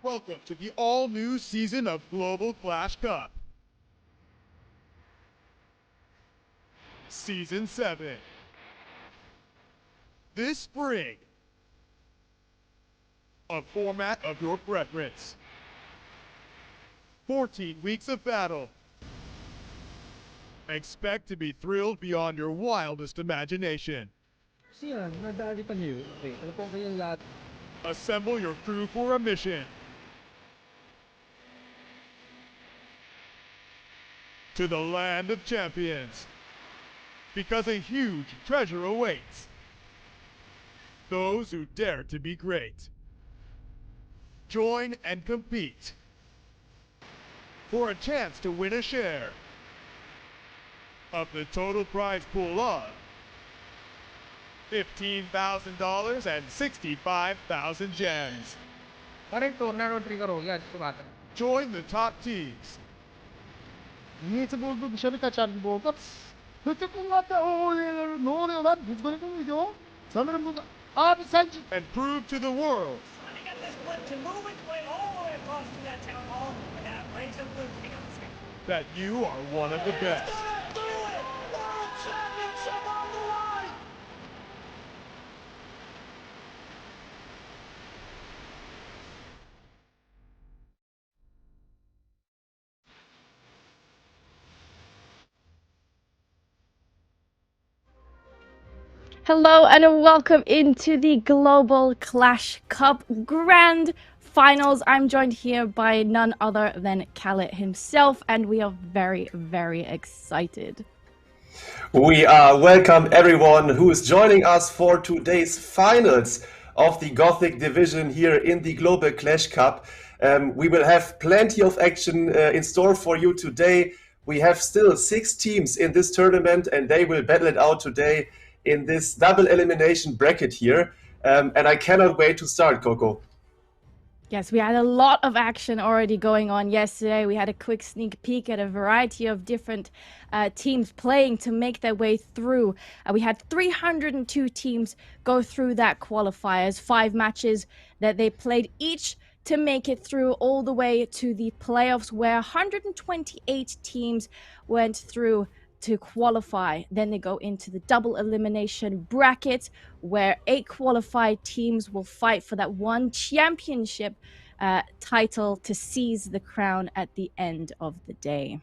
Welcome to the all-new season of Global Clash Cup. Season 7. This spring, a format of your preference. 14 weeks of battle. Expect to be thrilled beyond your wildest imagination. Siya, nadali pa niyo. Okay, ano po kayong lahat? Assemble your crew for a mission. To the land of champions. Because a huge treasure awaits those who dare to be great. Join and compete for a chance to win a share of the total prize pool of $15,000 and 65,000 gems. Parang tornado trigger yan, tumata. Join the top teams. Hindi sa bulbo, siya nagka-chan bulbo. Ito ko nga tao, no, lahat, gusto ko nito. Sabi na mo, besides. And prove to the world Let me get this flip to move its way all the way across to that town hall and have raise of Fuching on the screen. that you are one of the best. Do it! World Championship on the line! Hello and welcome into the Global Clash Cup Grand Finals. I'm joined here by none other than Khaled himself, and we are very, very excited. We welcome everyone who is joining us for today's finals of the Gothic division here in the Global Clash Cup. We will have plenty of action in store for you today. We have still 6 teams in this tournament and they will battle it out today in this double elimination bracket here. And I cannot wait to start, Coco. Yes, we had a lot of action already going on yesterday. We had a quick sneak peek at a variety of different teams playing to make their way through. We had 302 teams go through that qualifiers, 5 matches that they played each to make it through all the way to the playoffs, where 128 teams went through to qualify. Then they go into the double elimination bracket, where 8 qualified teams will fight for that one championship title to seize the crown at the end of the day.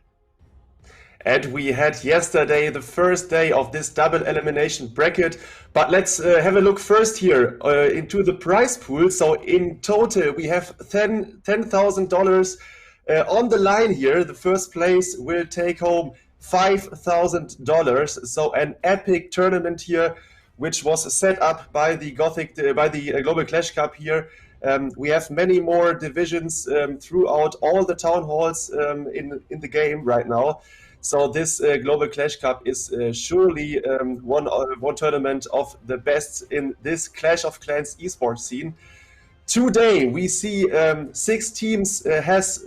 And we had yesterday the first day of this double elimination bracket. But let's have a look first here into the prize pool. So in total, we have $10,000 on the line here. The first place will take home $5,000. So an epic tournament here, which was set up by the Global Clash Cup here. We have many more divisions throughout all the town halls in the game right now. So this Global Clash Cup is surely one tournament of the best in this Clash of Clans esports scene. Today we see 6 teams has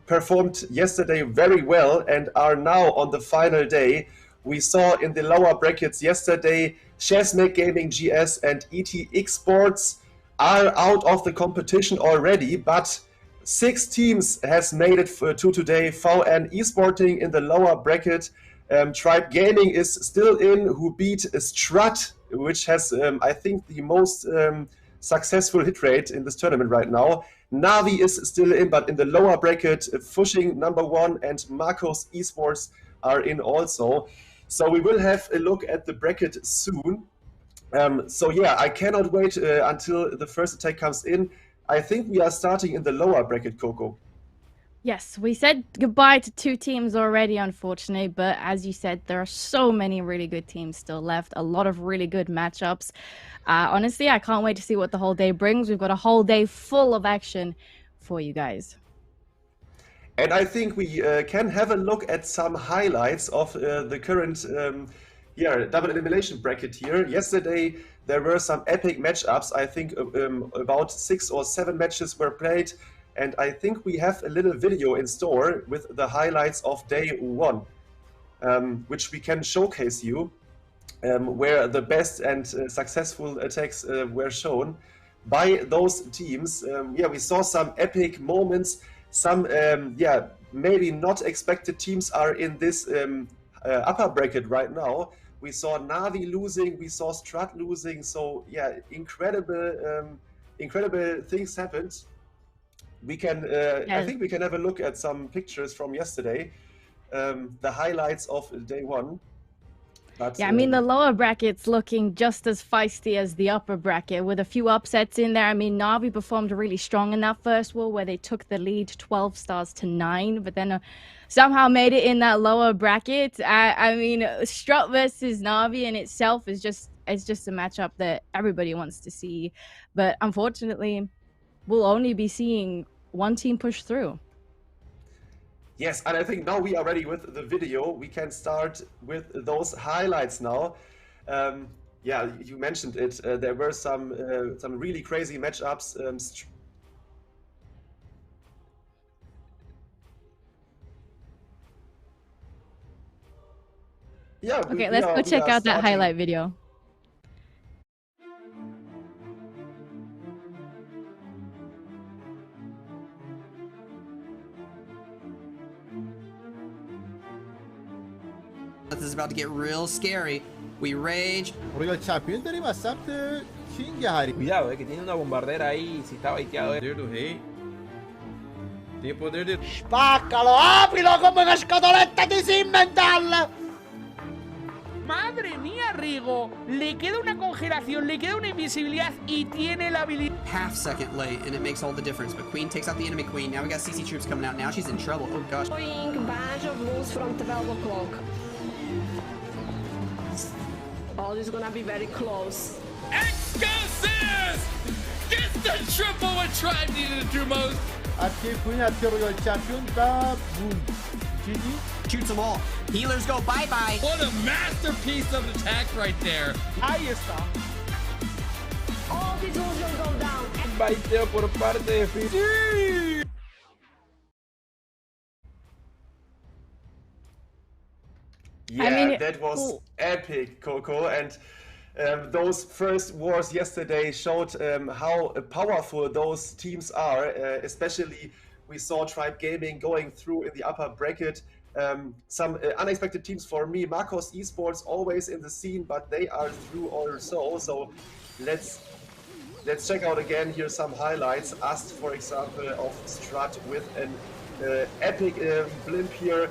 performed yesterday very well and are now on the final day. We saw in the lower brackets yesterday, Chessmake Gaming GS and Esports are out of the competition already, but 6 teams has made it to today. VN Esporting in the lower bracket. Tribe Gaming is still in, who beat Strut, which has, I think, the most successful hit rate in this tournament right now. Navi is still in, but in the lower bracket, Fuching #1 and Marcos Esports are in also. So we will have a look at the bracket soon. So yeah, I cannot wait until the first attack comes in. I think we are starting in the lower bracket, Coco. Yes, we said goodbye to 2 teams already, unfortunately, but as you said, there are so many really good teams still left, a lot of really good matchups. Honestly, I can't wait to see what the whole day brings. We've got a whole day full of action for you guys. And I think we can have a look at some highlights of the current double elimination bracket here. Yesterday, there were some epic matchups. I think about 6 or 7 matches were played. And I think we have a little video in store with the highlights of day 1, which we can showcase you, where the best and successful attacks were shown. by those teams. Yeah, we saw some epic moments. Some yeah, maybe not expected teams are in this upper bracket right now. We saw Navi losing, we saw Strut losing. So yeah, incredible things happened. We can, I think we can have a look at some pictures from yesterday, the highlights of day one. But, yeah, I mean, the lower bracket's looking just as feisty as the upper bracket with a few upsets in there. I mean, Navi performed really strong in that first wall where they took the lead 12 stars to 9, but then somehow made it in that lower bracket. I mean, Strut versus Navi in itself is just a matchup that everybody wants to see. But unfortunately, we'll only be seeing one team push through. Yes, and I think now we are ready with the video. We can start with those highlights now. Yeah, you mentioned it. There were some really crazy matchups. Yeah. Okay, let's go check out that highlight video. This is about to get real scary. We rage. Royal Champion deve bastante chingue, Cuidado, que tiene una bombardera ahí, si está baiteado. Poder do rei. Tem poder de... Spaccalo, aprilo come una scatoletta di Simmental! Madre mía, Rigo. Le queda una congelación, le queda una invisibilidad y tiene la habilidad. Half second late, and it makes all the difference. But Queen takes out the enemy Queen. Now we got CC troops coming out. Now she's in trouble. Oh gosh. Bunch of moves from the Velvet Cloak. All is gonna be very close. Exclusive! Gets the triple what Tribe needed to do most. Aqui Queen, aqui Royal Champion, tá boom. GG. Shoots them all. Healers go bye-bye. What a masterpiece of attack right there. Aí está. All these moves will go down. Baiteu por parte de Fuching. Yeah, I mean, that was epic, Coco. And those first wars yesterday showed how powerful those teams are. Especially, we saw Tribe Gaming going through in the upper bracket. Some unexpected teams for me. Marcos Esports always in the scene, but they are through also. So let's check out again here some highlights. Us, for example, of Strut with an epic blimp here,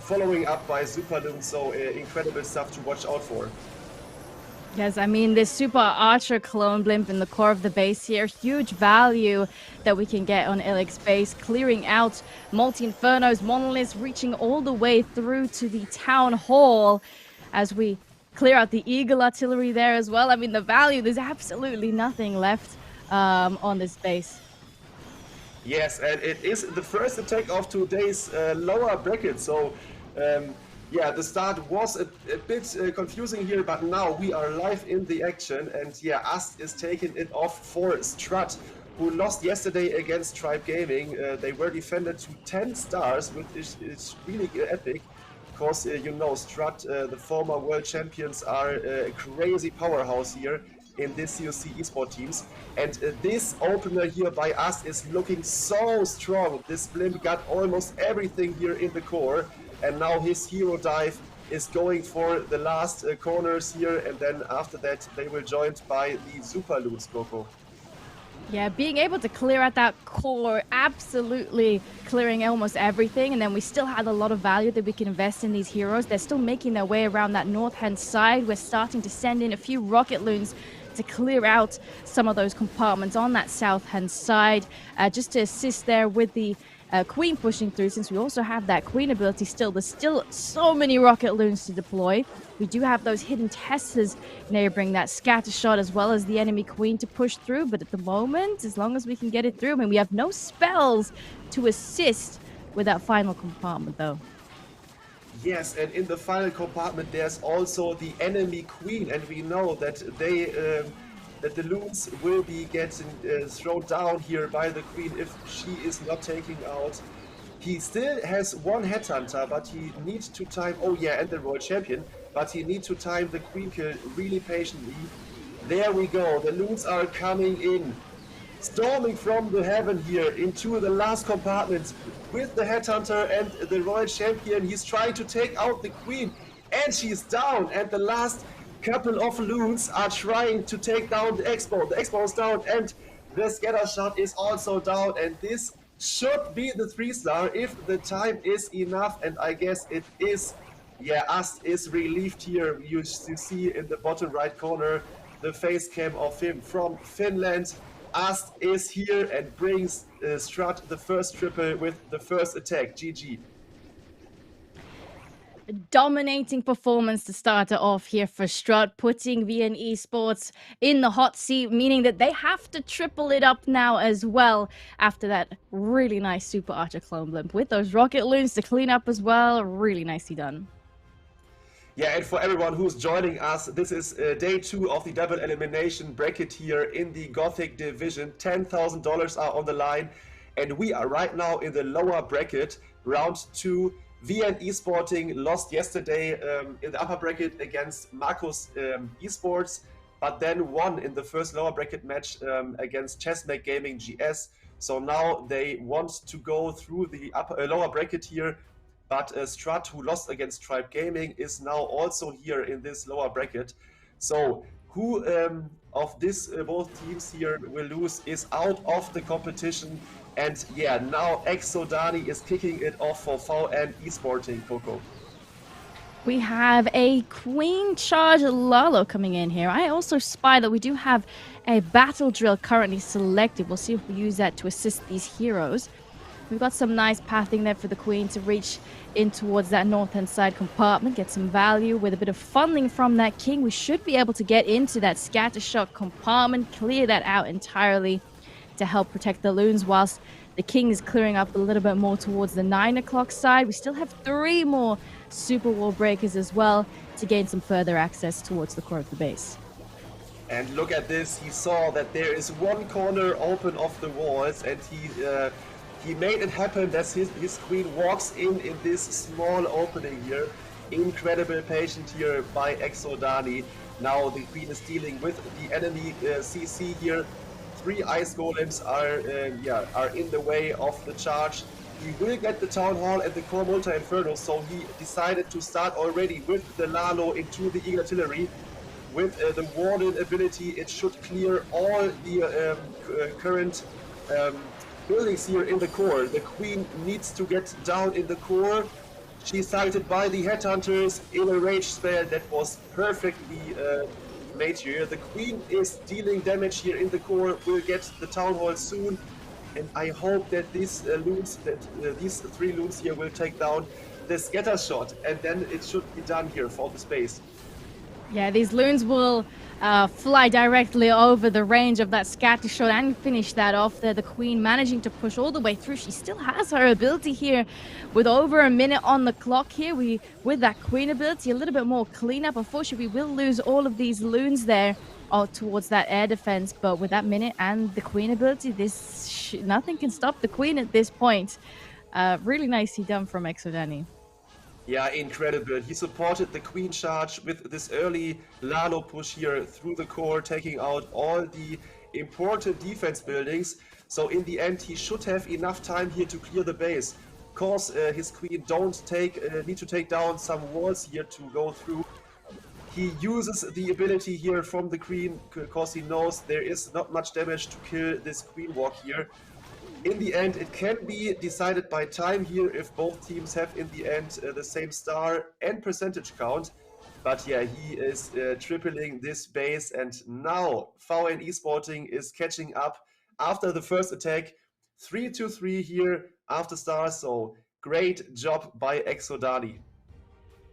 following up by Superloon. So incredible stuff to watch out for. Yes, I mean, this Super Archer clone blimp in the core of the base here, huge value that we can get on Illich's base, clearing out multi-infernos, monoliths, reaching all the way through to the town hall as we clear out the eagle artillery there as well. I mean, the value, there's absolutely nothing left on this base. Yes, and it is the first attack of today's lower bracket, so yeah, the start was a bit confusing here, but now we are live in the action, and yeah, Ast is taking it off for Strut, who lost yesterday against Tribe Gaming. They were defended to 10 stars, which is really epic, because you know, Strut, the former world champions, are a crazy powerhouse here in this COC esport teams, and this opener here by us is looking so strong. This blimp got almost everything here in the core, and now his hero dive is going for the last corners here, and then after that they were joined by the super loots, Coco. Yeah, being able to clear out that core, absolutely clearing almost everything, and then we still had a lot of value that we can invest in these heroes. They're still making their way around that north-hand side. We're starting to send in a few rocket loons to clear out some of those compartments on that south-hand side, just to assist there with the Queen pushing through, since we also have that Queen ability still. There's still so many rocket loons to deploy. We do have those hidden testers neighboring that scatter shot, as well as the enemy Queen to push through, but at the moment, as long as we can get it through, I mean, we have no spells to assist with that final compartment though. Yes, and in the final compartment there's also the enemy Queen, and we know that they that the loons will be getting thrown down here by the Queen if she is not taking out. He still has one headhunter, but he needs to time, oh yeah, and the Royal Champion, but he needs to time the Queen kill really patiently. There we go. The loons are coming in. Storming from the heaven here into the last compartment with the Headhunter and the Royal Champion. He's trying to take out the Queen, and she's down. And the last couple of loons are trying to take down the Expo. The Expo is down, and the scatter shot is also down. And this should be the 3-star if the time is enough, and I guess it is. Yeah, Ast is relieved here. You see in the bottom right corner the face cam of him from Finland. Ast is here and brings Strut the first triple with the first attack. GG. Dominating performance to start it off here for Strut, putting VN Esports in the hot seat, meaning that they have to triple it up now as well after that really nice Super Archer clone blimp with those rocket loons to clean up as well. Really nicely done. Yeah, and for everyone who's joining us, this is day 2 of the double elimination bracket here in the Gothic division. $10,000 are on the line, and we are right now in the lower bracket, round 2. VN Esporting lost yesterday in the upper bracket against Marcus Esports, but then won in the first lower bracket match against Chessmake Gaming GS. So now they want to go through the lower bracket here. But Strut, who lost against Tribe Gaming, is now also here in this lower bracket. So who of this both teams here will lose is out of the competition. And yeah, now Exodani is kicking it off for VN Esporting, Coco. We have a Queen Charge Lalo coming in here. I also spy that we do have a battle drill currently selected. We'll see if we use that to assist these heroes. We've got some nice pathing there for the Queen to reach in towards that north-hand side compartment, get some value with a bit of funneling from that King. We should be able to get into that scattershot compartment, clear that out entirely to help protect the loons, whilst the King is clearing up a little bit more towards the 9 o'clock side. We still have 3 more super wall breakers as well to gain some further access towards the core of the base. And look at this, he saw that there is one corner open of the walls, and he made it happen that his Queen walks in this small opening here. Incredible patient here by Exodani. Now the Queen is dealing with the enemy CC here. 3 ice golems are in the way of the charge. He will get the Town Hall and the core multi-inferno, so he decided to start already with the Lalo into the Eagle Artillery. With the Warden ability, it should clear all the current buildings here in the core. The Queen needs to get down in the core. She's targeted by the Headhunters in a rage spell that was perfectly made here. The Queen is dealing damage here in the core, will get the Town Hall soon. And I hope that these these 3 loons here will take down the scatter shot, and then it should be done here for the space. Yeah, these loons will fly directly over the range of that scatter shot and finish that off there. The Queen managing to push all the way through. She still has her ability here with over a minute on the clock here. With that Queen ability, a little bit more cleanup. Unfortunately, we will lose all of these loons there towards that air defense, but with that minute and the Queen ability, nothing can stop the Queen at this point. Really nicely done from Exodani. Yeah, incredible. He supported the Queen charge with this early Lalo push here through the core, taking out all the important defense buildings. So in the end, he should have enough time here to clear the base. Of course, his Queen need to take down some walls here to go through. He uses the ability here from the Queen because he knows there is not much damage to kill this Queen walk here. In the end, it can be decided by time here if both teams have in the end the same star and percentage count. But yeah, he is tripling this base, and now VN Esporting is catching up after the first attack. 3-3 here after stars, so great job by Exodani.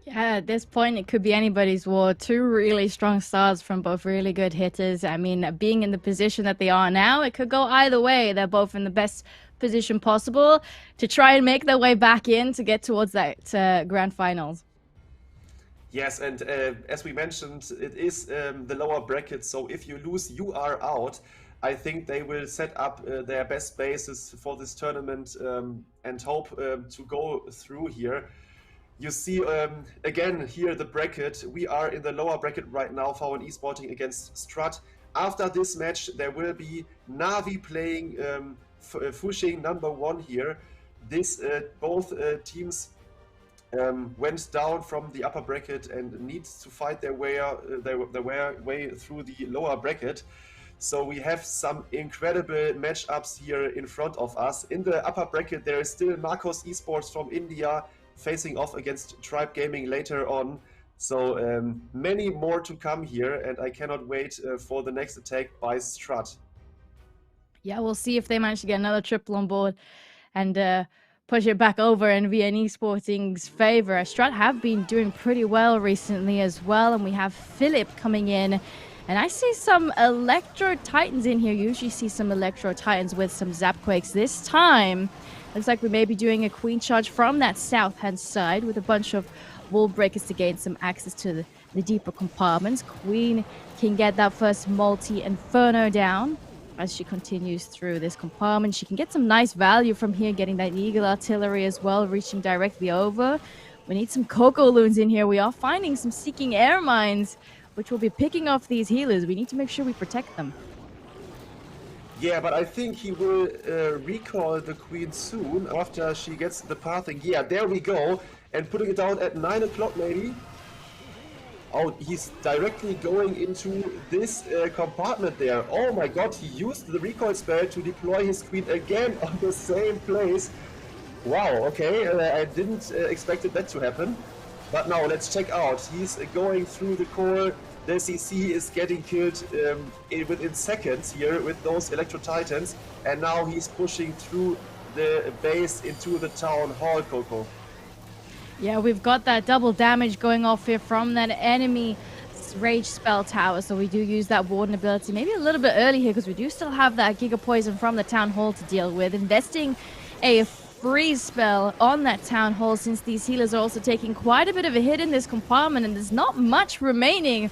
Yeah, at this point, it could be anybody's war. 2 really strong stars from both really good hitters. I mean, being in the position that they are now, it could go either way. They're both in the best position possible to try and make their way back in to get towards that grand finals. Yes, and as we mentioned, it is the lower bracket, so if you lose, you are out. I think they will set up their best bases for this tournament and hope to go through here. You see, again, here the bracket. We are in the lower bracket right now for an esporting against Strut. After this match, there will be Navi playing Fuching #1 here. Both teams went down from the upper bracket and needs to fight their way through the lower bracket. So we have some incredible matchups here in front of us. In the upper bracket, there is still Marcos Esports from India facing off against Tribe Gaming later on. So many more to come here, and I cannot wait for the next attack by Strut. Yeah, we'll see if they manage to get another triple on board and push it back over in VN Esporting's favor. Strut have been doing pretty well recently as well, and we have Philip coming in. And I see some Electro Titans in here. You usually see some Electro Titans with some Zapquakes. This time, looks like we may be doing a Queen charge from that south-hand side with a bunch of wall breakers to gain some access to the deeper compartments. Queen can get that first multi-Inferno down. As she continues through this compartment, she can get some nice value from here, getting that Eagle Artillery as well, reaching directly over. We need some Coco Loons in here. We are finding some Seeking Air Mines, which will be picking off these healers. We need to make sure we protect them. Yeah, but I think he will recall the Queen soon after she gets the pathing. Yeah, there we go. And putting it down at 9 o'clock maybe. Oh, he's directly going into this compartment there. Oh my god, he used the recoil spell to deploy his Queen again on the same place. Wow, okay, I didn't expect that to happen. But now let's check out. He's going through the core. The CC is getting killed within seconds here with those Electro Titans. And now he's pushing through the base into the town hall, Coco. Yeah, we've got that double damage going off here from that enemy Rage Spell Tower. So we do use that Warden ability maybe a little bit early here because we do still have that Giga Poison from the Town Hall to deal with. Investing a freeze spell on that Town Hall since these healers are also taking quite a bit of a hit in this compartment and there's not much remaining.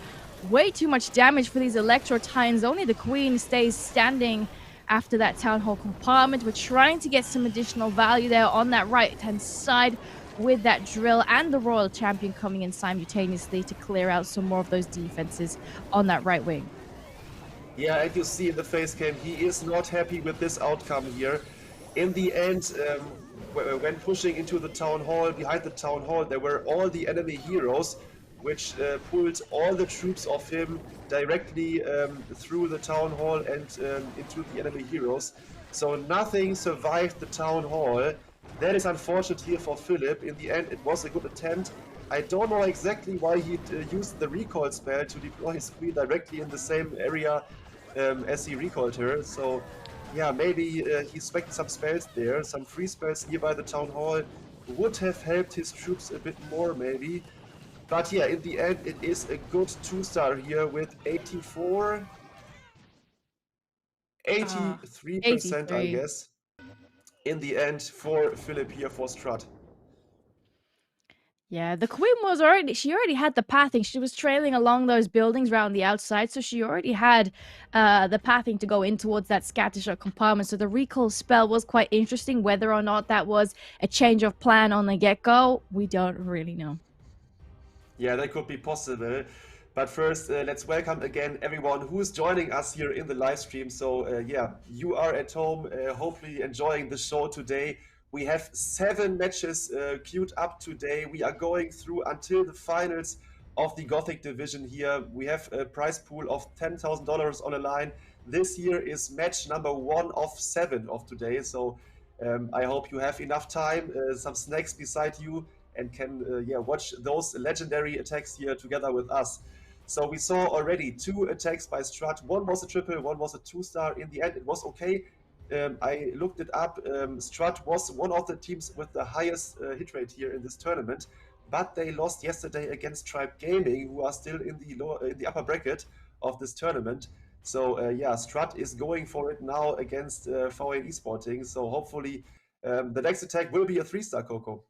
Way too much damage for these Electro Titans. Only the Queen stays standing after that Town Hall compartment. We're trying to get some additional value there on that right-hand side with that drill and the Royal Champion coming in simultaneously to clear out some more of those defenses on that right wing. Yeah, and you see in the face cam, he is not happy with this outcome here. In the end, when pushing into the Town Hall, behind the Town Hall, there were all the enemy heroes, which pulled all the troops of him directly through the Town Hall and into the enemy heroes. So nothing survived the Town Hall. That is unfortunate here for Philip. In the end, it was a good attempt. I don't know exactly why he used the recoil spell to deploy his Queen directly in the same area as he recoiled her. So, yeah, maybe he expected some spells there. Some free spells nearby the Town Hall would have helped his troops a bit more, maybe. But yeah, in the end, it is a good 2-star here with 83%, 83. I guess. In the end, for Philip here for Strut. Yeah, the Queen was she already had the pathing. She was trailing along those buildings around the outside, so she already had the pathing to go in towards that scattershot compartment. So the recall spell was quite interesting. Whether or not that was a change of plan on the get-go, we don't really know. Yeah, that could be possible. But first, let's welcome again everyone who is joining us here in the live stream. So yeah, you are at home, hopefully enjoying the show today. We have 7 matches queued up today. We are going through until the finals of the Gothic division here. We have a prize pool of $10,000 on the line. This here is match number 1 of 7 of today. So I hope you have enough time, some snacks beside you, and can yeah, watch those legendary attacks here together with us. So we saw already 2 attacks by Strut. One was a triple, one was a 2-star. In the end, it was okay. I looked it up. Strut was one of the teams with the highest hit rate here in this tournament, but they lost yesterday against Tribe Gaming, who are still in the upper bracket of this tournament. So yeah, Strut is going for it now against VN Esporting. So hopefully the next attack will be a 3-star, Coco.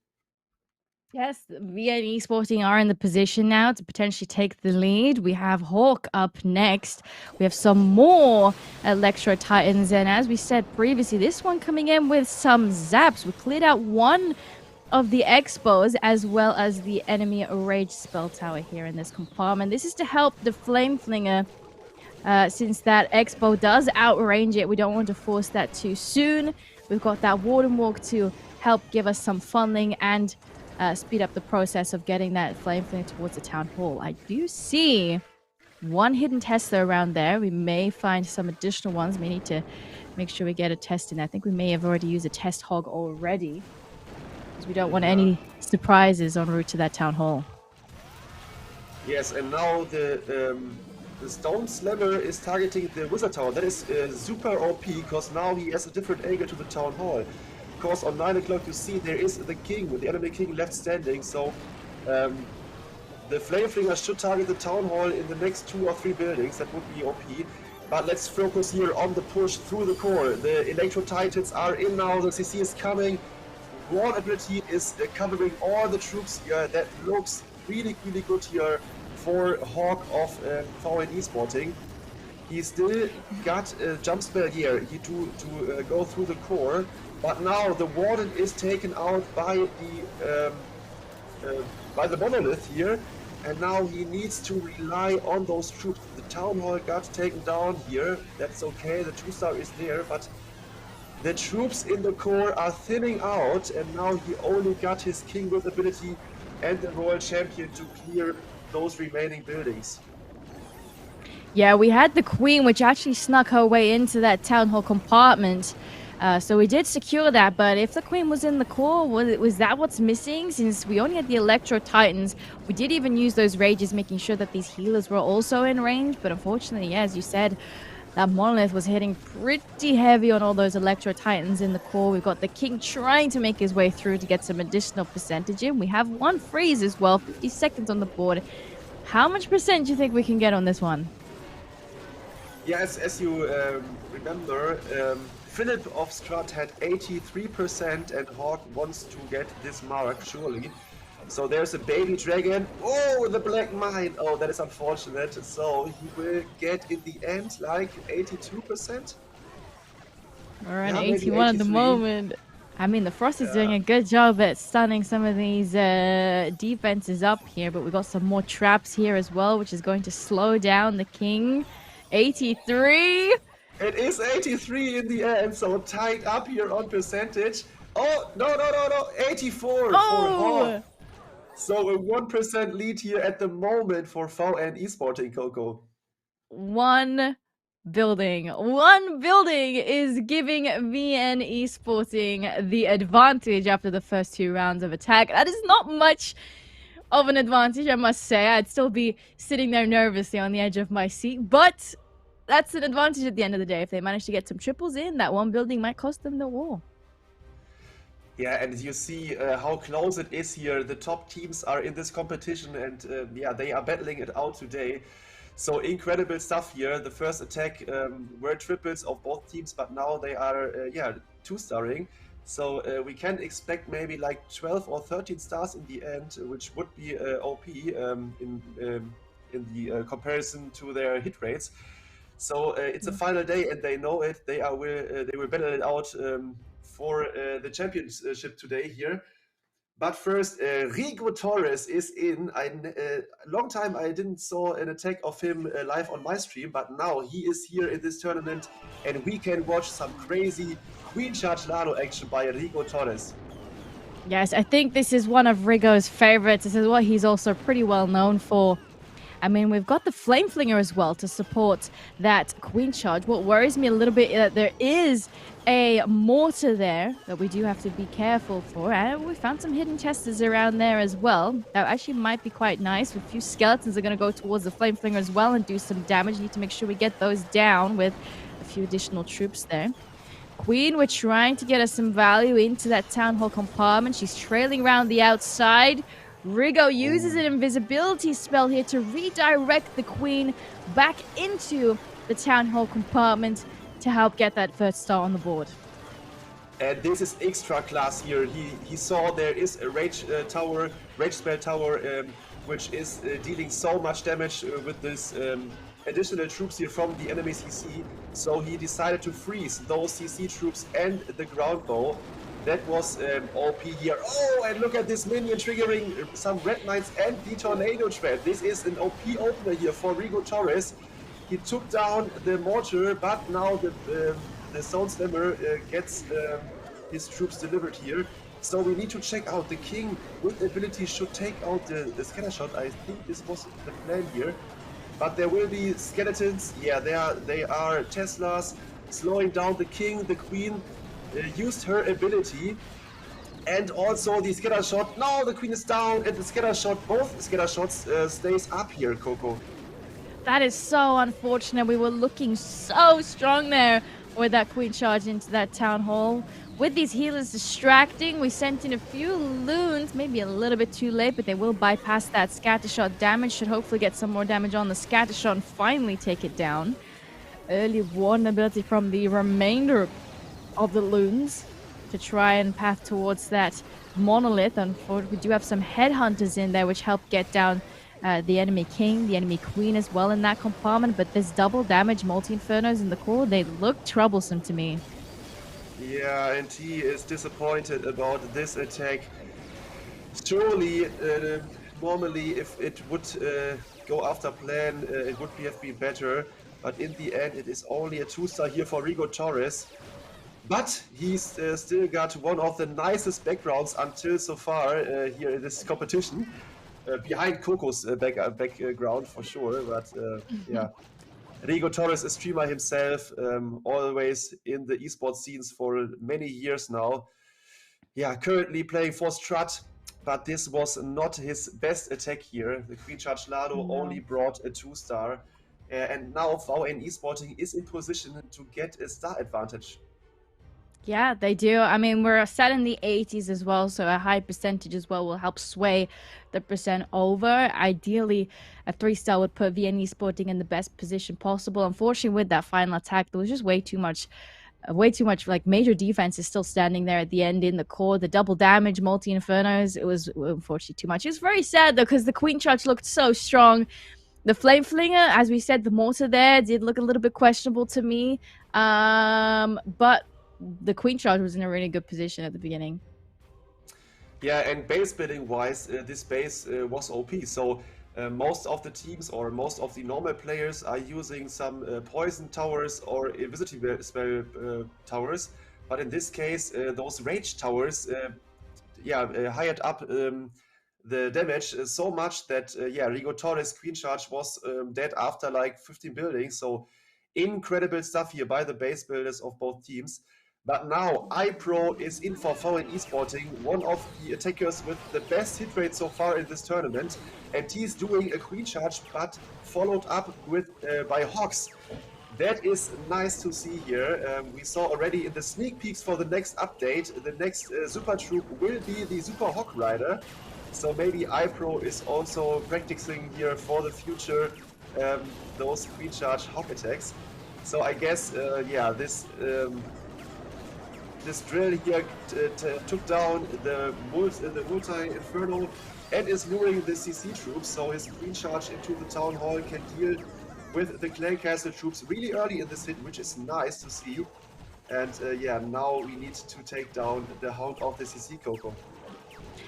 Yes, VN Esporting are in the position now to potentially take the lead. We have Hawk up next. We have some more Electro Titans. And as we said previously, this one coming in with some zaps. We cleared out one of the Expos as well as the enemy Rage Spell Tower here in this compartment. This is to help the Flame Flinger. Since that Expo does outrange it, we don't want to force that too soon. We've got that Warden Walk to help give us some funneling and speed up the process of getting that Flame Flinger towards the Town Hall. I do see one hidden Tesla around there. We may find some additional ones. We need to make sure we get a test in. I think we may have already used a test hog already, because we don't want any surprises en route to that Town Hall. Yes, and now the Stone Slammer is targeting the Wizard Tower. That is super OP, because now he has a different angle to the Town Hall. Of course, on 9 o'clock you see there is the King, the enemy King left standing, so the Flame Flinger should target the Town Hall in the next 2 or 3 buildings. That would be OP. But let's focus here on the push through the core. The Electro Titans are in now, the CC is coming. Wall ability is covering all the troops here. That looks really good here for Hawk of VN Esporting. He still got a jump spell here to go through the core, but now the Warden is taken out by the Monolith here, and now he needs to rely on those troops. The Town Hall got taken down here, that's okay, the 2-star is there, but the troops in the core are thinning out, and now he only got his King with ability and the Royal Champion to clear those remaining buildings. Yeah, we had the Queen, which actually snuck her way into that Town Hall compartment. So we did secure that, but if the Queen was in the core, was that what's missing? Since we only had the Electro Titans, we did even use those Rages, making sure that these healers were also in range. But unfortunately, yeah, as you said, that Monolith was hitting pretty heavy on all those Electro Titans in the core. We've got the King trying to make his way through to get some additional percentage in. We have one freeze as well, 50 seconds on the board. How much percent do you think we can get on this one? Yes, as you remember, Philip of Strut had 83% and Hawk wants to get this mark, surely. So there's a baby dragon. Oh, the black mine. Oh, that is unfortunate. So he will get in the end like 82%. We're on 81 at the moment. I mean, the Frost is doing a good job at stunning some of these defenses up here, but we've got some more traps here as well, which is going to slow down the King. 83. It is 83 in the end, so tied up here on percentage. Oh, no, 84 for Hawk. So a 1% lead here at the moment for VN Esporting, Coco. One building is giving VN Esporting the advantage after the first 2 rounds of attack. That is not much of an advantage, I must say. I'd still be sitting there nervously on the edge of my seat, but that's an advantage at the end of the day. If they manage to get some triples in, that one building might cost them the war. Yeah, and you see how close it is here. The top teams are in this competition, and yeah, they are battling it out today. So incredible stuff here. The first attack were triples of both teams, but now they are 2-starring. So we can expect maybe like 12 or 13 stars in the end, which would be OP in the comparison to their hit rates. So it's a final day, and they know it. They will battle it out for the championship today here. But first, Rigo Torres is in. A long time I didn't saw an attack of him live on my stream, but now he is here in this tournament, and we can watch some crazy Queen Charge Lano action by Rigo Torres. Yes, I think this is one of Rigo's favorites. This is what he's also pretty well known for. I mean, we've got the Flame Flinger as well to support that Queen Charge. What worries me a little bit is that there is a mortar there that we do have to be careful for. And we found some hidden testers around there as well. That actually might be quite nice. A few skeletons are going to go towards the Flame Flinger as well and do some damage. Need to make sure we get those down with a few additional troops there. Queen, we're trying to get us some value into that Town Hall compartment. She's trailing around the outside. Rigo uses an invisibility spell here to redirect the Queen back into the Town Hall compartment to help get that first star on the board. And this is extra class here. He saw there is a rage spell tower, which is dealing so much damage with this additional troops here from the enemy CC. So he decided to freeze those CC troops and the ground bow. That was OP here. Oh, and look at this minion triggering some red knights and the tornado trap. This is an OP opener here for Rigo Torres. He took down the mortar, but now the Stone Slammer gets his troops delivered here. So we need to check out the king with ability should take out the scatter shot. I think this was the plan here. But there will be skeletons. Yeah, they are Teslas slowing down the king. The queen used her ability. And also the scatter shot. No, the queen is down and the scatter shot, both scatter shots stays up here, Coco. That is so unfortunate. We were looking so strong there with that queen charge into that town hall. With these healers distracting, we sent in a few loons, maybe a little bit too late, but they will bypass that scatter shot damage. Should hopefully get some more damage on the scatter shot and finally take it down. Early warden ability from the remainder of the loons to try and path towards that monolith. Unfortunately, we do have some headhunters in there which help get down the enemy king, the enemy queen as well in that compartment, but this double damage multi-infernos in the core, they look troublesome to me. Yeah, and he is disappointed about this attack. Surely, normally if it would go after plan, it would have been better, but in the end it is only a 2-star here for Rigo Torres. But he's still got one of the nicest backgrounds until so far here in this competition. Behind Coco's background for sure, but yeah. Rigo Torres, a streamer himself, always in the esports scenes for many years now. Yeah, currently playing for Strut, but this was not his best attack here. The Queen Charge Lado only brought a 2-star. And now VN Esporting is in position to get a star advantage. Yeah, they do. I mean, we're set in the 80s as well, so a high percentage as well will help sway the percent over. Ideally, a 3-star would put VN Esporting in the best position possible. Unfortunately, with that final attack, there was just way too much like major defense is still standing there at the end in the core. The double damage, multi-infernos, it was unfortunately too much. It's very sad though, because the Queen Charge looked so strong. The Flame Flinger, as we said, the mortar there did look a little bit questionable to me. But the Queen Charge was in a really good position at the beginning. Yeah, and base building wise, this base was OP. So most of the teams or most of the normal players are using some poison towers or invisibility spell towers. But in this case, those rage towers, hired up the damage so much that Rigo Torres' Queen Charge was dead after like 15 buildings. So incredible stuff here by the base builders of both teams. But now iPro is in for VN Esporting, one of the attackers with the best hit rate so far in this tournament, and he's doing a Queen Charge, but followed up with by Hawks. That is nice to see here. We saw already in the sneak peeks for the next update, the next Super Troop will be the Super Hawk Rider. So maybe iPro is also practicing here for the future those Queen Charge Hawk attacks. So I guess, this drill here took down the multi-inferno and is luring the CC troops, so his Queen Charge into the town hall can deal with the clan castle troops really early in this hit, which is nice to see. And now we need to take down the Hound of the CC, Coco.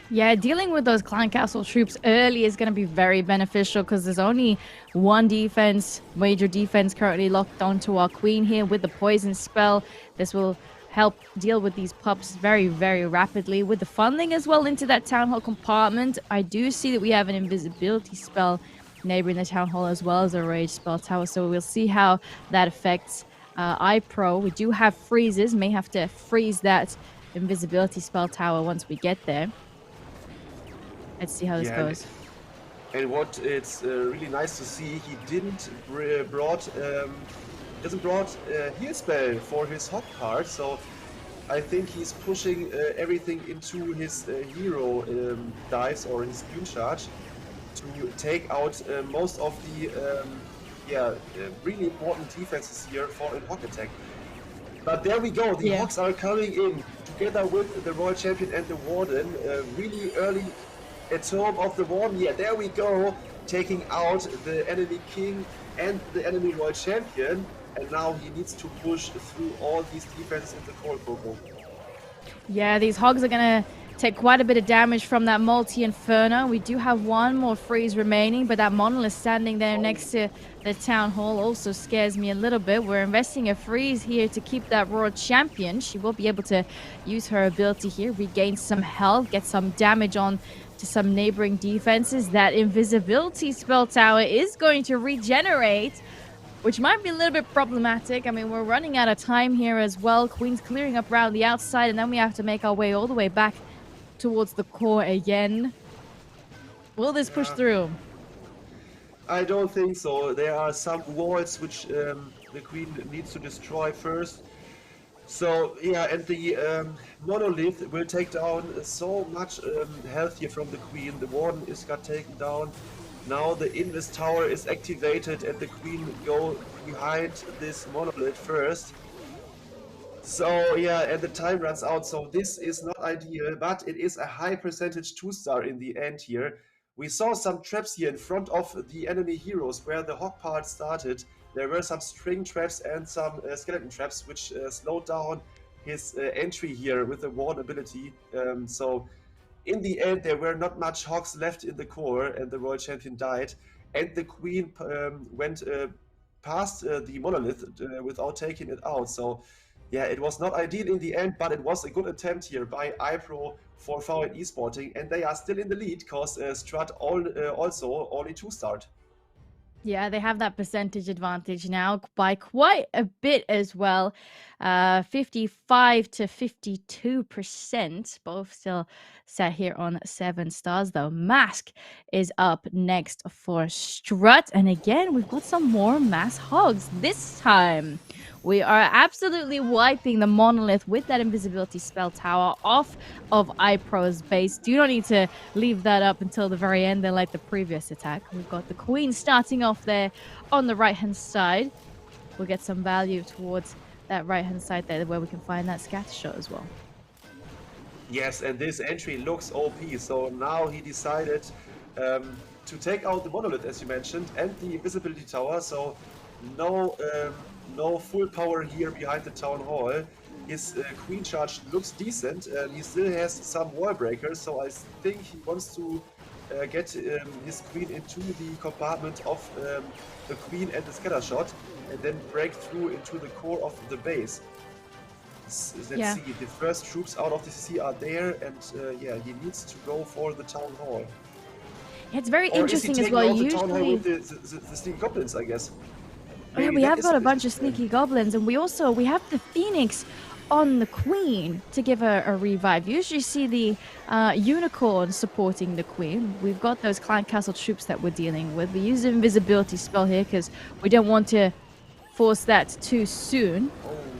Yeah, dealing with those clan castle troops early is going to be very beneficial because there's only one major defense currently locked onto our queen here with the poison spell. This will help deal with these pups very, very rapidly. With the funding as well into that town hall compartment, I do see that we have an invisibility spell neighboring the town hall as well as a rage spell tower, so we'll see how that affects iPro. We do have freezes, may have to freeze that invisibility spell tower once we get there. Let's see how this goes. And what it's really nice to see, he doesn't brought heal spell for his hot part, so I think he's pushing everything into his hero dice or his Queen Charge to take out most of the really important defenses here for a Hawk attack. But there we go, the Hawks are coming in together with the Royal Champion and the Warden really early at home of the Warden. Yeah, there we go, taking out the enemy King and the enemy Royal Champion. And now he needs to push through all these defenses in the core, Coco. Yeah, these hogs are gonna take quite a bit of damage from that multi-inferno. We do have one more freeze remaining, but that monolith standing there next to the town hall also scares me a little bit. We're investing a freeze here to keep that royal champion. She will be able to use her ability here, regain some health, get some damage on to some neighboring defenses. That invisibility spell tower is going to regenerate, which might be a little bit problematic. I mean, we're running out of time here as well. Queen's clearing up around the outside, and then we have to make our way all the way back towards the core again. Will this push through? I don't think so. There are some walls which the queen needs to destroy first. So yeah, and the monolith will take down so much health here from the queen. The warden got taken down. Now the invis tower is activated and the queen go behind this monolith first. So yeah, and the time runs out, so this is not ideal, but it is a high percentage 2-star in the end here. We saw some traps here in front of the enemy heroes where the hog part started. There were some string traps and some skeleton traps which slowed down his entry here with the ward ability. So in the end there were not much hogs left in the core and the royal champion died. And the queen went past the monolith without taking it out. So yeah, it was not ideal in the end, but it was a good attempt here by iPro for VN Esporting, and they are still in the lead because Strut also only 2-starred. Yeah, they have that percentage advantage now by quite a bit as well. 55 to 52%. Both still sat here on 7 stars, though. Mask is up next for Strut. And again, we've got some more mass hogs. This time, we are absolutely wiping the monolith with that invisibility spell tower off of iPro's base. Do not need to leave that up until the very end, then like the previous attack. We've got the queen starting off there on the right-hand side. We'll get some value towards that right-hand side there where we can find that scatter shot as well. Yes, and this entry looks OP. So now he decided to take out the monolith, as you mentioned, and the invisibility tower. So no full power here behind the town hall. His queen charge looks decent. He still has some wall breakers, so I think he wants to get his queen into the compartment of the queen and the scatter shot, and then break through into the core of the base. Let's see, the first troops out of the CC are there, and yeah, he needs to go for the town hall. It's very interesting as well. Usually, the town hall with the sneaky goblins, I guess. Yeah, we have got a bunch of sneaky goblins, and we have the Phoenix on the queen to give her a revive. You usually see the unicorn supporting the queen. We've got those clan castle troops that we're dealing with. We use the invisibility spell here because we don't want to force that too soon.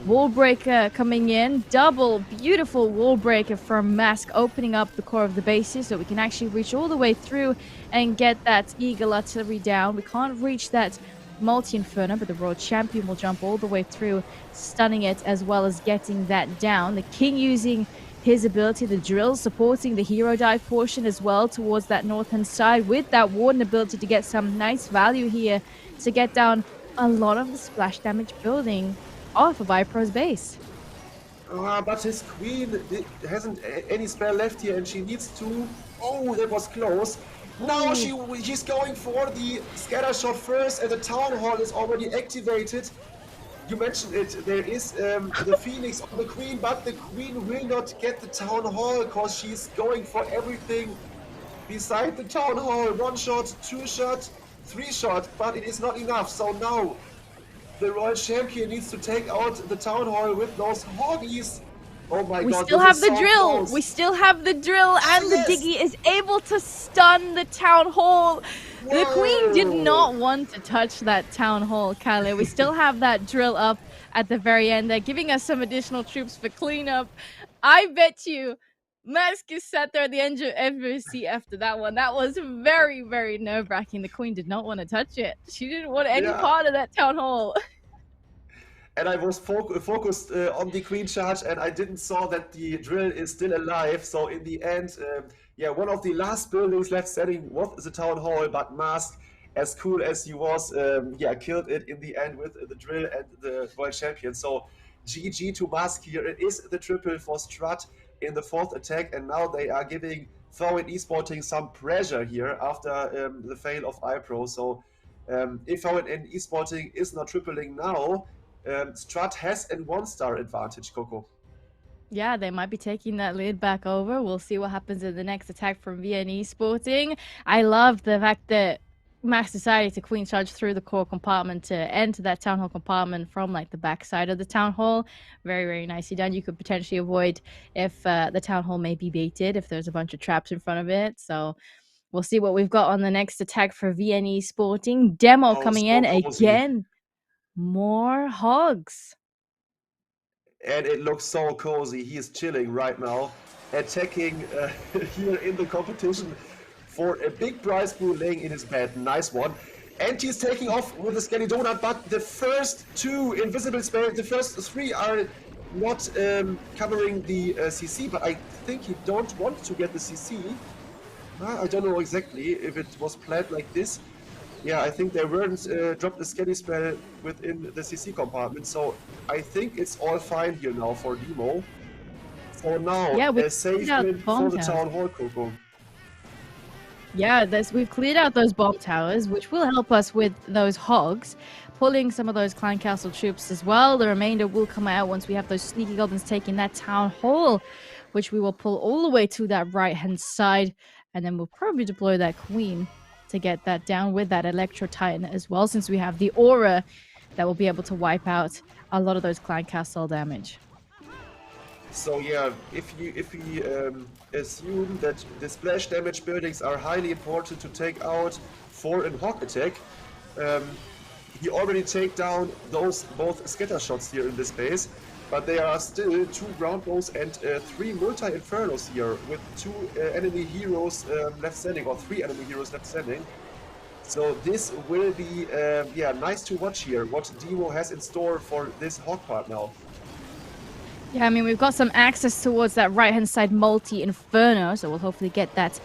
Wall breaker coming in, double beautiful wall breaker from Mask, opening up the core of the bases so we can actually reach all the way through and get that eagle artillery down. We can't reach that multi-inferno, but the royal champion will jump all the way through, stunning it as well as getting that down. The king using his ability, the drill, supporting the hero dive portion as well towards that northern side with that warden ability to get some nice value here to get down a lot of the splash damage building off of iPro's base. But his queen hasn't any spell left here, and she needs to... Oh, that was close. Now she's going for the scatter shot first, and the town hall is already activated. You mentioned it, there is the Phoenix on the queen, but the queen will not get the town hall because she's going for everything beside the town hall. 1 shot, 2 shot, 3 shot, but it is not enough. So now the royal champion needs to take out the town hall with those hoggies. Oh my god, we still have the drill. Close. We still have the drill, and the diggy is able to stun the town hall. Whoa. The queen did not want to touch that town hall, Kale. We still have that drill up at the very end. They're giving us some additional troops for cleanup. I bet you Mask is sat there at the edge of every seat after that one. That was very, very nerve-wracking. The queen did not want to touch it. She didn't want any part of that town hall. And I was focused on the queen charge, and I didn't saw that the drill is still alive. So in the end, yeah, one of the last buildings left standing was the town hall, but Mask, as cool as he was, yeah, killed it in the end with the drill and the royal champion. So GG to Mask here. It is the triple for Strut. in the 4th attack, and now they are giving Forward Esporting some pressure here after the fail of iPro. So if Forward and Esporting is not tripling now, Strut has a 1-star advantage, Coco. Yeah, they might be taking that lead back over. We'll see what happens in the next attack from VN Esporting. I love the fact that Max decided to queen charge through the core compartment to enter that town hall compartment from like the backside of the town hall. Very, very nicely done. You could potentially avoid if the town hall may be baited, if there's a bunch of traps in front of it. So we'll see what we've got on the next attack for VN Esporting. Demo coming in again. More hogs. And it looks so cozy. He is chilling right now, attacking here in the competition for a big prize pool, laying in his bed. Nice one. And he's taking off with the Skelly Donut, but the first 2 invisible spells, the first 3 are not covering the CC, but I think he don't want to get the CC. I don't know exactly if it was planned like this. Yeah, I think they weren't dropped the Skelly spell within the CC compartment, so I think it's all fine here now for Demo. For now, a safe win for the Town Hall, Coco. Yeah, we've cleared out those bomb towers, which will help us with those hogs, pulling some of those Clan Castle troops as well. The remainder will come out once we have those sneaky goblins taking that town hall, which we will pull all the way to that right-hand side, and then we'll probably deploy that queen to get that down with that Electro Titan as well, since we have the aura that will be able to wipe out a lot of those Clan Castle damage. So yeah, if we assume that the splash damage buildings are highly important to take out for a hog attack, he already take down those both scatter shots here in this base, but there are still 2 ground bows and 3 multi-infernos here with 2 enemy heroes left standing, or 3 enemy heroes left standing. So this will be yeah, nice to watch here what Demo has in store for this hog part now. Yeah, I mean, we've got some access towards that right-hand side multi-inferno, so we'll hopefully get that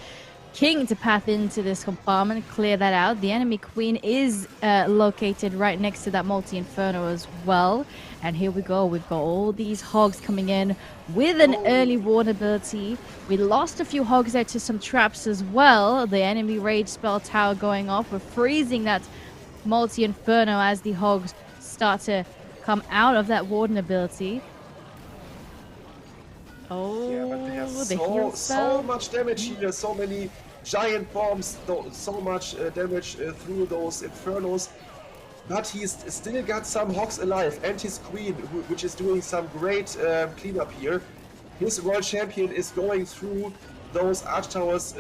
king to path into this compartment, clear that out. The enemy queen is located right next to that multi-inferno as well. And here we go. We've got all these hogs coming in with an early warn ability. We lost a few hogs there to some traps as well. The enemy rage spell tower going off. We're freezing that multi-inferno as the hogs start to come out of that warden ability. Oh, yeah, but they have the so much damage here, so many giant bombs, so much damage through those infernos. But he's still got some hogs alive, and his queen, which is doing some great cleanup here. His world champion is going through those arch towers,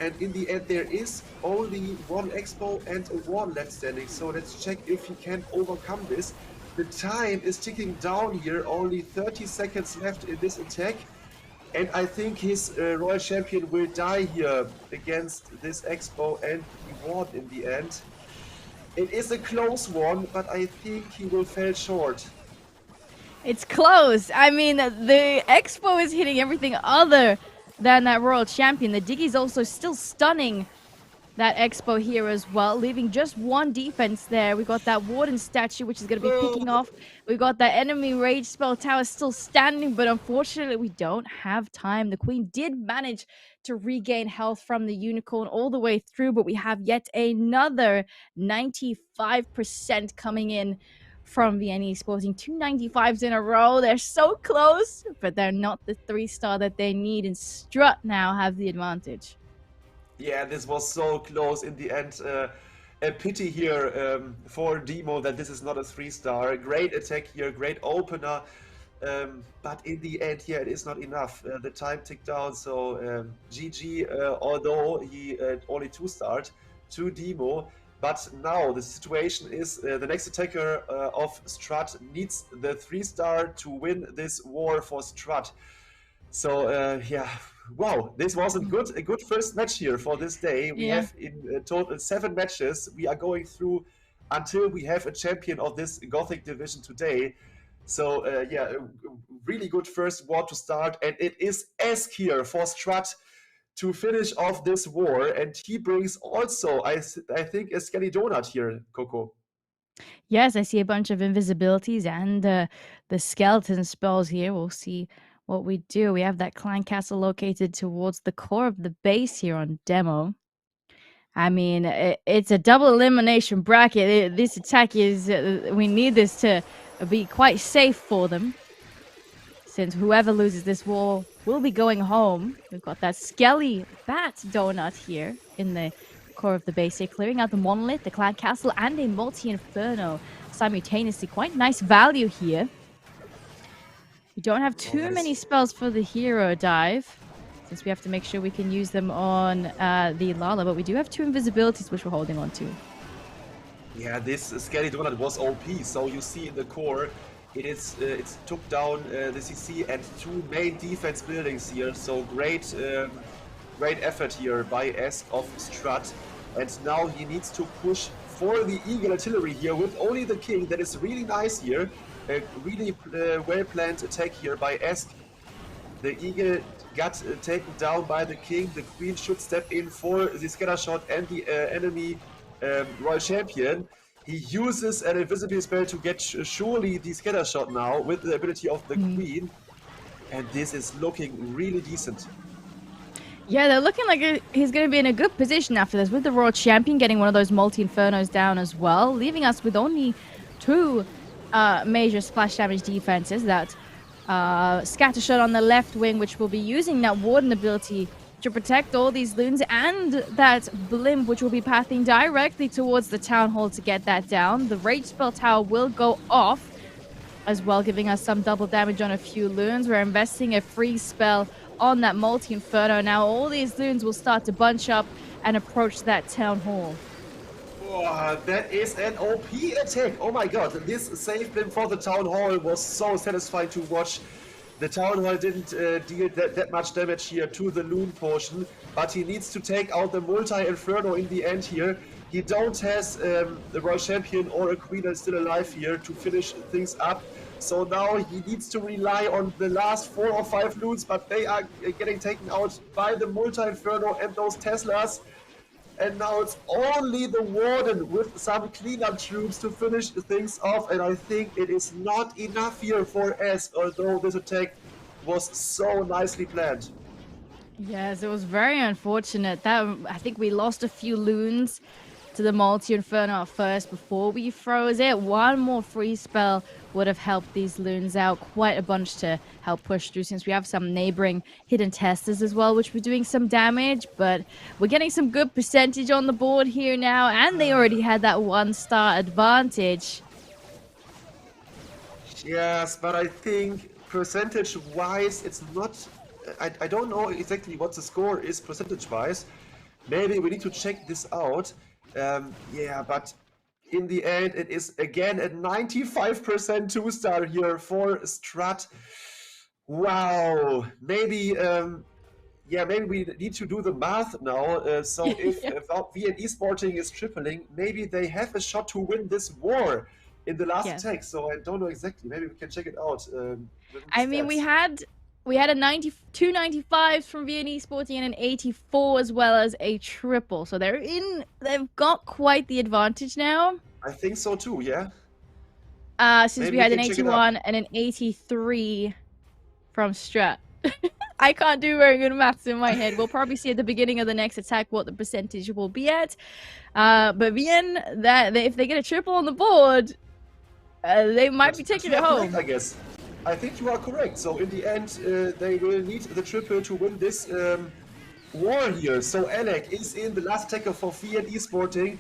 and in the end there is only 1 expo and a 1 left standing. So let's check if he can overcome this. The time is ticking down here, only 30 seconds left in this attack. And I think his Royal Champion will die here against this Expo and he won in the end. It is a close one, but I think he will fall short. It's close. I mean, the Expo is hitting everything other than that Royal Champion. The Diggy's also still stunning that Expo here as well, leaving just 1 defense there. We got that Warden statue, which is going to be picking off. We got that enemy rage spell tower still standing, but unfortunately we don't have time. The Queen did manage to regain health from the Unicorn all the way through, but we have yet another 95% coming in from VN Esporting. 2 95s in a row. They're so close, but they're not the 3-star that they need, and Strut now have the advantage. Yeah, this was so close in the end. A pity here for Demo that this is not a 3-star. Great attack here, great opener. But in the end, yeah, it is not enough. The time ticked down, so GG, although he only 2-starred to Demo. But now the situation is the next attacker of Strut needs the 3-star to win this war for Strut. So yeah. Wow, this was a good first match here for this day. We have in total 7 matches. We are going through until we have a champion of this Gothic division today. So yeah, a really good first war to start, and it is Esk here for Strut to finish off this war, and he brings also, I think, a Skelly Donut here, Coco. Yes, I see a bunch of invisibilities and the skeleton spells here. We'll see what we do, we have that clan castle located towards the core of the base here on demo. I mean, it's a double elimination bracket. This attack is, we need this to be quite safe for them, since whoever loses this war will be going home. We've got that Skelly Bat Donut here in the core of the base here, clearing out the Monolith, the Clan Castle, and a Multi-Inferno simultaneously. Quite nice value here. We don't have too many spells for the Hero Dive, since we have to make sure we can use them on the Lala, but we do have 2 invisibilities which we're holding on to. Yeah, this Skelly Donut was OP, so you see in the core, it's took down the CC and 2 main defense buildings here, so great effort here by Esk of Strut, and now he needs to push for the Eagle Artillery here with only the King. That is really nice here, a really well-planned attack here by Esk. The Eagle got taken down by the King. The Queen should step in for the scatter shot and the enemy Royal Champion. He uses an invisibility spell to get surely the scatter shot now with the ability of the Queen. And this is looking really decent. Yeah, they're looking like he's going to be in a good position after this, with the Royal Champion getting one of those multi-infernos down as well, leaving us with only 2 major splash damage defenses. That Scattershot on the left wing, which will be using that Warden ability to protect all these loons, and that Blimp, which will be pathing directly towards the Town Hall to get that down. The Rage Spell Tower will go off as well, giving us some double damage on a few loons. We're investing a freeze spell on that Multi-Inferno. Now all these loons will start to bunch up and approach that Town Hall. Oh, that is an OP attack. Oh my god, this save Blimp for the Town Hall was so satisfying to watch. The Town Hall didn't deal that much damage here to the loon portion, but he needs to take out the Multi-Inferno in the end here. He don't has the Royal Champion or a Queen that's still alive here to finish things up. So now he needs to rely on the last 4 or 5 loons, but they are getting taken out by the Multi-Inferno and those Teslas. And now it's only the Warden with some cleanup troops to finish things off. And I think it is not enough here for Esk, although this attack was so nicely planned. Yes, it was very unfortunate. That I think we lost a few loons to the Multi-Inferno at first before we froze it. One more freeze spell would have helped these loons out quite a bunch to help push through, since we have some neighboring hidden testers as well, which were doing some damage. But we're getting some good percentage on the board here now, and they already had that 1-star advantage. Yes, but I think percentage-wise, it's not... I don't know exactly what the score is percentage-wise. Maybe we need to check this out. Yeah, but in the end, it is again a 95% 2-star here for Strut. Wow. Maybe, yeah, maybe we need to do the math now. So if VN Esporting is tripling, maybe they have a shot to win this war in the last attack. So I don't know exactly. Maybe we can check it out. I mean, we had a 92 95s from VN Esporting and an 84 as well as a triple. So they've got quite the advantage now. I think so too, yeah. Since maybe we had an 81 and an 83 from Strut. I can't do very good maths in my head. We'll probably see at the beginning of the next attack what the percentage will be at. But VN, if they get a triple on the board, they might be taking it home. Correct, I guess. I think you are correct. So in the end, they will need the triple to win this war here. So Alec is in the last attacker for VN Esporting,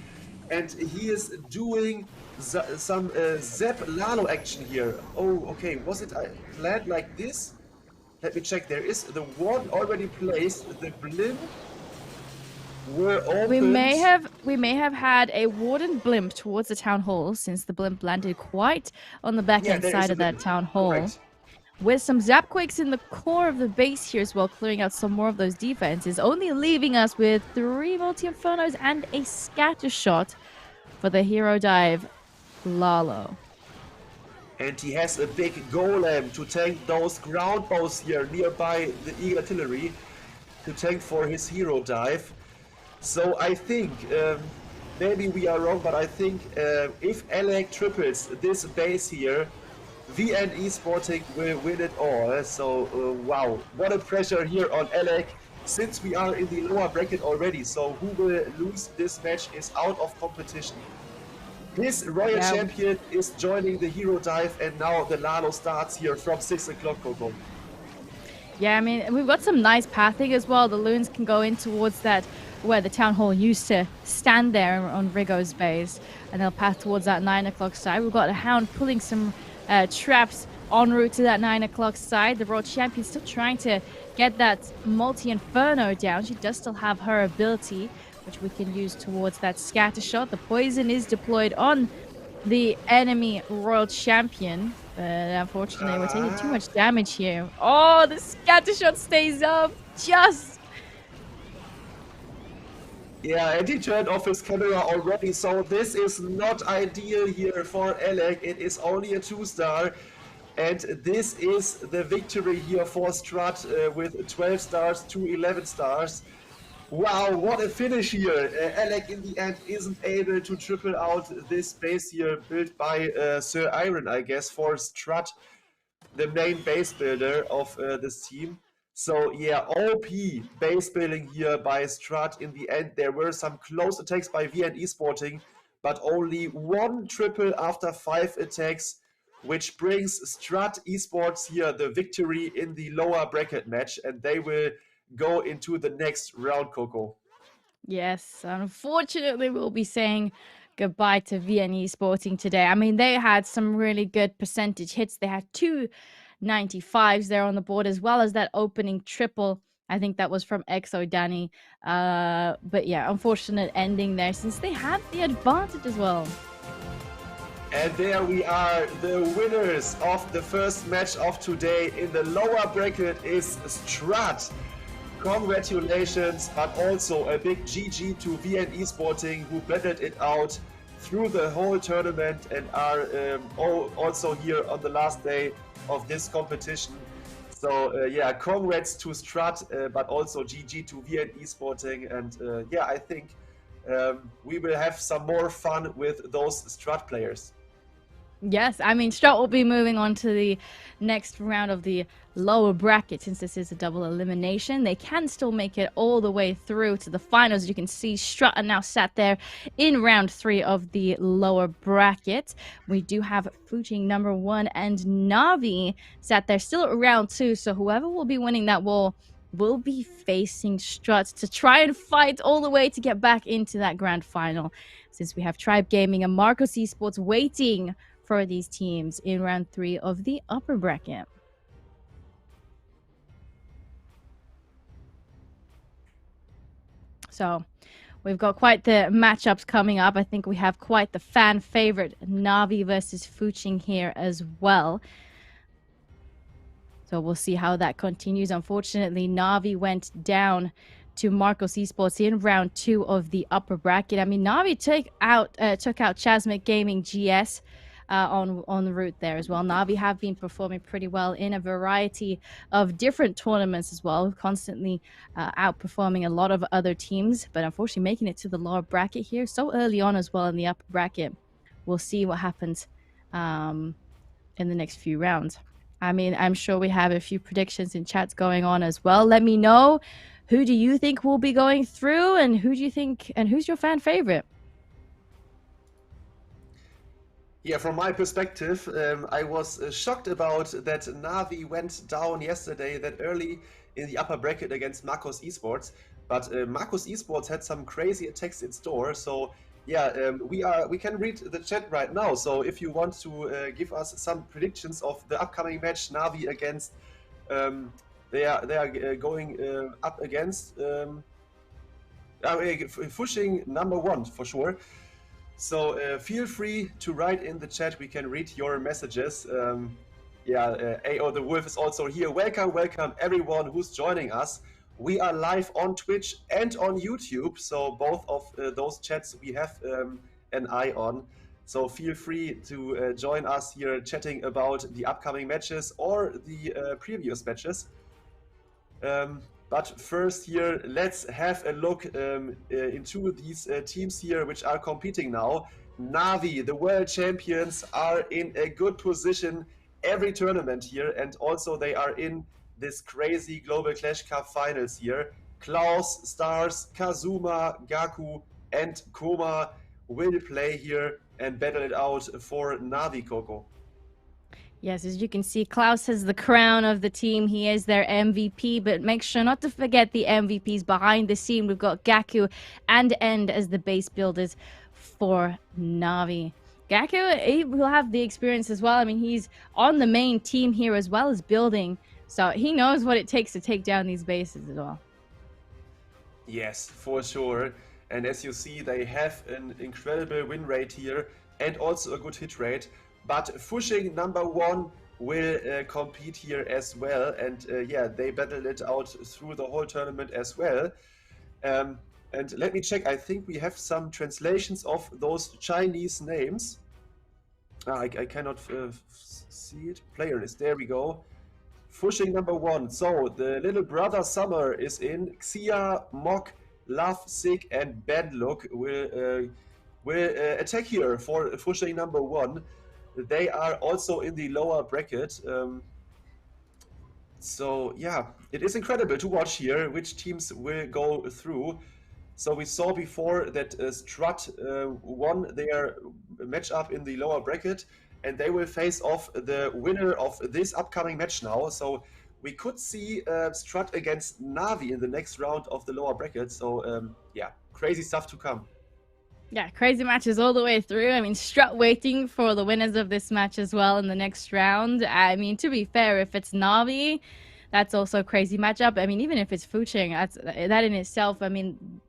and he is doing some Zap Lalo action here. Oh, okay. Was it planned like this? Let me check. There is the one already placed. The blimp were opened. We may have had a Warden blimp towards the Town Hall, since the blimp landed quite on the back-end side of that Town Hall. Correct. With some Zapquakes in the core of the base here as well, clearing out some more of those defenses, only leaving us with 3 Multi-Infernos and a Scatter Shot for the Hero Dive Lalo. And he has a big golem to tank those ground bows here nearby the Eagle Artillery, to tank for his Hero Dive. So I think, maybe we are wrong, but I think if Alec triples this base here, VN Esporting will win it all. So wow, what a pressure here on Alec. Since we are in the lower bracket already, so who will lose this match is out of competition. His Royal Champion is joining the Hero Dive, and now the Lalo starts here from 6 o'clock, Coco. Yeah, I mean, we've got some nice pathing as well. The loons can go in towards that, where the Town Hall used to stand there on Rigo's base, and they'll path towards that 9 o'clock side. We've got a Hound pulling some traps en route to that 9 o'clock side. The Royal Champion still trying to get that multi-inferno down. She does still have her ability, which we can use towards that scatter shot. The poison is deployed on the enemy Royal Champion, but unfortunately we're taking too much damage here. Oh, the scatter shot stays up just. Yeah, and he turned off his camera already, so this is not ideal here for Alec. It is only a 2-star, and this is the victory here for Strut with 12 stars to 11 stars. Wow, what a finish here. Alec in the end isn't able to triple out this base here built by Sir Iron, I guess, for Strut, the main base builder of this team. So yeah, OP base building here by Strut. In the end, there were some close attacks by VN Esporting, but only 1 triple after 5 attacks, which brings Strut Esports here the victory in the lower bracket match, and they will go into the next round, Coco. Yes, unfortunately, we'll be saying goodbye to VN Esporting today. I mean, they had some really good percentage hits. They had 2 95s there on the board, as well as that opening triple. I think that was from Exo Danny. But yeah, unfortunate ending there, since they had the advantage as well. And there we are, the winners of the first match of today in the lower bracket is Strut. Congratulations, but also a big GG to VN Esporting, who battled it out through the whole tournament and are also here on the last day of this competition. So yeah, congrats to Strut, but also GG to VN Esporting, and yeah, I think we will have some more fun with those Strut players. Yes, I mean, Strut will be moving on to the next round of the lower bracket. Since this is a double elimination, they can still make it all the way through to the finals. You can see Strut are now sat there in round 3 of the lower bracket. We do have Fuching number 1 and Navi sat there still at round 2. So whoever will be winning that will be facing Strut to try and fight all the way to get back into that grand final. Since we have Tribe Gaming and Marcos Esports waiting for these teams in round 3 of the upper bracket. So we've got quite the matchups coming up. I think we have quite the fan favorite Navi versus Fuching here as well. So we'll see how that continues. Unfortunately, Navi went down to Marcos Esports in round 2 of the upper bracket. I mean, Navi took out Chasmic Gaming GS on the route there as well. Navi have been performing pretty well in a variety of different tournaments as well, constantly outperforming a lot of other teams, but unfortunately making it to the lower bracket here so early on as well in the upper bracket. We'll see what happens in the next few rounds. I mean, I'm sure we have a few predictions in chats going on as well. Let me know, who do you think will be going through, and who do you think, and who's your fan favorite? Yeah, from my perspective, I was shocked about that Navi went down yesterday that early in the upper bracket against Marcos Esports, but Marcos Esports had some crazy attacks in store. So yeah, we can read the chat right now. So if you want to give us some predictions of the upcoming match, Navi against they are going up against Fuching number 1 for sure. So feel free to write in the chat. We can read your messages. AO the Wolf is also here. Welcome everyone who's joining us. We are live on Twitch and on YouTube, so both of those chats we have an eye on. So feel free to join us here chatting about the upcoming matches or the previous matches. But first here, let's have a look into these teams here which are competing now. Navi, the world champions, are in a good position, every tournament here, and also they are in this crazy Global Clash Cup finals here. Klaus, Stars, Kazuma, Gaku, and Koma will play here and battle it out for Navi, Coco. Yes, as you can see, Klaus has the crown of the team. He is their MVP, but make sure not to forget the MVPs behind the scene. We've got Gaku and End as the base builders for Navi. Gaku, he will have the experience as well. I mean, he's on the main team here as well as building, so he knows what it takes to take down these bases as well. Yes, for sure. And as you see, they have an incredible win rate here and also a good hit rate. But Fuching #1 will compete here as well. And yeah, they battled it out through the whole tournament as well. And let me check. I think we have some translations of those Chinese names. I cannot see it. Player list. There we go. Fuching #1. So the little brother Summer is in. Xia, Mok, Love, Sig, and Badlook will attack here for Fuching #1. They are also in the lower bracket. So yeah, it is incredible to watch here which teams will go through. So we saw before that Strut won their matchup in the lower bracket, and they will face off the winner of this upcoming match now. So we could see Strut against Navi in the next round of the lower bracket. So yeah, crazy stuff to come. Yeah, crazy matches all the way through. I mean, Strut waiting for the winners of this match as well in the next round. I mean, to be fair, if it's Navi, that's also a crazy matchup. I mean, even if it's Fuching, that in itself, I mean,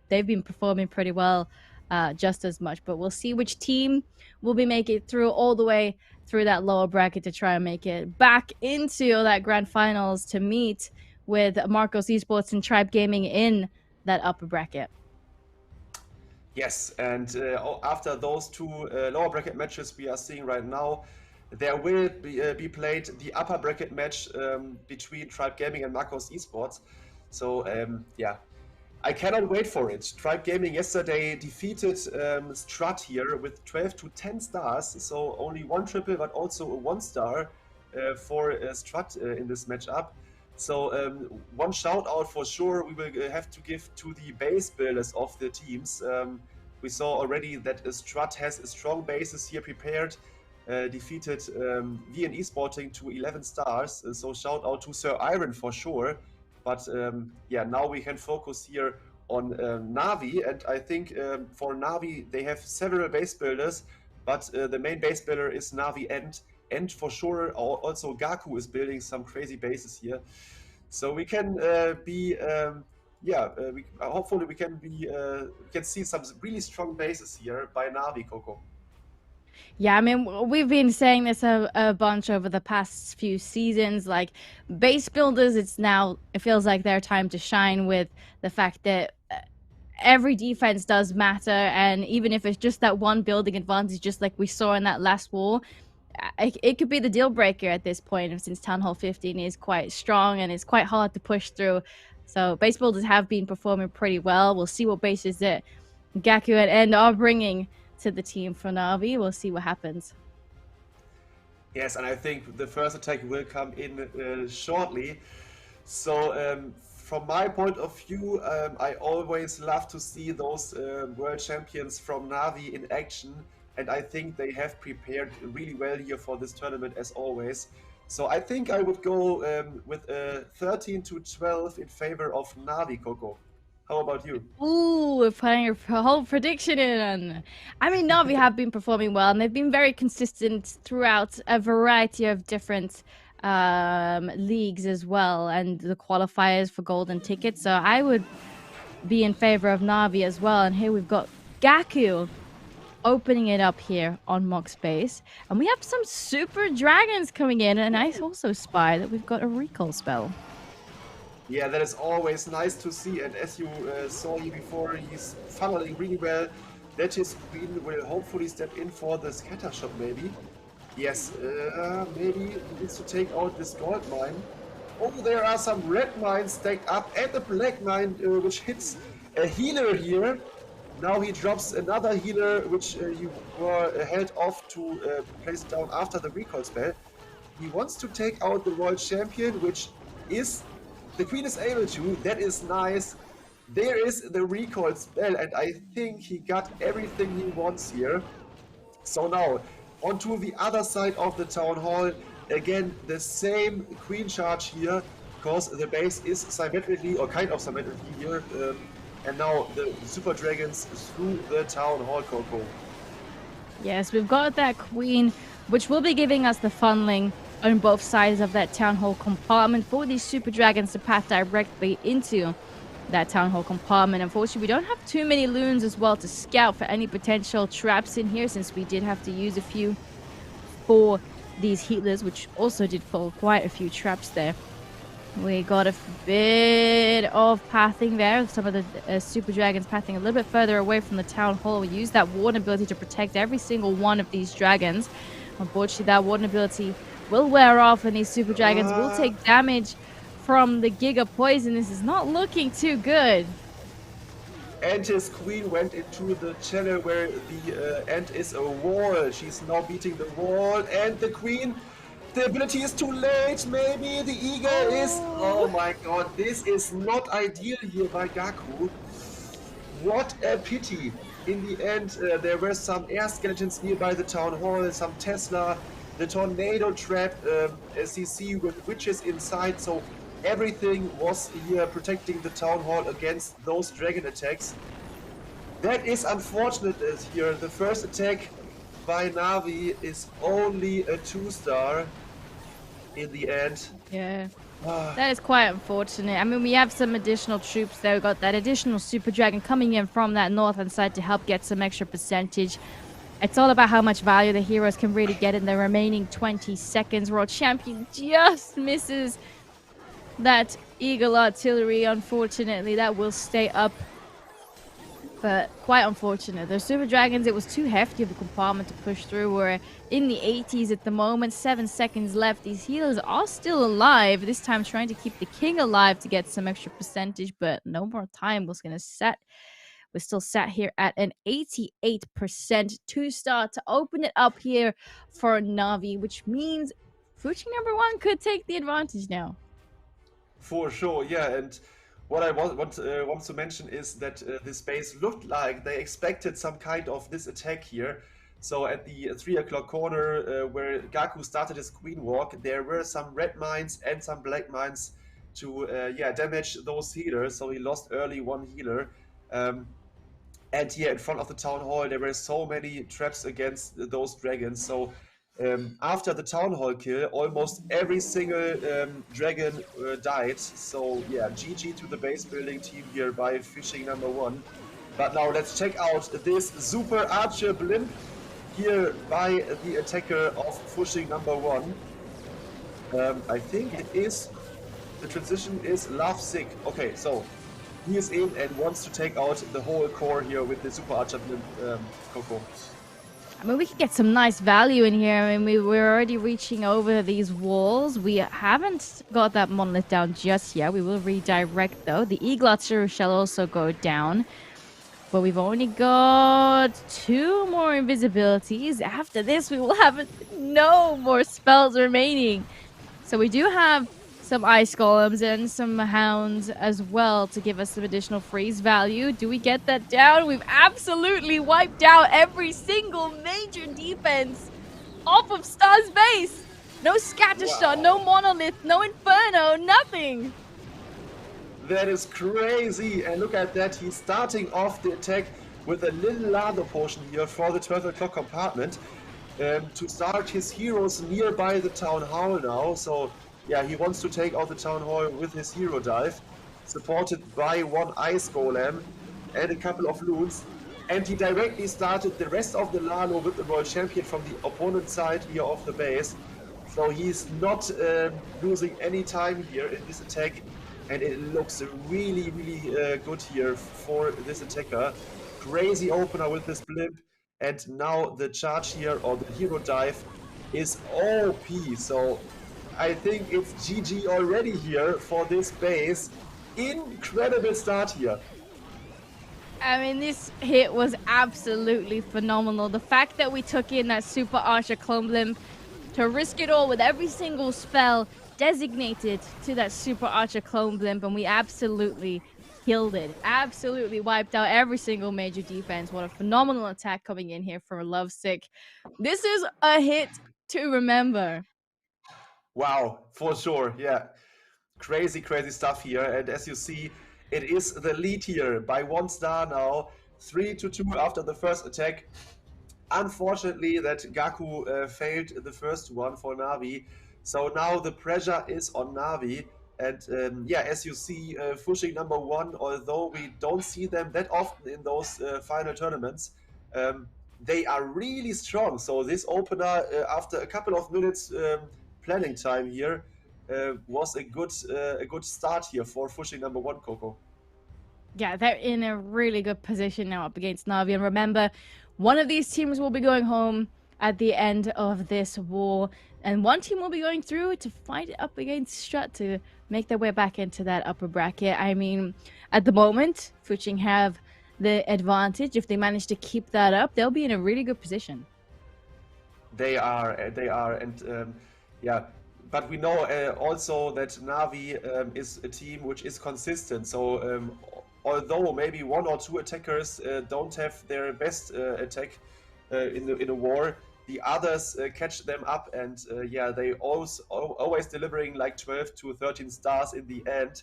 they've been performing pretty well just as much. But we'll see which team will be making it through all the way through that lower bracket to try and make it back into that grand finals to meet with Marcos Esports and Tribe Gaming in that upper bracket. Yes, and after those two lower bracket matches we are seeing right now, there will be played the upper bracket match between Tribe Gaming and Marcos Esports. So yeah, I cannot wait for it. Tribe Gaming yesterday defeated Strut here with 12 to 10 stars. So only one triple, but also a 1 star for Strut in this matchup. So one shout out for sure we will have to give to the base builders of the teams. We saw already that Strut has a strong bases here prepared, defeated VN Esporting to 11 stars. So shout out to Sir Iron for sure. But yeah, now we can focus here on Navi, and I think for Navi they have several base builders, but the main base builder is Navi and for sure also Gaku is building some crazy bases here. So we can hopefully we can see some really strong bases here by Navi, Coco. Yeah, I mean, we've been saying this a bunch over the past few seasons. Like, base builders, it feels like their time to shine with the fact that every defense does matter. And even if it's just that one building advantage, just like we saw in that last war, it could be the deal breaker at this point, since Town Hall 15 is quite strong and it's quite hard to push through. So base builders have been performing pretty well. We'll see what bases that Gaku and End are bringing to the team for Navi. We'll see what happens. Yes, and I think the first attack will come in shortly. So from my point of view, I always love to see those world champions from Navi in action, and I think they have prepared really well here for this tournament as always. So I think I would go with a 13 to 12 in favor of Navi, Coco. How about you? Ooh, we're putting your whole prediction in. I mean, Navi have been performing well, and they've been very consistent throughout a variety of different leagues as well, and the qualifiers for golden tickets. So I would be in favor of Navi as well. And here we've got Gaku opening it up here on Mok's base. And we have some super dragons coming in, and I also spy that we've got a recall spell. Yeah, that is always nice to see, and as you saw here before, he's funneling really well. That his queen will hopefully step in for the scatter shot maybe. Yes, maybe he needs to take out this gold mine. Oh, there are some red mines stacked up and a black mine which hits a healer here. Now he drops another healer which you were held off to place down after the recall spell. He wants to take out the world champion, which is the queen is able to. That is nice. There is the recoil spell, and I think he got everything he wants here. So now, onto the other side of the town hall. Again, the same queen charge here, because the base is symmetrically, or kind of symmetrically here. And now the super dragons through the town hall, Coco. Yes, we've got that queen, which will be giving us the funneling on both sides of that town hall compartment for these super dragons to path directly into that town hall compartment. Unfortunately, we don't have too many loons as well to scout for any potential traps in here, since we did have to use a few for these healers, which also did fall quite a few traps there. We got a bit of pathing there. Some of the super dragons pathing a little bit further away from the town hall. We use that warden ability to protect every single one of these dragons. Unfortunately, that warden ability will wear off, and these super dragons will take damage from the Giga Poison. This is not looking too good. And his queen went into the channel where the end is a wall. She's now beating the wall, and the queen, the ability is too late. Maybe the eagle is. Oh my god, this is not ideal here by Gaku. What a pity. In the end, there were some air skeletons nearby the town hall, some Tesla, the tornado trap, CC with witches inside. So everything was here protecting the town hall against those dragon attacks. That is unfortunate here. The first attack by Navi is only a 2-star in the end. Yeah. That is quite unfortunate. I mean, we have some additional troops there. We've got that additional super dragon coming in from that northern side to help get some extra percentage. It's all about how much value the heroes can really get in the remaining 20 seconds. World champion just misses that eagle artillery. Unfortunately, that will stay up, but quite unfortunate. The super dragons, it was too hefty of a compartment to push through. We're in the 80s at the moment, 7 seconds left. These healers are still alive, this time trying to keep the king alive to get some extra percentage, but no more time was going to set. We're still sat here at an 88% 2-star to open it up here for Navi, which means Fuching #1 could take the advantage now. For sure, yeah, and what I want to mention is that this base looked like they expected some kind of this attack here. So at the 3 o'clock corner where Gaku started his queen walk, there were some red mines and some black mines to damage those healers. So he lost early one healer. And here in front of the town hall, there were so many traps against those dragons. So after the town hall kill, almost every single dragon died. So yeah, GG to the base building team here by Fuching #1. But now let's check out this super archer blimp here by the attacker of Fuching #1. I think it is, the transition is Lovesick. Okay, so he is in and wants to take out the whole core here with the super archer blimp, Coco. I mean, we could get some nice value in here. I mean, we're already reaching over these walls. We haven't got that monolith down just yet. We will redirect, though. The eagle archer shall also go down. But we've only got 2 more invisibilities. After this, we will have no more spells remaining. So we do have some ice golems and some hounds as well to give us some additional freeze value. Do we get that down? We've absolutely wiped out every single major defense off of Star's base. No scatter shot, no monolith, no inferno, nothing. That is crazy, and look at that, he's starting off the attack with a little lava potion here for the 12 o'clock compartment to start his heroes nearby the town hall now. So yeah, he wants to take out the town hall with his hero dive, supported by 1 ice golem and a couple of loons, and he directly started the rest of the Lalo with the world champion from the opponent side here of the base. So he's not losing any time here in this attack, and it looks really good here for this attacker. Crazy opener with this blimp, and now the charge here, or the hero dive, is OP. So I think it's GG already here for this base. Incredible start here. I mean, this hit was absolutely phenomenal. The fact that we took in that super archer clone blimp to risk it all with every single spell designated to that Super Archer clone blimp, and we absolutely killed it. Absolutely wiped out every single major defense. What a phenomenal attack coming in here for Lovesick. This is a hit to remember. Wow, for sure, yeah. Crazy, crazy stuff here. And as you see, it is the lead here by 1 star now. 3-2 after the first attack. Unfortunately, that Gaku failed the first one for Navi. So now the pressure is on Navi. And yeah, as you see, Fuching #1, although we don't see them that often in those final tournaments, they are really strong. So this opener, after a couple of minutes planning time here, was a good start here for Fuching #1, Coco. Yeah, they're in a really good position now up against Navi. And remember, one of these teams will be going home at the end of this war. And one team will be going through to fight it up against Strut to make their way back into that upper bracket. I mean, at the moment, Fuching have the advantage. If they manage to keep that up, they'll be in a really good position. They are, and yeah. But we know also that Navi is a team which is consistent. So although maybe 1 or 2 attackers don't have their best attack in a war, the others catch them up, and yeah, they always delivering like 12 to 13 stars in the end.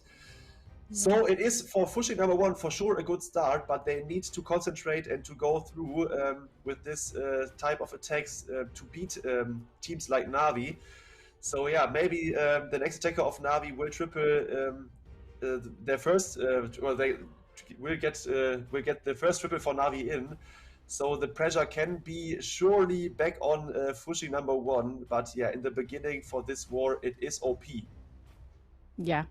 So it is for Fuching #1 for sure a good start, but they need to concentrate and to go through with this type of attacks to beat teams like Navi. So yeah, maybe the next attacker of Navi will triple their first, or they will get the first triple for Navi in. So the pressure can be surely back on Fuching #1, but yeah, in the beginning for this war, it is OP. Yeah.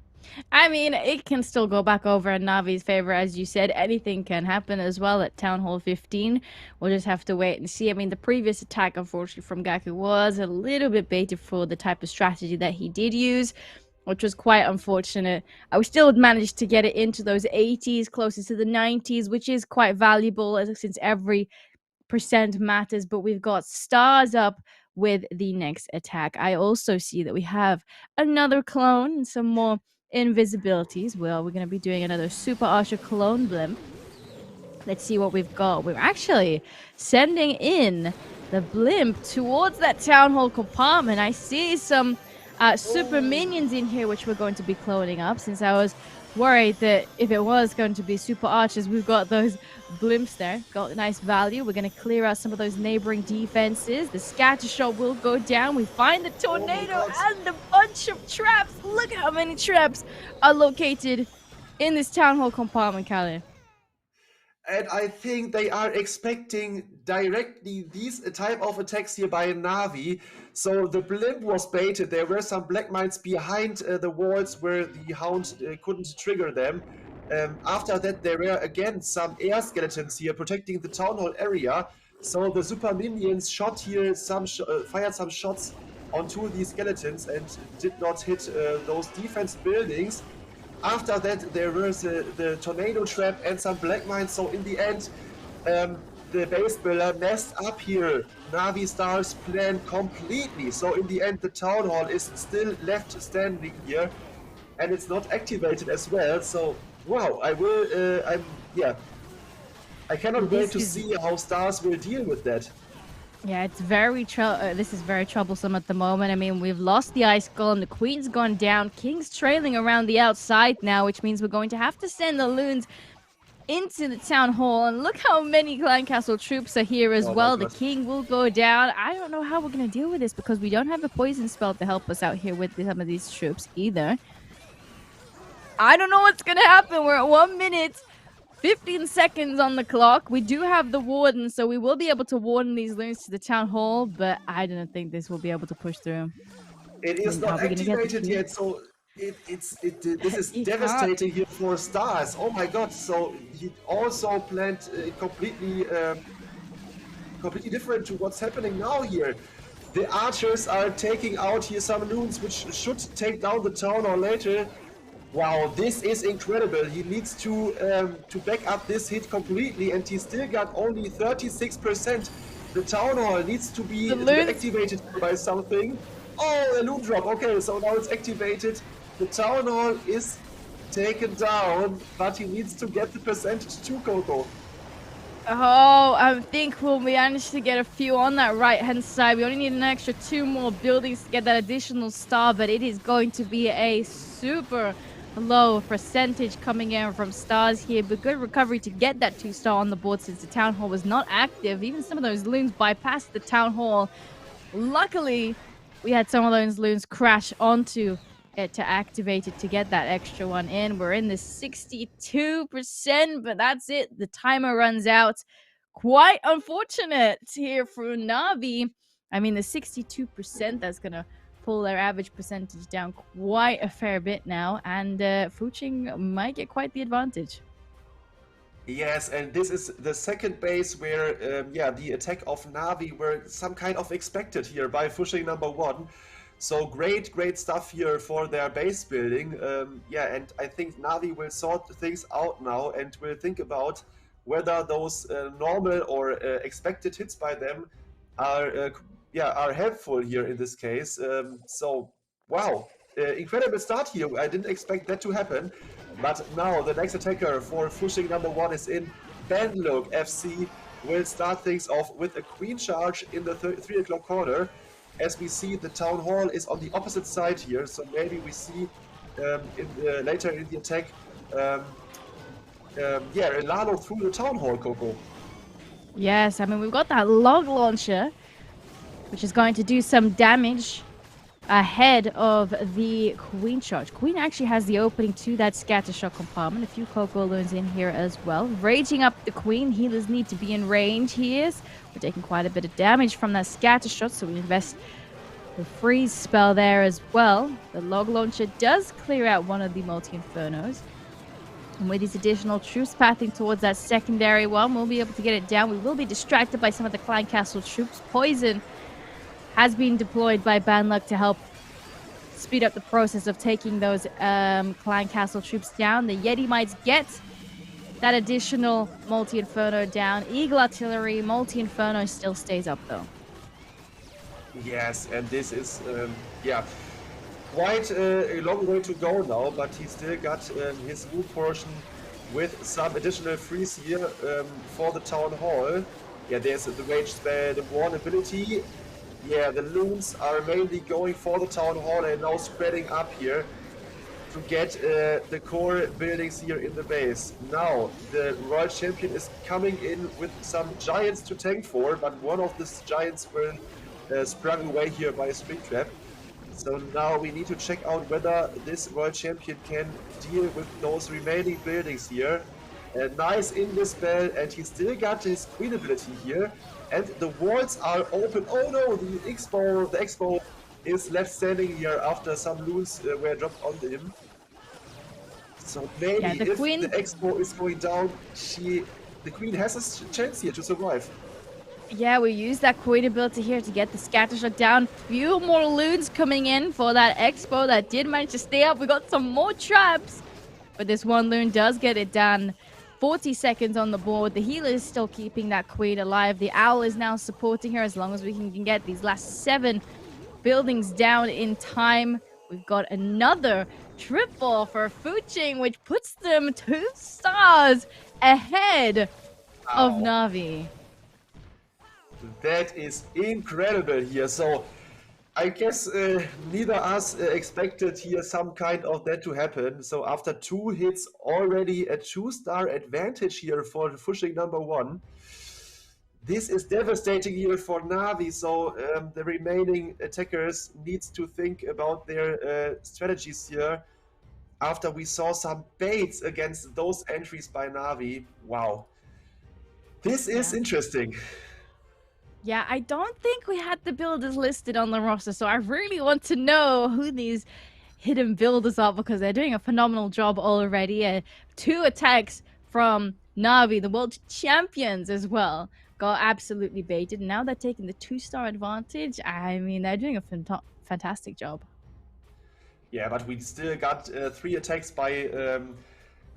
I mean, it can still go back over in Navi's favor, as you said. Anything can happen as well at Town Hall 15. We'll just have to wait and see. I mean, the previous attack, unfortunately, from Gaku was a little bit baited for the type of strategy that he did use, which was quite unfortunate. We still managed to get it into those 80s, closer to the 90s, which is quite valuable since every percent matters. But we've got stars up with the next attack. I also see that we have another clone and some more invisibilities. Well, we're going to be doing another Super Archer clone blimp. Let's see what we've got. We're actually sending in the blimp towards that Town Hall compartment. I see some super minions in here, which we're going to be cloning up, since I was worried that if it was going to be Super Archers, we've got those blimps there. Got a nice value. We're going to clear out some of those neighboring defenses. The scatter shot will go down. We find the tornado and a bunch of traps. Look at how many traps are located in this Town Hall compartment, Callie. And I think they are expecting directly these type of attacks here by Navi. So the blimp was baited. There were some black mines behind the walls where the Hound couldn't trigger them. After that, there were again some air skeletons here protecting the Town Hall area. So the super minions shot here, fired some shots onto these skeletons and did not hit those defense buildings. After that, there was the tornado trap and some black mines. So in the end, the base builder messed up here Navi Star's plan completely. So in the end, the Town Hall is still left standing here, and it's not activated as well. So wow, I cannot wait to see how Stars will deal with that. Yeah, it's this is very troublesome at the moment. I mean, we've lost the Ice Golem, the Queen's gone down, King's trailing around the outside now, which means we're going to have to send the Loons into the Town Hall. And look how many Clan Castle troops are here as well. The King will go down. I don't know how we're going to deal with this, because we don't have a poison spell to help us out here with some of these troops either. I don't know what's going to happen. We're at 1 minute 15 seconds on the clock. We do have the warden, so we will be able to warden these Loons to the Town Hall, but I don't think this will be able to push through. It is not activated yet, so this is devastating here for Stars. Oh my god, so he also planned completely different to what's happening now here. The archers are taking out here some Loons, which should take down the Town Hall later. Wow, this is incredible. He needs to back up this hit completely, and he still got only 36%. The Town Hall needs to be activated by something. Oh, a loot drop. Okay, so now it's activated. The Town Hall is taken down, but he needs to get the percentage too, Coco. Oh, I think we'll manage to get a few on that right-hand side. We only need an extra 2 more buildings to get that additional star, but it is going to be a super low percentage coming in from stars here, but good recovery to get that 2-star on the board since the Town Hall was not active. Even some of those loons bypassed the Town Hall. Luckily, we had some of those loons crash onto it to activate it to get that extra one in. We're in the 62%, but that's it. The timer runs out. Quite unfortunate here for Navi. I mean, the 62%, that's going to pull their average percentage down quite a fair bit now, and Fuching might get quite the advantage. Yes, and this is the second base where, the attack of Navi were some kind of expected here by Fuching #1. So great stuff here for their base building. And I think Navi will sort things out now and will think about whether those normal or expected hits by them are helpful here in this case. Wow, incredible start here. I didn't expect that to happen. But now the next attacker for Fuching #1 is in. Bandlook FC will start things off with a queen charge in the 3 o'clock corner. As we see, the Town Hall is on the opposite side here, so maybe we see later in the attack, Lalo through the Town Hall, Coco. Yes, I mean, we've got that log launcher, which is going to do some damage ahead of the queen charge. Queen actually has the opening to that scatter shot compartment. A few Coco loons in here as well. Raging up the queen. Healers need to be in range. He is. We're taking quite a bit of damage from that scatter shot, so we invest the freeze spell there as well. The log launcher does clear out one of the multi-infernos. And with these additional troops pathing towards that secondary one, we'll be able to get it down. We will be distracted by some of the Clan Castle troops. Poison has been deployed by Bandluck to help speed up the process of taking those Clan Castle troops down. The Yeti might get that additional multi-inferno down. Eagle artillery, multi-inferno still stays up though. Yes, and this is quite a long way to go now, but he still got his move portion with some additional freeze here for the Town Hall. Yeah, there's the rage spell, the warn ability. Yeah, the loons are mainly going for the Town Hall and now spreading up here to get the core buildings here in the base. Now, the Royal Champion is coming in with some giants to tank for, but one of these giants will sprung away here by a spring trap. So now we need to check out whether this Royal Champion can deal with those remaining buildings here. Nice in this spell, and he still got his queen ability here. And the walls are open. Oh no, the Expo is left standing here after some loons were dropped on him. So maybe if the Expo is going down, the queen has a chance here to survive. Yeah, we use that queen ability here to get the scatter shot down. Few more loons coming in for that Expo that did manage to stay up. We got some more traps, but this one loon does get it done. 40 seconds on the board. The healer is still keeping that queen alive. The owl is now supporting her as long as we can get these last 7 buildings down in time. We've got another triple for Fuching, which puts them 2 stars ahead of Navi. That is incredible here. So I guess neither us expected here some kind of that to happen. So after 2 hits, already a 2-star advantage here for the Fuching #1. This is devastating here for Navi. So the remaining attackers needs to think about their strategies here. After we saw some baits against those entries by Navi. Wow. This is interesting. Yeah, I don't think we had the builders listed on the roster, so I really want to know who these hidden builders are because they're doing a phenomenal job already. 2 attacks from Navi, the world champions as well, got absolutely baited. Now they're taking the 2-star advantage. I mean, they're doing a fantastic job. Yeah, but we still got 3 attacks by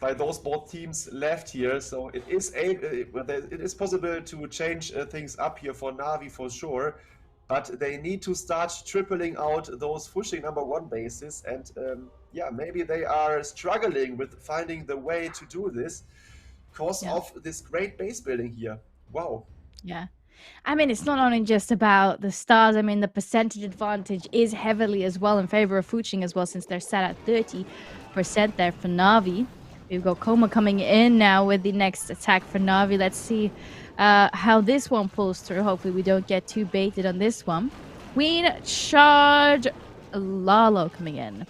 by those both teams left here. So it is possible to change things up here for Navi for sure. But they need to start tripling out those Fuching #1 bases. And yeah, maybe they are struggling with finding the way to do this because of this great base building here. Wow. Yeah. I mean, it's not only just about the stars. I mean, the percentage advantage is heavily as well in favor of Fuching as well, since they're set at 30% there for Navi. We've got Koma coming in now with the next attack for Navi. Let's see how this one pulls through. Hopefully we don't get too baited on this one. Queen charge Lalo coming in.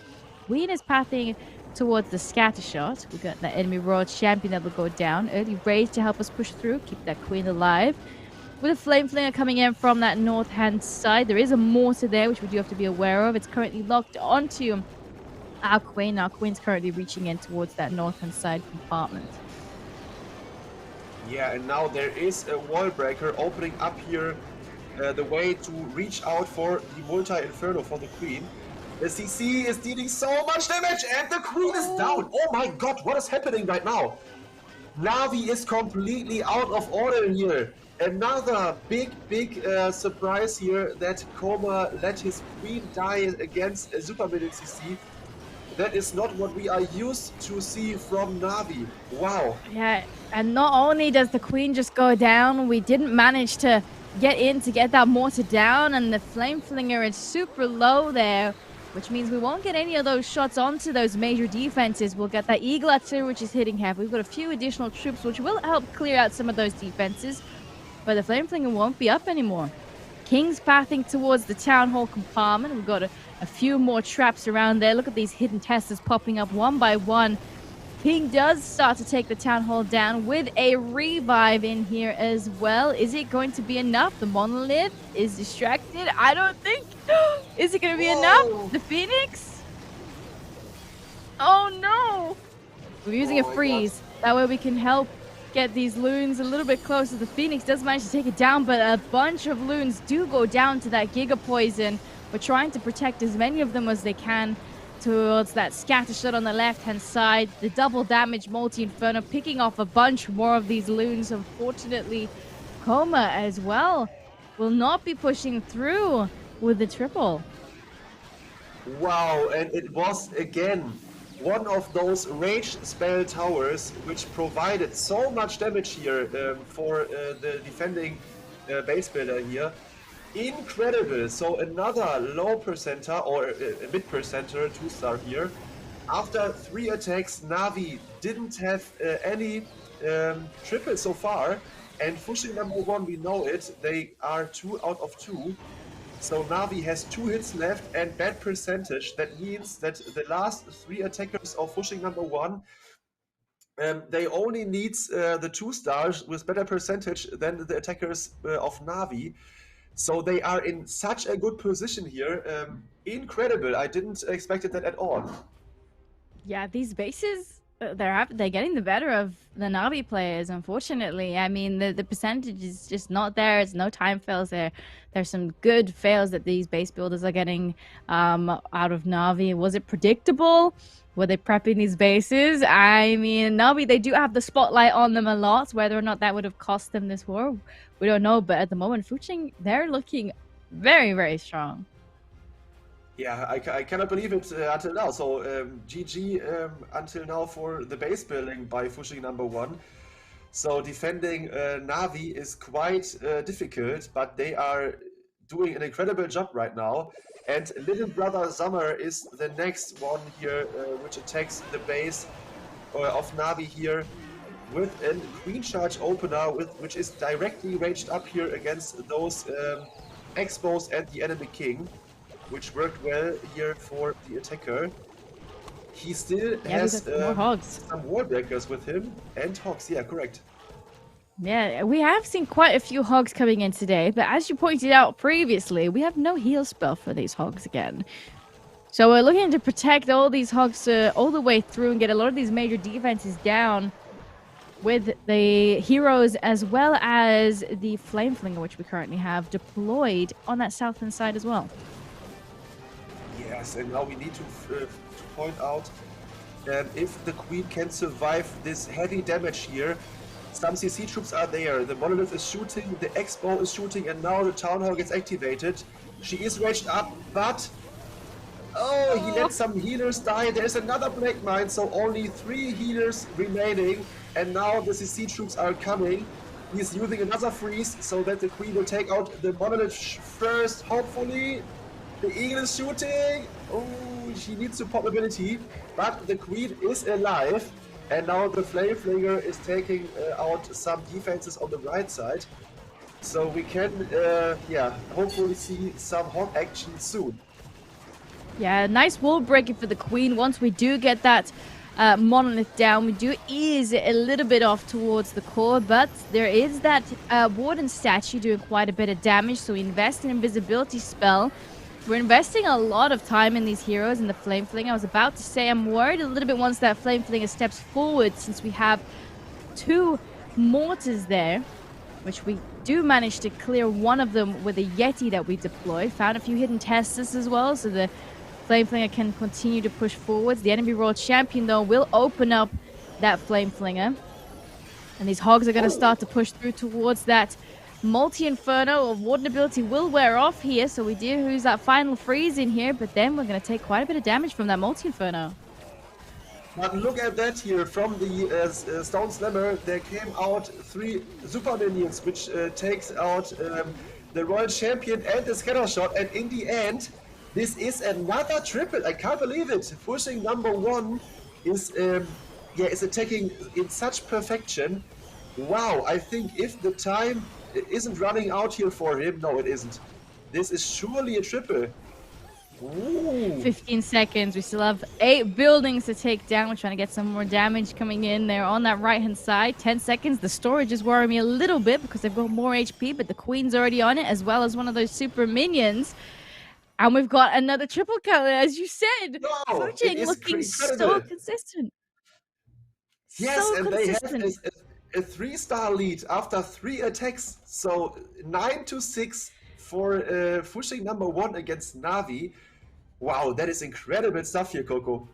Queen is pathing towards the scatter shot. We've got the enemy royal champion that will go down. Early raise to help us push through, keep that queen alive. With a flame flinger coming in from that north hand side, there is a mortar there which we do have to be aware of. It's currently locked onto our queen. Our queen's currently reaching in towards that north hand side compartment. Yeah, and now there is a wall breaker opening up here the way to reach out for the multi-inferno for the queen. The CC is dealing so much damage and the queen is down. Oh my god, what is happening right now? Navi is completely out of order here. Another big surprise here that Koma let his queen die against a super middle CC. That is not what we are used to see from Navi. Wow. Yeah, and not only does the queen just go down, we didn't manage to get in to get that mortar down, and the flame flinger is super low there, which means we won't get any of those shots onto those major defenses. We'll get that eagle artillery, which is hitting heavy. We've got a few additional troops, which will help clear out some of those defenses, but the flame flinger won't be up anymore. King's pathing towards the town hall compartment. We've got a few more traps around there. Look at these hidden testers popping up one by one. King does start to take the town hall down with a revive in here as well. Is it going to be enough? The monolith is distracted. I don't think. Is it going to be enough? The phoenix? Oh no! We're using a freeze. That way we can help get these loons a little bit closer. The phoenix does manage to take it down, but a bunch of loons do go down to that giga poison. We're trying to protect as many of them as they can towards that scatter shot on the left-hand side. The double damage multi-inferno picking off a bunch more of these loons. Unfortunately, Koma as well will not be pushing through with the triple. Wow, and it was again one of those rage spell towers which provided so much damage here for the defending base builder here. Incredible. So another low percenter or a mid percenter 2-star here. After 3 attacks, Navi didn't have any triple so far, and Fuching #1, we know it, they are 2 out of 2. So Navi has 2 hits left and bad percentage. That means that the last 3 attackers of Fuching #1, they only need the 2-stars with better percentage than the attackers of Navi. So they are in such a good position here. Incredible. I didn't expect that at all. Yeah, these bases, they're getting the better of the Navi players, unfortunately. I mean, the percentage is just not there. It's no time fails there. There's some good fails that these base builders are getting out of Navi. Was it predictable? Were they prepping these bases? I mean, Navi, they do have the spotlight on them a lot. Whether or not that would have cost them this war, we don't know. But at the moment, Fuching, they're looking very, very strong. Yeah, I cannot believe it until now. So GG until now for the base building by Fuching #1. So defending Navi is quite difficult, but they are doing an incredible job right now. And Little Brother Summer is the next one here, which attacks the base of Navi here with a Queen Charge opener, which is directly raged up here against those Expos and the enemy king, which worked well here for the attacker. He still has some wall breakers with him and hogs. Yeah, correct. Yeah, we have seen quite a few hogs coming in today, but as you pointed out previously, we have no heal spell for these hogs again. So we're looking to protect all these hogs all the way through and get a lot of these major defenses down with the heroes as well as the flame flinger, which we currently have deployed on that southern side as well. Yes, and now we need to point out if the Queen can survive this heavy damage here. Some CC troops are there, the Monolith is shooting, the X-Bow is shooting, and now the Town Hall gets activated. She is raged up, but... Oh, he let some healers die. There's another Black Mine, so only 3 healers remaining. And now the CC troops are coming. He's using another freeze so that the Queen will take out the Monolith first, hopefully. The Eagle is shooting. Oh, she needs support mobility. But the Queen is alive. And now the Flame Flinger is taking out some defenses on the right side. So we can, hopefully see some hot action soon. Yeah, nice wall breaking for the Queen. Once we do get that Monolith down, we do ease it a little bit off towards the core, but there is that Warden statue doing quite a bit of damage, so we invest in invisibility spell. We're investing a lot of time in these heroes in the Flame Flinger. I was about to say I'm worried a little bit once that Flame Flinger steps forward, since we have 2 mortars there, which we do manage to clear one of them with a Yeti that we deployed. Found a few hidden testers as well, so the Flame Flinger can continue to push forwards. The enemy Royal Champion, though, will open up that Flame Flinger. And these hogs are going to start to push through towards that Multi-Inferno. Or Warden ability will wear off here, so we do use that final freeze in here, but then we're going to take quite a bit of damage from that Multi-Inferno. But look at that here, from the Stone Slammer, there came out 3 super minions, which takes out the Royal Champion and the Scattershot, and in the end, this is another triple. I can't believe it. Fuching #1 is attacking in such perfection. Wow, I think if the time isn't running out here for him, no, it isn't. This is surely a triple. Ooh. 15 seconds. We still have 8 buildings to take down. We're trying to get some more damage coming in there on that right-hand side. 10 seconds. The storage is worrying me a little bit because they've got more HP, but the Queen's already on it, as well as one of those super minions. And we've got another triple counter, as you said. Fuching looking so consistent. Yes, so and consistent. They have a 3-star lead after 3 attacks. So 9-6 for Fuching #1 against Navi. Wow, that is incredible stuff here, Coco.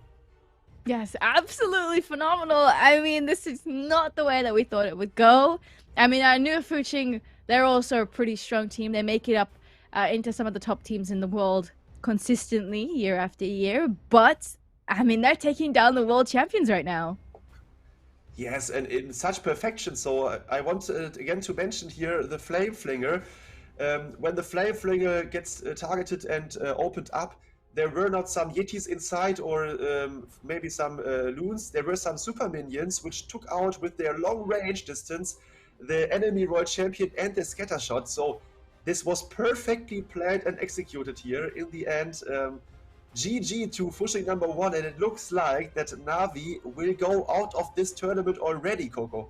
Yes, absolutely phenomenal. I mean, this is not the way that we thought it would go. I mean, I knew Fuching, they're also a pretty strong team. They make it up into some of the top teams in the world consistently year after year. But, I mean, they're taking down the world champions right now. Yes, and in such perfection. So I want again to mention here the Flame Flinger. When the Flame Flinger gets targeted and opened up, there were not some Yetis inside or maybe some loons. There were some super minions which took out with their long range distance the enemy Royal Champion and the Scattershot. So this was perfectly planned and executed here. In the end, GG to Fuching #1, and it looks like that Navi will go out of this tournament already, Coco.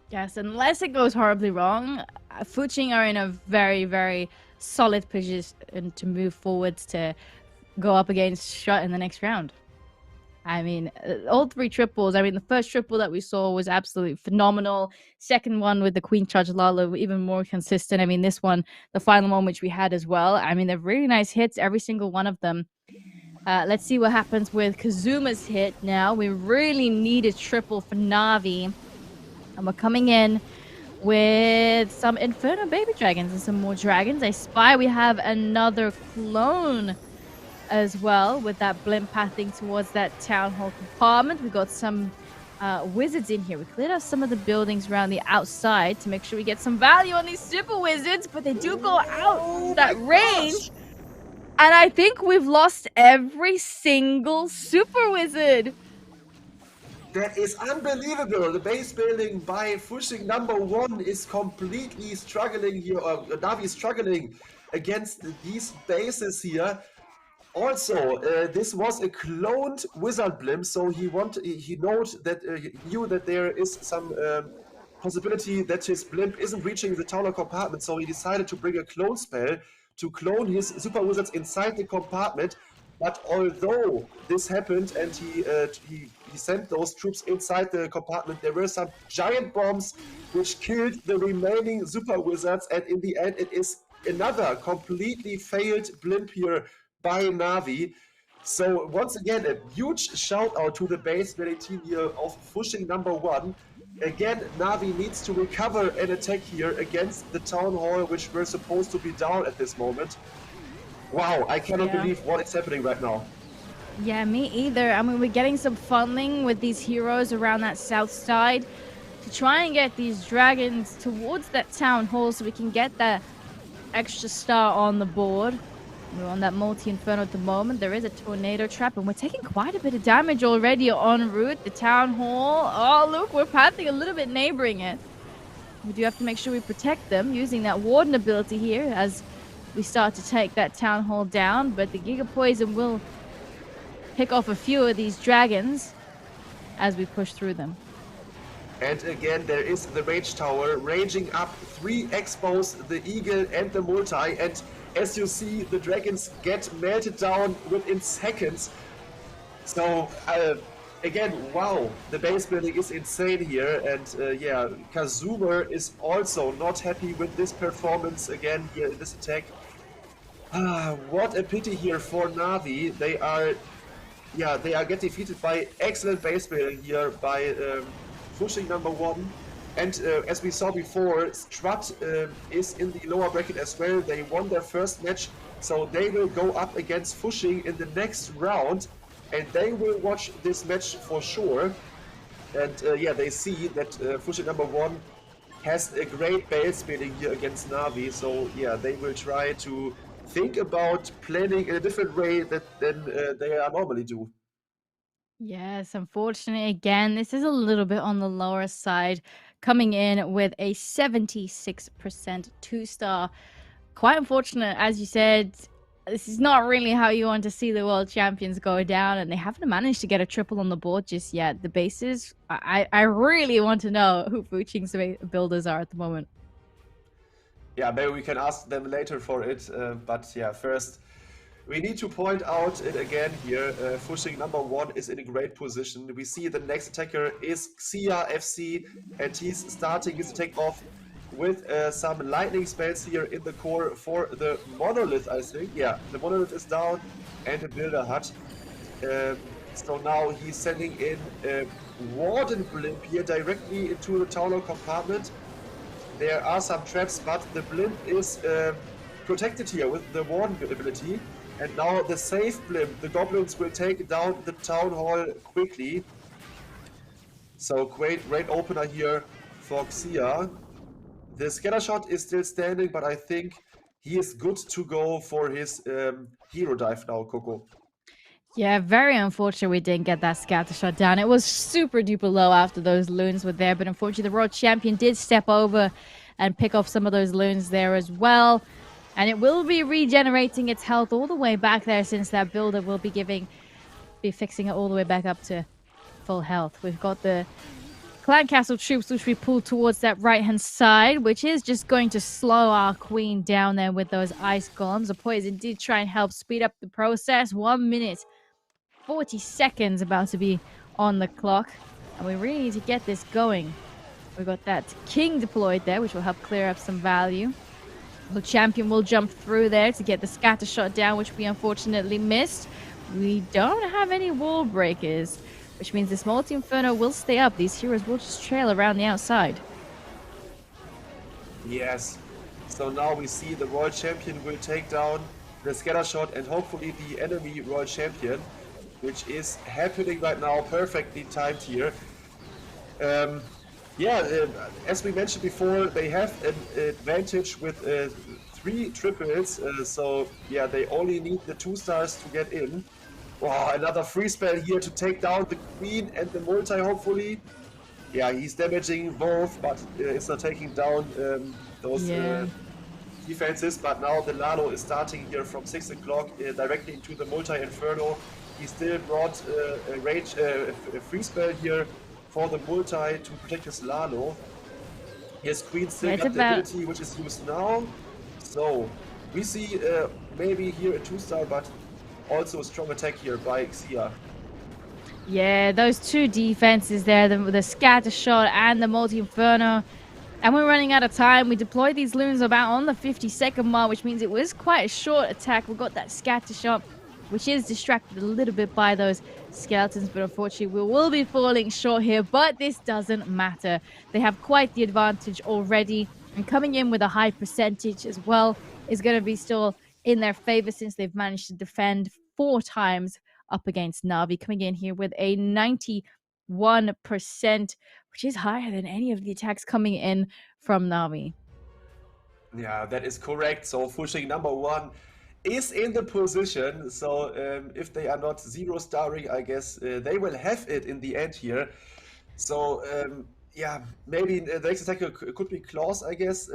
Yes, unless it goes horribly wrong, Fuching are in a very, very solid position to move forwards to go up against Strut in the next round. I mean, all 3 triples. I mean, the first triple that we saw was absolutely phenomenal. Second one with the Queen Charge Lalo, even more consistent. I mean, this one, the final one, which we had as well. I mean, they're really nice hits, every single one of them. Let's see what happens with Kazuma's hit now. We really need a triple for Navi. And we're coming in with some Inferno Baby Dragons and some more dragons. I spy we have another clone as well with that blimp pathing towards that Town Hall compartment. We got some wizards in here. We cleared out some of the buildings around the outside to make sure we get some value on these super wizards, but they do go out that range. And I think we've lost every single super wizard. That is unbelievable. The base building by Fuching #1 is completely struggling here, or Navi is struggling against these bases here. Also, this was a cloned wizard blimp, so he knew that there is some possibility that his blimp isn't reaching the Town Hall compartment, so he decided to bring a clone spell to clone his super wizards inside the compartment. But although this happened and he sent those troops inside the compartment, there were some giant bombs which killed the remaining super wizards, and in the end it is another completely failed blimp here by Navi. So once again, a huge shout out to the base building team here of Fuching #1. Again, Navi needs to recover an attack here against the Town Hall, which we're supposed to be down at this moment. Wow, I cannot believe what is happening right now. Yeah, me either. I mean, we're getting some funneling with these heroes around that south side to try and get these dragons towards that town hall so we can get that extra star on the board. We're on that multi-inferno at the moment. There is a tornado trap, and we're taking quite a bit of damage already en route. The town hall. Oh, look, we're pathing a little bit neighboring it. We do have to make sure we protect them using that warden ability here as we start to take that town hall down. But the Giga Poison will pick off a few of these dragons as we push through them. And again, there is the Rage Tower raging up 3 expos, the Eagle and the Multi. And as you see, the dragons get melted down within seconds. So, again, wow, the base building is insane here. And yeah, Kazumer is also not happy with this performance again here in this attack. What a pity here for Navi. They are get defeated by excellent base building here by Fuching #1. And as we saw before, Strut is in the lower bracket as well. They won their first match, so they will go up against Fuching in the next round, and they will watch this match for sure. And yeah, they see that Fuching #1 has a great base building here against Navi, so yeah, they will try to think about planning in a different way than they normally do. Yes, unfortunately, again, this is a little bit on the lower side, coming in with a 76% 2-star. Quite unfortunate, as you said. This is not really how you want to see the world champions go down, and they haven't managed to get a triple on the board just yet. The bases, I really want to know who Fuching's builders are at the moment. Yeah, maybe we can ask them later for it, but yeah, first we need to point out it again here. Fuching #1 is in a great position. We see the next attacker is Xia FC, and he's starting his attack off with some lightning spells here in the core for the monolith, I think. Yeah, the monolith is down and the builder hut. So now he's sending in a warden blimp here directly into the town hall compartment. There are some traps, but the blimp is protected here with the warden ability. And now the safe blimp, the goblins will take down the town hall quickly. So great opener here for Xia. The scatter shot is still standing, but I think he is good to go for his hero dive now, Coco. Yeah, very unfortunate we didn't get that scatter shot down. It was super duper low after those loons were there, but unfortunately the world champion did step over and pick off some of those loons there as well. And it will be regenerating its health all the way back there, since that builder will be fixing it all the way back up to full health. We've got the clan castle troops which we pulled towards that right-hand side, which is just going to slow our queen down there with those ice golems. The poison did try and help speed up the process. 1 minute, 40 seconds about to be on the clock, and we really need to get this going. We've got that king deployed there, which will help clear up some value. The champion will jump through there to get the scatter shot down, which we unfortunately missed. We don't have any wall breakers, which means this multi-inferno will stay up. These heroes will just trail around the outside. Yes. So now we see the world champion will take down the scatter shot and hopefully the enemy world champion, which is happening right now, perfectly timed here. As we mentioned before, they have an advantage with 3 triples, so yeah, they only need the 2 stars to get in. Wow, another free spell here to take down the queen and the multi, hopefully. Yeah, he's damaging both, but it's not taking down those defenses. But now the Lalo is starting here from 6 o'clock directly into the multi-inferno. He still brought a free spell here for the multi to protect his Lalo. His queen still got the ability, which is used now. So we see maybe here a 2-star, but also a strong attack here by Xia. Yeah, those 2 defenses there, the scatter shot and the multi-inferno. And we're running out of time. We deployed these loons about on the 50-second mark, which means it was quite a short attack. We got that scatter shot which is distracted a little bit by those skeletons, but unfortunately we will be falling short here, but this doesn't matter. They have quite the advantage already, and coming in with a high percentage as well is going to be still in their favor since they've managed to defend 4 times up against Navi, coming in here with a 91%, which is higher than any of the attacks coming in from Navi. Yeah, that is correct. So Fuching number 1 is in the position. So if they are not 0-starring, I guess they will have it in the end here. So yeah, maybe the next attacker could be Klaus, I guess.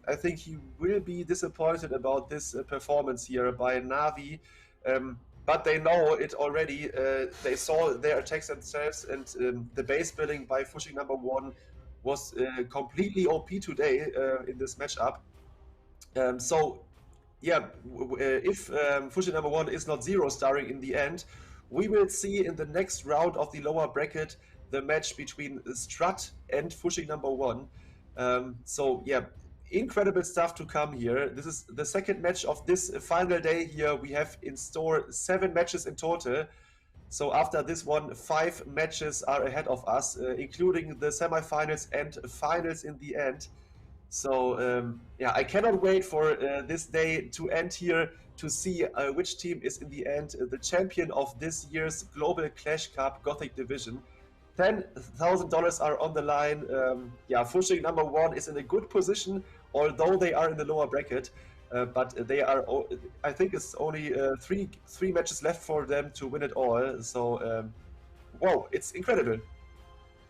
I think he will be disappointed about this performance here by Navi. But they know it already. They saw their attacks themselves, and the base building by Fuching number 1 was completely OP today in this matchup. So yeah, if Fuching number 1 is not 0-starring in the end, we will see in the next round of the lower bracket the match between Strut and Fuching number 1. So yeah, incredible stuff to come here. This is the second match of this final day here. We have in store 7 matches in total. So after this one, 5 matches are ahead of us, including the semifinals and finals in the end. So yeah, I cannot wait for this day to end here to see which team is in the end the champion of this year's Global Clash Cup Gothic division. $10,000 are on the line. Yeah, Fuching number 1 is in a good position, although they are in the lower bracket. But they are, I think it's only three matches left for them to win it all. So, wow, it's incredible.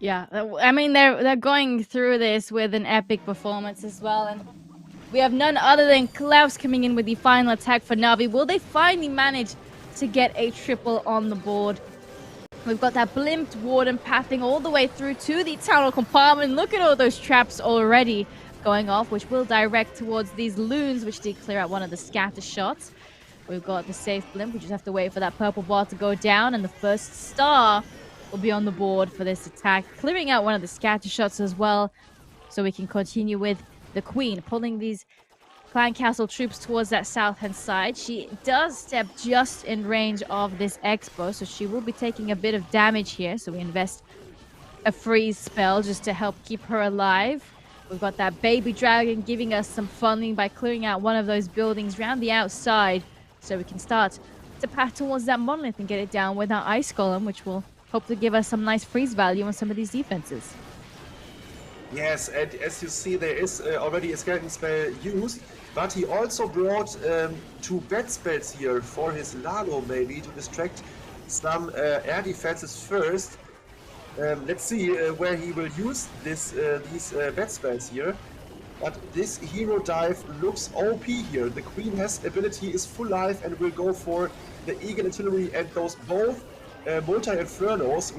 Yeah, I mean they're going through this with an epic performance as well, and we have none other than Klaus coming in with the final attack for Navi. Will they finally manage to get a triple on the board? We've got that blimped warden pathing all the way through to the tunnel compartment. Look at all those traps already going off, which will direct towards these loons, which did clear out one of the scatter shots. We've got the safe blimp. We just have to wait for that purple bar to go down, and the first star will be on the board for this attack, clearing out one of the scatter shots as well, so we can continue with the queen, pulling these Clan Castle troops towards that south-hand side. She does step just in range of this expo, so she will be taking a bit of damage here, so we invest a freeze spell just to help keep her alive. We've got that baby dragon giving us some funding by clearing out one of those buildings around the outside, so we can start to path towards that monolith and get it down with our ice golem, which will hopefully give us some nice freeze value on some of these defenses. Yes, and as you see, there is already a skeleton spell used, but he also brought 2 bat spells here for his Lalo, maybe, to distract some air defenses first. Let's see where he will use these bat spells here. But this hero dive looks OP here. The queen has ability, is full life, and will go for the Eagle Artillery and those both multi-infernos,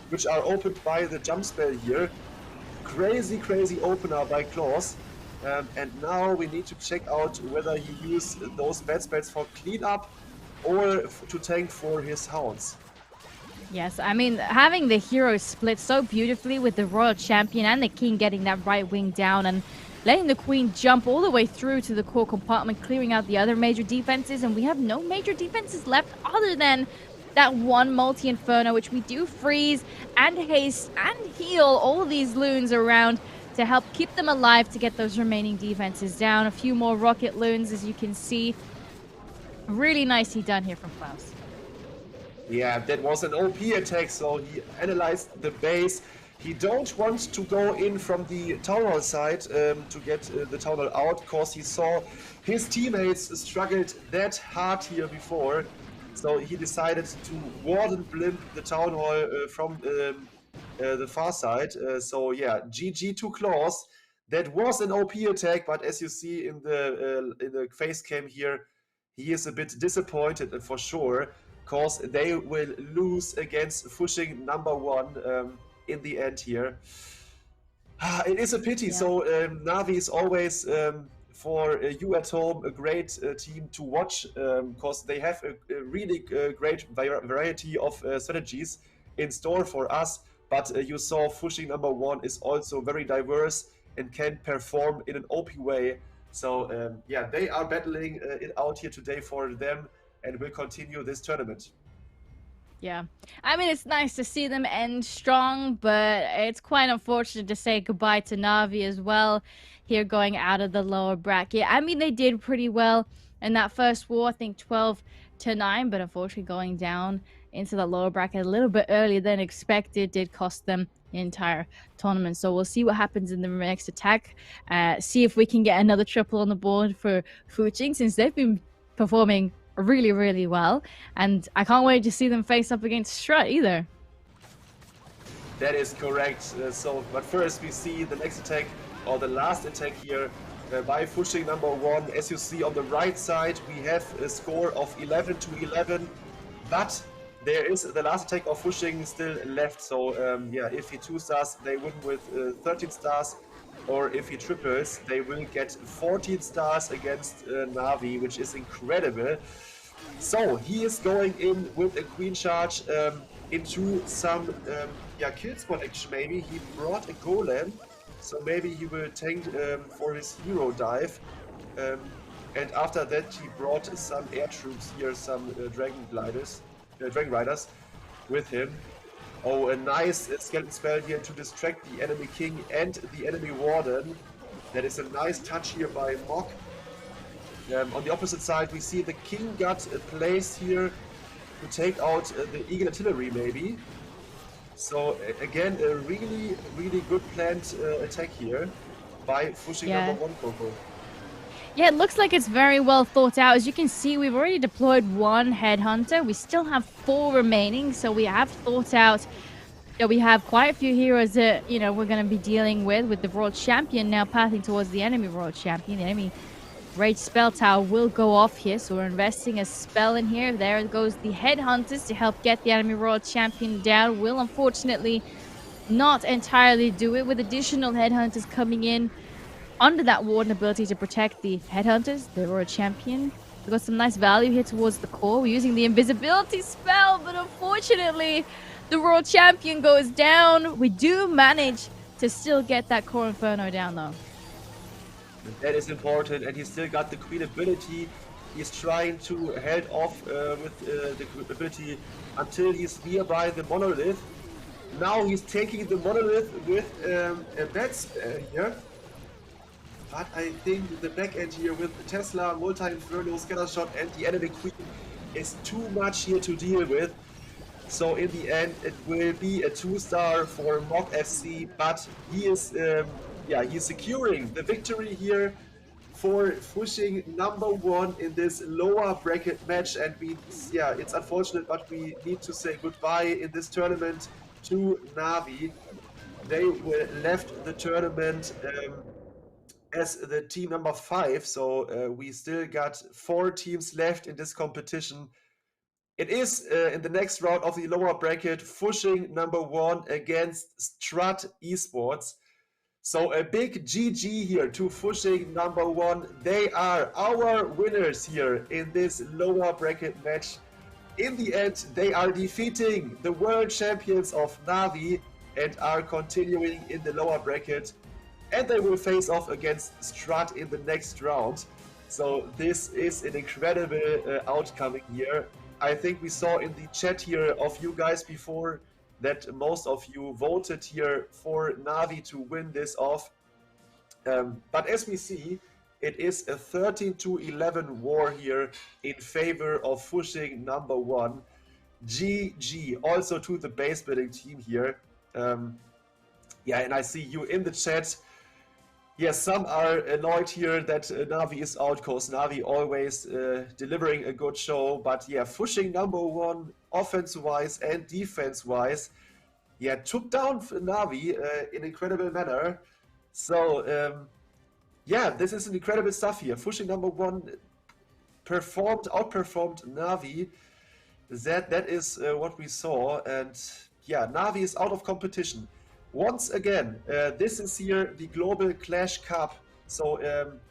which are opened by the jump spell here. Crazy opener by Klaus. And now we need to check out whether he used those bat spells for cleanup or to tank for his hounds. Yes, I mean, having the heroes split so beautifully with the Royal Champion and the King getting that right wing down and letting the Queen jump all the way through to the core compartment, clearing out the other major defenses, and we have no major defenses left other than that one multi-inferno, which we do freeze and haste and heal all these loons around to help keep them alive to get those remaining defenses down. A few more rocket loons, as you can see. Really nicely done here from Klaus. Yeah, that was an OP attack, so he analyzed the base. He don't want to go in from the Town Hall side to get the Town Hall out, because he saw his teammates struggled that hard here before. So he decided to warden blimp the Town Hall from the far side. So yeah, GG to Klaus. That was an OP attack, but as you see in the face cam here, he is a bit disappointed for sure, because they will lose against Fuching #1 in the end here. It is a pity. Yeah. So Navi is always for you at home a great team to watch, because they have a really great variety of strategies in store for us. But you saw Fuching #1 is also very diverse and can perform in an OP way. So yeah, they are battling it out here today for them. and will continue this tournament. Yeah. I mean, it's nice to see them end strong, but it's quite unfortunate to say goodbye to Navi as well here going out of the lower bracket. I mean, they did pretty well in that first war, I think 12-9, but unfortunately going down into the lower bracket a little bit earlier than expected did cost them the entire tournament. So we'll see what happens in the next attack. See if we can get another triple on the board for Fuching, since they've been performing really, really well, and I can't wait to see them face up against Strut either. That is correct. But first we see the next attack, or the last attack here by Fuching number 1. As you see on the right side, we have a score of 11-11, but there is the last attack of Fuching still left. So yeah, if he 2 stars, they win with 13 stars, or if he triples, they will get 14 stars against Navi, which is incredible. So he is going in with a queen charge into some kill spot action. Maybe he brought a golem, so maybe he will tank for his hero dive. And after that, he brought some air troops here, some dragon riders with him. Oh, a nice skeleton spell here to distract the enemy king and the enemy warden. That is a nice touch here by Mock. On the opposite side, we see the king got a place here to take out the eagle artillery, maybe. So again, a really, really good planned attack here by Fuching number 1 Coco. Yeah, it looks like it's very well thought out. As you can see, we've already deployed 1 headhunter. We still have 4 remaining, so we have thought out that we have quite a few heroes that, you know, we're going to be dealing with the World Champion now pathing towards the enemy World Champion. The enemy Rage Spell Tower will go off here, so we're investing a spell in here. There goes the headhunters to help get the enemy World Champion down. Will unfortunately not entirely do it, with additional headhunters coming in under that warden ability to protect the headhunters, the World Champion. We've got some nice value here towards the core. We're using the invisibility spell, but unfortunately the World Champion goes down. We do manage to still get that core Inferno down though. That is important, and he still got the queen ability. He's trying to head off with the queen ability until he's nearby the monolith. Now he's taking the monolith with a bad spell here. But I think the back end here with Tesla, multi-inferno, scatter shot, and the enemy queen is too much here to deal with. So in the end, it will be a 2-star for Mock FC, but he is he's securing the victory here for Fuching number 1 in this lower bracket match. And it's unfortunate, but we need to say goodbye in this tournament to Navi. They left the tournament as the team number 5, so we still got 4 teams left in this competition. It is in the next round of the lower bracket, Fuching number 1 against Strut Esports. So a big GG here to Fuching number 1. They are our winners here in this lower bracket match. In the end, they are defeating the world champions of Navi and are continuing in the lower bracket. And they will face off against Strut in the next round. So this is an incredible outcome here. I think we saw in the chat here of you guys before that most of you voted here for Navi to win this off. But as we see, it is a 13-11 war here in favor of Fuching number 1. GG also to the base building team here. And I see you in the chat. Yes, some are annoyed here that Navi is out, because Navi always delivering a good show. But yeah, Fuching number 1, offense-wise and defense-wise, took down Navi in an incredible manner. So this is an incredible stuff here. Fuching number 1 outperformed Navi. That is what we saw, and Navi is out of competition. Once again, this is here the Global Clash Cup. So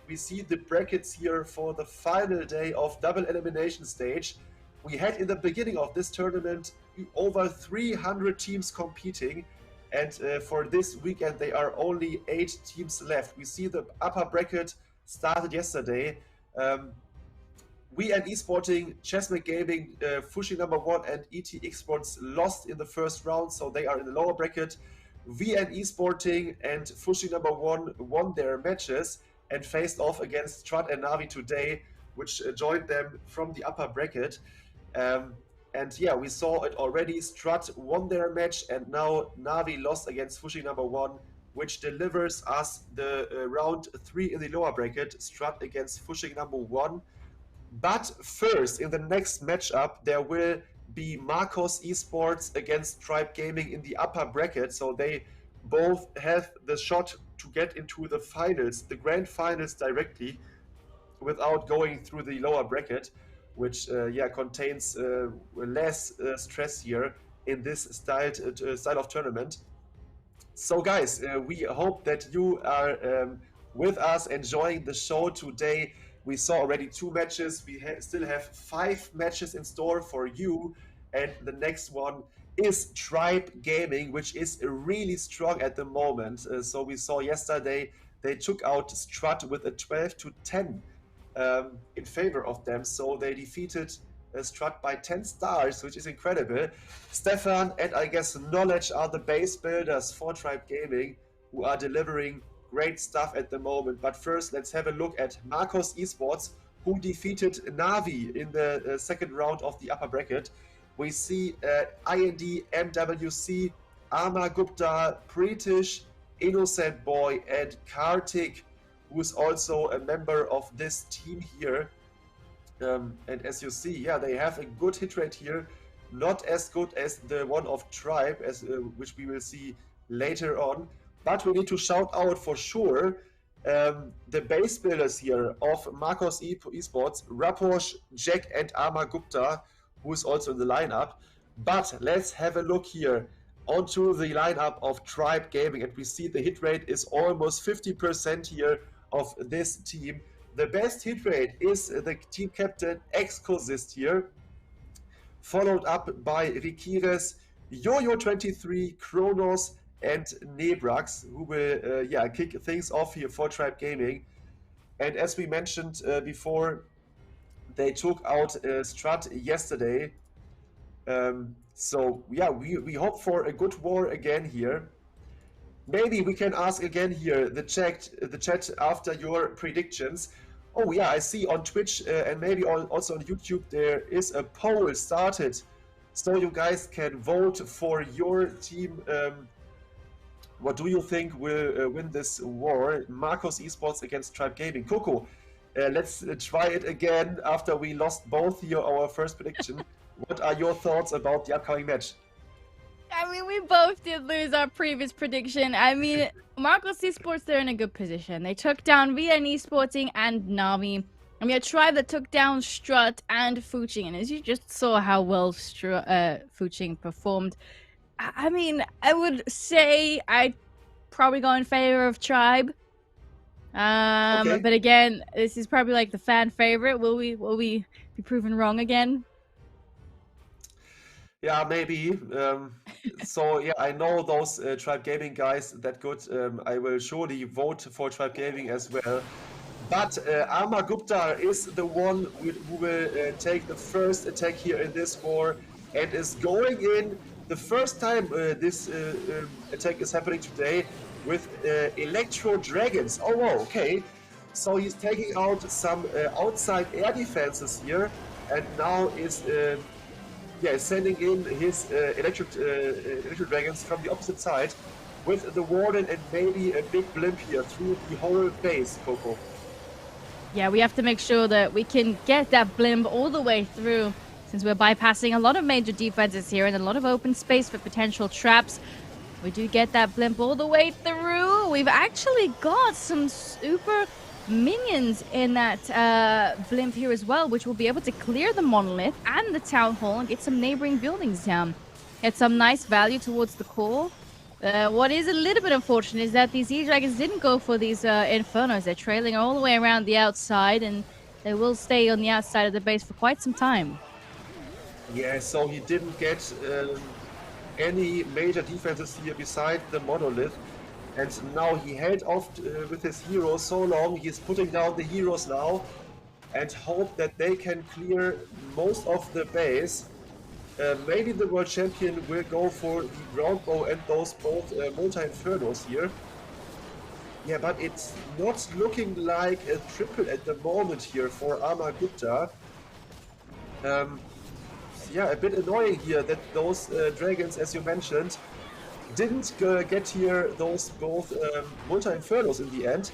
we see the brackets here for the final day of double elimination stage. We had in the beginning of this tournament over 300 teams competing, and for this weekend there are only 8 teams left. We see the upper bracket started yesterday. we and Esporting, Chessman Gaming, Fuching #1 and ET Esports lost in the first round, so they are in the lower bracket. We and Esporting and Fuching #1 won their matches and faced off against Strut and Navi today, which joined them from the upper bracket. And yeah, we saw it already. Strut won their match, and now Navi lost against Fuching #1, which delivers us the round 3 in the lower bracket, Strut against Fuching #1. But first, in the next matchup, there will be Marcos Esports against Tribe Gaming in the upper bracket. So they both have the shot to get into the finals, the grand finals directly, without going through the lower bracket, which contains less stress here in this style of tournament. So guys, we hope that you are with us enjoying the show today. We saw already 2 matches. We still have 5 matches in store for you. And the next one is Tribe Gaming, which is really strong at the moment. So we saw yesterday they took out Strut with a 12-10 in favor of them. So they defeated Strut by 10 stars, which is incredible. Stefan and I guess Knowledge are the base builders for Tribe Gaming, who are delivering great stuff at the moment. But first, let's have a look at Marcos Esports, who defeated Navi in the second round of the upper bracket. We see IND, MWC, Ama Gupta, British, Innocent Boy, and Kartik, who is also a member of this team here. And as you see, yeah, they have a good hit rate here. Not as good as the one of Tribe, which we will see later on. But we need to shout out for sure the base builders here of Marcos Esports, Raposh, Jack, and Ama Gupta, who is also in the lineup. But let's have a look here onto the lineup of Tribe Gaming, and we see the hit rate is almost 50% here of this team. The best hit rate is the team captain Exclusist here, followed up by Rikires, Yo-Yo23, Kronos, and Nebrax, who will kick things off here for Tribe Gaming. And as we mentioned before, they took out Strut yesterday. So yeah, we hope for a good war again here. Maybe we can ask again here the chat after your predictions. Oh yeah, I see on Twitch and maybe also on YouTube there is a poll started, so you guys can vote for your team. What do you think will win this war? Marcos Esports against Tribe Gaming. Coco, let's try it again after we lost both here our first prediction. What are your thoughts about the upcoming match? I mean, we both did lose our previous prediction. I mean, Marcos Esports, they're in a good position. They took down VN Esporting and Navi. I mean, a tribe that took down Strut and Fuching. And as you just saw how well Fuching performed, I mean, I would say I'd probably go in favor of Tribe. Okay. But again, this is probably like the fan favorite. Will we be proven wrong again? Yeah, maybe. So yeah, I know those Tribe Gaming guys that good. I will surely vote for Tribe Gaming as well. But Ama Gupta is the one who will take the first attack here in this war and is going in the first time this attack is happening today with Electro Dragons. Oh, wow, okay. So he's taking out some outside air defenses here, and now is sending in his electric dragons from the opposite side with the Warden and maybe a big blimp here through the whole base, Coco. Yeah, we have to make sure that we can get that blimp all the way through, since we're bypassing a lot of major defenses here and a lot of open space for potential traps. We do get that blimp all the way through. We've actually got some super minions in that blimp here as well, which will be able to clear the monolith and the town hall and get some neighboring buildings down. Get some nice value towards the core. What is a little bit unfortunate is that these E-Dragons didn't go for these Infernos. They're trailing all the way around the outside, and they will stay on the outside of the base for quite some time. Yeah, so he didn't get any major defenses here beside the monolith. And now he held off with his heroes so long. He's putting down the heroes now. and hope that they can clear most of the base. Maybe the world champion will go for the ground bow and those both multi-infernos here. Yeah, but it's not looking like a triple at the moment here for Ama Gupta. Yeah, a bit annoying here that those dragons, as you mentioned, didn't get here those both multi-infernos in the end.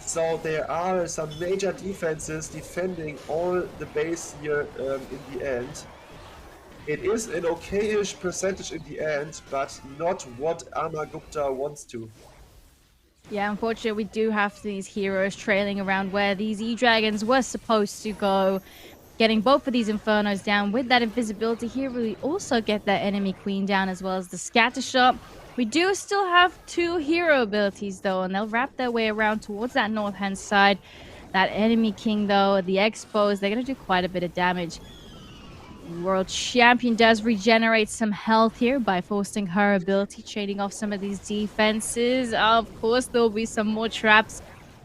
So there are some major defenses defending all the base here in the end. It is an okay-ish percentage in the end, but not what Ama Gupta wants to. Yeah, unfortunately, we do have these heroes trailing around where these E-Dragons were supposed to go. Getting both of these Infernos down with that invisibility here, we also get that enemy queen down as well as the scatter shot. We do still have 2 hero abilities though, and they'll wrap their way around towards that north-hand side. That enemy king though, the Expos, they're going to do quite a bit of damage. World champion does regenerate some health here by forcing her ability, trading off some of these defenses. Of course, there will be some more traps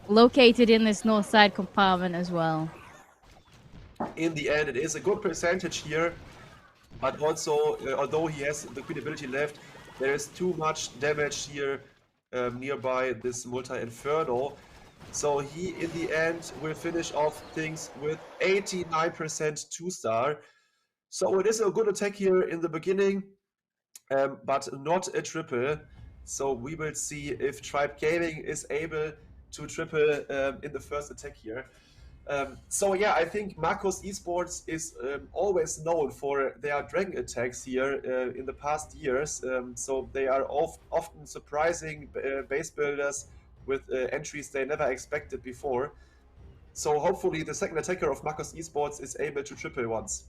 located in this north side compartment as well. In the end, it is a good percentage here, but also, although he has the queen ability left, there is too much damage here nearby this multi-inferno. So he, in the end, will finish off things with 89% 2-star. So it is a good attack here in the beginning, but not a triple. So we will see if Tribe Gaming is able to triple in the first attack here. So yeah, I think Marcos Esports is always known for their dragon attacks here in the past years. So they are often surprising base builders with entries they never expected before. So hopefully the second attacker of Marcos Esports is able to triple once.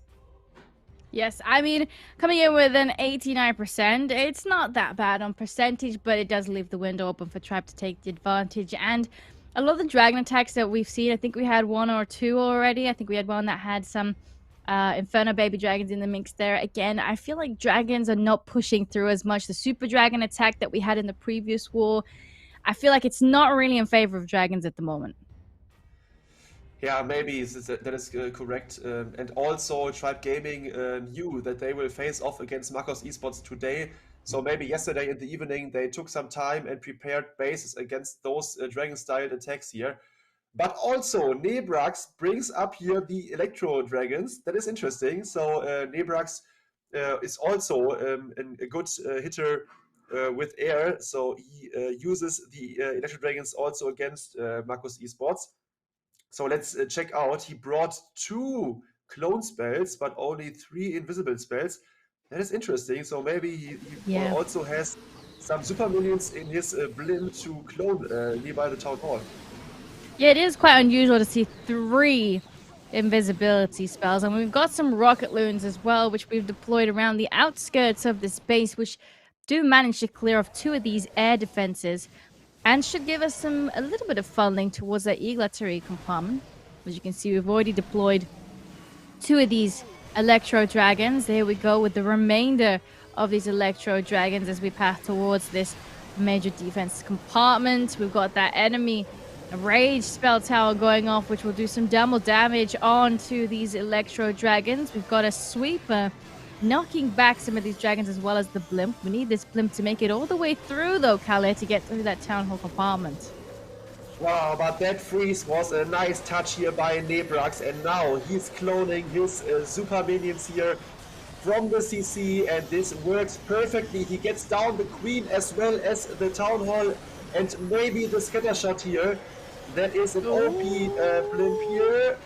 Yes, I mean, coming in with an 89%, it's not that bad on percentage, but it does leave the window open for Tribe to take the advantage. And a lot of the dragon attacks that we've seen, I think we had 1 or 2 already. I think we had one that had some Inferno baby dragons in the mix there. Again, I feel like dragons are not pushing through as much. The super dragon attack that we had in the previous war, I feel like it's not really in favor of dragons at the moment. Yeah, maybe that is correct. And also, Tribe Gaming knew that they will face off against Marcos Esports today. So maybe yesterday in the evening, they took some time and prepared bases against those dragon-styled attacks here. But also, Nebrax brings up here the Electro Dragons. That is interesting. So Nebrax is also a good hitter with air. So he uses the Electro Dragons also against Marcos Esports. So let's check out. He brought 2 clone spells, but only 3 invisible spells. That is interesting. So maybe he also has some super minions in his blimp to clone nearby the town hall. Yeah, it is quite unusual to see 3 invisibility spells. And we've got some rocket loons as well, which we've deployed around the outskirts of this base, which do manage to clear off 2 of these air defenses. And should give us a little bit of funding towards that eagletory compartment. As you can see, we've already deployed 2 of these Electro Dragons. There we go with the remainder of these Electro Dragons as we path towards this major defense compartment. We've got that enemy Rage spell tower going off, which will do some double damage onto these Electro Dragons. We've got a sweeper knocking back some of these dragons as well as the blimp. We need this blimp to make it all the way through, though, Kalle, to get through that town hall compartment. Wow, but that freeze was a nice touch here by Nebrax, and now he's cloning his super minions here from the CC, and this works perfectly. He gets down the queen as well as the town hall, and maybe the scatter shot here. That is an OP blimp here.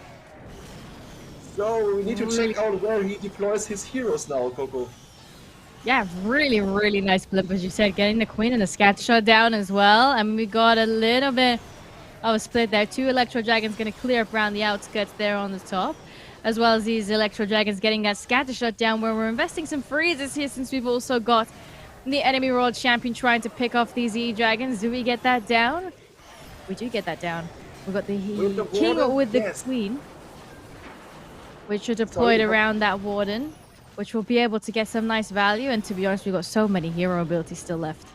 So we need to check out where he deploys his heroes now, Coco. Yeah, really, really nice blimp, as you said, getting the queen and the scatter shot down as well. And we got a little bit of a split there. 2 Electro Dragons going to clear up around the outskirts there on the top, as well as these Electro Dragons getting that scatter shot down, where we're investing some freezes here since we've also got the enemy world champion trying to pick off these E-Dragons. Do we get that down? We do get that down. We've got the king with the queen, which are deployed around that warden, which will be able to get some nice value. And to be honest, we've got so many hero abilities still left.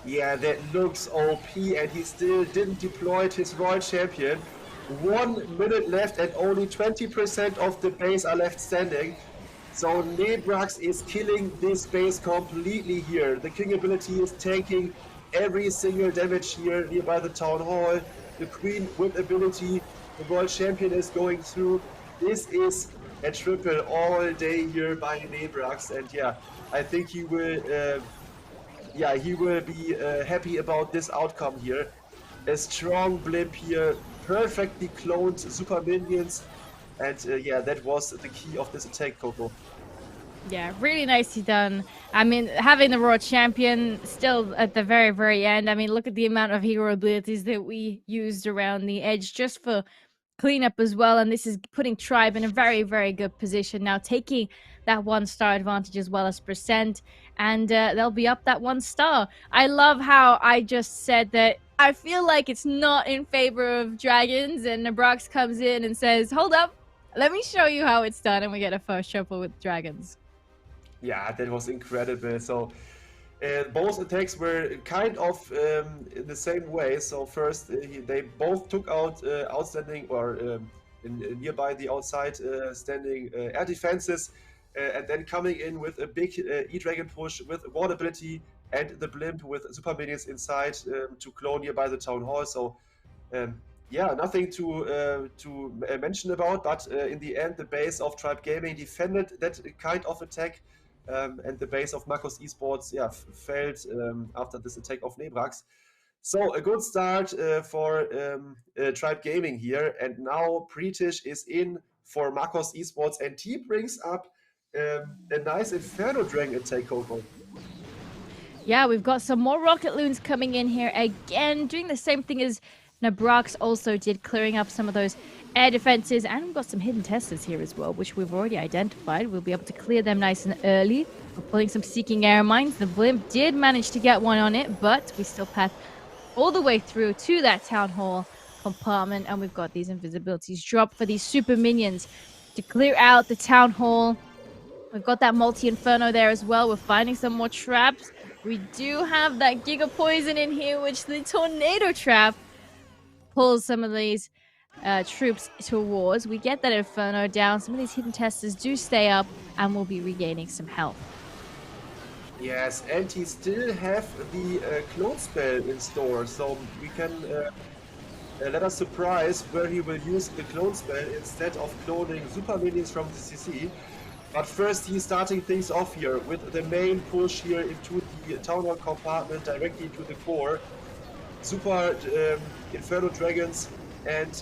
Yeah, that looks OP, and he still didn't deploy his royal champion. 1 minute left and only 20% of the base are left standing. So Nebrax is killing this base completely here. The king ability is taking every single damage here nearby the town hall. The queen whip ability, the world champion is going through. This is a triple all day here by Nebrax, and yeah, I think he will be happy about this outcome here. A strong blimp here, perfectly cloned super minions, and yeah, that was the key of this attack, Coco. Yeah, really nicely done. I mean, having the Raw Champion still at the very, very end. I mean, look at the amount of hero abilities that we used around the edge just for cleanup as well. And this is putting Tribe in a very, very good position now, taking that 1-star advantage as well as percent. And they'll be up that 1 star. I love how I just said that I feel like it's not in favor of dragons. And Nebrax comes in and says, hold up, let me show you how it's done. And we get a first triple with dragons. Yeah, that was incredible. So both attacks were kind of in the same way. So first, they both took out outstanding or nearby the outside standing air defenses, and then coming in with a big E-Dragon push with ward ability and the blimp with super minions inside to clone nearby the town hall. So yeah, nothing to mention about, but in the end, the base of Tribe Gaming defended that kind of attack. And the base of Marcos Esports, yeah, failed after this attack of Nebrax. So a good start for Tribe Gaming here, and now British is in for Marcos Esports, and he brings up a nice Inferno Dragon attack, Coco. Yeah, we've got some more Rocket Loons coming in here again, doing the same thing as Nebrax also did, clearing up some of those air defenses, and we've got some hidden testers here as well, which we've already identified. We'll be able to clear them nice and early. We're pulling some Seeking Air Mines. The blimp did manage to get one on it, but we still path all the way through to that Town Hall compartment, and we've got these invisibilities dropped for these super minions to clear out the Town Hall. We've got that multi-inferno there as well. We're finding some more traps. We do have that Giga Poison in here, which the Tornado Trap pulls some of these troops towards. We get that Inferno down. Some of these hidden testers do stay up, and we'll be regaining some health. Yes, and he still have the clone spell in store, so we can let us surprise where he will use the clone spell instead of cloning super minions from the CC. But first he's starting things off here with the main push here into the Town Hall compartment directly to the core. Super Inferno Dragons and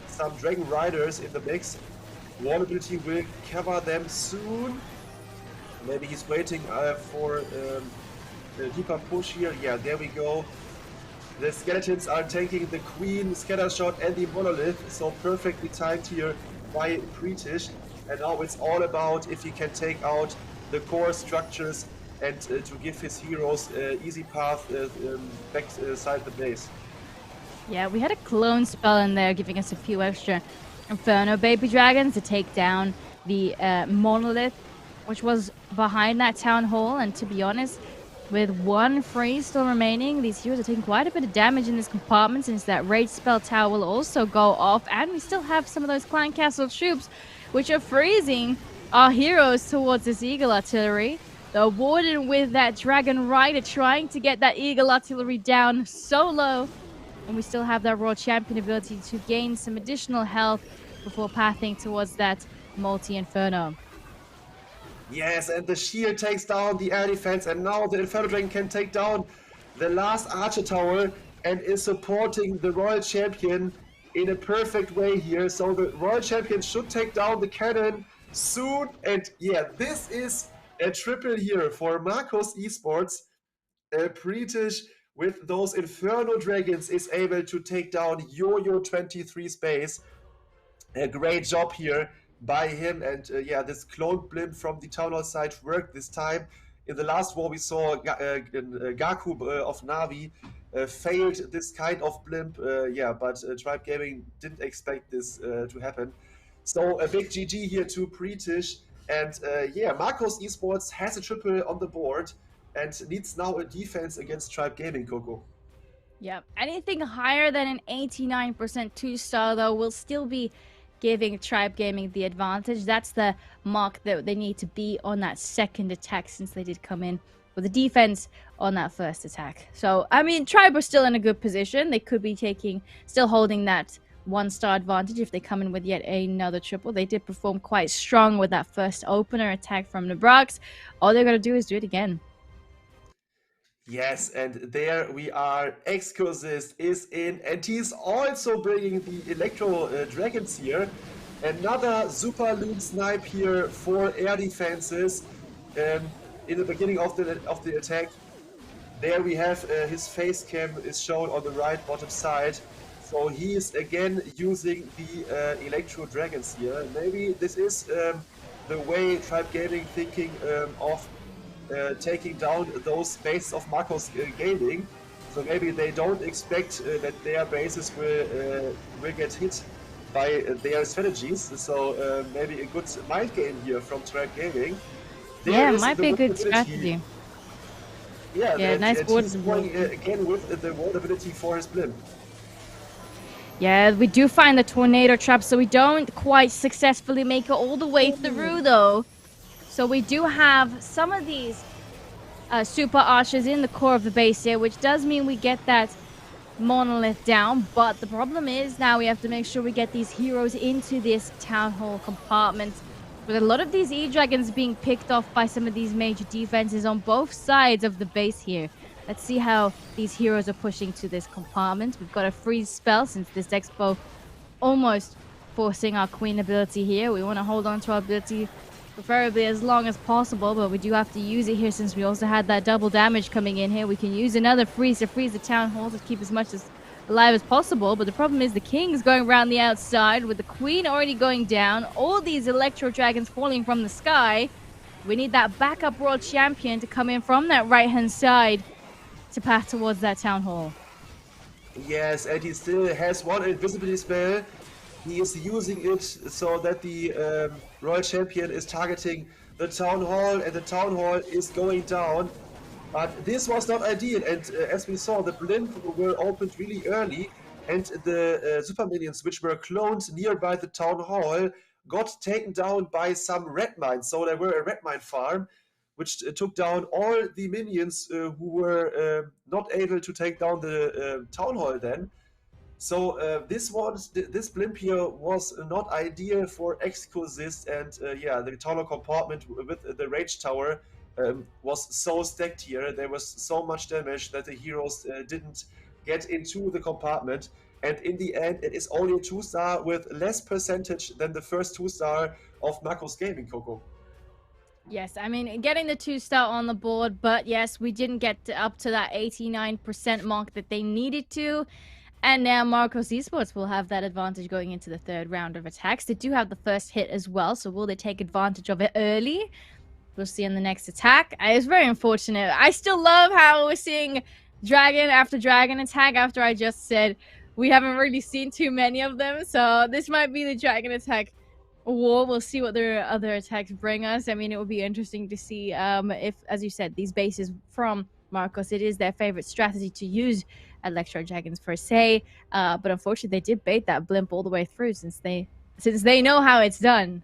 some Dragon Riders in the mix. Wall ability will cover them soon. Maybe he's waiting for a deeper push here. Yeah, there we go. The skeletons are tanking the Queen, Scatter Shot, and the Monolith, so perfectly timed here by British. And now it's all about if he can take out the core structures and to give his heroes easy path back side the base. Yeah, we had a clone spell in there, giving us a few extra Inferno Baby Dragons to take down the Monolith, which was behind that Town Hall. And to be honest, with one freeze still remaining, these heroes are taking quite a bit of damage in this compartment, since that Rage Spell Tower will also go off. And we still have some of those Clan Castle troops, which are freezing our heroes towards this Eagle Artillery. The Warden with that Dragon Rider trying to get that Eagle Artillery down so low. And we still have that Raw Champion ability to gain some additional health before pathing towards that multi-Inferno. Yes, and the shield takes down the air defense, and now the Inferno Dragon can take down the last Archer Tower and is supporting the Royal Champion in a perfect way here. So the Royal Champion should take down the cannon soon. And yeah, this is a triple here for Marcos Esports. British with those Inferno Dragons is able to take down Yo-Yo 23 space. A great job here by him, and yeah, this clone blimp from the Town Hall side worked this time. In the last war we saw Gaku of Navi failed this kind of blimp, yeah, but Tribe Gaming didn't expect this to happen. So a big GG here to British, and yeah, Marcos Esports has a triple on the board and needs now a defense against Tribe Gaming, Coco. Yep. Anything higher than an 89% 2-star, though, will still be giving Tribe Gaming the advantage. That's the mark that they need to be on that second attack, since they did come in with the defense on that first attack. So, I mean, Tribe are still in a good position. They could be still holding that 1-star advantage if they come in with yet another triple. They did perform quite strong with that first opener attack from the Brox. All they're going to do is do it again. Yes, and there we are. Excursist is in, and he's also bringing the Electro Dragons here. Another super loon snipe here for air defenses in the beginning of the attack. There we have his face cam is shown on the right bottom side. So he is again using the Electro Dragons here. Maybe this is the way Tribe Gaming thinking of taking down those bases of Marcos Gaming. So maybe they don't expect that their bases will get hit by their strategies. So maybe a good mind game here from Tribe Gaming. Yeah, it might be a good strategy. Yeah, nice board. He's going again with the ward ability for his blimp. Yeah, we do find the tornado trap, so we don't quite successfully make it all the way through, though. So we do have some of these super archers in the core of the base here, which does mean we get that monolith down. But the problem is now we have to make sure we get these heroes into this town hall compartment. With a lot of these E-Dragons being picked off by some of these major defenses on both sides of the base here. Let's see how these heroes are pushing to this compartment. We've got a freeze spell since this Expo almost forcing our Queen ability here. We want to hold on to our ability preferably as long as possible, but we do have to use it here since we also had that double damage coming in here. We can use another freeze to freeze the town hall to keep as much as alive as possible, but the problem is the King's going around the outside with the Queen already going down, all these Electro Dragons falling from the sky. We need that backup world champion to come in from that right hand side to path towards that town hall. Yes, and he still has one invisibility spell. He is using it so that the Royal Champion is targeting the Town Hall, and the Town Hall is going down. But this was not ideal, and as we saw, the blimp were opened really early, and the super minions, which were cloned nearby the Town Hall, got taken down by some red mines. So there were a red mine farm, which took down all the minions who were not able to take down the Town Hall then. So this blimp here was not ideal for Exquisite, and yeah, the Town Hall compartment with the Rage Tower was so stacked here. There was so much damage that the heroes didn't get into the compartment. And in the end, it is only a 2-star with less percentage than the first 2-star of Marcos Gaming, Coco. Yes, I mean, getting the 2-star on the board, but yes, we didn't get up to that 89% mark that they needed to. And now Marcos Esports will have that advantage going into the third round of attacks. They do have the first hit as well, so will they take advantage of it early? We'll see in the next attack. It's very unfortunate. I still love how we're seeing dragon after dragon attack after I just said we haven't really seen too many of them. So this might be the dragon attack war. We'll see what their other attacks bring us. I mean, it would be interesting to see if, as you said, these bases from Marcos, it is their favorite strategy to use Electro Dragons per se, but unfortunately they did bait that blimp all the way through since they know how it's done.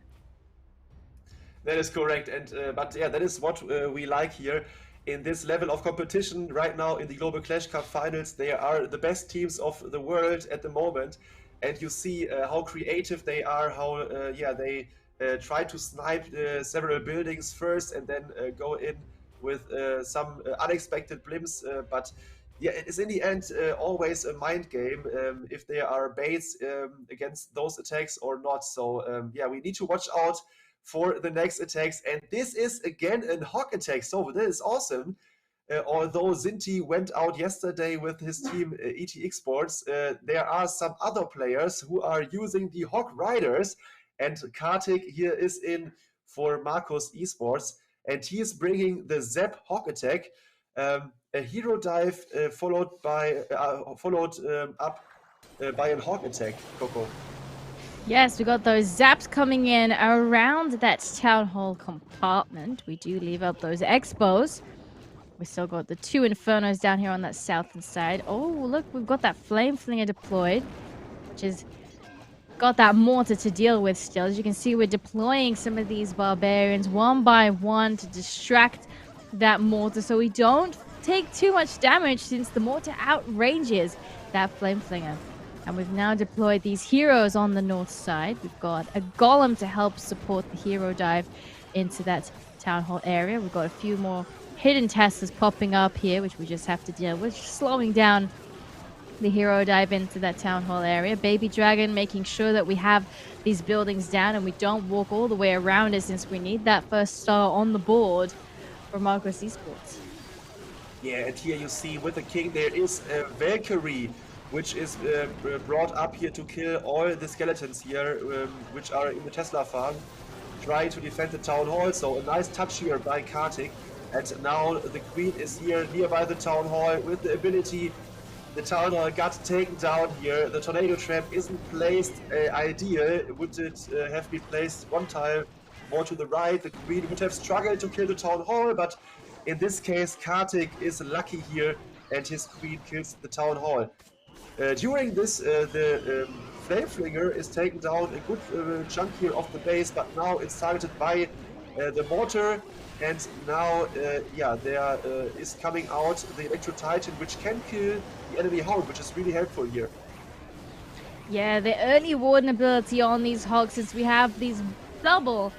That is correct, and but yeah, that is what we like here in this level of competition right now in the Global Clash Cup finals. They are the best teams of the world at the moment, and you see how creative they are, how yeah, they try to snipe several buildings first and then go in with some unexpected blimps, but yeah, it is in the end always a mind game if there are baits against those attacks or not. So yeah, we need to watch out for the next attacks, and this is again a hawk attack, so this is awesome. Although Zinti went out yesterday with his team ET Esports, there are some other players who are using the Hawk Riders, and Kartik here is in for Marcos Esports, and he is bringing the Zap Hawk attack, a hero dive followed up by a Hawk attack, Coco. Yes, we got those zaps coming in around that town hall compartment. We do leave out those expos. We still got the 2 Infernos down here on that southern side. Oh, look, we've got that Flame Flinger deployed, which is got that mortar to deal with still. As you can see, we're deploying some of these barbarians one by one to distract that mortar so we don't take too much damage, since the mortar outranges that Flame Flinger. And we've now deployed these heroes on the north side. We've got a golem to help support the hero dive into that town hall area. We've got a few more hidden Teslas popping up here, which we just have to deal with, slowing down the hero dive into that town hall area. Baby Dragon making sure that we have these buildings down and we don't walk all the way around it, since we need that first star on the board for Marcos Esports. Yeah, and here you see with the king there is a Valkyrie, which is brought up here to kill all the skeletons here, which are in the Tesla farm, trying to defend the town hall. So a nice touch here by Kartik. And now the queen is here nearby the town hall with the ability. The town hall got taken down here. The tornado trap isn't placed ideal. Would it have been placed one tile more to the right, the queen would have struggled to kill the town hall, but in this case Kartik is lucky here and his queen kills the town hall. During this, the Flame Flinger is taken down a good chunk here of the base, but now it's targeted by the mortar. And now, yeah, there is coming out the Electro Titan, which can kill the enemy Hound, which is really helpful here. Yeah, the early warden ability on these hogs, since we have these double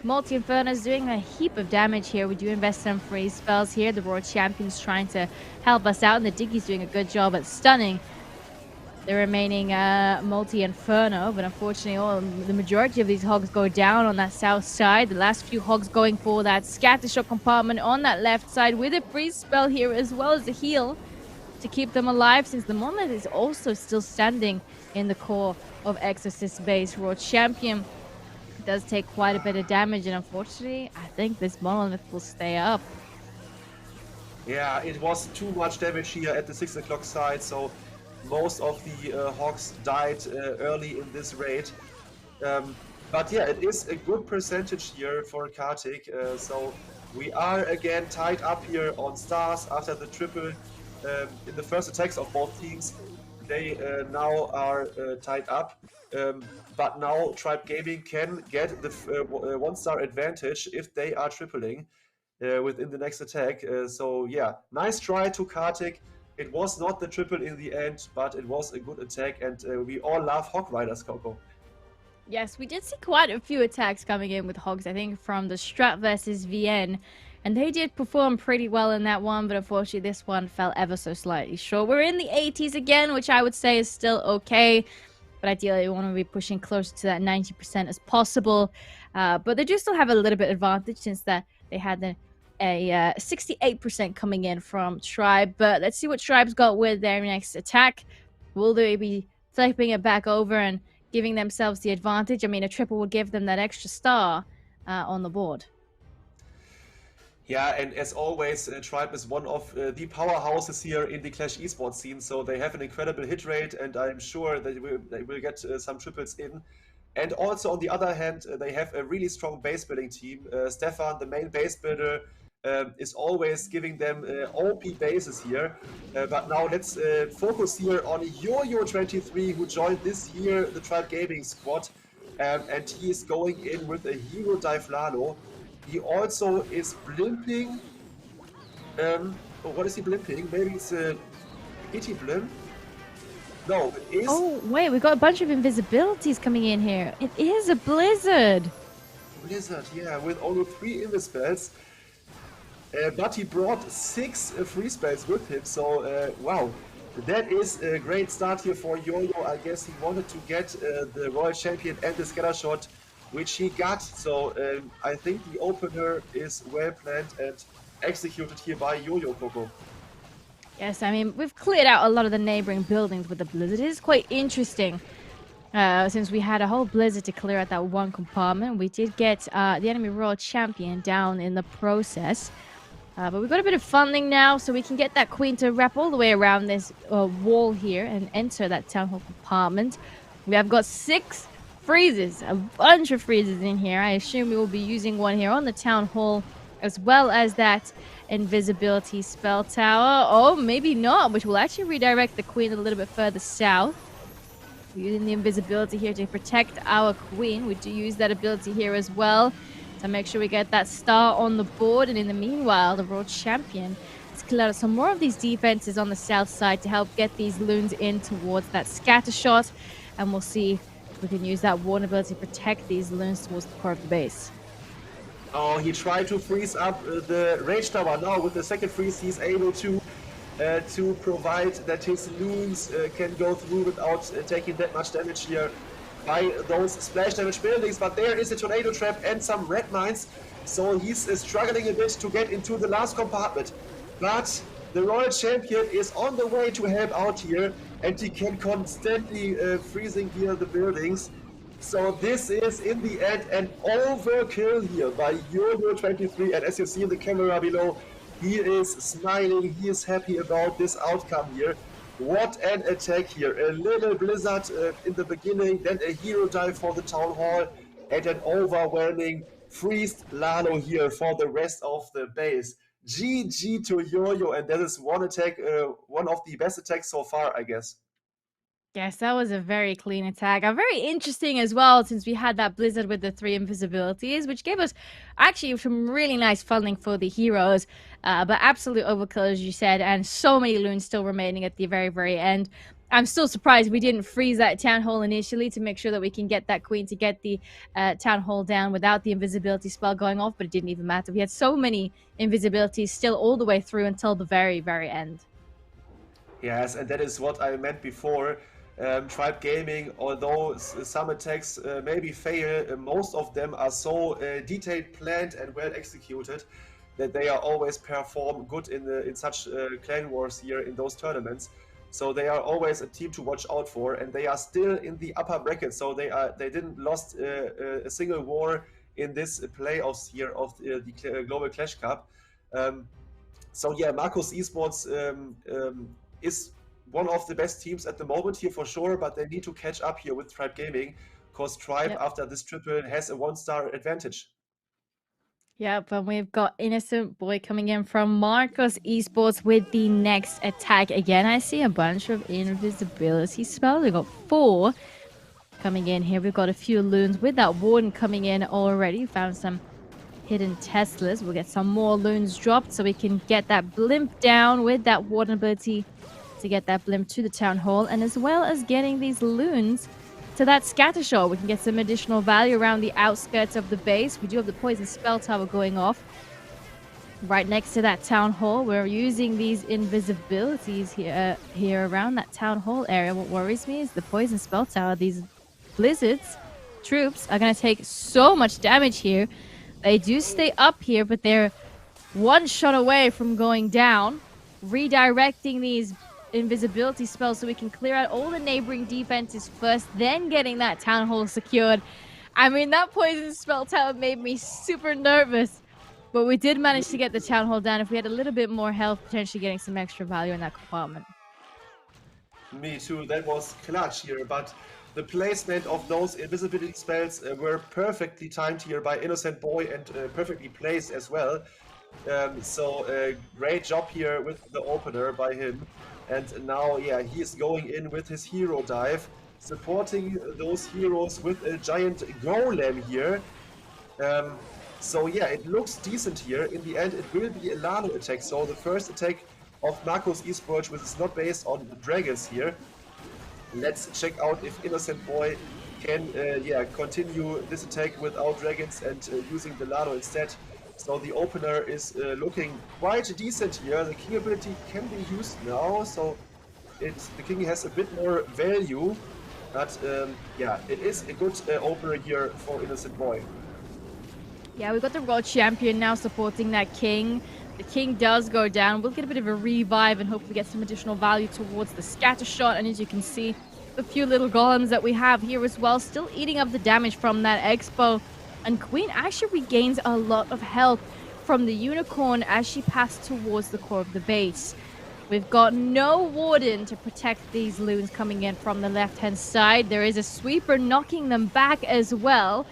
multi-infernos doing a heap of damage here. We do invest some freeze spells here. The Royal Champion's trying to help us out, and the Diggy's doing a good job at stunning the remaining multi-inferno, but unfortunately the majority of these hogs go down on that south side. The last few hogs going for that scattershot compartment on that left side with a freeze spell here, as well as a heal to keep them alive, since the monolith is also still standing in the core of Exorcist base. Royal Champion does take quite a bit of damage, and unfortunately I think this monolith will stay up. Yeah, it was too much damage here at the 6 o'clock side, so most of the hogs died early in this raid. But yeah, it is a good percentage here for Kartik. So we are again tied up here on stars after the triple in the first attacks of both teams. They now are tied up. But now Tribe Gaming can get the 1-star advantage if they are tripling within the next attack. So yeah, nice try to Kartik. It was not the triple in the end, but it was a good attack, and we all love Hog Riders, Coco. Yes, we did see quite a few attacks coming in with Hogs, I think, from the Strut versus VN, and they did perform pretty well in that one, but unfortunately this one fell ever so slightly short. We're in the 80s again, which I would say is still okay, but ideally we want to be pushing closer to that 90% as possible. But they do still have a little bit advantage, since that they had a 68% coming in from Tribe. But let's see what Tribe's got with their next attack. Will they be flipping it back over and giving themselves the advantage? I mean, a triple will give them that extra star on the board. Yeah, and as always, Tribe is one of the powerhouses here in the Clash esports scene, so they have an incredible hit rate, and I'm sure they will get some triples in. And also, on the other hand, they have a really strong base building team. Stefan, the main base builder, is always giving them OP bases here. But now let's focus here on Yo-Yo23, who joined this year the Tribe Gaming squad. And he is going in with a Hero Dive Lalo. He also is blimping. What is he blimping? Maybe it's a Kitty blimp? No, it is. Oh, wait, we've got a bunch of invisibilities coming in here. It is a blizzard. Blizzard, yeah, with only 3 invis spells. But he brought 6 free spells with him, so wow. That is a great start here for Yo-Yo. I guess he wanted to get the Royal Champion and the Scattershot, which he got. So I think the opener is well planned and executed here by Yo-Yo, Coco. Yes, I mean, we've cleared out a lot of the neighboring buildings with the blizzard. It is quite interesting. Since we had a whole blizzard to clear out that one compartment, we did get the enemy Royal Champion down in the process. But we've got a bit of funding now, so we can get that queen to wrap all the way around this wall here and enter that town hall compartment. We have got 6 freezes, a bunch of freezes in here. I assume we will be using one here on the town hall, as well as that invisibility spell tower. Oh, maybe not, which will actually redirect the queen a little bit further south. We're using the invisibility here to protect our queen. We do use that ability here as well to make sure we get that star on the board. And in the meanwhile, the world champion has cleared out some more of these defenses on the south side to help get these loons in towards that scatter shot. And we'll see if we can use that warden ability to protect these loons towards the core of the base. Oh, he tried to freeze up the rage tower. Now with the second freeze, he's able to provide that his loons can go through without taking that much damage here by those splash damage buildings. But there is a tornado trap and some red mines, so he's struggling a bit to get into the last compartment. But the Royal Champion is on the way to help out here, and he can constantly freezing here the buildings. So this is, in the end, an overkill here by Yo-Yo23, and as you see in the camera below, he is smiling, he is happy about this outcome here. What an attack here. A little blizzard in the beginning, then a hero dive for the Town Hall, and an overwhelming freezed Lalo here for the rest of the base. GG to Yo-Yo, and that is one attack, one of the best attacks so far, I guess. Yes, that was a very clean attack. Very interesting as well, since we had that blizzard with the 3 invisibilities, which gave us actually some really nice funding for the heroes. But absolute overkill, as you said, and so many loons still remaining at the very, very end. I'm still surprised we didn't freeze that town hall initially to make sure that we can get that queen to get the town hall down without the invisibility spell going off, but it didn't even matter. We had so many invisibilities still all the way through until the very, very end. Yes, and that is what I meant before. Tribe Gaming, although some attacks maybe fail, most of them are so detailed, planned and well executed that they are always perform good in such clan wars here in those tournaments. So they are always a team to watch out for, and they are still in the upper bracket. So they didn't lost a single war in this playoffs here of the Global Clash Cup. So yeah, Marcus Esports is one of the best teams at the moment here for sure, but they need to catch up here with Tribe Gaming, because Tribe after this triple has a 1-star advantage. Yep, and we've got Innocent Boy coming in from Marcos Esports with the next attack. Again, I see a bunch of invisibility spells. We've got 4 coming in here. We've got a few loons with that warden coming in already. Found some hidden Teslas. We'll get some more loons dropped so we can get that blimp down with that warden ability to get that blimp to the town hall, and as well as getting these loons to that scatter shot. We can get some additional value around the outskirts of the base. We do have the poison spell tower going off right next to that town hall. We're using these invisibilities here around that town hall area. What worries me is the poison spell tower. These blizzards troops are going to take so much damage here. They do stay up here, but they're one shot away from going down. Redirecting these invisibility spells so we can clear out all the neighboring defenses first, then getting that town hall secured. I mean, that poison spell tower made me super nervous, but we did manage to get the town hall down. If we had a little bit more health, potentially getting some extra value in that compartment. Me too, that was clutch here, but the placement of those invisibility spells were perfectly timed here by Innocent Boy, and perfectly placed as well. So great job here with the opener by him. And now, yeah, he is going in with his hero dive, supporting those heroes with a giant golem here. So yeah, it looks decent here. In the end, it will be a Lano attack. So the first attack of Marcos Esports, which is not based on the dragons here. Let's check out if Innocent Boy can continue this attack without dragons and using the Lano instead. So the opener is looking quite decent here. The king ability can be used now, so the king has a bit more value. But yeah, it is a good opener here for Innocent Boy. Yeah, we've got the world champion now supporting that king. The king does go down. We'll get a bit of a revive and hopefully get some additional value towards the scatter shot. And as you can see, the few little golems that we have here as well, still eating up the damage from that expo. And Queen actually regains a lot of health from the unicorn as she passed towards the core of the base. We've got no warden to protect these loons coming in from the left-hand side. There is a sweeper knocking them back as well.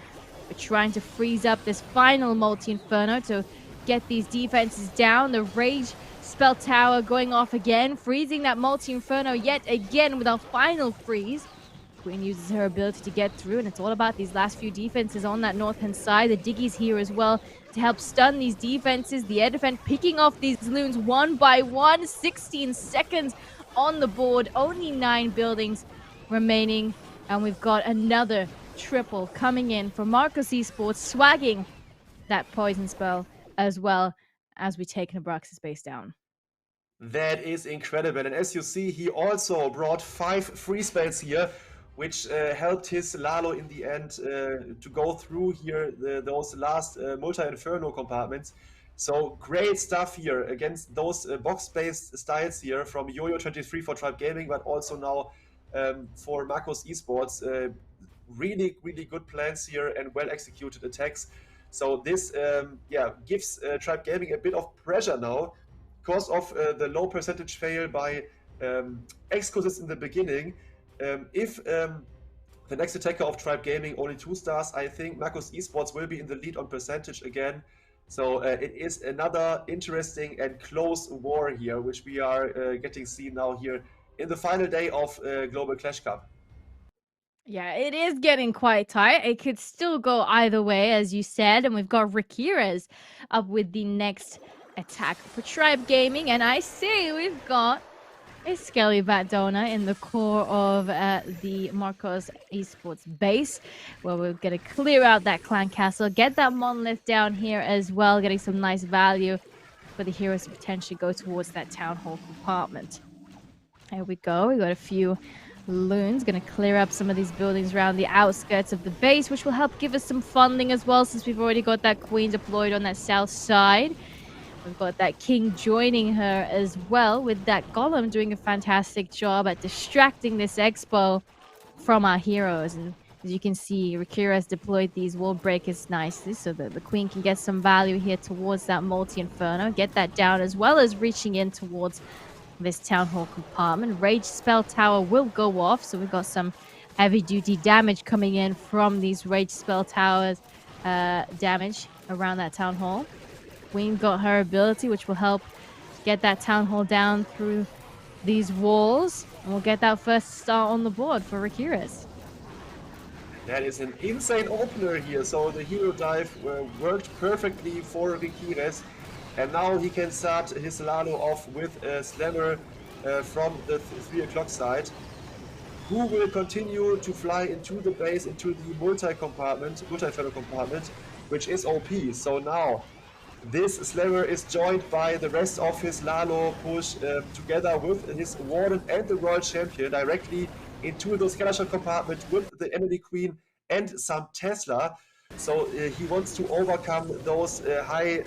We're trying to freeze up this final multi-inferno to get these defenses down. The Rage Spell Tower going off again, freezing that Multi-Inferno yet again with our final freeze. Queen uses her ability to get through, and it's all about these last few defenses on that north-hand side. The Diggy's here as well to help stun these defenses. The air defense picking off these loons one by one. 16 seconds on the board, only 9 buildings remaining, and we've got another triple coming in for Marcos Esports, swagging that poison spell as well as we take Nebraska's base down. That is incredible. And as you see, he also brought 5 free spells here, which helped his Lalo in the end to go through here those last multi-inferno compartments. So great stuff here against those box-based styles here from Yo-Yo23 for Tribe Gaming, but also now for Marcos Esports. Really, really good plans here and well-executed attacks. So this gives Tribe Gaming a bit of pressure now because of the low percentage fail by Exclusives in the beginning. If the next attacker of Tribe Gaming only 2 stars, I think Marcos Esports will be in the lead on percentage again. So it is another interesting and close war here, which we are getting seen now here in the final day of Global Clash Cup. Yeah, it is getting quite tight. It could still go either way, as you said. And we've got Rikires up with the next attack for Tribe Gaming. And I see we've got a Skelly Batdona in the core of the Marcos Esports base, where we're going to clear out that clan castle, get that monolith down here as well, getting some nice value for the heroes to potentially go towards that town hall compartment. There we go. We got a few loons going to clear up some of these buildings around the outskirts of the base, which will help give us some funding as well, since we've already got that queen deployed on that south side. We've got that king joining her as well, with that golem doing a fantastic job at distracting this expo from our heroes. And as you can see, Rikira has deployed these wall breakers nicely so that the queen can get some value here towards that multi-inferno, get that down, as well as reaching in towards this town hall compartment. Rage Spell Tower will go off, so we've got some heavy duty damage coming in from these Rage Spell Towers damage around that town hall. Queen got her ability, which will help get that town hall down through these walls, and we'll get that first star on the board for Rikires. That is an insane opener here, so the hero dive worked perfectly for Rikires. And now he can start his Lalo off with a slammer from the 3 o'clock side, who will continue to fly into the base, into the multi-inferno compartment, which is OP. So now this slammer is joined by the rest of his Lalo push together with his Warden and the Royal Champion directly into the Scalar compartment with the enemy queen and some Tesla. So he wants to overcome those high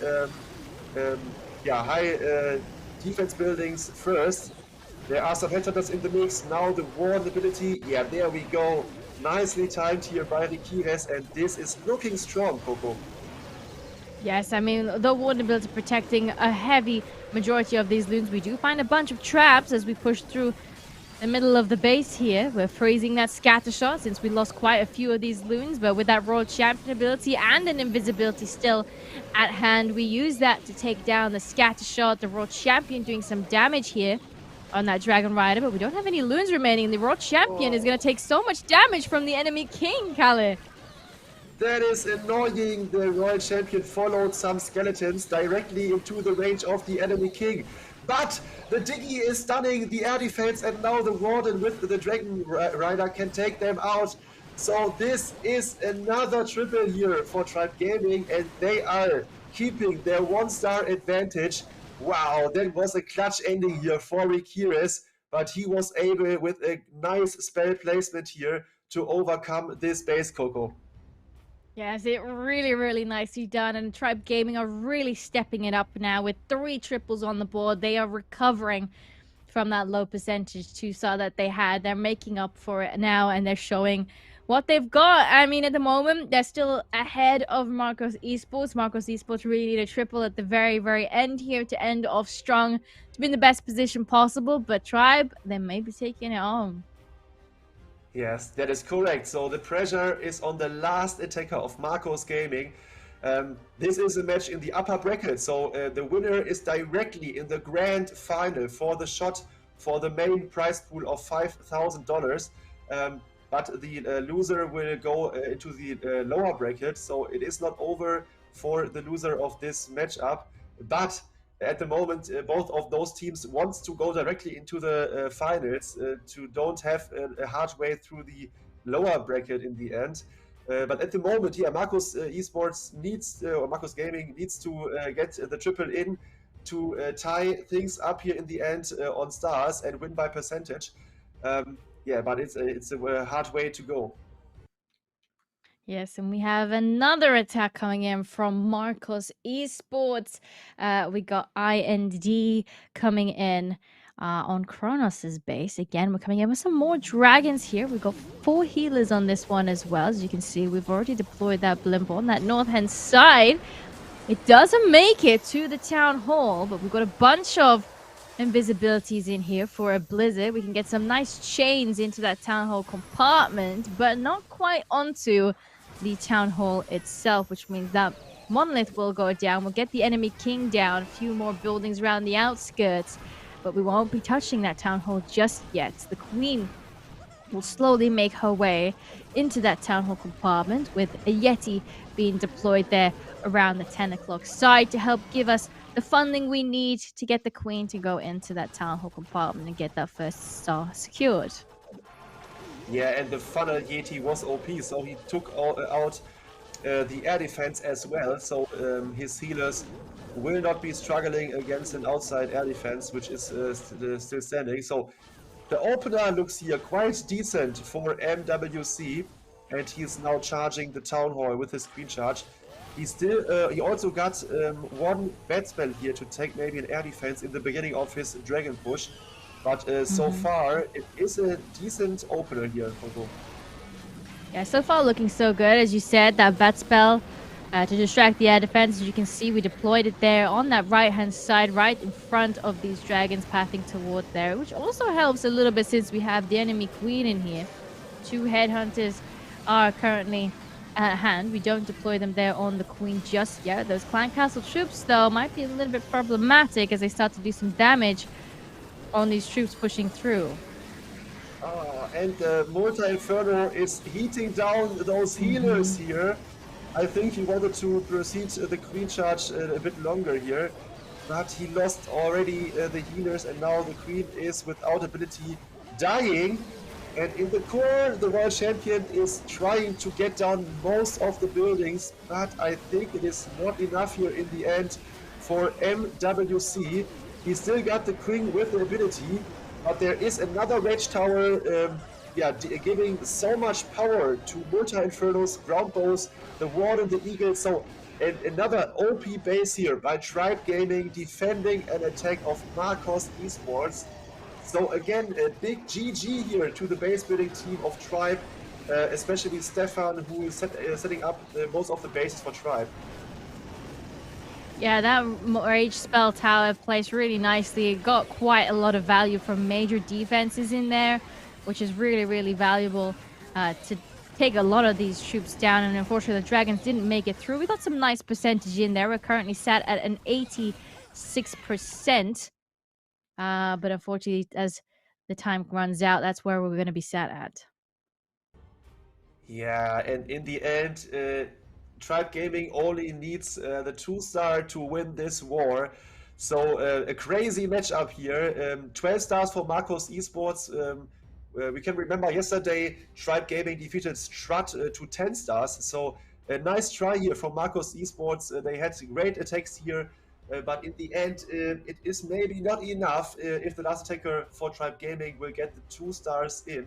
defense buildings first. There are some headhunters in the mix. Now the Warden ability. Yeah, there we go. Nicely timed here by Rikires, and this is looking strong, Coco. Yes, I mean, the Warden ability protecting a heavy majority of these loons. We do find a bunch of traps as we push through the middle of the base here. We're freezing that scatter shot since we lost quite a few of these loons, but with that Royal Champion ability and an invisibility still at hand, we use that to take down the scatter shot. The Royal Champion doing some damage here on that Dragon Rider, but we don't have any loons remaining. The Royal Champion is going to take so much damage from the enemy king, Kalle. That is annoying. The Royal Champion followed some skeletons directly into the range of the enemy king. But the Diggy is stunning the air defense, and now the Warden with the Dragon Rider can take them out. So this is another triple here for Tribe Gaming, and they are keeping their 1-star advantage. Wow, that was a clutch ending here for Rikires, but he was able with a nice spell placement here to overcome this base, Coco. Yes, it really, really nicely done. And Tribe Gaming are really stepping it up now with 3 triples on the board. They are recovering from that low percentage 2-star that they had. They're making up for it now, and they're showing what they've got. I mean, at the moment, they're still ahead of Marcos Esports. Marcos Esports really need a triple at the very, very end here to end off strong, to be in the best position possible. But Tribe, they may be taking it home. Yes, that is correct. So the pressure is on the last attacker of Marcos Gaming. This is a match in the upper bracket, so the winner is directly in the grand final for the shot for the main prize pool of $5,000. But the loser will go into the lower bracket, so it is not over for the loser of this matchup. But at the moment, both of those teams wants to go directly into the finals to don't have a hard way through the lower bracket in the end. But at the moment, yeah, Marcus Esports needs, or Marcus Gaming needs to get the triple in to tie things up here in the end on stars and win by percentage. Yeah, but it's a hard way to go. Yes, and we have another attack coming in from Marcos Esports. We got IND coming in on Kronos's base. Again, we're coming in with some more dragons here. We've got 4 healers on this one as well. As you can see, we've already deployed that blimp on that north-hand side. It doesn't make it to the town hall, but we've got a bunch of invisibilities in here for a blizzard. We can get some nice chains into that town hall compartment, but not quite onto the town hall itself, which means that monolith will go down. We'll get the enemy king down, a few more buildings around the outskirts, but we won't be touching that town hall just yet. The queen will slowly make her way into that town hall compartment, with a Yeti being deployed there around the 10 o'clock side to help give us the funding we need to get the queen to go into that town hall compartment and get that first star secured. Yeah, and the funnel Yeti was OP, so he took out the air defense as well, so his healers will not be struggling against an outside air defense, which is still standing. So the opener looks here quite decent for MWC, and he's now charging the town hall with his queen charge. He also got one bad spell here to take maybe an air defense in the beginning of his dragon push. But so far, it is a decent opener here, Coco. Yeah, so far looking so good. As you said, that bat spell to distract the air defense. As you can see, we deployed it there on that right-hand side, right in front of these dragons pathing toward there, which also helps a little bit since we have the enemy queen in here. 2 headhunters are currently at hand. We don't deploy them there on the queen just yet. Those clan castle troops, though, might be a little bit problematic as they start to do some damage on these troops pushing through. And Mortar Inferno is heating down those healers here. I think he wanted to proceed the queen charge a bit longer here, but he lost already the healers, and now the queen is without ability, dying. And in the core, the Royal Champion is trying to get down most of the buildings, but I think it is not enough here in the end for MWC. He still got the queen with the ability, but there is another Rage Tower giving so much power to Mortar Infernos, ground bows, the Warden, the Eagle. So another OP base here by Tribe Gaming, defending an attack of Marcos Esports. So again, a big GG here to the base building team of Tribe, especially Stefan, who is setting up most of the bases for Tribe. Yeah, that Rage Spell Tower plays really nicely. It got quite a lot of value from major defenses in there, which is really, really valuable to take a lot of these troops down. And unfortunately, the Dragons didn't make it through. We got some nice percentage in there. We're currently sat at an 86%. But unfortunately, as the time runs out, that's where we're going to be sat at. Yeah, and in the end, Tribe Gaming only needs the 2-star to win this war. So a crazy matchup here. 12 stars for Marcos Esports. We can remember yesterday Tribe Gaming defeated Strut to 10 stars. So a nice try here from Marcos Esports. They had great attacks here. But in the end, it is maybe not enough if the last attacker for Tribe Gaming will get the 2 stars in.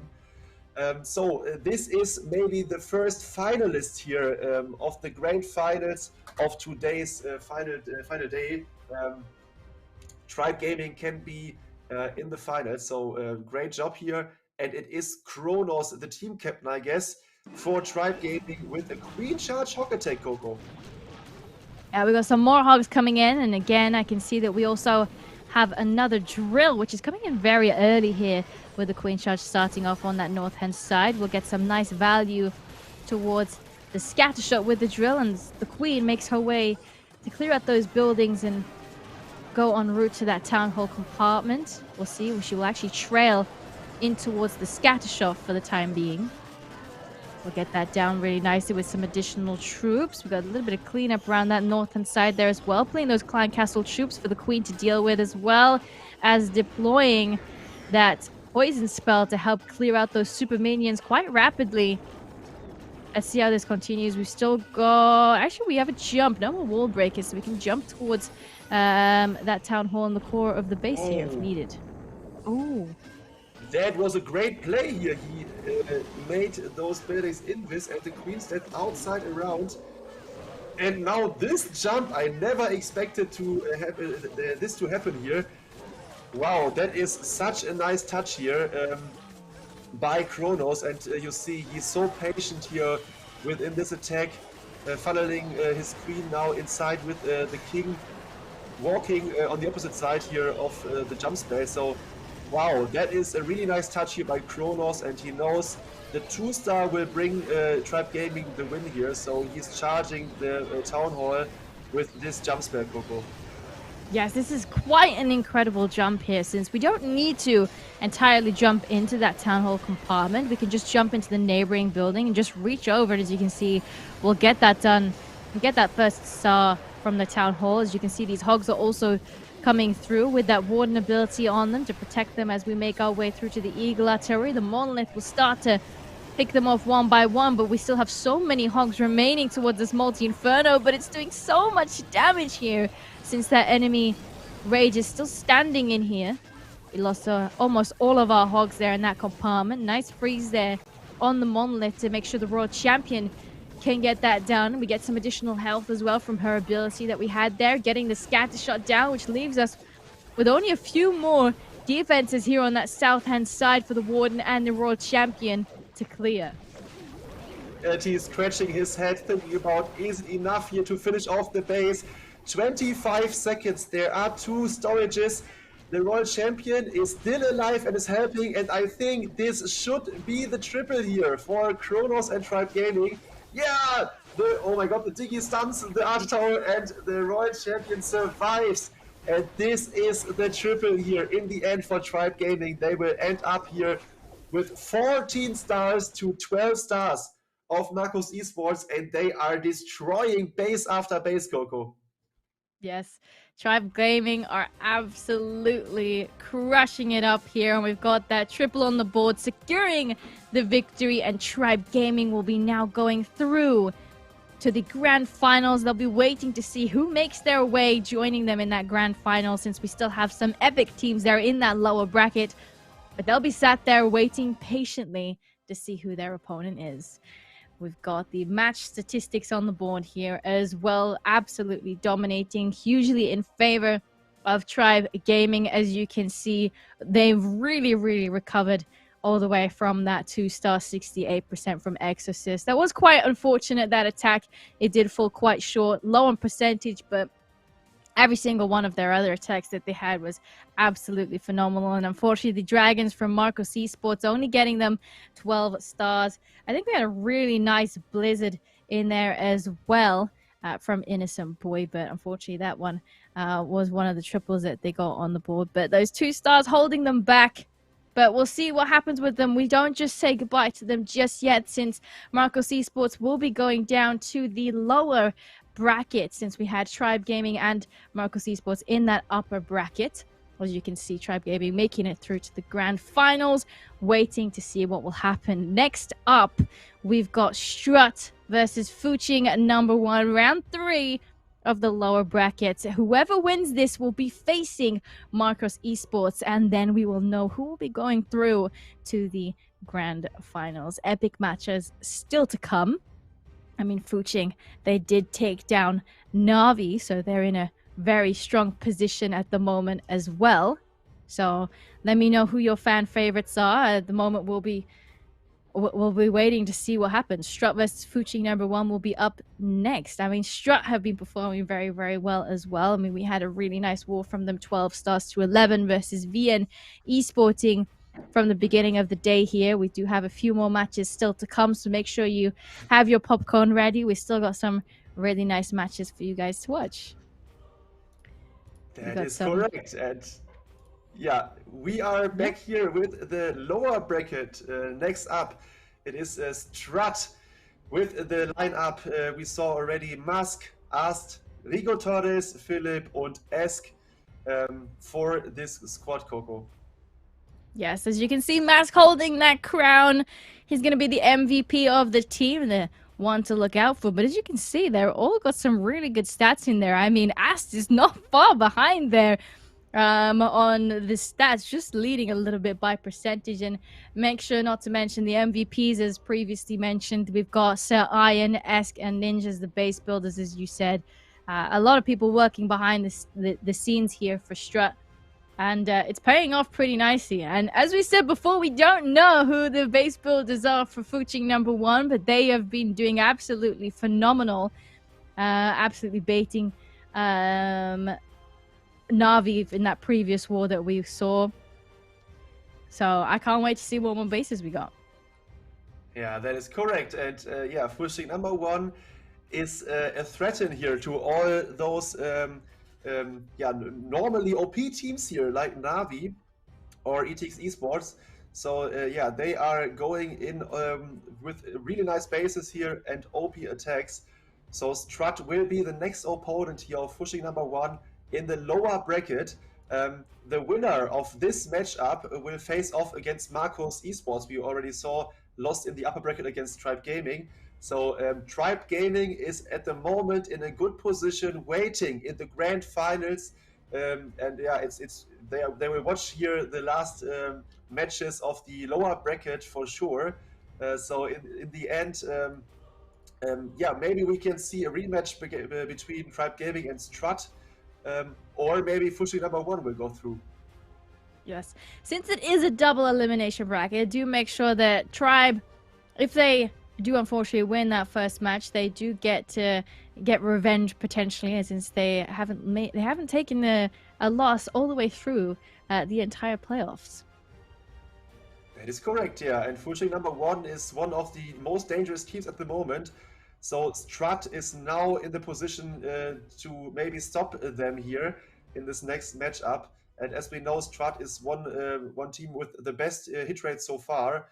So this is maybe the first finalist here of the grand finals of today's final day. Tribe Gaming can be in the finals, so great job here. And it is Kronos, the team captain, I guess, for Tribe Gaming with a queen charge hog attack, Coco. Yeah, we got some more hogs coming in, and again, I can see that we also have another drill, which is coming in very early here with the queen charge starting off on that north-hand side. We'll get some nice value towards the scatter shot with the drill, and the Queen makes her way to clear out those buildings and go en route to that town hall compartment. We'll see. She will actually trail in towards the scatter shot for the time being. We'll get that down really nicely with some additional troops. We've got a little bit of cleanup around that northern side there as well. Playing those Clan Castle troops for the Queen to deal with, as well as deploying that poison spell to help clear out those super minions quite rapidly. Let's see how this continues. We've still got... Actually, we have a jump. No more wall breakers, so we can jump towards that town hall in the core of the base here if needed. Oh. That was a great play here. He made those buildings invis and the Queen stepped outside around. And now this jump, I never expected to have this to happen here. Wow, that is such a nice touch here by Kronos. And you see he's so patient here within this attack, funneling his Queen now inside with the King walking on the opposite side here of the jump space. So wow, that is a really nice touch here by Kronos, and he knows the 2-star will bring Tribe Gaming the win here, so he's charging the Town Hall with this jump spell, Coco. Yes, this is quite an incredible jump here, since we don't need to entirely jump into that Town Hall compartment. We can just jump into the neighboring building and just reach over, and as you can see, we'll get that done and get that first star from the Town Hall. As you can see, these hogs are also coming through with that warden ability on them to protect them as we make our way through to the Eagle Artillery. The Monolith will start to pick them off one by one, but we still have so many hogs remaining towards this multi-inferno, but it's doing so much damage here since that enemy rage is still standing in here. We lost almost all of our hogs there in that compartment. Nice freeze there on the Monolith to make sure the Royal Champion can get that done. We get some additional health as well from her ability that we had there, getting the scatter shot down, which leaves us with only a few more defenses here on that south-hand side for the Warden and the Royal Champion to clear. And he's scratching his head, thinking about, is it enough here to finish off the base? 25 seconds, there are 2 storages. The Royal Champion is still alive and is helping, and I think this should be the triple here for Kronos and Tribe Gaming. Yeah! Oh my god, the Digi stuns the Archer Tower and the Royal Champion survives. And this is the triple here in the end for Tribe Gaming. They will end up here with 14 stars to 12 stars of Marcos Esports, and they are destroying base after base, Coco. Yes, Tribe Gaming are absolutely crushing it up here, and we've got that triple on the board, securing the victory, and Tribe Gaming will be now going through to the grand finals. They'll be waiting to see who makes their way, joining them in that grand final, since we still have some epic teams there in that lower bracket, but they'll be sat there waiting patiently to see who their opponent is. We've got the match statistics on the board here as well, absolutely dominating, hugely in favor of Tribe Gaming. As you can see, they've really recovered all the way from that 2-star, 68% from Exorcist. That was quite unfortunate, that attack. It did fall quite short, low on percentage, but every single one of their other attacks that they had was absolutely phenomenal. And unfortunately, the Dragons from Marcos Esports only getting them 12 stars. I think we had a really nice Blizzard in there as well from Innocent Boy, but unfortunately that one was one of the triples that they got on the board. But those 2 stars holding them back. But we'll see what happens with them. We don't just say goodbye to them just yet, since Marcos Esports will be going down to the lower bracket, since we had Tribe Gaming and Marcos Esports in that upper bracket. As you can see, Tribe Gaming making it through to the grand finals, waiting to see what will happen. Next up, we've got Strut versus Fuching at number 1, round 3 of the lower bracket. Whoever wins this will be facing Marcos Esports, and then we will know who will be going through to the grand finals. Epic matches still to come. I mean, Fuching, they did take down Navi, so they're in a very strong position at the moment as well. So let me know who your fan favorites are. At the moment, we'll be waiting to see what happens. Strut versus Fuching number 1 will be up next. I mean, Strut have been performing very well as well. I mean, we had a really nice war from them, 12 stars to 11 versus VN Esporting from the beginning of the day here. We do have a few more matches still to come, so make sure you have your popcorn ready. We still got some really nice matches for you guys to watch. That is correct. And yeah, we are back here with the lower bracket. Next up, it is Strut. With the lineup, we saw already Musk, Ast, Rigo Torres, Philip, and Esk for this squad, Coco. Yes, as you can see, Mask holding that crown. He's going to be the MVP of the team, the one to look out for. But as you can see, they're all got some really good stats in there. I mean, Ast is not far behind there on the stats, just leading a little bit by percentage. And make sure not to mention the MVPs, as previously mentioned. We've got Sir Iron, Esk, and Ninjas, the base builders, as you said. A lot of people working behind the scenes here for Strut. And it's paying off pretty nicely. And as we said before, we don't know who the base builders are for Fuching #1, but they have been doing absolutely phenomenal. Absolutely baiting Navi in that previous war that we saw. So I can't wait to see what more bases we got. Yeah, that is correct. And yeah, Fuching #1 is a threat in here to all those normally OP teams here like Navi or ETX Esports. So yeah, they are going in with really nice bases here and OP attacks. So Strut will be the next opponent here of Fuching #1 in the lower bracket. The winner of this matchup will face off against Marcos Esports. We already saw lost in the upper bracket against Tribe Gaming. So Tribe Gaming is at the moment in a good position, waiting in the grand finals. And yeah, they will watch here the last matches of the lower bracket for sure. So in the end, yeah, maybe we can see a rematch between Tribe Gaming and Strut, or maybe Fuching #1 will go through. Yes, since it is a double elimination bracket, do make sure that Tribe, if they do unfortunately win that first match, they do get revenge potentially, since they haven't taken a loss all the way through the entire playoffs. That is correct, yeah. And Fuching #1 is one of the most dangerous teams at the moment. So Strut is now in the position to maybe stop them here in this next matchup. And as we know, Strut is one team with the best hit rate so far.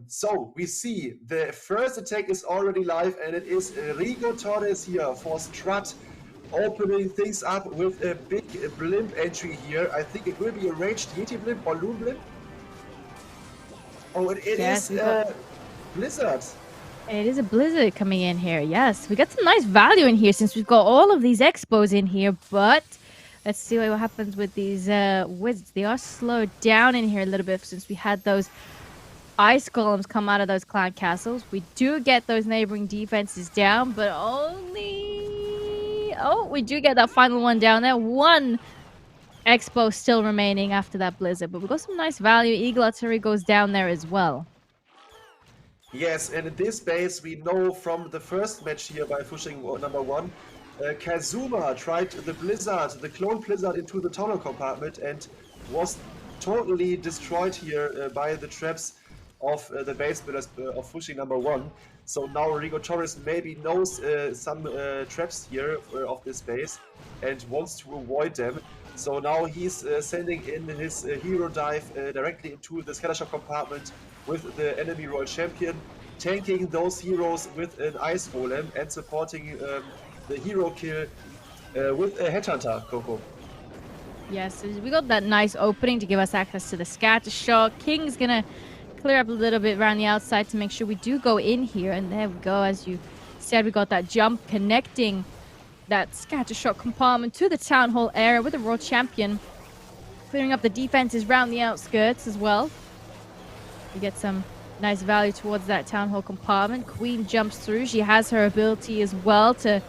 So we see the first attack is already live, and it is Rigo Torres here for Strut, opening things up with a big blimp entry here. I think it will be a ranged Yeti blimp or Loon blimp. Oh, it is Blizzard. It is a Blizzard coming in here. Yes, we got some nice value in here since we've got all of these expos in here, but let's see what happens with these wizards. They are slowed down in here a little bit since we had those ice golems come out of those clan castles. We do get those neighboring defenses down, but only... Oh, we do get that final one down there. One expo still remaining after that Blizzard, but we've got some nice value. Eagle Artillery goes down there as well. Yes, and in this base, we know from the first match here by Fuching #1, Kazuma tried the Blizzard, the clone Blizzard, into the tunnel compartment and was totally destroyed here by the traps of the base builders of Fuching #1. So now Rigo Torres maybe knows some traps here of this base and wants to avoid them. So now he's sending in his hero dive directly into the Scattershot compartment with the enemy Royal Champion, tanking those heroes with an Ice Golem and supporting the hero kill with a Headhunter, Coco. Yes, we got that nice opening to give us access to the Scattershot. King's gonna clear up a little bit around the outside to make sure we do go in here, and there we go. As you said, we got that jump connecting that Scattershot compartment to the Town Hall area with the Royal Champion, clearing up the defenses around the outskirts as well. We get some nice value towards that Town Hall compartment. Queen jumps through. She has her ability as well to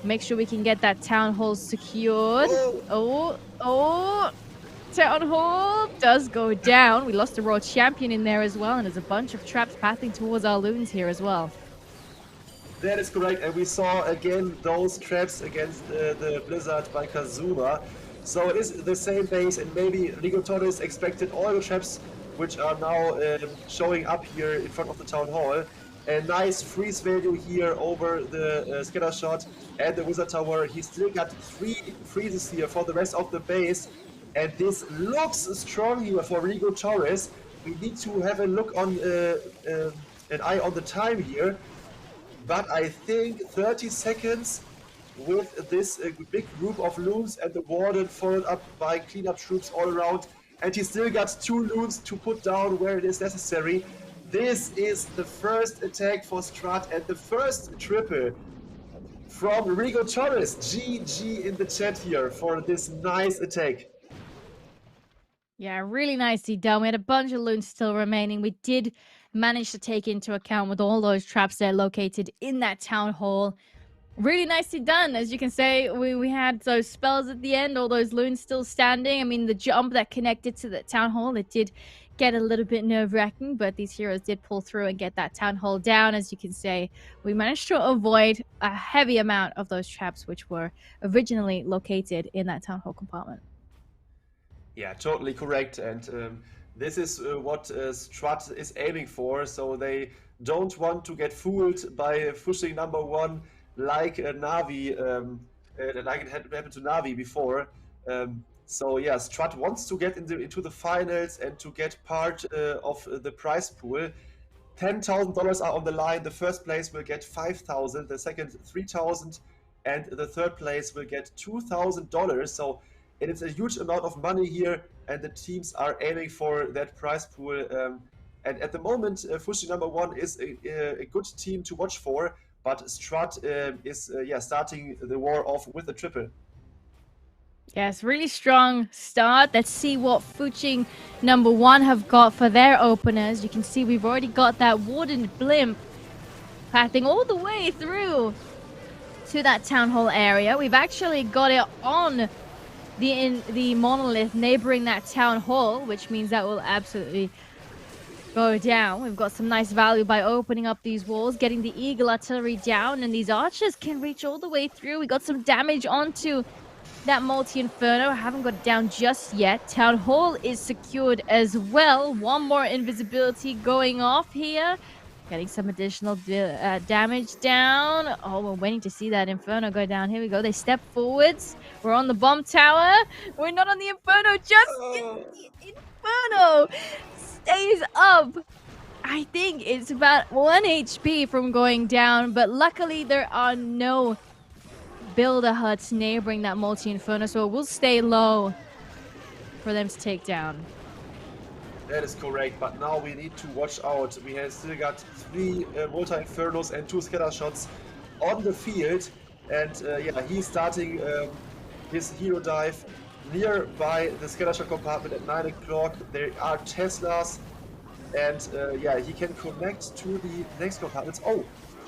make sure we can get that Town Hall secured. Oh, Town Hall does go down. We lost the Royal Champion in there as well, and there's a bunch of traps pathing towards our loons here as well. That is correct, and we saw again those traps against the Blizzard by Kazuma. So it is the same base, and maybe Rigo Torres expected all the traps which are now showing up here in front of the town hall. A nice freeze value here over the scatter shot and the wizard tower. He still got 3 freezes here for the rest of the base, and this looks strong here for Rigo Torres. We need to have a look on an eye on the time here, but I think 30 seconds with this big group of loons and the warden followed up by cleanup troops all around, and he still got 2 loons to put down where it is necessary. This is the first attack for Strut and the first triple from Rigo Torres. GG in the chat here for this nice attack. Yeah, really nicely done. We had a bunch of loons still remaining. We did manage to take into account with all those traps that are located in that town hall. Really nicely done. As you can say, we had those spells at the end, all those loons still standing. I mean, the jump that connected to the town hall, it did get a little bit nerve-wracking, but these heroes did pull through and get that town hall down. As you can say, we managed to avoid a heavy amount of those traps which were originally located in that town hall compartment. Yeah, totally correct. And this is what Strut is aiming for. So they don't want to get fooled by Fuching #1 like Navi, like it had happened to Navi before. So yeah, Strut wants to get into the finals and to get part of the prize pool. $10,000 are on the line. The first place will get $5,000, the second $3,000, and the third place will get $2,000. So it is a huge amount of money here, and the teams are aiming for that prize pool. And at the moment, Fuching #1 is a good team to watch for, but Strut is starting the war off with a triple. Yes, really strong start. Let's see what Fuching #1 have got for their openers. You can see we've already got that Warden Blimp pathing all the way through to that town hall area. We've actually got it on the monolith neighboring that town hall, which means that will absolutely go down. We've got some nice value by opening up these walls, getting the eagle artillery down, and these archers can reach all the way through. We got some damage onto that multi-inferno. Haven't got it down just yet. Town hall is secured as well. One more invisibility going off here. Getting some additional damage down. Oh, we're waiting to see that inferno go down. Here we go. They step forwards. We're on the bomb tower. We're not on the inferno just yet. The inferno stays up. I think it's about 1 HP from going down, but luckily there are no builder huts neighboring that multi-inferno, so it will stay low for them to take down. That is correct, but now we need to watch out. We have still got 3 multi-infernos and 2 scatter shots on the field, and yeah, he's starting his hero dive nearby the scatter shot compartment at 9 o'clock. There are Teslas, and yeah, he can connect to the next compartments. Oh,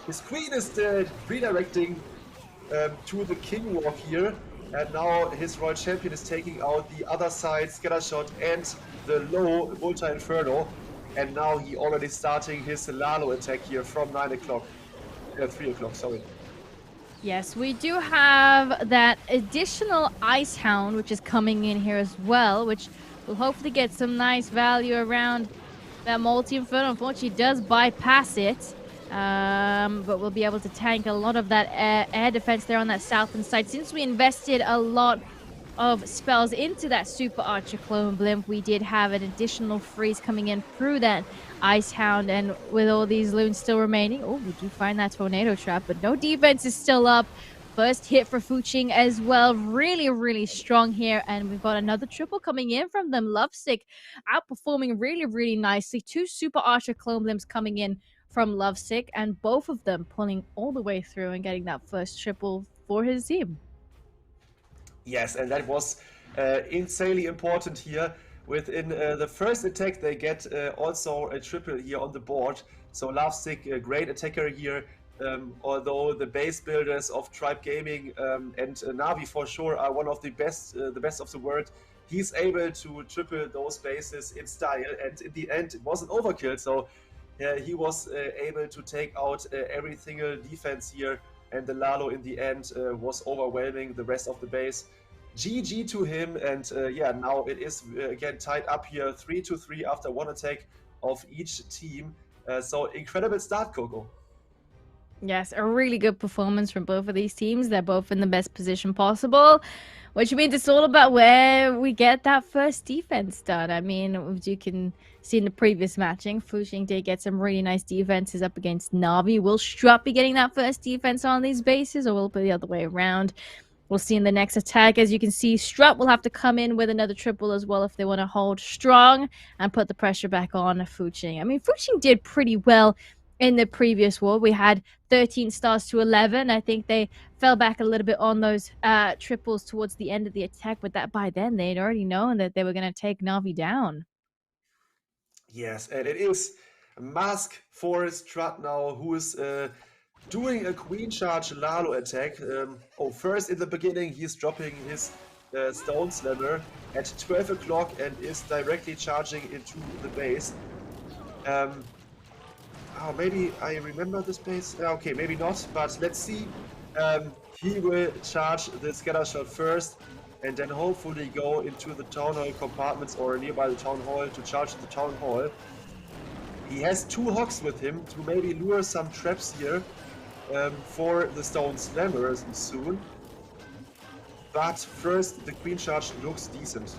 his queen is still redirecting to the king walk here, and now his royal champion is taking out the other side scatter shot and the low multi-inferno, and now he already starting his Lalo attack here from 9 o'clock, 3 o'clock, sorry. Yes, we do have that additional Ice Hound, which is coming in here as well, which will hopefully get some nice value around that multi-inferno. Unfortunately, it does bypass it. But we'll be able to tank a lot of that air defense there on that southern side. Since we invested a lot of spells into that Super Archer Clone Blimp, we did have an additional freeze coming in through that Ice Hound, and with all these loons still remaining, oh, we do find that tornado trap, but no defense is still up. First hit for Fuching as well. Really, really strong here, and we've got another triple coming in from them. Lovesick outperforming really, really nicely. 2 Super Archer Clone Blimps coming in from Lovesick, and both of them pulling all the way through and getting that first triple for his team. Yes, and that was insanely important here. Within the first attack, they get also a triple here on the board. So Lovesick, a great attacker here, although the base builders of Tribe Gaming and Navi for sure are one of the best of the world. He's able to triple those bases in style, and in the end, it was an overkill. So he was able to take out every single defense here, and the Lalo in the end was overwhelming the rest of the base. GG to him, and yeah, now it is again tied up here 3-3 after one attack of each team. So incredible start, Coco. Yes, a really good performance from both of these teams. They're both in the best position possible, which means it's all about where we get that first defense done. I mean, as you can see in the previous matching, Fuching did get some really nice defenses up against Navi. Will Strut be getting that first defense on these bases, or will it be the other way around? We'll see in the next attack. As you can see, Strut will have to come in with another triple as well if they want to hold strong and put the pressure back on Fuching. I mean, Fuching did pretty well in the previous war. We had 13 stars to 11. I think they fell back a little bit on those triples towards the end of the attack, but that by then they'd already known that they were going to take Navi down. Yes, and it is Mask for Strut now, who is doing a queen charge Lalo attack. First in the beginning, he's dropping his Stone Slammer at 12 o'clock and is directly charging into the base. Maybe I remember this base. Okay, maybe not, but let's see. He will charge the scatter shot first and then hopefully go into the town hall compartments or nearby the town hall to charge the town hall. He has 2 hogs with him to maybe lure some traps here for the Stone Slammers soon. But first, the queen charge looks decent.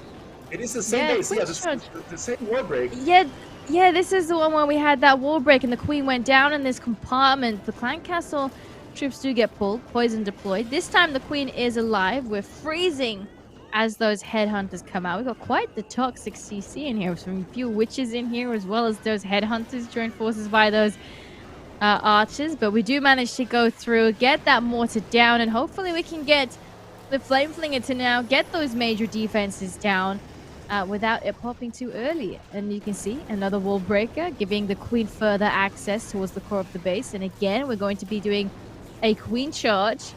It is the same base, yeah, the same wall break. Yeah, this is the one where we had that wall break and the queen went down in this compartment. The clan castle troops do get pulled, poison deployed. This time the queen is alive. We're freezing as those headhunters come out. We've got quite the toxic CC in here. Some few witches in here as well as those headhunters joined forces by those archers. But we do manage to go through, get that mortar down, and hopefully we can get the flame flinger to now get those major defenses down without it popping too early. And you can see another wall breaker giving the queen further access towards the core of the base. And again, we're going to be doing a queen charge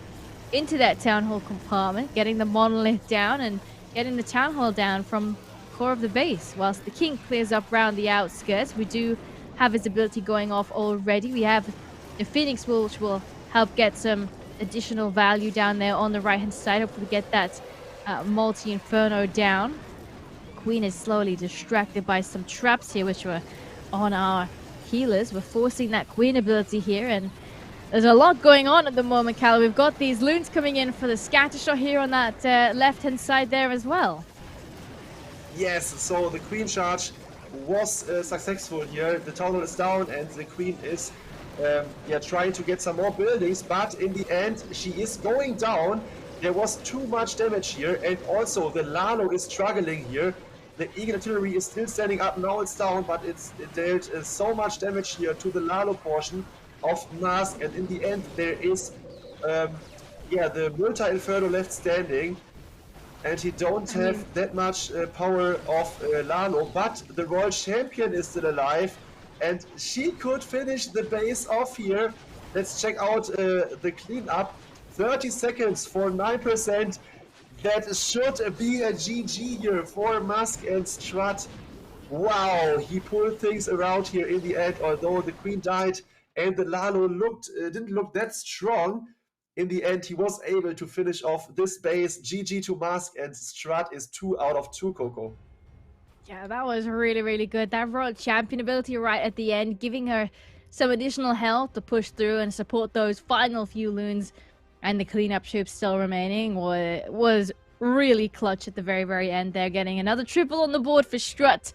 into that town hall compartment, getting the monolith down and getting the town hall down from core of the base. Whilst the king clears up around the outskirts, we do have his ability going off already. We have the Phoenix Wall, which will help get some additional value down there on the right hand side. Hopefully get that multi-inferno down. Queen is slowly distracted by some traps here, which were on our healers. We're forcing that queen ability here, and there's a lot going on at the moment, Cal. We've got these loons coming in for the scatter shot here on that left-hand side there as well. Yes, so the queen charge was successful here. The town hall is down and the queen is trying to get some more buildings, but in the end she is going down. There was too much damage here, and also the Lalo is struggling here. The Eagle artillery is still standing up. Now it's down, but it dealt so much damage here to the Lalo portion of Mask, and in the end there is the multi-inferno left standing, and he don't have that much power of Lalo, but the Royal Champion is still alive, and she could finish the base off here. Let's check out the cleanup. 30 seconds for 9%. That should be a GG here for Mask and Strut. Wow, he pulled things around here in the end, although the queen died and the Lalo didn't look that strong. In the end, he was able to finish off this base. GG to Mask, and Strut is 2 out of 2, Coco. Yeah, that was really, really good. That Royal Champion ability right at the end, giving her some additional health to push through and support those final few loons, and the cleanup troops still remaining, was really clutch at the very, very end there, getting another triple on the board for Strut.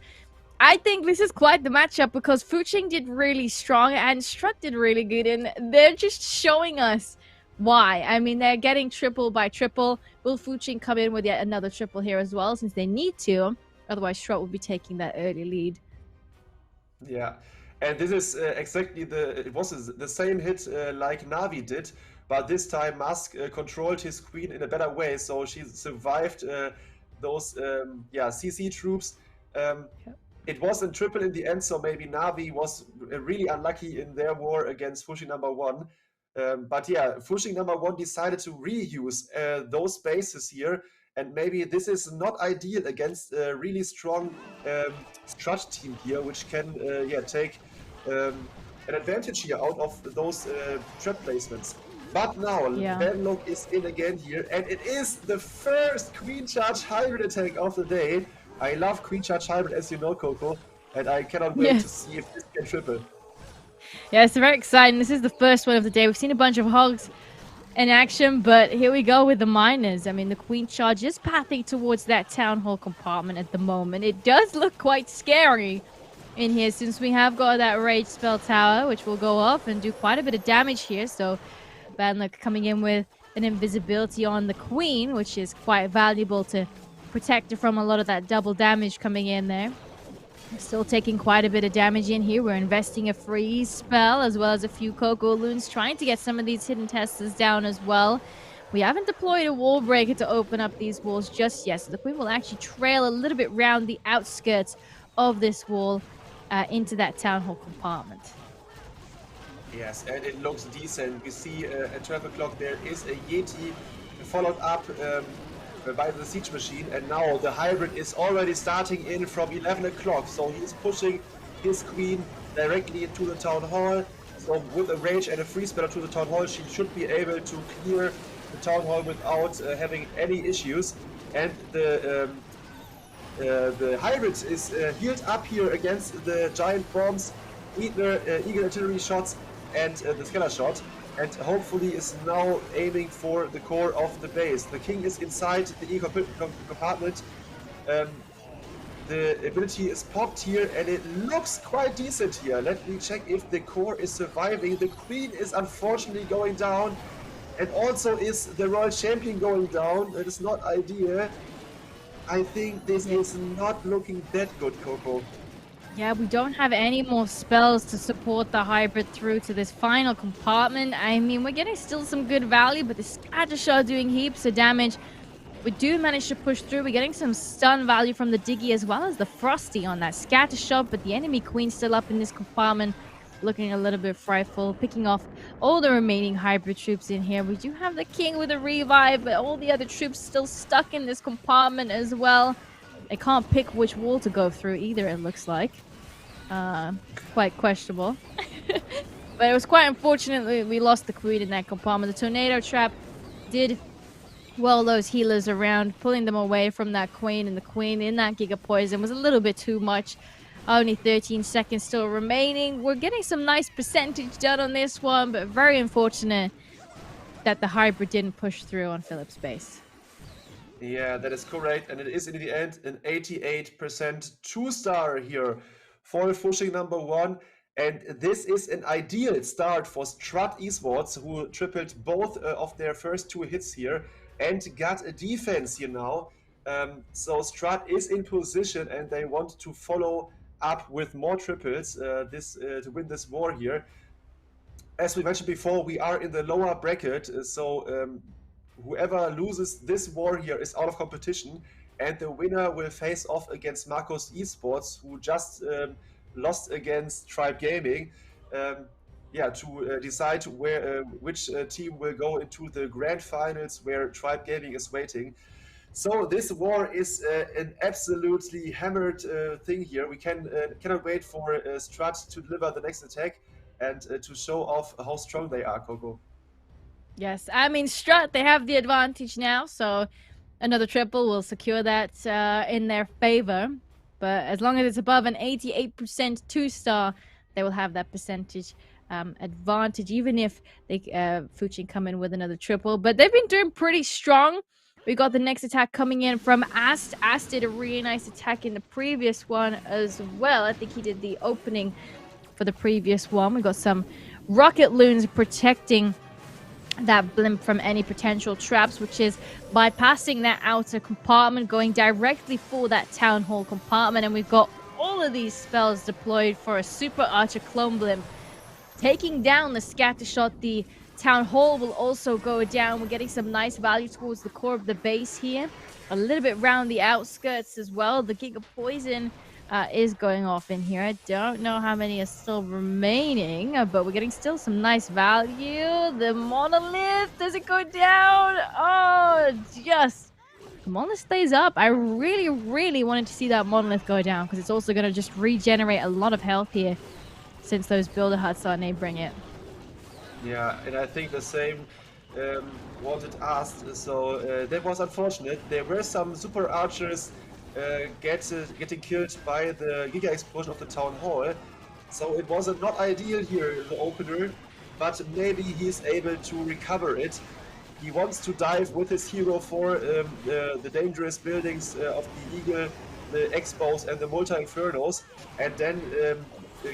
I think this is quite the matchup because Fuching did really strong and Strut did really good, and they're just showing us why. I mean, they're getting triple by triple. Will Fuching come in with yet another triple here as well, since they need to? Otherwise, Strut will be taking that early lead. Yeah, and this is exactly it was the same hit like Navi did. But this time Mask controlled his queen in a better way, so she survived those CC troops. It was a triple in the end, so maybe Navi was really unlucky in their war against Fuching #1. But yeah, Fuching #1 decided to reuse those bases here, and maybe this is not ideal against a really strong Strut team here, which can take an advantage here out of those trap placements. But now, Yeah. Benlock is in again here, and it is the first Queen Charge Hybrid attack of the day. I love Queen Charge Hybrid, as you know, Coco, and I cannot wait to Yes. see if this can triple. Yeah, it's very exciting. This is the first one of the day. We've seen a bunch of hogs in action, but here we go with the miners. I mean, the Queen Charge is pathing towards that Town Hall compartment at the moment. It does look quite scary in here since we have got that Rage Spell Tower, which will go off and do quite a bit of damage here. So Banluck coming in with an invisibility on the Queen, which is quite valuable to protect her from a lot of that double damage coming in there. Still taking quite a bit of damage in here. We're investing a freeze spell as well as a few Coco Loons, trying to get some of these hidden testers down as well. We haven't deployed a wall breaker to open up these walls just yet, so the Queen will actually trail a little bit round the outskirts of this wall into that Town Hall compartment. Yes, and it looks decent. We see at 12 o'clock there is a Yeti followed up by the siege machine, and now the hybrid is already starting in from 11 o'clock. So he's pushing his Queen directly into the Town Hall. So with a rage and a free spell to the Town Hall, she should be able to clear the Town Hall without having any issues. And the hybrid is healed up here against the giant bombs, eagle artillery shots, and the scalar shot, and hopefully is now aiming for the core of the base. The king is inside the eco compartment. The ability is popped here, and it looks quite decent here. Let me check if the core is surviving. The queen is unfortunately going down, and also is the royal champion going down. That is not ideal. I think this is not looking that good, Coco. Yeah, we don't have any more spells to support the hybrid through to this final compartment. I mean, we're getting still some good value, but the scatter shot doing heaps of damage. We do manage to push through. We're getting some stun value from the Diggy as well as the Frosty on that scatter shot, but the enemy queen still up in this compartment, looking a little bit frightful, picking off all the remaining hybrid troops in here. We do have the king with a revive, but all the other troops still stuck in this compartment as well. They can't pick which wall to go through either, it looks like. Quite questionable. But it was quite unfortunate we lost the queen in that compartment. The tornado trap did well those healers around, pulling them away from that queen, and the queen in that Giga Poison was a little bit too much. Only 13 seconds still remaining. We're getting some nice percentage done on this one, but very unfortunate that the hybrid didn't push through on Philip's base. Yeah, that is correct, and it is in the end an 88% 2-star here for Fuching #1, and this is an ideal start for Strut Esports, who tripled both of their first 2 hits here and got a defense here now. So Strut is in position, and they want to follow up with more triples to win this war here. As we mentioned before, we are in the lower bracket, so whoever loses this war here is out of competition, and the winner will face off against Marcos Esports, who just lost against Tribe Gaming, to decide which team will go into the grand finals where Tribe Gaming is waiting. So this war is an absolutely hammered thing here. We cannot wait for Strut to deliver the next attack and to show off how strong they are, Coco. Yes, I mean, Strut, they have the advantage now, so another triple will secure that in their favor. But as long as it's above an 88% 2-star, they will have that percentage advantage, even if they Fuching come in with another triple. But they've been doing pretty strong. We got the next attack coming in from Ast. Ast did a really nice attack in the previous one as well. I think he did the opening for the previous one. We got some rocket loons protecting that blimp from any potential traps, which is bypassing that outer compartment, going directly for that Town Hall compartment. And we've got all of these spells deployed for a Super Archer clone blimp, taking down the scatter shot. The Town Hall will also go down. We're getting some nice value towards the core of the base here, a little bit around the outskirts as well. The Giga Poison is going off in here. I don't know how many are still remaining, but we're getting still some nice value. The monolith, does it go down? Oh, just the monolith stays up. I really wanted to see that monolith go down, because it's also going to just regenerate a lot of health here since those builder huts are neighboring it. Yeah, and I think the same wanted asked. So that was unfortunate. There were some super archers getting killed by the Giga explosion of the town hall. So it was not ideal here, the opener, but maybe he's able to recover it. He wants to dive with his hero for the dangerous buildings of the Eagle, the Expos, and the Multi-Infernos, and then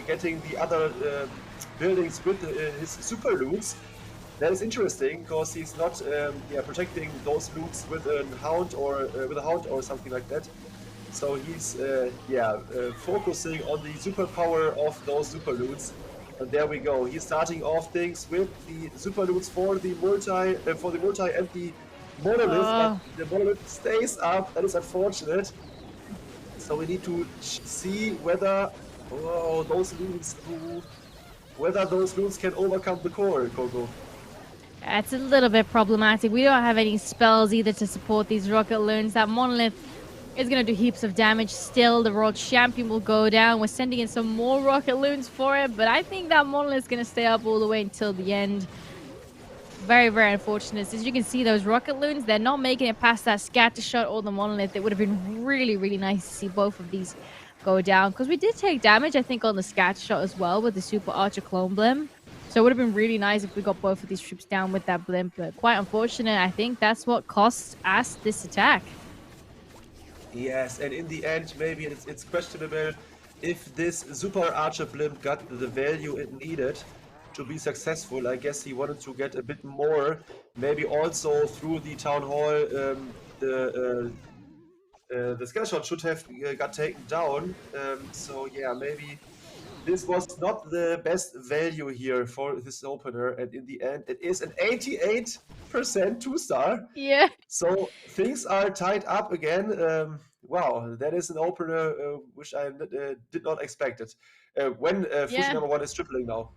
getting the other buildings with his super loots. That is interesting because he's not protecting those loots with a hound or something like that. So he's focusing on the superpower of those super loots. And there we go. He's starting off things with the super loots for the multi and the monolith. But the monolith stays up. That is unfortunate. So we need to see whether those loots can overcome the core, Coco. It's a little bit problematic. We don't have any spells either to support these rocket loons. That monolith is going to do heaps of damage still. The world champion will go down. We're sending in some more rocket loons for it, but I think that monolith is going to stay up all the way until the end. Very, very unfortunate. As you can see, those rocket loons, they're not making it past that scatter shot or the monolith. It would have been really, really nice to see both of these go down, because we did take damage, I think, on the scatter shot as well with the Super Archer Clone Blimp. So it would have been really nice if we got both of these troops down with that blimp, but quite unfortunate. I think that's what cost us this attack. Yes, and in the end, maybe it's questionable if this Super Archer blimp got the value it needed to be successful. I guess he wanted to get a bit more, maybe also through the town hall. The scattershot should have got taken down. So yeah, maybe this was not the best value here for this opener, and in the end, it is an 88% 2-star. Yeah. So things are tied up again. Wow, that is an opener which I did not expect it. When Fuching number 1 is tripling now.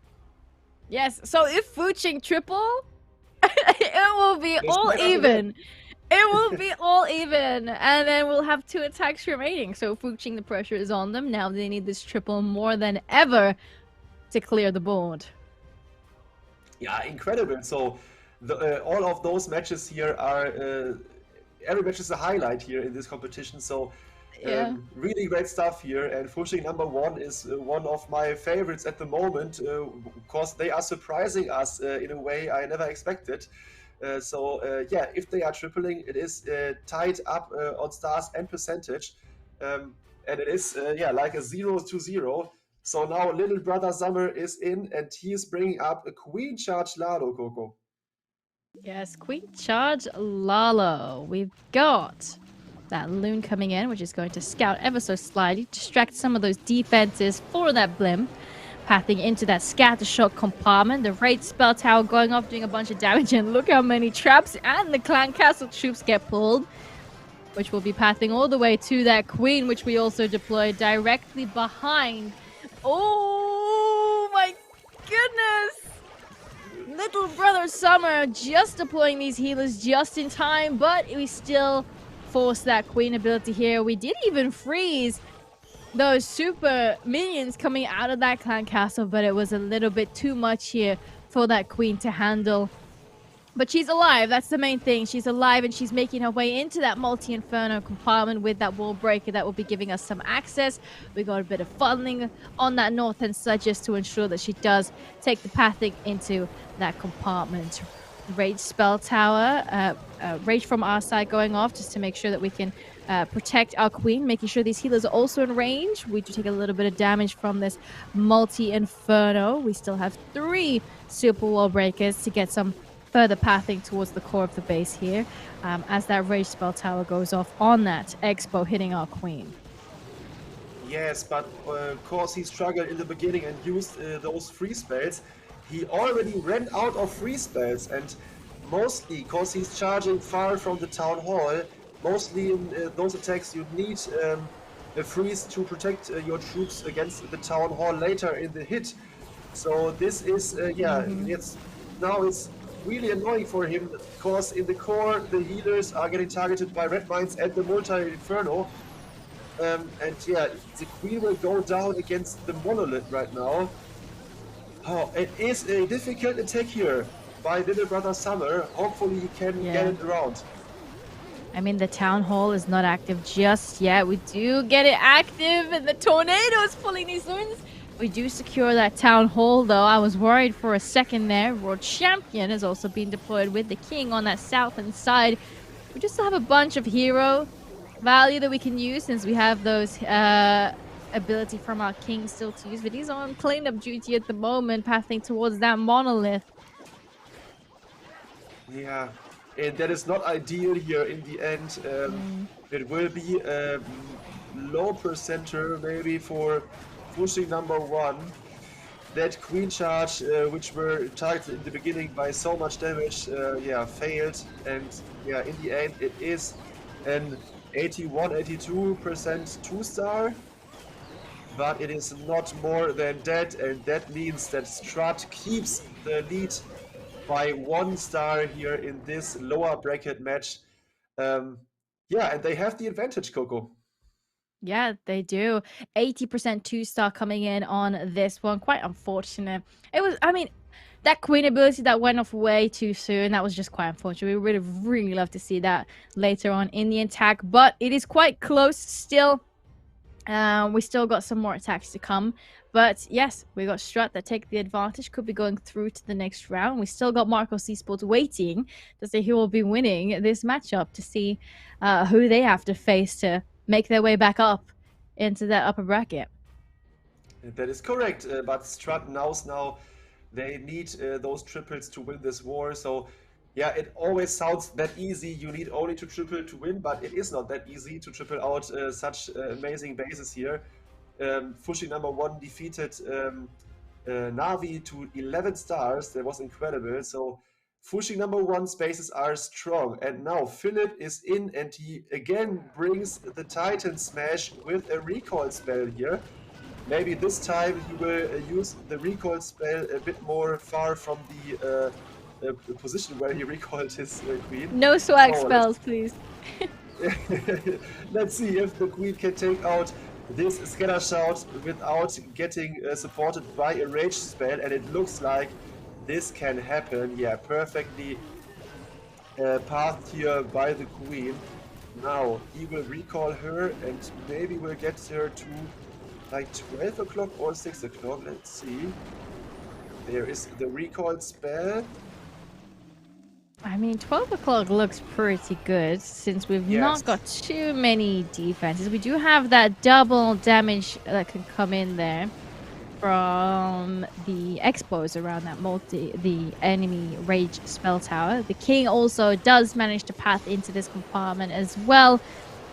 Yes, so if Fuching triple, it will be all even. It will be all even, and then we'll have 2 attacks remaining. So Fuching, the pressure is on them. Now they need this triple more than ever to clear the board. Yeah, incredible. So all of those matches here are... every match is a highlight here in this competition. So really great stuff here. And Fuching number 1 is one of my favorites at the moment, because they are surprising us in a way I never expected. Yeah, if they are tripling, it is tied up on stars and percentage, and it is like a 0-0. So now little brother Summer is in, and he is bringing up a Queen Charge Lalo, Coco. Yes, Queen Charge Lalo. We've got that loon coming in, which is going to scout ever so slightly, distract some of those defenses for that blimp. Pathing into that scattershot compartment. The raid spell tower going off, doing a bunch of damage, and look how many traps and the clan castle troops get pulled, which will be pathing all the way to that queen, which we also deployed directly behind. Oh my goodness! Little brother Summer just deploying these healers just in time, but we still force that queen ability here. We did even freeze those super minions coming out of that clan castle, but it was a little bit too much here for that queen to handle. But she's alive. That's the main thing. She's alive, and she's making her way into that multi-inferno compartment with that wall breaker that will be giving us some access. We got a bit of funneling on that north-hand side just to ensure that she does take the pathing into that compartment. Rage spell tower, rage from our side going off just to make sure that we can protect our queen, making sure these healers are also in range. We do take a little bit of damage from this multi-inferno. We still have 3 super wall breakers to get some further pathing towards the core of the base here, as that rage spell tower goes off on that expo, hitting our queen. Yes, but of course he struggled in the beginning and used those free spells. He already ran out of free spells, and mostly because he's charging far from the town hall, mostly in those attacks you need a freeze to protect your troops against the town hall later in the hit. So this is, now it's really annoying for him, because in the core the healers are getting targeted by red mines and the multi-inferno. And yeah, the queen will go down against the monolith right now. Oh, it is a difficult attack here by little brother Summer. Hopefully he can get it around. I mean, the town hall is not active just yet. We do get it active, and the tornado is pulling these loons. We do secure that town hall, though. I was worried for a second there. World Champion has also been deployed with the king on that southern side. We just have a bunch of hero value that we can use since we have those ability from our king still to use. But he's on cleanup duty at the moment, pathing towards that monolith. Yeah, and that is not ideal here in the end. It will be a low percenter maybe for Fuching #1. That queen charge, which were targeted in the beginning by so much damage, yeah, failed. And yeah, in the end, it is an 81-82% 2-star. But it is not more than that, and that means that Strut keeps the lead by 1 star here in this lower bracket match. Yeah, and they have the advantage, Coco. Yeah, they do. 80% 2-star coming in on this one. Quite unfortunate. It was, I mean, that queen ability that went off way too soon, that was just quite unfortunate. We would have really loved to see that later on in the attack, but it is quite close still. We still got some more attacks to come. But yes, we got Strut that take the advantage. Could be going through to the next round. We still got Marcos Esports waiting to see who will be winning this matchup, to see who they have to face to make their way back up into that upper bracket. That is correct, but Strut knows now they need those triples to win this war. So yeah, it always sounds that easy. You need only to triple to win, but it is not that easy to triple out such amazing bases here. Fuching #1 defeated Navi to 11 stars. That was incredible. So Fuching #1's bases are strong. And now Philip is in, and he again brings the Titan Smash with a recoil spell here. Maybe this time he will use the recoil spell a bit more far from the position where he recoiled his queen. No swag spells, please. Let's see if the queen can take out this scatter shout without getting supported by a rage spell, and it looks like this can happen. Yeah, perfectly pathed here by the queen. Now he will recall her, and maybe we'll get her to like 12 o'clock or 6 o'clock. Let's see. There is the recoil spell. I mean, 12 o'clock looks pretty good since we've not got too many defenses. We do have that double damage that can come in there from the expos around that the enemy rage spell tower. The king also does manage to path into this compartment as well.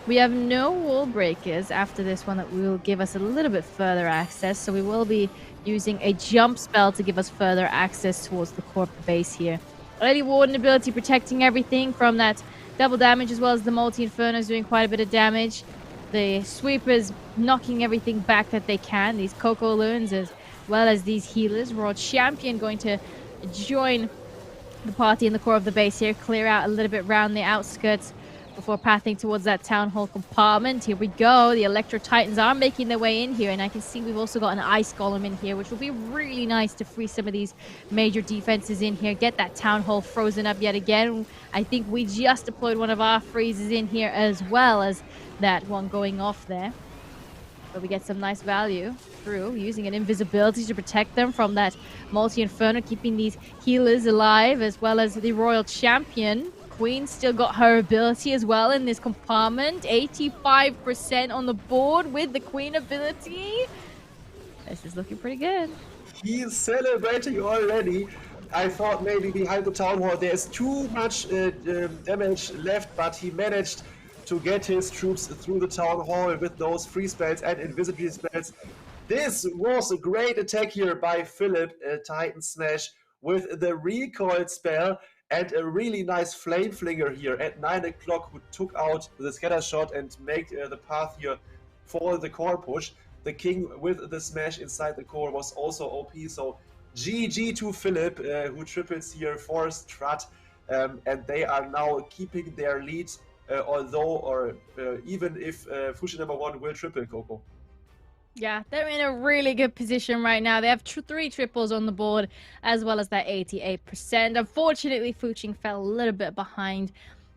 We have no wall breakers after this one that will give us a little bit further access, so we will be using a jump spell to give us further access towards the core base here. Lady Warden ability protecting everything from that double damage, as well as the multi-inferno is doing quite a bit of damage. The sweepers knocking everything back that they can, these Coco Loons as well as these healers. World Champion going to join the party in the core of the base here, clear out a little bit around the outskirts before pathing towards that town hall compartment. Here we go. The Electro Titans are making their way in here, and I can see we've also got an ice golem in here, which will be really nice to free some of these major defenses in here, get that town hall frozen up yet again. I think we just deployed one of our freezes in here as well as that one going off there. But we get some nice value through using an invisibility to protect them from that multi-inferno, keeping these healers alive, as well as the Royal Champion. Queen still got her ability as well in this compartment. 85% on the board with the Queen ability. This is looking pretty good. He's celebrating already. I thought maybe behind the town hall there's too much damage left, but he managed to get his troops through the town hall with those free spells and invisibility spells. This was a great attack here by Philip, Titan Smash, with the recoil spell and a really nice flame flinger here at 9 o'clock, who took out the scatter shot and made the path here for the core push. The king with the smash inside the core was also OP, so GG to Philip, who triples here for Strut, and they are now keeping their lead, although or even if Fuching #1 will triple, Coco. Yeah, they're in a really good position right now. They have 3 triples on the board, as well as that 88%. Unfortunately, Fuching fell a little bit behind.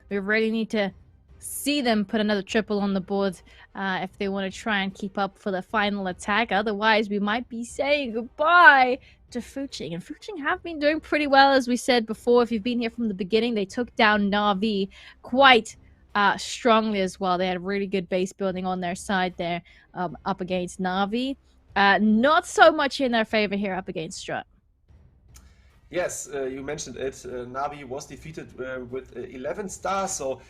We really need to see them put another triple on the board if they want to try and keep up for the final attack. Otherwise, we might be saying goodbye to Fuching. And Fuching have been doing pretty well, as we said before. If you've been here from the beginning, they took down Navi quite strongly as well. They had really good base building on their side there up against Navi. Not so much in their favor here up against Strut. Yes, you mentioned it. Navi was defeated with 11 stars, so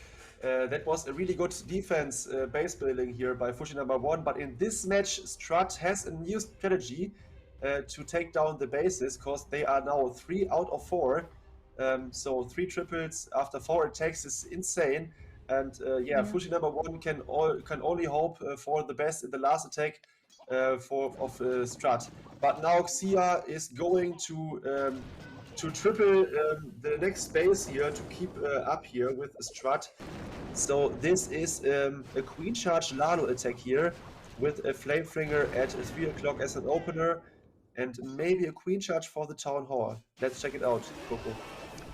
that was a really good defense base building here by Fuching #1. But in this match, Strut has a new strategy to take down the bases, because they are now 3 out of 4. So 3 triples after 4 attacks is insane. And yeah, Fuching #1 can only hope for the best in the last attack of Strut. But now Xia is going to triple the next space here to keep up here with Strut. So this is a Queen Charge Lalo attack here with a Flameflinger at 3 o'clock as an opener, and maybe a Queen Charge for the Town Hall. Let's check it out, Coco.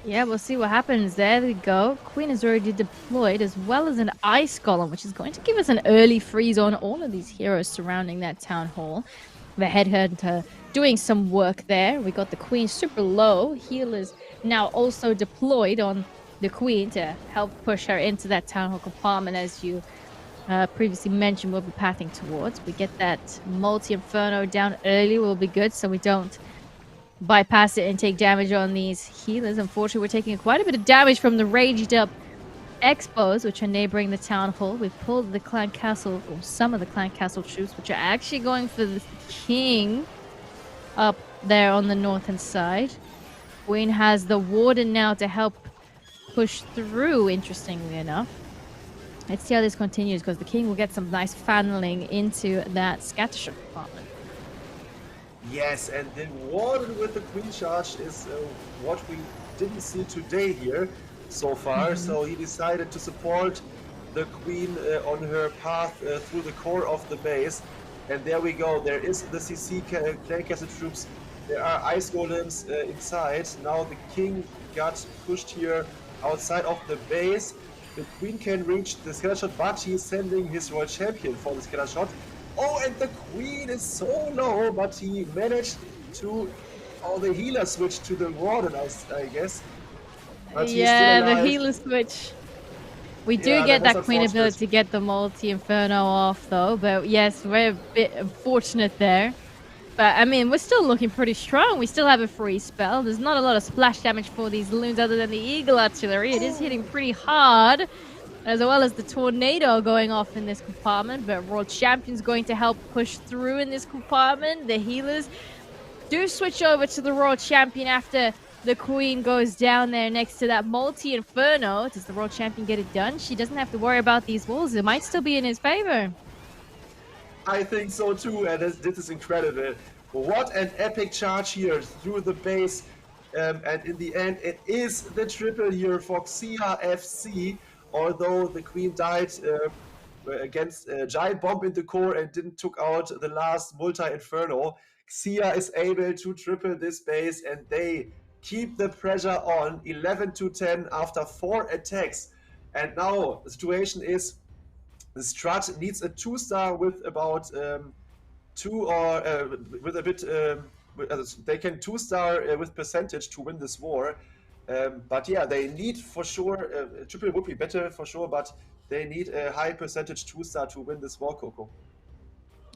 Yeah, we'll see what happens. There we go. Queen is already deployed, as well as an Ice Golem, which is going to give us an early freeze on all of these heroes surrounding that Town Hall. The Headhunter doing some work there. We got the Queen super low. Heal is now also deployed on the Queen to help push her into that Town Hall compartment, as you previously mentioned we'll be pathing towards. We get that multi-inferno down early will be good, so we don't bypass it and take damage on these healers. Unfortunately, we're taking quite a bit of damage from the raged up Expos, which are neighboring the Town Hall. We've pulled the Clan Castle, or some of the Clan Castle troops, which are actually going for the King up there on the northern side. Queen has the Warden now to help push through, interestingly enough. Let's see how this continues, because the King will get some nice funneling into that Scattershot compartment. Yes, and the Warden with the Queen Charge is what we didn't see today here so far. So he decided to support the Queen on her path through the core of the base. And there we go. There is the CC Clan Castle troops. There are Ice Golems inside. Now the King got pushed here outside of the base. The Queen can reach the Scattershot, but he's sending his Royal Champion for the Scattershot. Oh, and the Queen is so low, but he managed to... Oh, the healer switched to the Warden, I guess. But yeah, the healer switch. We do get that Queen ability to get the multi-inferno off, though. But yes, we're a bit unfortunate there. But, I mean, we're still looking pretty strong. We still have a free spell. There's not a lot of splash damage for these loons other than the Eagle Artillery. It is hitting pretty hard, as well as the Tornado going off in this compartment. But Royal Champion's going to help push through in this compartment. The healers do switch over to the Royal Champion after the Queen goes down there next to that multi-inferno. Does the Royal Champion get it done? She doesn't have to worry about these walls. It might still be in his favor. I think so too, and this is incredible. What an epic charge here through the base. And in the end, it is the triple here for Xia FC. Although the Queen died against a giant bomb in the core and didn't took out the last multi-inferno, Xia is able to triple this base, and they keep the pressure on 11-10 after 4 attacks. And now the situation is the Strut needs a 2-star with about 2 or with a bit. They can 2-star with percentage to win this war. But yeah, they need for sure, triple would be better for sure, but they need a high percentage 2-star to win this war, Coco.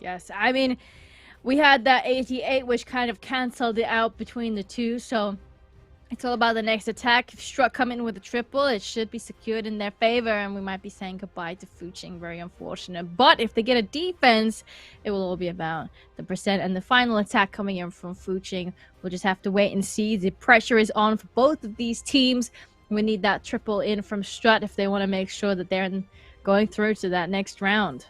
Yes, I mean, we had that 88, which kind of canceled it out between the two, so it's all about the next attack. If Strut come in with a triple, it should be secured in their favor, and we might be saying goodbye to Fuching. Very unfortunate. But if they get a defense, it will all be about the percent. And the final attack coming in from Fuching, we'll just have to wait and see. The pressure is on for both of these teams. We need that triple in from Strut if they want to make sure that they're going through to that next round.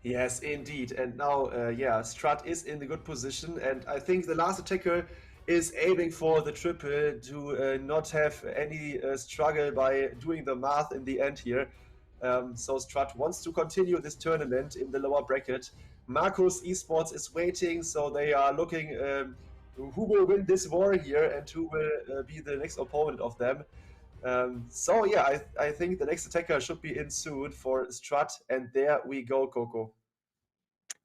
Yes, indeed. And now, yeah, Strut is in a good position, and I think the last attacker is aiming for the triple to not have any struggle by doing the math in the end here. So Strut wants to continue this tournament in the lower bracket, Marcus Esports is waiting, so they are looking who will win this war here and who will be the next opponent of them. So yeah, I think the next attacker should be in soon for Strut, and there we go, Coco.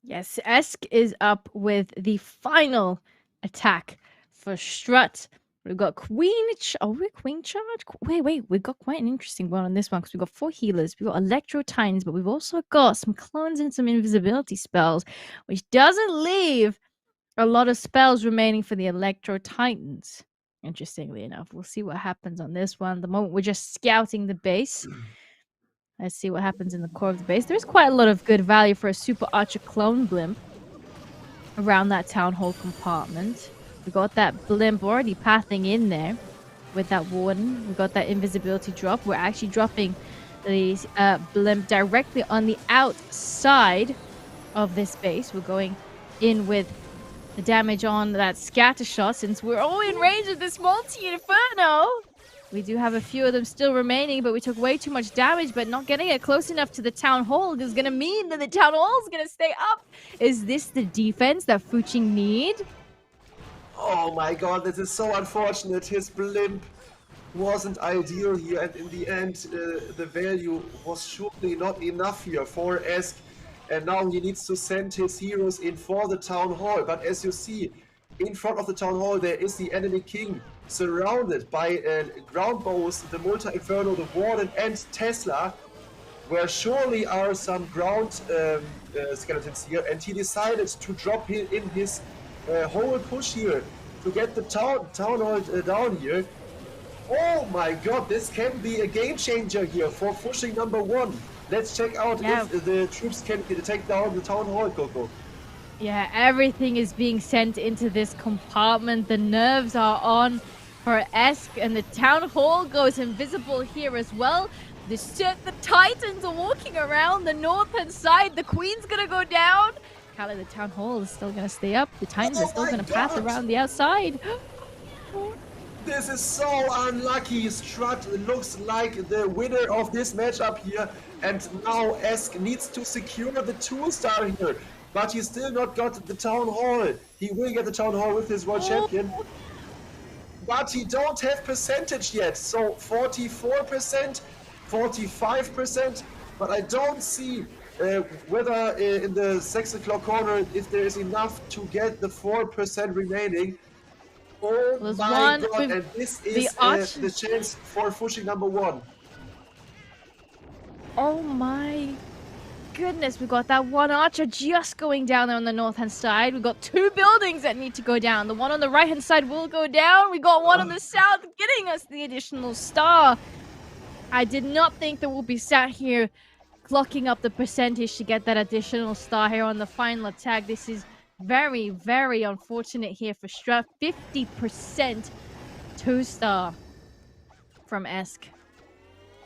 Yes, Esk is up with the final attack for Strut. We've got Queen. Oh, we're Queen Charge. Wait. We've got quite an interesting one on this one because we've got 4 healers. We've got Electro Titans, but we've also got some clones and some invisibility spells, which doesn't leave a lot of spells remaining for the Electro Titans. Interestingly enough, we'll see what happens on this one. The moment we're just scouting the base. Let's see what happens in the core of the base. There's quite a lot of good value for a Super Archer clone blimp around that Town Hall compartment. We got that blimp already pathing in there with that warden. We got that invisibility drop. We're actually dropping the blimp directly on the outside of this base. We're going in with the damage on that scatter shot since we're all in range of this multi-inferno. We do have a few of them still remaining, but we took way too much damage, but not getting it close enough to the Town Hall is going to mean that the Town Hall is going to stay up. Is this the defense that Fuching need? Oh my god, this is so unfortunate. His blimp wasn't ideal here, and in the end, the value was surely not enough here for Esk. And now he needs to send his heroes in for the Town Hall. But as you see, in front of the Town Hall, there is the enemy king, surrounded by ground bows, the multi-inferno, the warden, and Tesla, where surely are some ground skeletons here. And he decided to drop in his whole push here to get the town hall down here. Oh my god, this can be a game changer here for Fuching #1. Let's check out if the troops can take down the Town Hall, Coco. Yeah, everything is being sent into this compartment. The nerves are on for Esk, and the Town Hall goes invisible here as well. The Titans are walking around the northern side. The Queen's gonna go down. Kali, the Town Hall is still gonna stay up. The Titans are still gonna pass around the outside. This is so unlucky. Strut looks like the winner of this matchup here, and now Esk needs to secure the 2-star here, but he still not got the Town Hall. He will get the Town Hall with his world champion, but he don't have percentage yet, so 44%, 45%, but I don't see whether in the 6 o'clock corner if there is enough to get the 4% remaining. Oh my god, and this is the chance for Fuching #1. Oh my goodness, we got that one archer just going down there on the north-hand side. We've got 2 buildings that need to go down. The one on the right-hand side will go down. We got one on the south getting us the additional star. I did not think that we'll be sat here clocking up the percentage to get that additional star here on the final attack. This is very, very unfortunate here for Strut. 50% 2-star from Esk.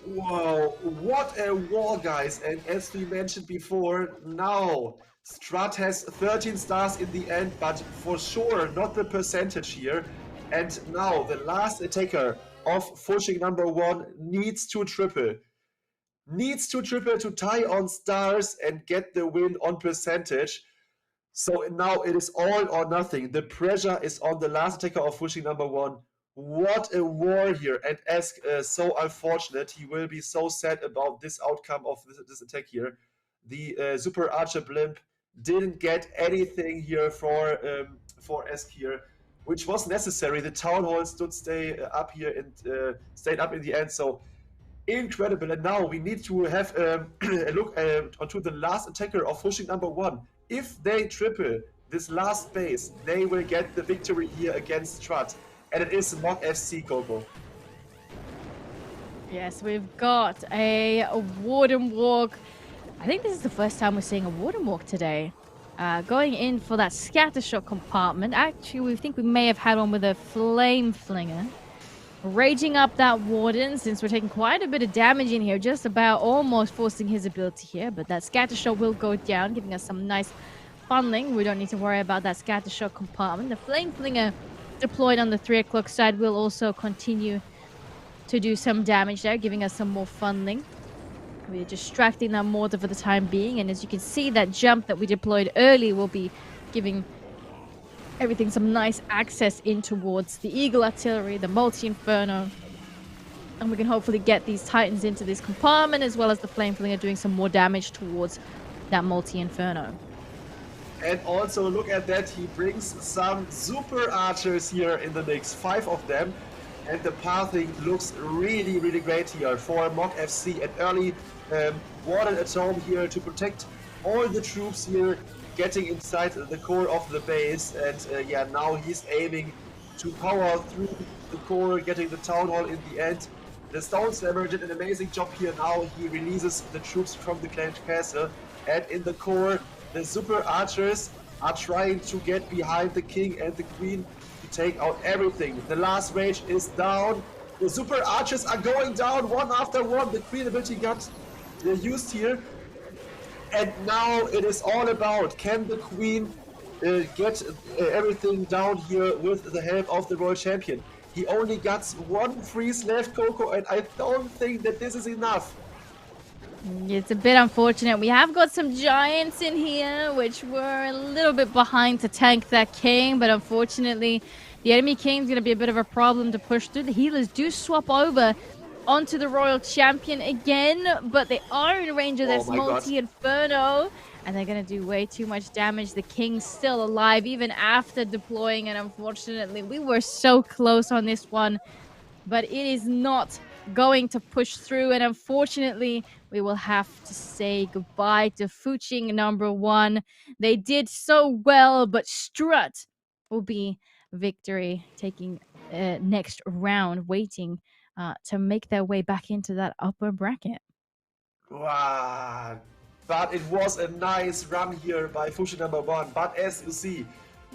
Wow, what a war, guys. And as we mentioned before, now Strut has 13 stars in the end, but for sure not the percentage here. And now the last attacker of Fuching #1 needs to triple. Needs to triple to tie on stars and get the win on percentage. So now it is all or nothing. The pressure is on the last attacker of Fuching #1. What a war here. And Esk, so unfortunate. He will be so sad about this outcome of this attack here. The Super Archer blimp didn't get anything here for Esk here, which was necessary. The Town Hall stayed up here and stayed up in the end. So incredible. And now we need to have a look onto the last attacker of Fuching #1. If they triple this last base, they will get the victory here against Strut. And it is Mock FC, Coco. Yes, we've got a Warden Walk. I think this is the first time we're seeing a Warden Walk today. Going in for that Scattershot compartment. Actually, we think we may have had one with a Flame Flinger. Raging up that Warden, since we're taking quite a bit of damage in here, just about almost forcing his ability here. But that Scattershot will go down, giving us some nice funneling. We don't need to worry about that Scattershot compartment. The Flame Flinger deployed on the 3 o'clock side will also continue to do some damage there, giving us some more funneling. We're distracting them more for the time being, and as you can see, that jump that we deployed early will be giving everything some nice access in towards the Eagle Artillery, the Multi-Inferno, and we can hopefully get these Titans into this compartment, as well as the Flameflinger doing some more damage towards that Multi-Inferno. And also look at that, he brings some super archers here in the mix, 5 of them. And the pathing looks really, really great here for Mock FC. An early warded at home here to protect all the troops here, getting inside the core of the base. And yeah, now he's aiming to power through the core, getting the town hall in the end. The Stone Slammer did an amazing job here. Now he releases the troops from the Clan Castle. And in the core, the super archers are trying to get behind the king and the queen to take out everything. The last rage is down. The super archers are going down one after one. The queen ability got used here. And now it is all about, can the queen get everything down here with the help of the Royal Champion? He only got 1 freeze left, Coco, and I don't think that this is enough. It's a bit unfortunate. We have got some giants in here, which were a little bit behind to tank that king, but unfortunately, the enemy king's going to be a bit of a problem to push through. The healers do swap over onto the Royal Champion again, but they are in range of this Multi-Inferno, and they're going to do way too much damage. The king's still alive, even after deploying, and unfortunately, we were so close on this one, but it is not going to push through, and unfortunately we will have to say goodbye to Fuching #1. They did so well, but Strut will be victory, taking next round, waiting to make their way back into that upper bracket. Wow. But it was a nice run here by Fuching #1. But as you see,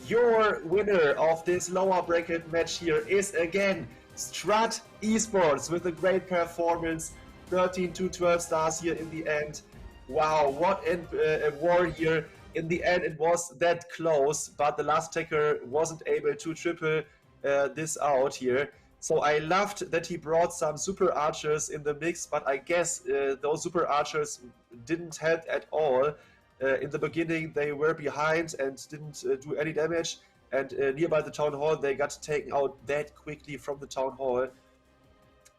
your winner of this lower bracket match here is again Strut Esports with a great performance, 13 to 12 stars here in the end. Wow, what a war here. In the end, it was that close, but the last attacker wasn't able to triple this out here. So I loved that he brought some super archers in the mix, but I guess those super archers didn't help at all. In the beginning, they were behind and didn't do any damage. And nearby the town hall, they got taken out that quickly from the town hall.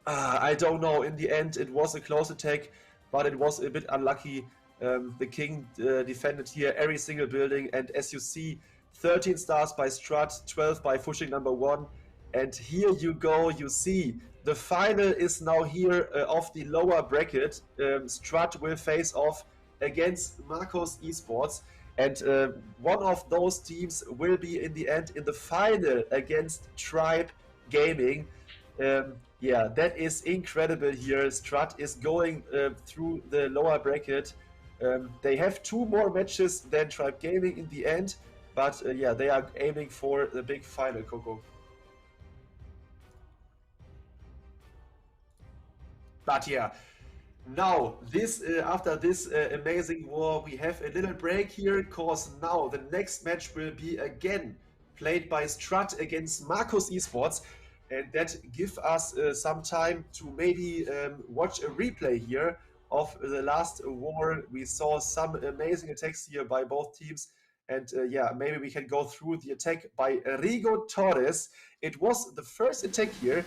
I don't know. In the end, it was a close attack, but it was a bit unlucky. The king defended here every single building, and as you see, 13 stars by Strut, 12 by Fuching #1. And here you go, you see, the final is now here of the lower bracket. Strut will face off against Marcos Esports. And one of those teams will be in the end in the final against Tribe Gaming. Yeah, that is incredible here. Strut is going through the lower bracket. They have 2 more matches than Tribe Gaming in the end. But yeah, they are aiming for the big final, Coco. But yeah. Now, this after this amazing war, we have a little break here, because now the next match will be again played by Strut against Marcos Esports, and that gives us some time to maybe watch a replay here of the last war. We saw some amazing attacks here by both teams, and yeah, maybe we can go through the attack by Rigo Torres. It was the first attack here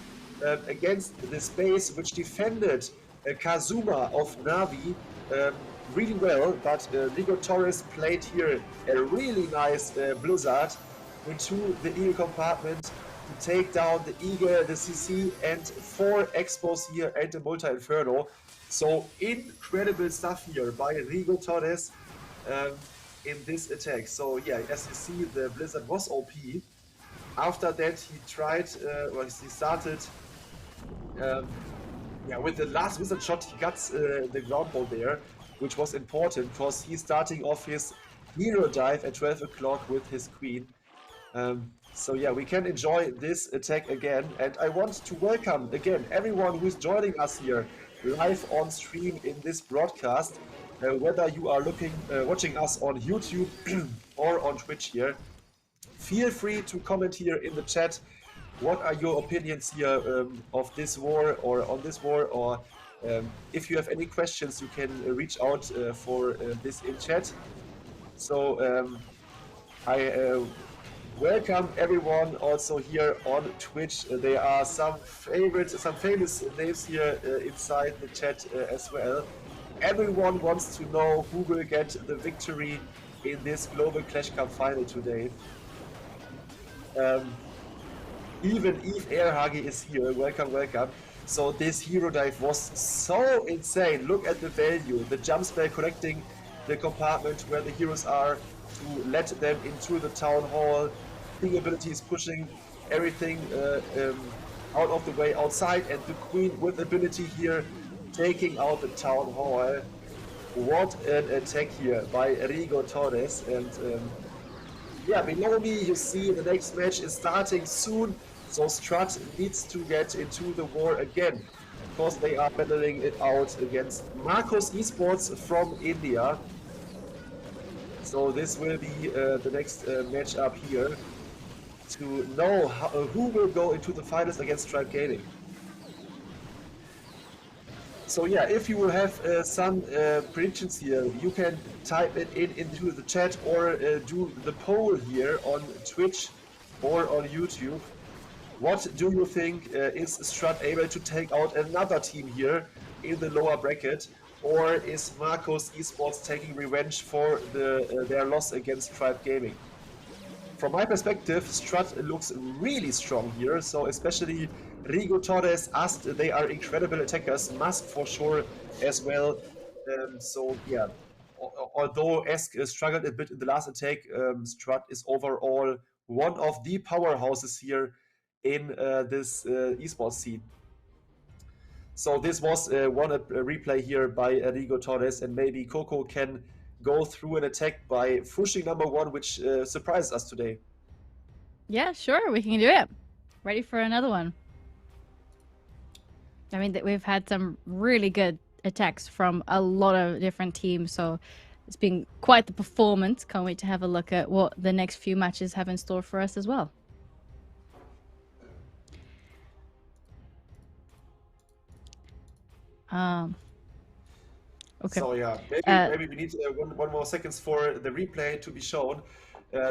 against the space which defended Kazuma of Navi really well, but Rigo Torres played here a really nice blizzard into the Eagle compartment to take down the Eagle, the CC, and 4 expos here and the Multi-Inferno. So incredible stuff here by Rigo Torres in this attack. So yeah, as you see, the blizzard was OP. After that, he tried, he started yeah, with the last wizard shot, he got the ground ball there, which was important because he's starting off his hero dive at 12 o'clock with his queen. So yeah, we can enjoy this attack again, and I want to welcome again everyone who's joining us here live on stream in this broadcast, whether you are watching us on YouTube or on Twitch here. Feel free to comment here in the chat. What are your opinions here of this war or on this war, or If you have any questions, you can reach out for this in chat. So I welcome everyone also here on Twitch. There are some famous names here inside the chat as well. Everyone wants to know who will get the victory in this Global Clash Cup final today. Even Eve Airhage is here. Welcome, welcome. So this hero dive was so insane. Look at the value. The jump spell connecting the compartment where the heroes are to let them into the town hall. The ability is pushing everything out of the way outside, and the queen with ability here taking out the town hall. What an attack here by Rigo Torres. And yeah, below me you see the next match is starting soon. So Strut needs to get into the war again, because they are battling it out against Marcos Esports from India. So this will be the next match up here to know who will go into the finals against Stripe Gaming. So yeah, if you will have some predictions here, you can type it into the chat or do the poll here on Twitch or on YouTube. What do you think, is Strut able to take out another team here in the lower bracket, or is Marcos Esports taking revenge for their loss against Tribe Gaming? From my perspective, Strut looks really strong here, so especially Rigo Torres, Ast, they are incredible attackers, Musk for sure as well. So yeah, although Esk struggled a bit in the last attack, Strut is overall one of the powerhouses here in this esports scene. So this was one replay here by Rigo Torres, and maybe Coco can go through an attack by Fuching #1, which surprised us today. Yeah, sure, we can do it. Ready for another one. I mean, we've had some really good attacks from a lot of different teams, so it's been quite the performance. Can't wait to have a look at what the next few matches have in store for us as well. Okay. So yeah, maybe we need one more seconds for the replay to be shown.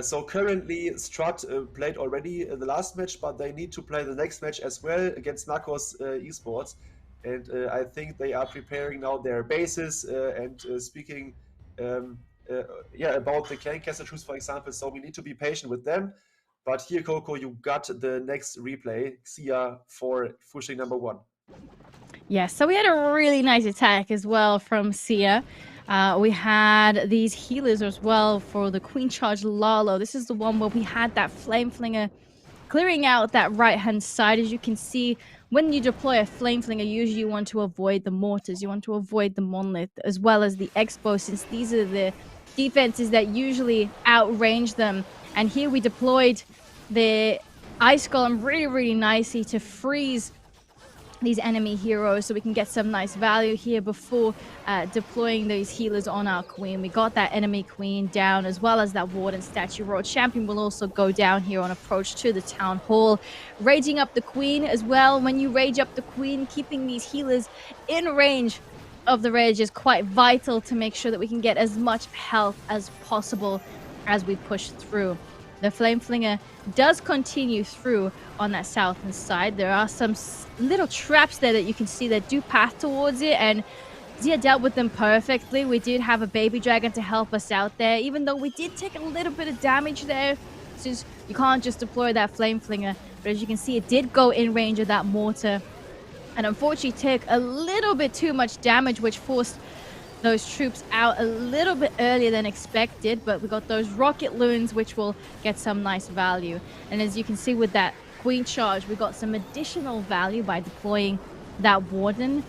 So currently Strut played already the last match, but they need to play the next match as well against Marcos Esports. And I think they are preparing now their bases and speaking about the clan caster truce, for example. So we need to be patient with them. But here, Coco, you got the next replay, Xia for Fuching #1. Yeah, so we had a really nice attack as well from Sia. We had these healers as well for the Queen Charge Lalo. This is the one where we had that Flame Flinger clearing out that right-hand side. As you can see, when you deploy a Flame Flinger, usually you want to avoid the mortars, you want to avoid the monolith, as well as the Expo, since these are the defenses that usually outrange them. And here we deployed the Ice Golem really, really nicely to freeze these enemy heroes, so we can get some nice value here before deploying those healers on our queen. We got that enemy queen down, as well as that warden statue. Road champion will also go down here on approach to the town hall, raging up the queen as well. When you rage up the queen, keeping these healers in range of the rage is quite vital to make sure that we can get as much health as possible as we push through. The Flame Flinger does continue through on that southern side. There are some little traps there that you can see that do path towards it, and Zia dealt with them perfectly. We did have a baby dragon to help us out there, even though we did take a little bit of damage there, since you can't just deploy that Flame Flinger. But as you can see, it did go in range of that mortar, and unfortunately took a little bit too much damage, which forced those troops out a little bit earlier than expected. But we got those rocket loons, which will get some nice value. And as you can see with that Queen Charge, we got some additional value by deploying that warden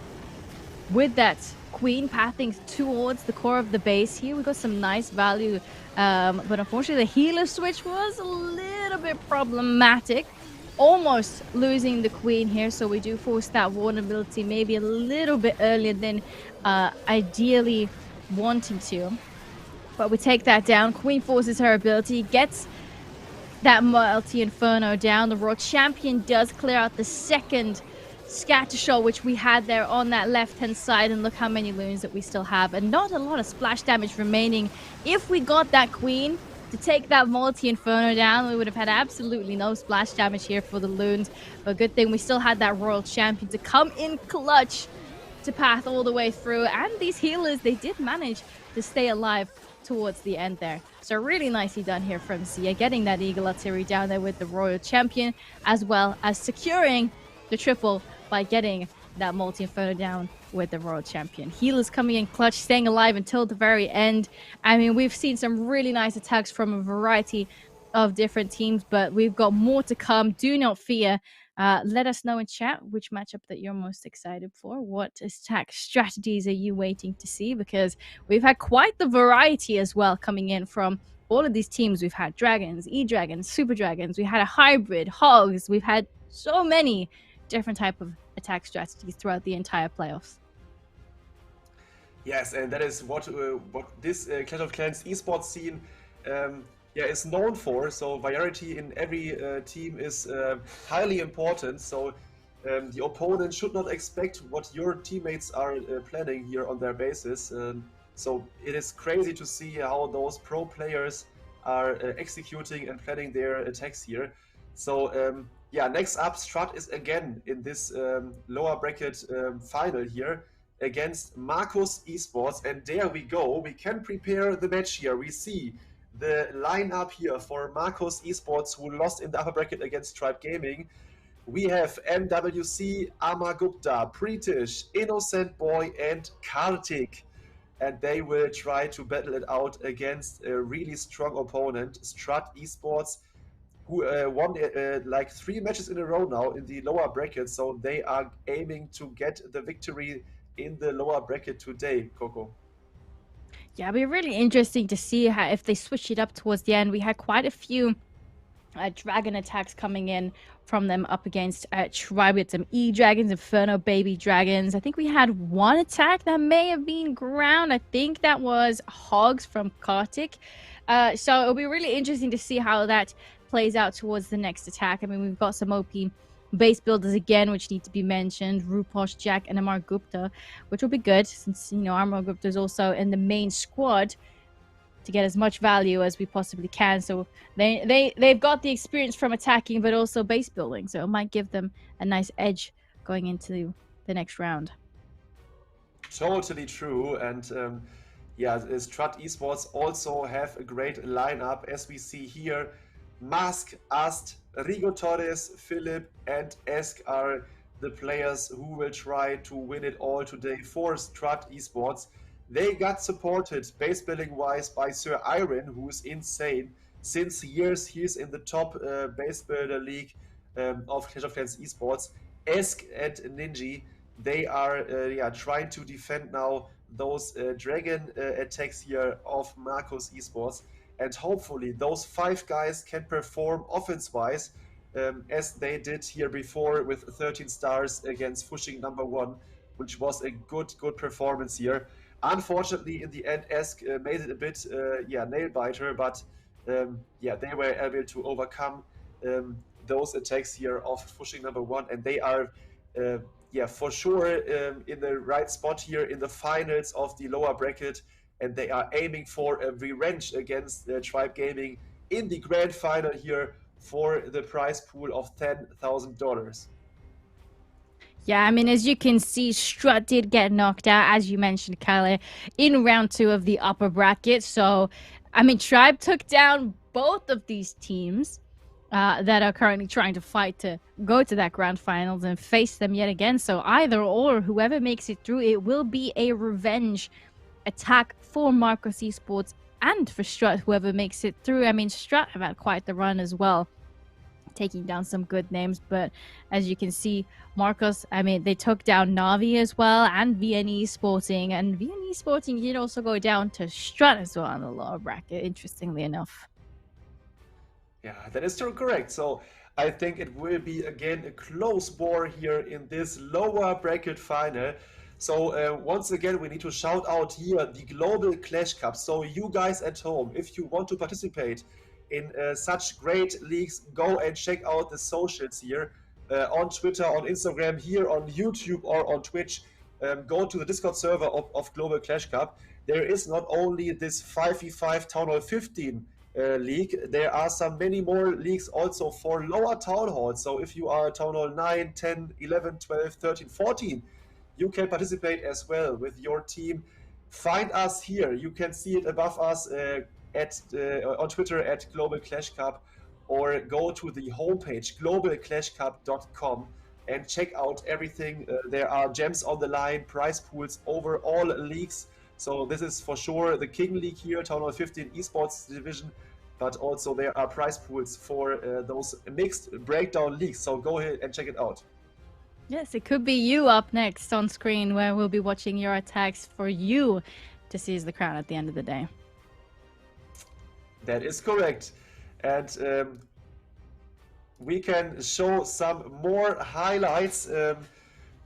with that queen pathing towards the core of the base here. We got some nice value, but unfortunately the healer switch was a little bit problematic, almost losing the queen here. So we do force that warden ability maybe a little bit earlier than ideally wanting to, but we take that down. Queen forces her ability, gets that multi-inferno down. The Raw champion does clear out the second scatter shot, which we had there on that left-hand side, and look how many loons that we still have, and not a lot of splash damage remaining. If we got that queen to take that multi-inferno down, we would have had absolutely no splash damage here for the loons, but good thing we still had that royal champion to come in clutch to path all the way through, and these healers, they did manage to stay alive towards the end there. So really nicely done here from Zia, getting that Eagle Artillery down there with the royal champion, as well as securing the triple by getting that multi-inferno down with the royal champion. Healers coming in clutch, staying alive until the very end. I mean, we've seen some really nice attacks from a variety of different teams, but we've got more to come. Do not fear. Let us know in chat which matchup that you're most excited for. What attack strategies are you waiting to see? Because we've had quite the variety as well coming in from all of these teams. We've had dragons, e-dragons, super dragons. We had a hybrid, hogs. We've had so many different type of attack strategies throughout the entire playoffs. Yes, and that is what this Clash of Clans esports scene is known for. So variety in every team is highly important. So the opponent should not expect what your teammates are planning here on their bases. So it is crazy to see how those pro players are executing and planning their attacks here. So yeah, next up, Strut is again in this lower bracket final here against Marcus Esports, and there we go. We can prepare the match here. We see the lineup here for Marcus Esports, who lost in the upper bracket against Tribe Gaming. We have MWC, Amagupta, Pritish, Innocent Boy, and Kartik. And they will try to battle it out against a really strong opponent, Strut Esports, who won like 3 matches in a row now in the lower bracket. So they are aiming to get the victory in the lower bracket today, Coco. Yeah, it'll be really interesting to see how, if they switch it up towards the end. We had quite a few dragon attacks coming in from them up against Tribe. We had some E-Dragons, Inferno Baby Dragons. I think we had one attack that may have been ground. I think that was Hogs from Kartik. So it'll be really interesting to see how that plays out towards the next attack. I mean, we've got some OP base builders again, which need to be mentioned. Ruposh, Jack, and Amar Gupta, which will be good since, you know, Amar Gupta is also in the main squad to get as much value as we possibly can. So they've got the experience from attacking, but also base building. So it might give them a nice edge going into the next round. Totally true. And yeah, Strut Esports also have a great lineup, as we see here. Mask, Ast, Rigo Torres, Philip, and Esk are the players who will try to win it all today for Strut Esports. They got supported base building wise by Sir Iron, who is insane. Since years, he's in the top base builder league of Clash of Clans Esports. Esk and Ninji, they are trying to defend now those dragon attacks here of Marcus Esports. And hopefully those 5 guys can perform offense-wise as they did here before with 13 stars against Fuching #1, which was a good performance here. Unfortunately, in the end, Esk made it a bit nail-biter, but they were able to overcome those attacks here of Fuching #1, and they are for sure in the right spot here in the finals of the lower bracket. And they are aiming for a revenge against Tribe Gaming in the grand final here for the prize pool of $10,000. Yeah, I mean, as you can see, Strut did get knocked out, as you mentioned, Kale, in round 2 of the upper bracket. So, I mean, Tribe took down both of these teams that are currently trying to fight to go to that grand finals and face them yet again. So either or, whoever makes it through, it will be a revenge attack for Marcus Esports and for Strut, whoever makes it through. I mean, Strut have had quite the run as well, taking down some good names, but as you can see, Marcus, I mean, they took down Navi as well and VN Esporting, and VN Esporting did also go down to Strut as well in the lower bracket, interestingly enough. Yeah, that is true, correct. So I think it will be again a close war here in this lower bracket final. So once again, we need to shout out here the Global Clash Cup. So you guys at home, if you want to participate in such great leagues, go and check out the socials here. on Twitter, on Instagram, here on YouTube or on Twitch. Go to the Discord server of Global Clash Cup. There is not only this 5v5 Town Hall 15 league, there are many more leagues also for lower Town Halls. So if you are Town Hall 9, 10, 11, 12, 13, 14, you can participate as well with your team. Find us here. You can see it above us on Twitter at Global Clash Cup, or go to the homepage globalclashcup.com and check out everything. There are gems on the line, prize pools over all leagues. So this is for sure the King League here, Town Hall 15 Esports division, but also there are prize pools for those mixed breakdown leagues. So go ahead and check it out. Yes, it could be you up next on screen, where we'll be watching your attacks for you to seize the crown at the end of the day. That is correct. And we can show some more highlights.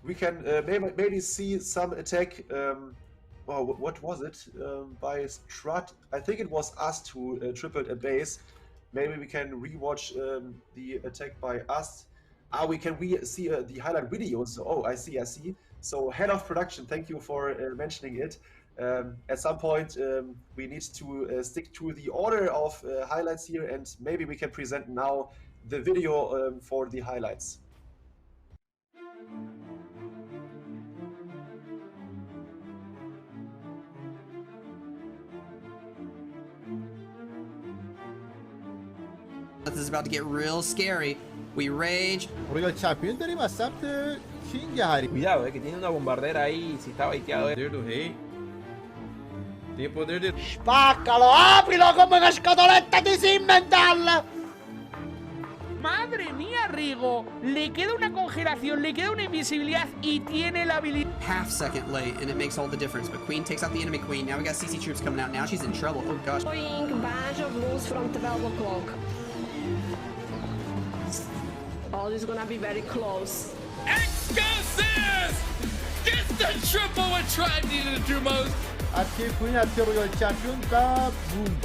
We can maybe see some attack. What was it? By Strut. I think it was us who tripled a base. Maybe we can rewatch the attack by us. We see the highlight videos. Oh, I see. So head of production, thank you for mentioning it. At some point, we need to stick to the order of highlights here, and maybe we can present now the video for the highlights. This is about to get real scary. We rage. Royal Champion داریم از سمت کینگ هری. Cuidado, que tiene una bombardera ahí, si está baiteado. Poder do rei. Tem poder de... Spaccalo, aprilo come una scatoletta di Simmental! Madre mía, Rigo. Le queda una congelación, le queda una invisibilidad y tiene la habilidad. Half second late, and it makes all the difference. But Queen takes out the enemy Queen. Now we got CC troops coming out. Now she's in trouble. Oh gosh. Going bunch of moves from the 12 o'clock. All is gonna be very close. Exclusive! Gets the triple what Tribe needed to do most. Attier Queen, attier Royal Champion, da boom.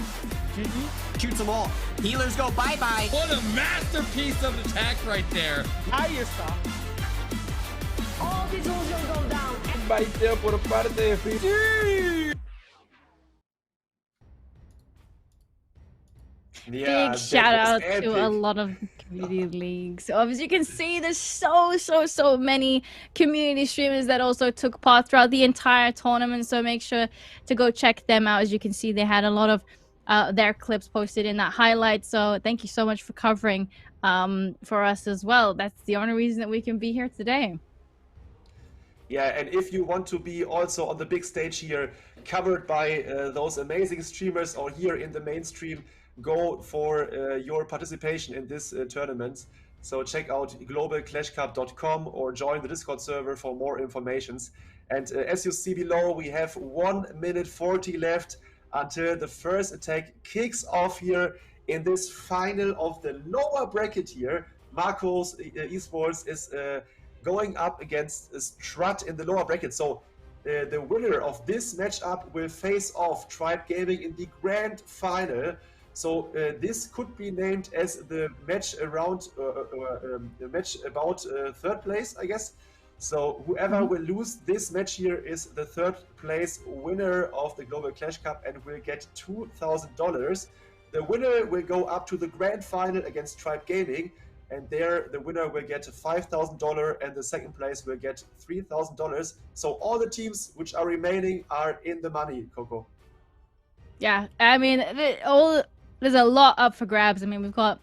GG. Shoots them all. Healers go bye-bye. What a masterpiece of attack right there. Ahí está. All these moves will go down. Baiteo por parte de Fuching. Yeah, Big shout out to a lot of community leagues. So as you can see, there's so many community streamers that also took part throughout the entire tournament. So make sure to go check them out. As you can see, they had a lot of their clips posted in that highlight. So thank you so much for covering for us as well. That's the only reason that we can be here today. Yeah, and if you want to be also on the big stage here, covered by those amazing streamers, or here in the mainstream, go for your participation in this tournament. So check out globalclashcup.com or join the Discord server for more informations. And as you see below, we have 1 minute 40 left until the first attack kicks off here in this final of the lower bracket here. Marco's Esports is going up against Strut in the lower bracket. So the winner of this matchup will face off Tribe Gaming in the grand final. So this could be named as the match around the match about third place, I guess. So whoever will lose this match here is the third place winner of the Global Clash Cup and will get $2,000. The winner will go up to the grand final against Tribe Gaming, and there the winner will get $5,000 and the second place will get $3,000. So all the teams which are remaining are in the money, Coco. Yeah, I mean, there's a lot up for grabs. I mean, we've got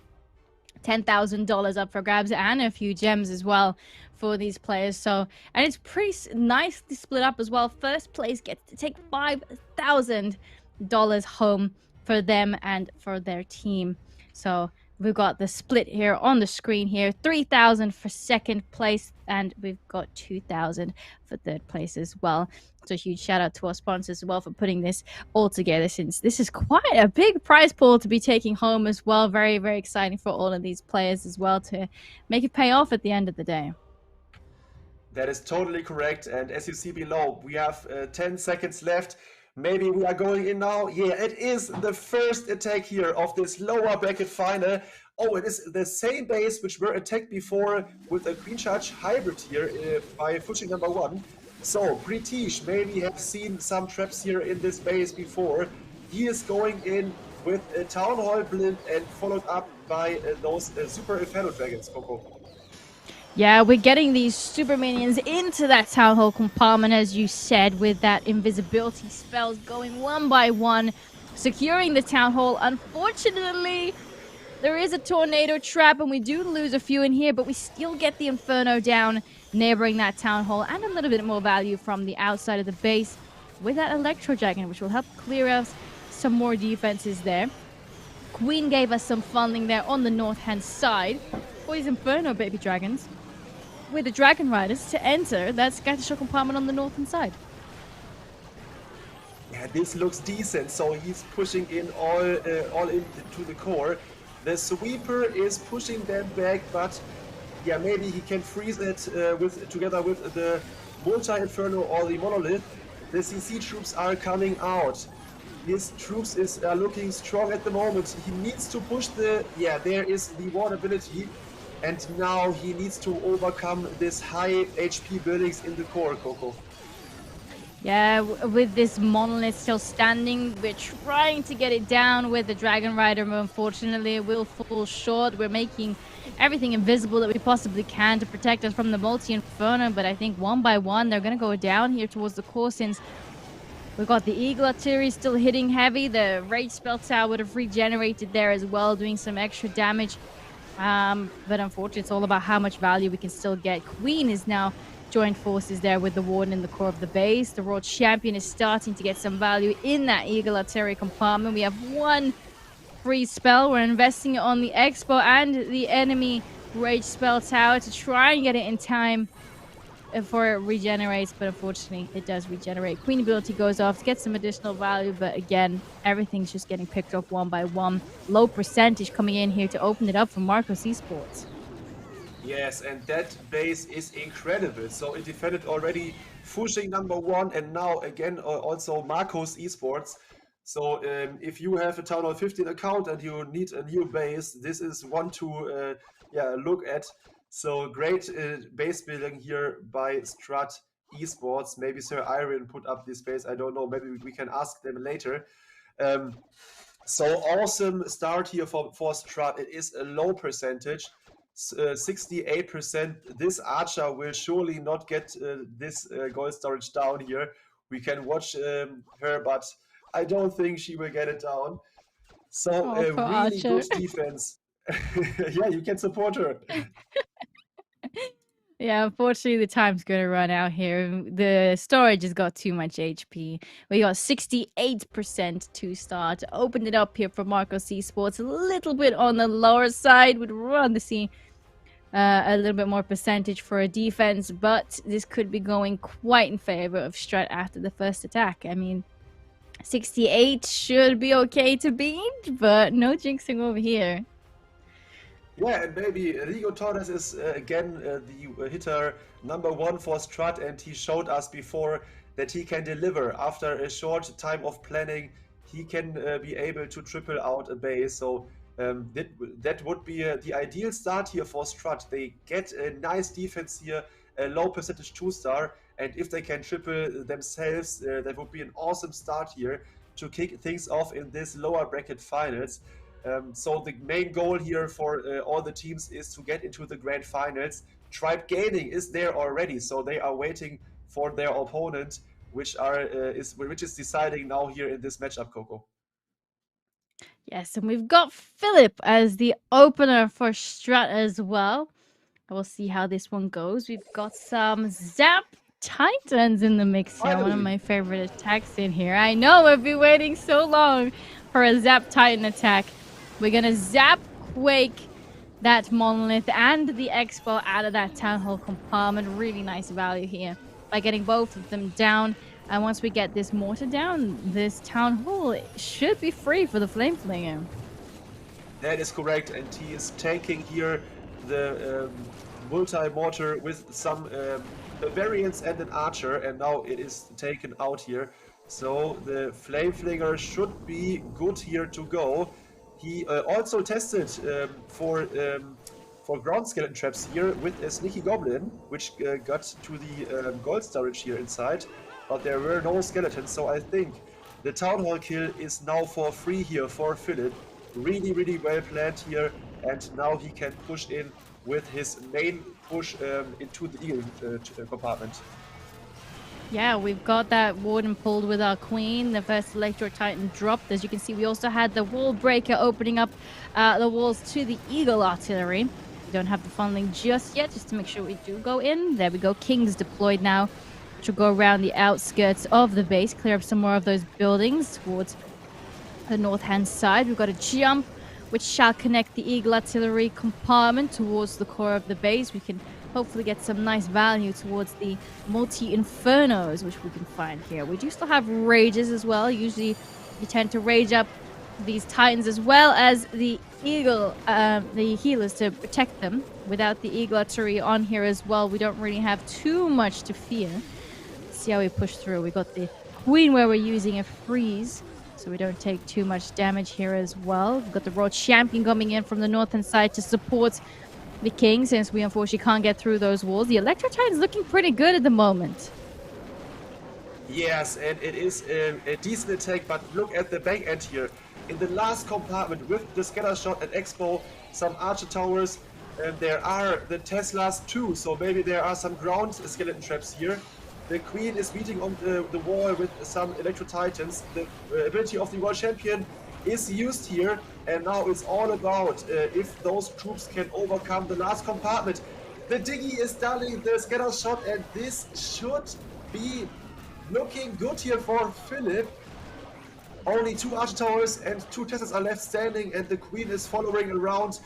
$10,000 up for grabs and a few gems as well for these players. So, and it's pretty nicely split up as well. First place gets to take $5,000 home for them and for their team. So we've got the split here on the screen here. 3,000 for second place, and we've got 2,000 for third place as well. So a huge shout out to our sponsors as well for putting this all together, since this is quite a big prize pool to be taking home as well. Very, very exciting for all of these players as well to make it pay off at the end of the day. That is totally correct. And as you see below, we have 10 seconds left. Maybe we are going in now. Yeah, it is the first attack here of this lower bracket final. Oh, it is the same base which were attacked before with a Queen Charge hybrid here by Fuching #1. So, British maybe have seen some traps here in this base before. He is going in with a Town Hall Blind and followed up by those Super Inferno Dragons, Coco. Yeah, we're getting these super minions into that Town Hall compartment, as you said, with that invisibility spells going one by one, securing the Town Hall. Unfortunately, there is a tornado trap, and we do lose a few in here, but we still get the Inferno down, neighboring that Town Hall, and a little bit more value from the outside of the base with that Electro Dragon, which will help clear out some more defenses there. Queen gave us some funding there on the north-hand side for these Inferno baby dragons, with the Dragon Riders to enter that Scatter compartment on the northern side. Yeah, this looks decent. So he's pushing in all into the core. The Sweeper is pushing them back, but yeah, maybe he can freeze it together with the Multi-Inferno or the Monolith. The CC troops are coming out. His troops are looking strong at the moment. He needs to push the... Yeah, there is the ward ability. And now he needs to overcome this high HP buildings in the core, Coco. Yeah, with this Monolith still standing, we're trying to get it down with the Dragon Rider, but unfortunately it will fall short. We're making everything invisible that we possibly can to protect us from the Multi-Inferno, but I think one by one they're going to go down here towards the core, since we've got the Eagle Artillery still hitting heavy. The Rage Spell Tower would have regenerated there as well, doing some extra damage. But unfortunately, it's all about how much value we can still get. Queen is now joined forces there with the Warden in the core of the base. The World Champion is starting to get some value in that Eagle Artillery compartment. We have one free spell. We're investing it on the Expo and the enemy Rage Spell Tower to try and get it in time before it regenerates, but unfortunately it does regenerate. Queen ability goes off to get some additional value, but again, everything's just getting picked up one by one. Low percentage coming in here to open it up for Marcos Esports. Yes, and that base is incredible. So it defended already Fuching #1 and now again also Marcos Esports. So if you have a Town Hall 15 account and you need a new base, this is one to look at. So great base building here by Strut Esports. Maybe Sir Iron put up this base, I don't know, maybe we can ask them later. So awesome start here for Strut. It is a low percentage, 68%. This Archer will surely not get this gold storage down here. We can watch her, but I don't think she will get it down. So really Archer. good defense. Yeah, you can support her. Yeah, unfortunately, the time's going to run out here. The storage has got too much HP. We got 68% to start. Opened it up here for Marcos Esports. A little bit on the lower side. Would rather see a little bit more percentage for a defense, but this could be going quite in favor of Strut after the first attack. I mean, 68 should be okay to beat, but no jinxing over here. Yeah, and maybe Rigo Torres is again the hitter #1 for Strut, and he showed us before that he can deliver. After a short time of planning, he can be able to triple out a base. So that would be the ideal start here for Strut. They get a nice defense here, a low percentage 2-star, and if they can triple themselves, that would be an awesome start here to kick things off in this lower bracket finals. So the main goal here for all the teams is to get into the grand finals. Tribe Gaming is there already, so they are waiting for their opponent, which is deciding now here in this matchup, Coco. Yes, and we've got Philip as the opener for Strut as well. We'll see how this one goes. We've got some Zap Titans in the mix here. One of my favorite attacks in here. I know, I've been waiting so long for a Zap Titan attack. We're going to Zap Quake that Monolith and the Expo out of that Town Hall compartment. Really nice value here by getting both of them down. And once we get this mortar down, this Town Hall should be free for the Flame Flinger. That is correct, and he is taking here the multi-mortar with some variants and an archer, and now it is taken out here. So the Flame Flinger should be good here to go. He also tested for ground skeleton traps here with a sneaky goblin, which got to the gold storage here inside, but there were no skeletons, so I think the town hall kill is now for free here for Philip. Really, really well planned here, and now he can push in with his main push into the eagle compartment. Yeah, we've got that warden pulled with our queen. The first Electro Titan dropped. As you can see, we also had the wall breaker opening up the walls to the Eagle artillery. We don't have the funneling just yet, just to make sure we do go in. There we go. King's deployed now, which will go around the outskirts of the base, clear up some more of those buildings towards the north-hand side. We've got a jump, which shall connect the Eagle artillery compartment towards the core of the base. We can hopefully get some nice value towards the multi-infernos, which we can find here. We do still have rages as well. Usually you tend to rage up these titans as well as the eagle, the healers to protect them. Without the Eagle artillery on here as well, we don't really have too much to fear. Let's see how we push through. We got the queen where we're using a freeze, so we don't take too much damage here as well. We've got the Royal Champion coming in from the northern side to support the king, since we unfortunately can't get through those walls. The Electro Titan's looking pretty good at the moment. Yes, and it is a decent attack, but look at the back end here. In the last compartment with the scatter shot and expo, some archer towers, and there are the Teslas too, so maybe there are some ground skeleton traps here. The queen is beating on the wall with some Electro Titans. The ability of the World Champion is used here, and now it's all about if those troops can overcome the last compartment. The Diggy is dialing the scatter shot, and this should be looking good here for Philip. Only 2 archer towers and 2 Teslas are left standing, and the queen is following around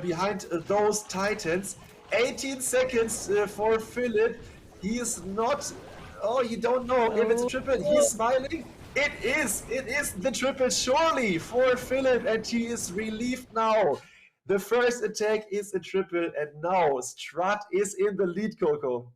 behind those titans. 18 seconds for Philip. He is not... Oh, you don't know if it's a triple. He's smiling. It is the triple, surely, for Philip, and he is relieved now. The first attack is a triple, and now Strut is in the lead, Coco.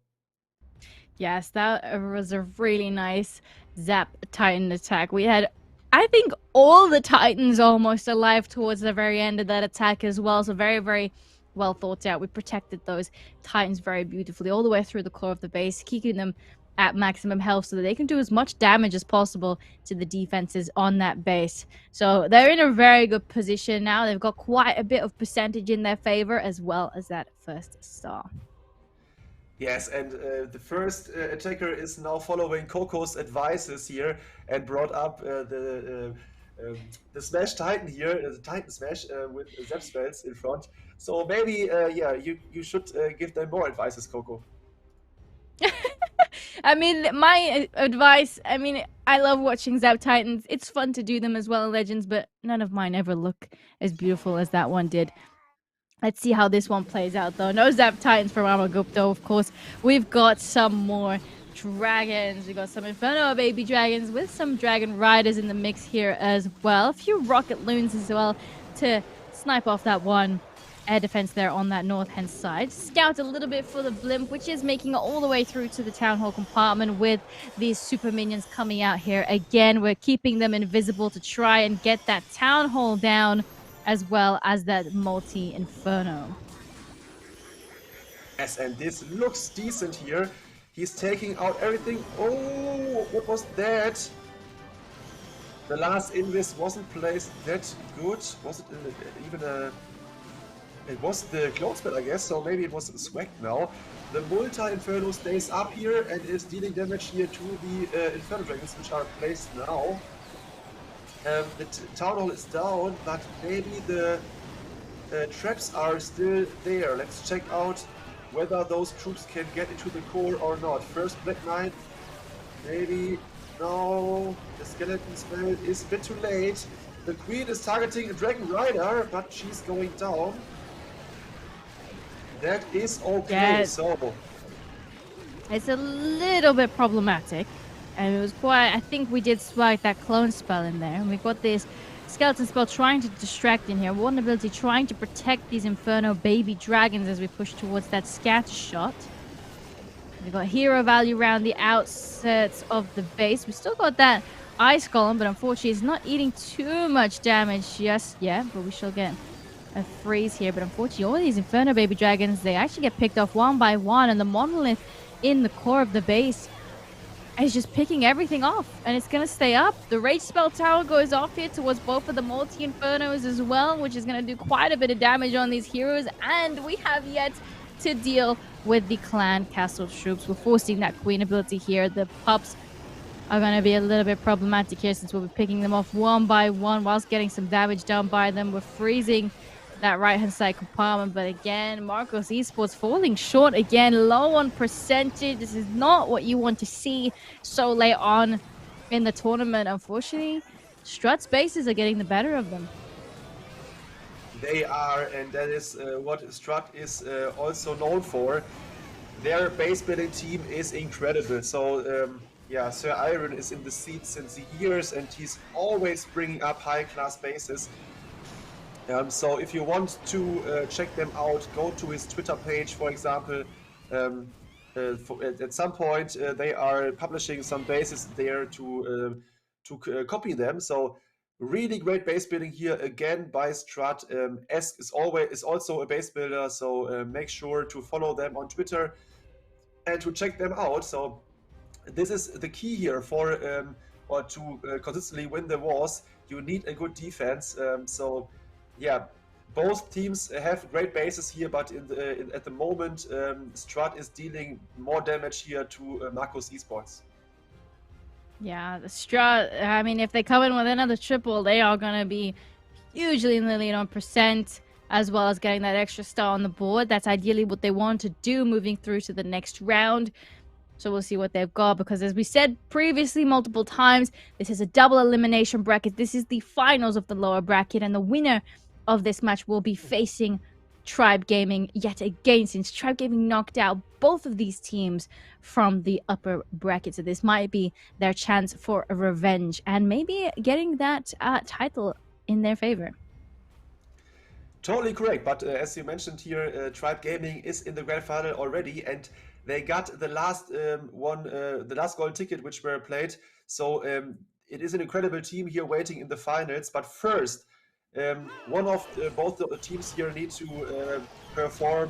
Yes, that was a really nice Zap Titan attack. We had, I think, all the Titans almost alive towards the very end of that attack as well, so very, very well thought out. We protected those Titans very beautifully all the way through the core of the base, keeping them at maximum health so that they can do as much damage as possible to the defenses on that base. So they're in a very good position now. They've got quite a bit of percentage in their favor, as well as that first star. Yes, and the first attacker is now following Coco's advices here and brought up the Smash Titan here, the Titan Smash with Zap spells in front. So maybe, yeah, you should give them more advices, Coco. I mean, my advice, I mean, I love watching Zap Titans. It's fun to do them as well in Legends, but none of mine ever look as beautiful as that one did. Let's see how this one plays out, though. No Zap Titans from Amagupto, of course. We've got some more dragons. We've got some Inferno baby dragons with some dragon riders in the mix here as well. A few rocket loons as well to snipe off that one air defense there on that north-hand side. Scout a little bit for the blimp, which is making it all the way through to the town hall compartment with these super minions coming out here. Again, we're keeping them invisible to try and get that town hall down, as well as that multi-inferno. Yes, and this looks decent here. He's taking out everything. Oh, what was that? The last invis wasn't placed that good. Was it even a... It was the clone spell, I guess, so maybe it was swagged now. The multi-inferno stays up here and is dealing damage here to the inferno dragons, which are placed now. The town hall is down, but maybe the traps are still there. Let's check out whether those troops can get into the core or not. First Black Knight, maybe. No, the skeleton spell is a bit too late. The queen is targeting a dragon rider, but she's going down. That is okay, so... It's a little bit problematic. And it was quite... I think we did swag that clone spell in there. And we've got this skeleton spell trying to distract in here. One ability trying to protect these Inferno baby dragons as we push towards that scatter shot. We've got hero value around the outskirts of the base. We've still got that Ice Golem, but unfortunately it's not eating too much damage just yet, but we shall get a freeze here. But unfortunately, all these Inferno Baby Dragons, they actually get picked off one by one, and the Monolith in the core of the base is just picking everything off, and it's gonna stay up. The Rage Spell Tower goes off here towards both of the multi-Infernos as well, which is gonna do quite a bit of damage on these heroes, and we have yet to deal with the Clan Castle troops. We're forcing that Queen ability here. The pups are going to be a little bit problematic here since we'll be picking them off one by one whilst getting some damage done by them. We're freezing that right-hand side compartment, but again, Marcos Esports falling short again, low on percentage. This is not what you want to see so late on in the tournament. Unfortunately, Strut's bases are getting the better of them. They are, and that is what Strut is also known for. Their base building team is incredible. So yeah, Sir Iron is in the seat since years, and he's always bringing up high-class bases. So if you want to check them out, go to his Twitter page, for example. At some point, they are publishing some bases there to copy them. So really great base building here again by Strut. Esk is also a base builder, so make sure to follow them on Twitter and to check them out. So this is the key here for or to consistently win the wars. You need a good defense. So yeah, both teams have great bases here, but at the moment, Strut is dealing more damage here to Marcos Esports. Yeah, the Strut, I mean, if they come in with another triple, they are going to be hugely in the lead on percent, as well as getting that extra star on the board. That's ideally what they want to do moving through to the next round. So we'll see what they've got, because as we said previously multiple times, this is a double elimination bracket. This is the finals of the lower bracket, and the winner of this match will be facing Tribe Gaming yet again, since Tribe Gaming knocked out both of these teams from the upper bracket. So this might be their chance for a revenge and maybe getting that title in their favor. Totally correct, but as you mentioned here, Tribe Gaming is in the grand final already, and they got the last the last gold ticket which were played. So it is an incredible team here waiting in the finals. But first, one of both the teams here need to perform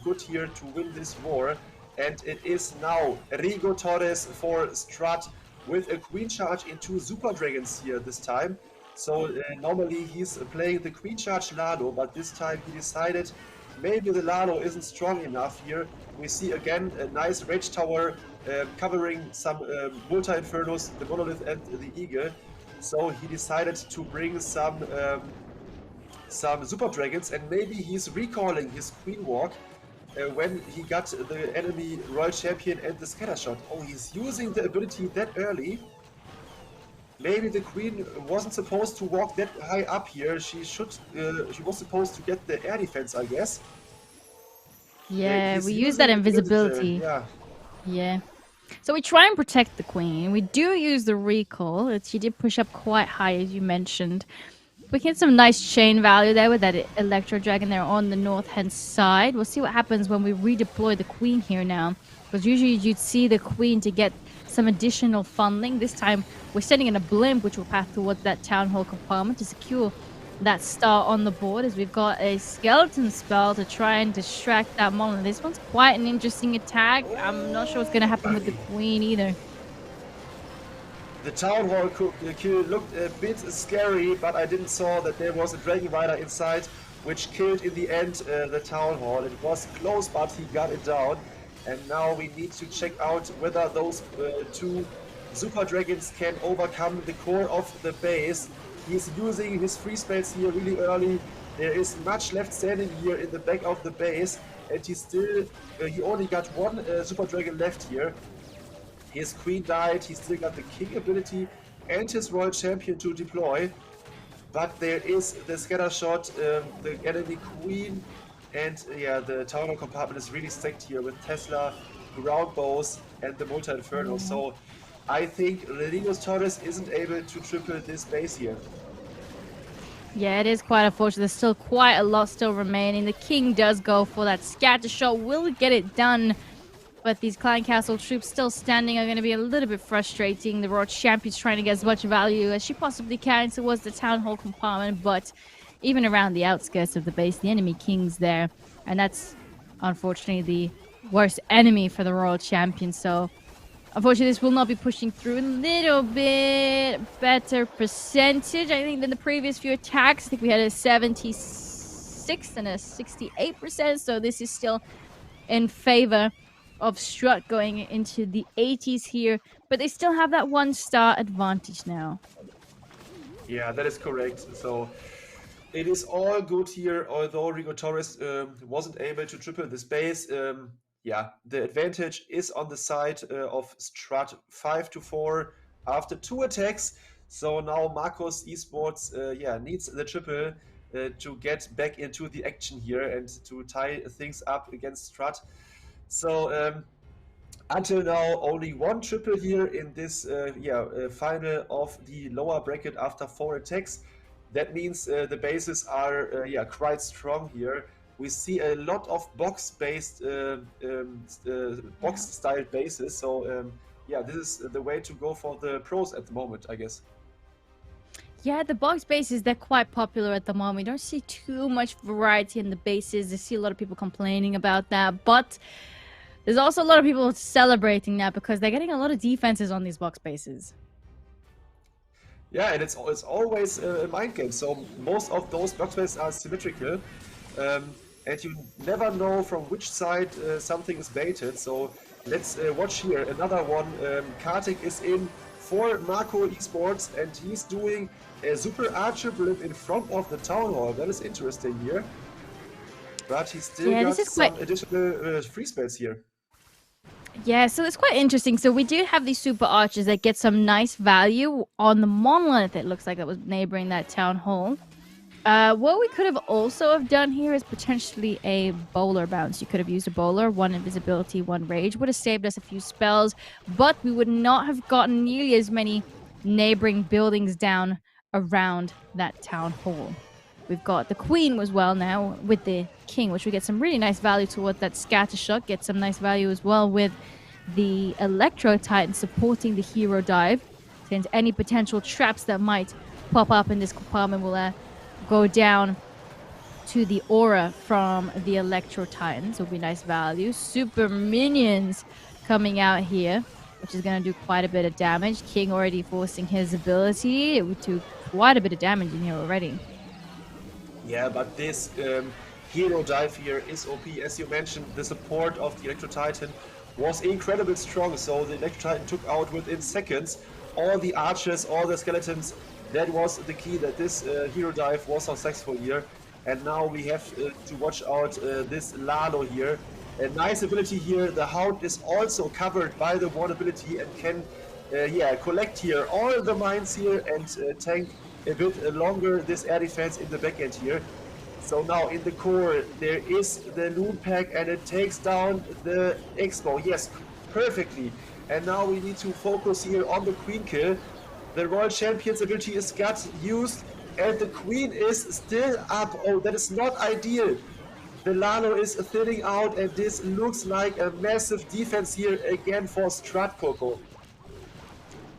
good here to win this war, and it is now Rigo Torres for Strut with a Queen Charge into Super Dragons here this time. So normally he's playing the Queen Charge Lalo, but this time he decided maybe the Lalo isn't strong enough here. We see again a nice Rage Tower covering some multi-infernos, the Monolith and the Eagle. So he decided to bring some Super Dragons, and maybe he's recalling his Queen Walk when he got the enemy Royal Champion and the Scatter Shot. Oh, he's using the ability that early. Maybe the Queen wasn't supposed to walk that high up here. She was supposed to get the air defense, I guess. Yeah, we use that invisibility. Yeah. So we try and protect the Queen. We do use the recall. She did push up quite high, as you mentioned. We get some nice chain value there with that Electro Dragon there on the north-hand side. We'll see what happens when we redeploy the Queen here now, because usually you'd see the Queen to get some additional funneling. This time we're sending in a blimp which will path towards that Town Hall compartment to secure that star on the board, as we've got a skeleton spell to try and distract that Monolith. This one's quite an interesting attack. I'm not sure what's going to happen with the Queen either. The Town Hall kill looked a bit scary, but I didn't saw that there was a Dragon Rider inside, which killed in the end the Town Hall. It was close, but he got it down. And now we need to check out whether those two Super Dragons can overcome the core of the base. He's using his free spells here really early. There is much left standing here in the back of the base, and he only got one Super Dragon left here. His Queen died, he still got the King ability and his Royal Champion to deploy. But there is the Scatter Shot, the enemy Queen, and yeah, the Town Hall compartment is really stacked here with Tesla, Ground Bows, and the Multi-Inferno. So I think Rigo Torres isn't able to triple this base here. Yeah, it is quite unfortunate. There's still quite a lot still remaining. The King does go for that Scatter Shot, will get it done. But these Clan Castle troops still standing are going to be a little bit frustrating. The Royal Champion's trying to get as much value as she possibly can towards the Town Hall compartment, but even around the outskirts of the base, the enemy King's there. And that's unfortunately the worst enemy for the Royal Champion. So unfortunately, this will not be pushing through. A little bit better percentage, I think, than the previous few attacks. I think we had a 76 and a 68%. So this is still in favor of Strut going into the 80s here. But they still have that 1-star advantage now. Yeah, that is correct. So it is all good here, although Rigo Torres wasn't able to triple the space. Yeah, the advantage is on the side of Strut 5-4 after 2 attacks. So now Marcos Esports needs the triple to get back into the action here and to tie things up against Strut. So until now, only 1 triple here in this final of the lower bracket after 4 attacks. That means the bases are quite strong here. We see a lot of box-based, box-style bases. So this is the way to go for the pros at the moment, I guess. Yeah, the box bases, they're quite popular at the moment. We don't see too much variety in the bases. I see a lot of people complaining about that, but there's also a lot of people celebrating that because they're getting a lot of defenses on these box bases. Yeah, and it's always a mind game. So most of those box bases are symmetrical, and you never know from which side something is baited. So let's watch here. Another one. Kartik is in for Marco Esports, and he's doing a super archer blip in front of the town hall. That is interesting here. But he still got some additional free space here. Yeah, so it's quite interesting. So we do have these super archers that get some nice value on the monolith. It looks like that was neighboring that town hall. What we could have also have done here is potentially a bowler bounce. You could have used a bowler, 1 invisibility, 1 rage. Would have saved us a few spells, but we would not have gotten nearly as many neighboring buildings down around that town hall. We've got the queen as well now with the king, which we get some really nice value towards that scatter shot. Get some nice value as well with the electro titan supporting the hero dive. Since any potential traps that might pop up in this compartment will go down to the aura from the electro titans. Will be nice value. Super minions coming out here, which is going to do quite a bit of damage. King already forcing his ability. It would do quite a bit of damage in here already. Yeah, but this hero dive here is OP. As you mentioned, the support of the Electro Titan was incredibly strong. So the Electro Titan took out within seconds all the archers, all the skeletons. That was the key, that this hero dive was successful here. And now we have to watch out this Lalo here. A nice ability here. The Hound is also covered by the one ability and can collect here all the mines here and tank a bit longer this air defense in the back end here. So now in the core there is the Loon Pack and it takes down the Expo. Yes, perfectly. And now we need to focus here on the Queen kill. The Royal Champion's ability is got used and the Queen is still up. Oh, that is not ideal. The Lalo is thinning out and this looks like a massive defense here again for Strut, Coco.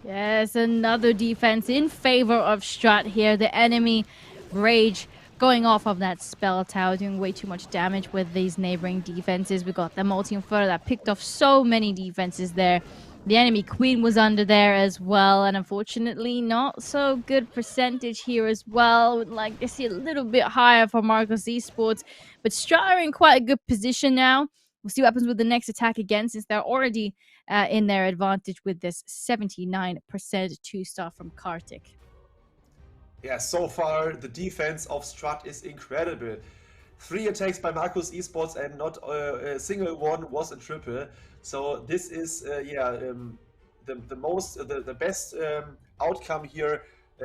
Yes, another defense in favor of Strut here. The enemy Rage going off of that spell tower, doing way too much damage with these neighboring defenses. We got the multi-inferno that picked off so many defenses there. The enemy Queen was under there as well, and unfortunately not so good percentage here as well. Would like to see a little bit higher for Marcos Esports, but Strut are in quite a good position now. We'll see what happens with the next attack again, since they're already in their advantage with this 79% 2-star from Kartik. Yeah, so far the defense of Strut is incredible. 3 attacks by Marcos Esports and not a single one was a triple. So this is the best outcome here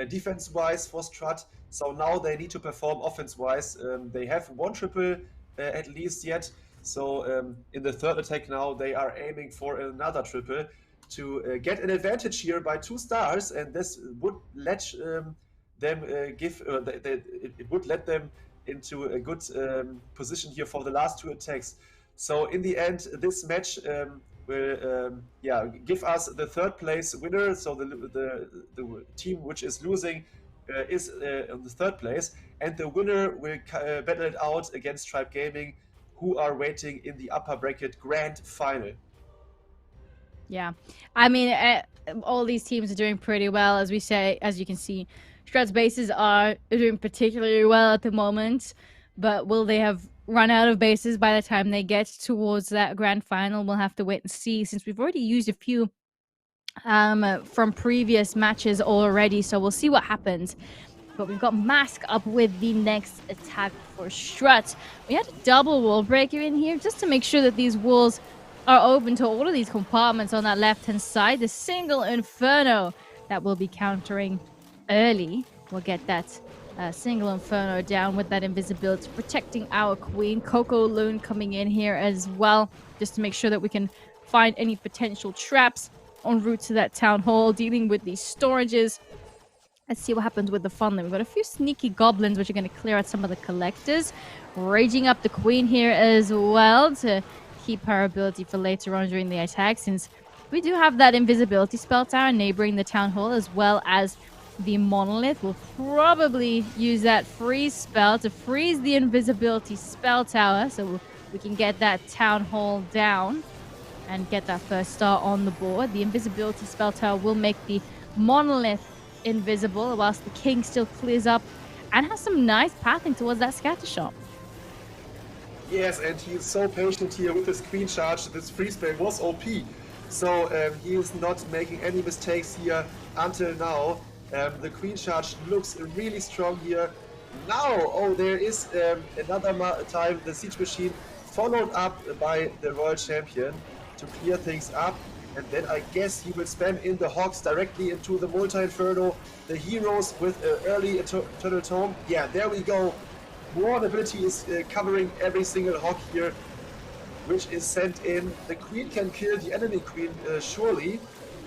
defense-wise for Strut. So now they need to perform offense-wise. They have 1 triple at least yet. So in the 3rd attack now they are aiming for another triple to get an advantage here by 2 stars, and this would let them it would let them into a good position here for the last 2 attacks. So in the end, this match will give us the third place winner. So the team which is losing is on the third place, and the winner will battle it out against Tribe Gaming, who are waiting in the upper bracket grand final. Yeah, I mean, all these teams are doing pretty well, as we say. As you can see, Strut's bases are doing particularly well at the moment, but will they have run out of bases by the time they get towards that grand final? We'll have to wait and see, since we've already used a few from previous matches already, so we'll see what happens. But we've got Mask up with the next attack for Strut. We had a double wall breaker in here just to make sure that these walls are open to all of these compartments on that left-hand side. The single Inferno that will be countering early. We'll get that single Inferno down with that invisibility, protecting our queen. Coco Loon coming in here as well, just to make sure that we can find any potential traps en route to that town hall, dealing with these storages. Let's see what happens with the funneling. We've got a few sneaky goblins, which are going to clear out some of the collectors. Raging up the queen here as well to keep her ability for later on during the attack, since we do have that invisibility spell tower neighboring the town hall, as well as the monolith. We'll probably use that freeze spell to freeze the invisibility spell tower, so we can get that town hall down and get that first star on the board. The invisibility spell tower will make the monolith invisible, whilst the king still clears up and has some nice pathing towards that scatter shot. Yes, and he is so patient here with his queen charge. This freeze spell was OP, so he is not making any mistakes here until now. The queen charge looks really strong here. Now, oh, there is another time the siege machine followed up by the royal champion to clear things up. And then I guess he will spam in the hogs directly into the multi-inferno. The heroes with early eternal tome. Yeah, there we go. War ability is covering every single hog here, which is sent in. The queen can kill the enemy queen, surely.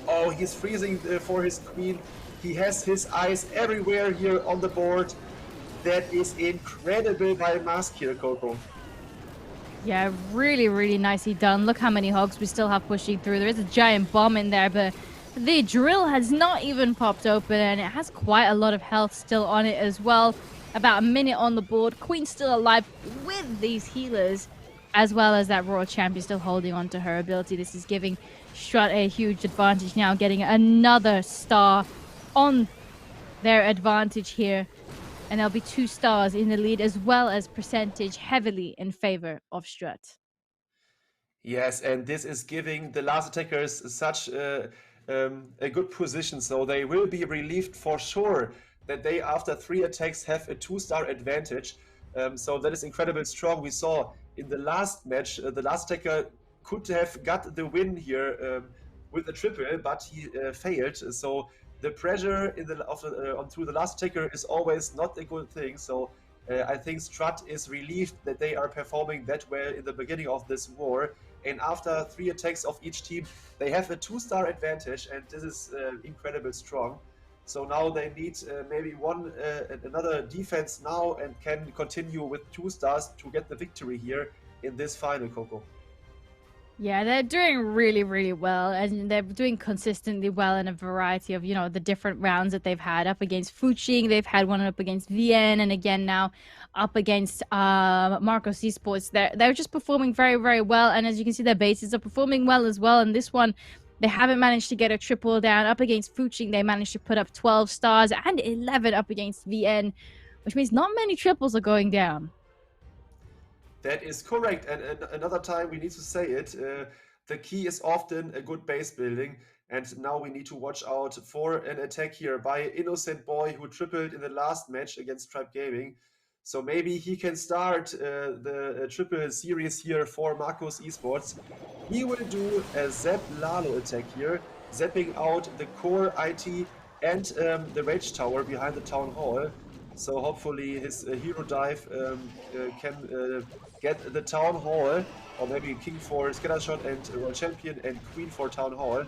Oh, he's freezing for his queen. He has his eyes everywhere here on the board. That is incredible by Mask here, Coco. Yeah, really, really nicely done. Look how many hogs we still have pushing through. There is a giant bomb in there, but the drill has not even popped open, and it has quite a lot of health still on it as well. About a minute on the board. Queen still alive with these healers, as well as that royal champion still holding on to her ability. This is giving Strut a huge advantage now, getting another star on their advantage here. And there'll be 2 stars in the lead, as well as percentage heavily in favor of Strut. Yes, and this is giving the last attackers such a good position, so they will be relieved for sure that they, after 3 attacks, have a 2-star advantage. So that is incredibly strong. We saw in the last match, the last attacker could have got the win here with a triple, but he failed. So the pressure onto the last attacker is always not a good thing. So I think Strut is relieved that they are performing that well in the beginning of this war. And after 3 attacks of each team, they have a 2-star advantage, and this is incredibly strong. So now they need maybe another defense now, and can continue with 2 stars to get the victory here in this final, Coco. Yeah, they're doing really, really well, and they're doing consistently well in a variety of, the different rounds that they've had. Up against Fuching, they've had one up against VN, and again now up against Marcos Esports. They're just performing very, very well, and as you can see, their bases are performing well as well. And this one, they haven't managed to get a triple down. Up against Fuching, they managed to put up 12 stars and 11 up against VN, which means not many triples are going down. That is correct, and another time we need to say it, the key is often a good base building, and now we need to watch out for an attack here by Innocent Boy, who tripled in the last match against Tribe Gaming. So maybe he can start the triple series here for Marcos Esports. He will do a Zap Lalo attack here, zapping out the core IT and the Rage Tower behind the Town Hall. So hopefully his hero dive can get the Town Hall, or maybe King for Scatter Shot and Royal Champion and Queen for Town Hall,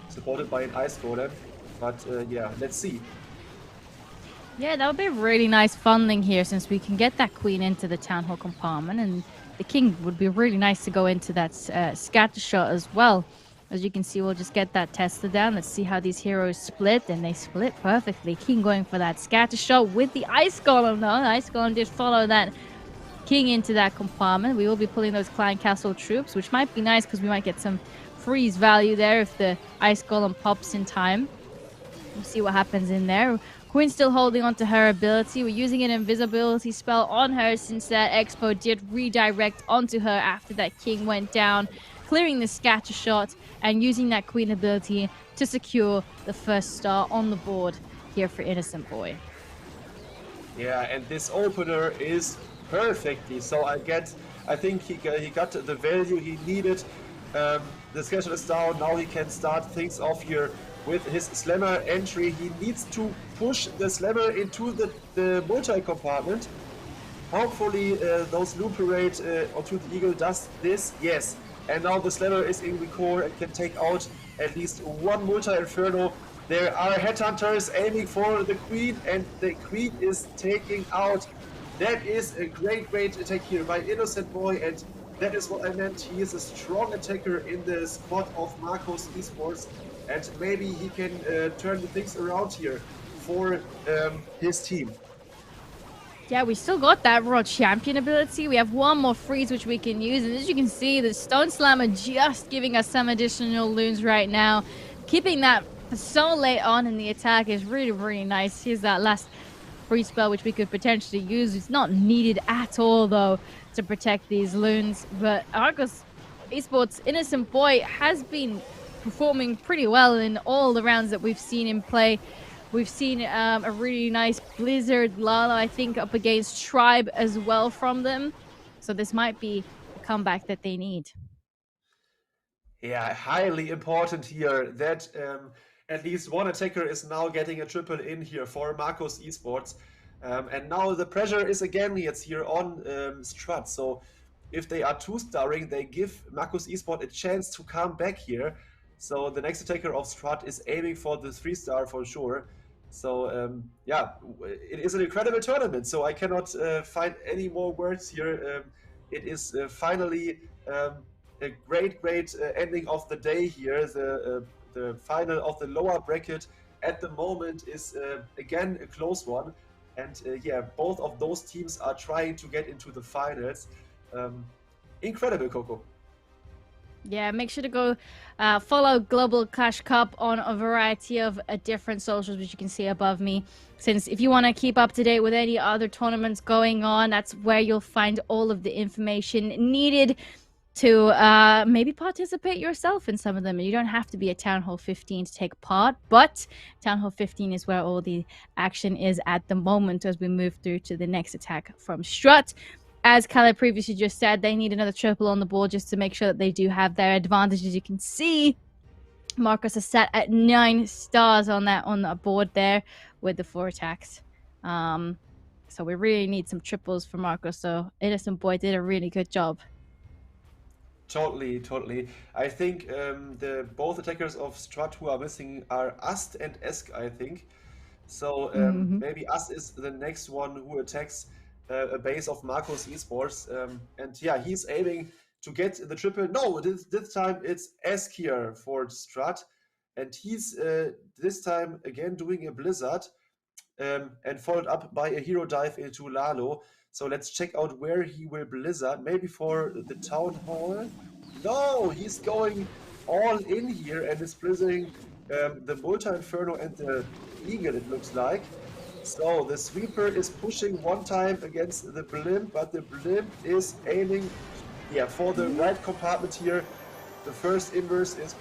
supported by an Ice Golem. But yeah, let's see. Yeah, that would be really nice funneling here, since we can get that Queen into the Town Hall compartment, and the king would be really nice to go into that scatter shot as well. As you can see, we'll just get that tested down. Let's see how these heroes split, and they split perfectly. King going for that scatter shot with the ice golem, though. The ice golem did follow that king into that compartment. We will be pulling those clan castle troops, which might be nice because we might get some freeze value there if the ice golem pops in time. We'll see what happens in there. Queen's still holding on to her ability. We're using an invisibility spell on her since that expo did redirect onto her after that king went down, clearing the scatter shot and using that queen ability to secure the first star on the board here for Innocent Boy. Yeah, and this opener is perfectly. So I think he got the value he needed. The schedule is down. Now he can start things off here with his slammer entry. He needs to push the slammer into the multi-compartment. Hopefully those Loom Parade onto the Eagle does this. Yes. And now the slammer is in the core and can take out at least one multi-inferno. There are headhunters aiming for the queen, and the queen is taking out. That is a great attack here by Innocent Boy, and that is what I meant. He is a strong attacker in the squad of Marcos Esports, and maybe he can turn the things around here for his team. Yeah, we still got that raw champion ability. We have one more freeze which we can use, and as you can see, the Stone Slammer just giving us some additional loons right now. Keeping that so late on in the attack is really nice. Here's that last free spell which we could potentially use. It's not needed at all though to protect these loons, but Marcos Esports Innocent Boy has been performing pretty well in all the rounds that we've seen him play. We've seen a really nice Blizzard Lala, I think, up against Tribe as well from them. So this might be the comeback that they need. Yeah, highly important here that at least one attacker is now getting a triple in here for Marcos Esports. And now the pressure is again here on Strut. So if they are 2-starring, they give Marcos Esports a chance to come back here. So the next attacker of Strut is aiming for the 3-star for sure. So yeah, it is an incredible tournament. So I cannot find any more words here. It is finally a great ending of the day here. The final of the lower bracket at the moment is again a close one. And yeah, both of those teams are trying to get into the finals. Incredible, Coco. Yeah, make sure to go follow Global Clash Cup on a variety of different socials, which you can see above me. Since if you want to keep up to date with any other tournaments going on, that's where you'll find all of the information needed to maybe participate yourself in some of them. You don't have to be at Town Hall 15 to take part, but Town Hall 15 is where all the action is at the moment as we move through to the next attack from Strut. As Khaled previously just said, they need another triple on the board just to make sure that they do have their advantage. As you can see, Marcos is set at 9 stars on that board there with the 4 attacks. So we really need some triples for Marcos. So Innocent Boy did a really good job. Totally. I think the both attackers of Strut who are missing are Ast and Esk, I think. So maybe Ast is the next one who attacks a base of Marcos Esports, and yeah, he's aiming to get the triple. No, this time it's Esk here for Strut, and he's this time again doing a Blizzard, and followed up by a hero dive into Lalo. So let's check out where he will Blizzard. Maybe for the Town Hall. No, he's going all in here and is blizzarding the Multi-Inferno and the Eagle, it looks like. So the sweeper is pushing one time against the blimp, but the blimp is aiming for the right compartment here. The first inverse is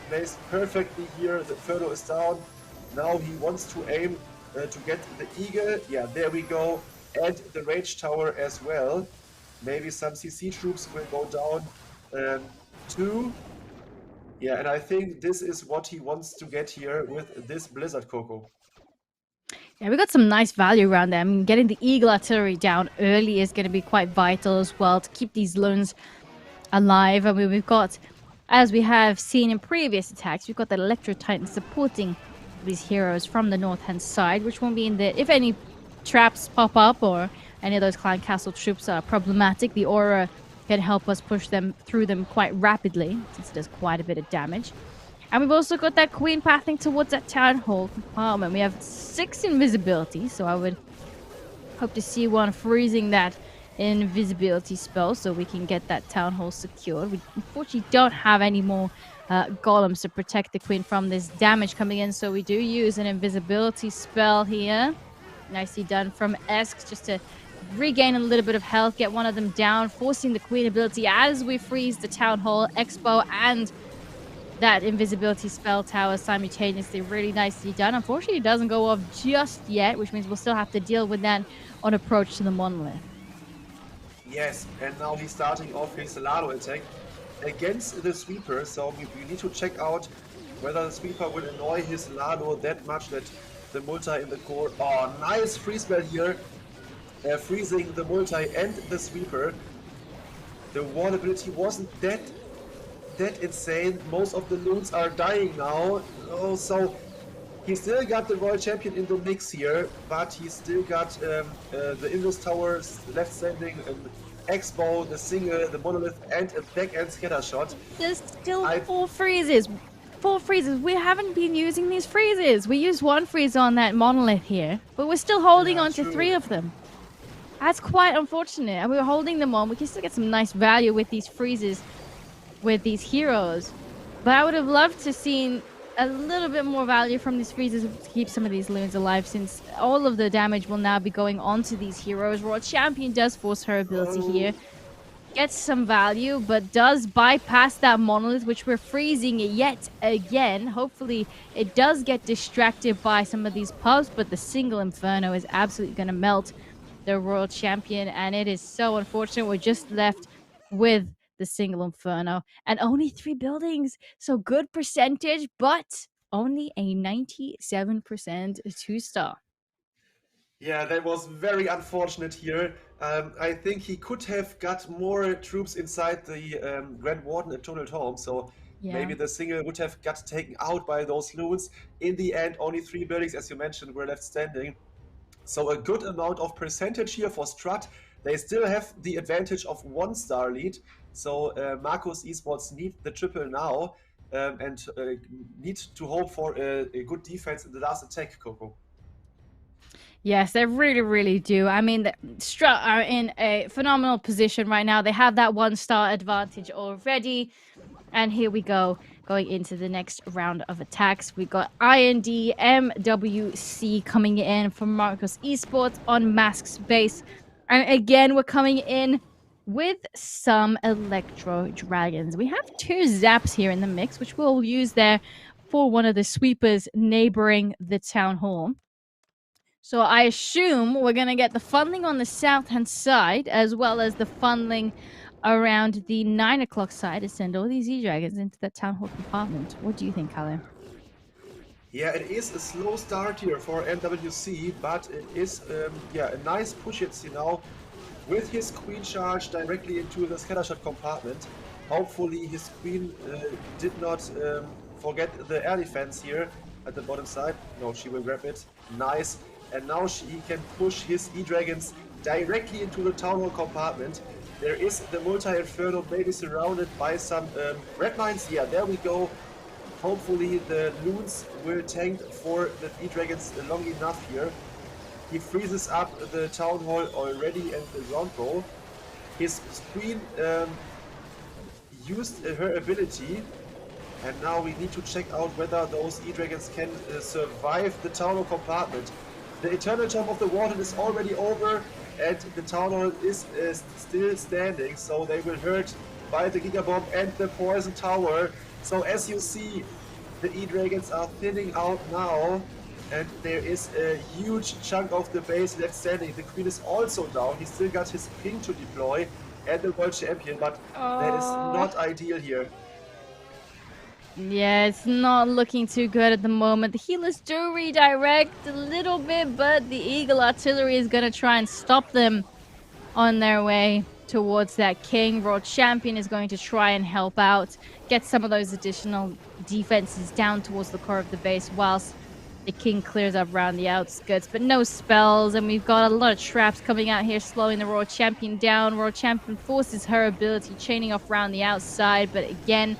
placed perfectly here. The Inferno is down. Now he wants to aim to get the Eagle. Yeah, there we go. And the Rage Tower as well. Maybe some CC troops will go down too. Yeah, and I think this is what he wants to get here with this Blizzard, Coco. Yeah, we got some nice value around there. I mean, getting the Eagle Artillery down early is going to be quite vital as well to keep these loons alive. I mean, we've got, as we have seen in previous attacks, we've got the Electro Titan supporting these heroes from the north-hand side, which will mean that if any traps pop up or any of those Clan Castle troops are problematic, the Aura can help us push them through them quite rapidly, since it does quite a bit of damage. And we've also got that queen pathing towards that town hall compartment. We have 6 invisibility, so I would hope to see one freezing that invisibility spell so we can get that town hall secured. We unfortunately don't have any more golems to protect the queen from this damage coming in, so we do use an invisibility spell here. Nicely done from Esk, just to regain a little bit of health, get one of them down, forcing the queen ability as we freeze the town hall, expo, and that invisibility spell tower simultaneously. Really nicely done. Unfortunately, it doesn't go off just yet, which means we'll still have to deal with that on approach to the monolith. Yes, and now he's starting off his Lado attack against the sweeper, so we need to check out whether the sweeper will annoy his Lado that much that the multi in the core... Oh, nice freeze spell here, freezing the multi and the sweeper. The wall ability wasn't that insane. Most of the loons are dying now. Oh, so he still got the Royal Champion in the mix here, but he still got the Invis Towers left standing, an X-Bow, the single, the monolith, and a back-end scatter shot. There's still 4 freezes. 4 freezes. We haven't been using these freezes. We used 1 freeze on that monolith here, but we're still holding on to 3 of them. That's quite unfortunate. And we were holding them on. We can still get some nice value with these freezes, with these heroes, but I would have loved to seen a little bit more value from these freezes to keep some of these loons alive, since all of the damage will now be going on to these heroes. Royal Champion does force her ability here, gets some value, but does bypass that monolith, which we're freezing yet again. Hopefully it does get distracted by some of these pubs, but the single Inferno is absolutely going to melt the Royal Champion, and it is so unfortunate. We're just left with the single Inferno and only 3 buildings, so good percentage, but only a 97% 2-star. Yeah, that was very unfortunate here. I think he could have got more troops inside the Grand Warden Eternal Home, so maybe the single would have got taken out by those loons. In the end, only 3 buildings, as you mentioned, were left standing. So a good amount of percentage here for Strut. They still have the advantage of 1-star lead. So Marcus Esports need the triple now and need to hope for a good defense in the last attack, Coco. Yes, they really, really do. I mean, the Strut are in a phenomenal position right now. They have that 1-star advantage already. And here we go, going into the next round of attacks. We got IND MWC coming in from Marcus Esports on Mask's base. And again, we're coming in with some Electro Dragons. We have 2 Zaps here in the mix, which we'll use there for one of the sweepers neighboring the town hall. So I assume we're going to get the funneling on the south-hand side, as well as the funneling around the 9 o'clock side to send all these E-Dragons into that town hall compartment. What do you think, Kalle? Yeah, it is a slow start here for MWC, but it is a nice push hits, you know, with his queen charge directly into the scattershot compartment. Hopefully his queen did not forget the air defense here at the bottom side. No, she will grab it. Nice. And now he can push his E-Dragons directly into the town hall compartment. There is the multi-inferno, maybe surrounded by some red mines. Yeah, there we go. Hopefully the loons will tank for the E-Dragons long enough here. He freezes up the town hall already and the round bow. His queen used her ability, and now we need to check out whether those E-Dragons can survive the town hall compartment. The Eternal Jump of the Warden is already over, and the town hall is still standing, so they will hurt by the Gigabomb and the Poison Tower. So as you see, the E-Dragons are thinning out now, and there is a huge chunk of the base left standing. The Queen is also down. He still got his ping to deploy and the World Champion, but that is not ideal here. Yeah, it's not looking too good at the moment. The healers do redirect a little bit, but the Eagle Artillery is going to try and stop them on their way towards that King. World Champion is going to try and help out, get some of those additional defenses down towards the core of the base, whilst The king clears up around the outskirts, but no spells, and we've got a lot of traps coming out here, slowing the Royal Champion down. Royal Champion forces her ability, chaining off around the outside, but again,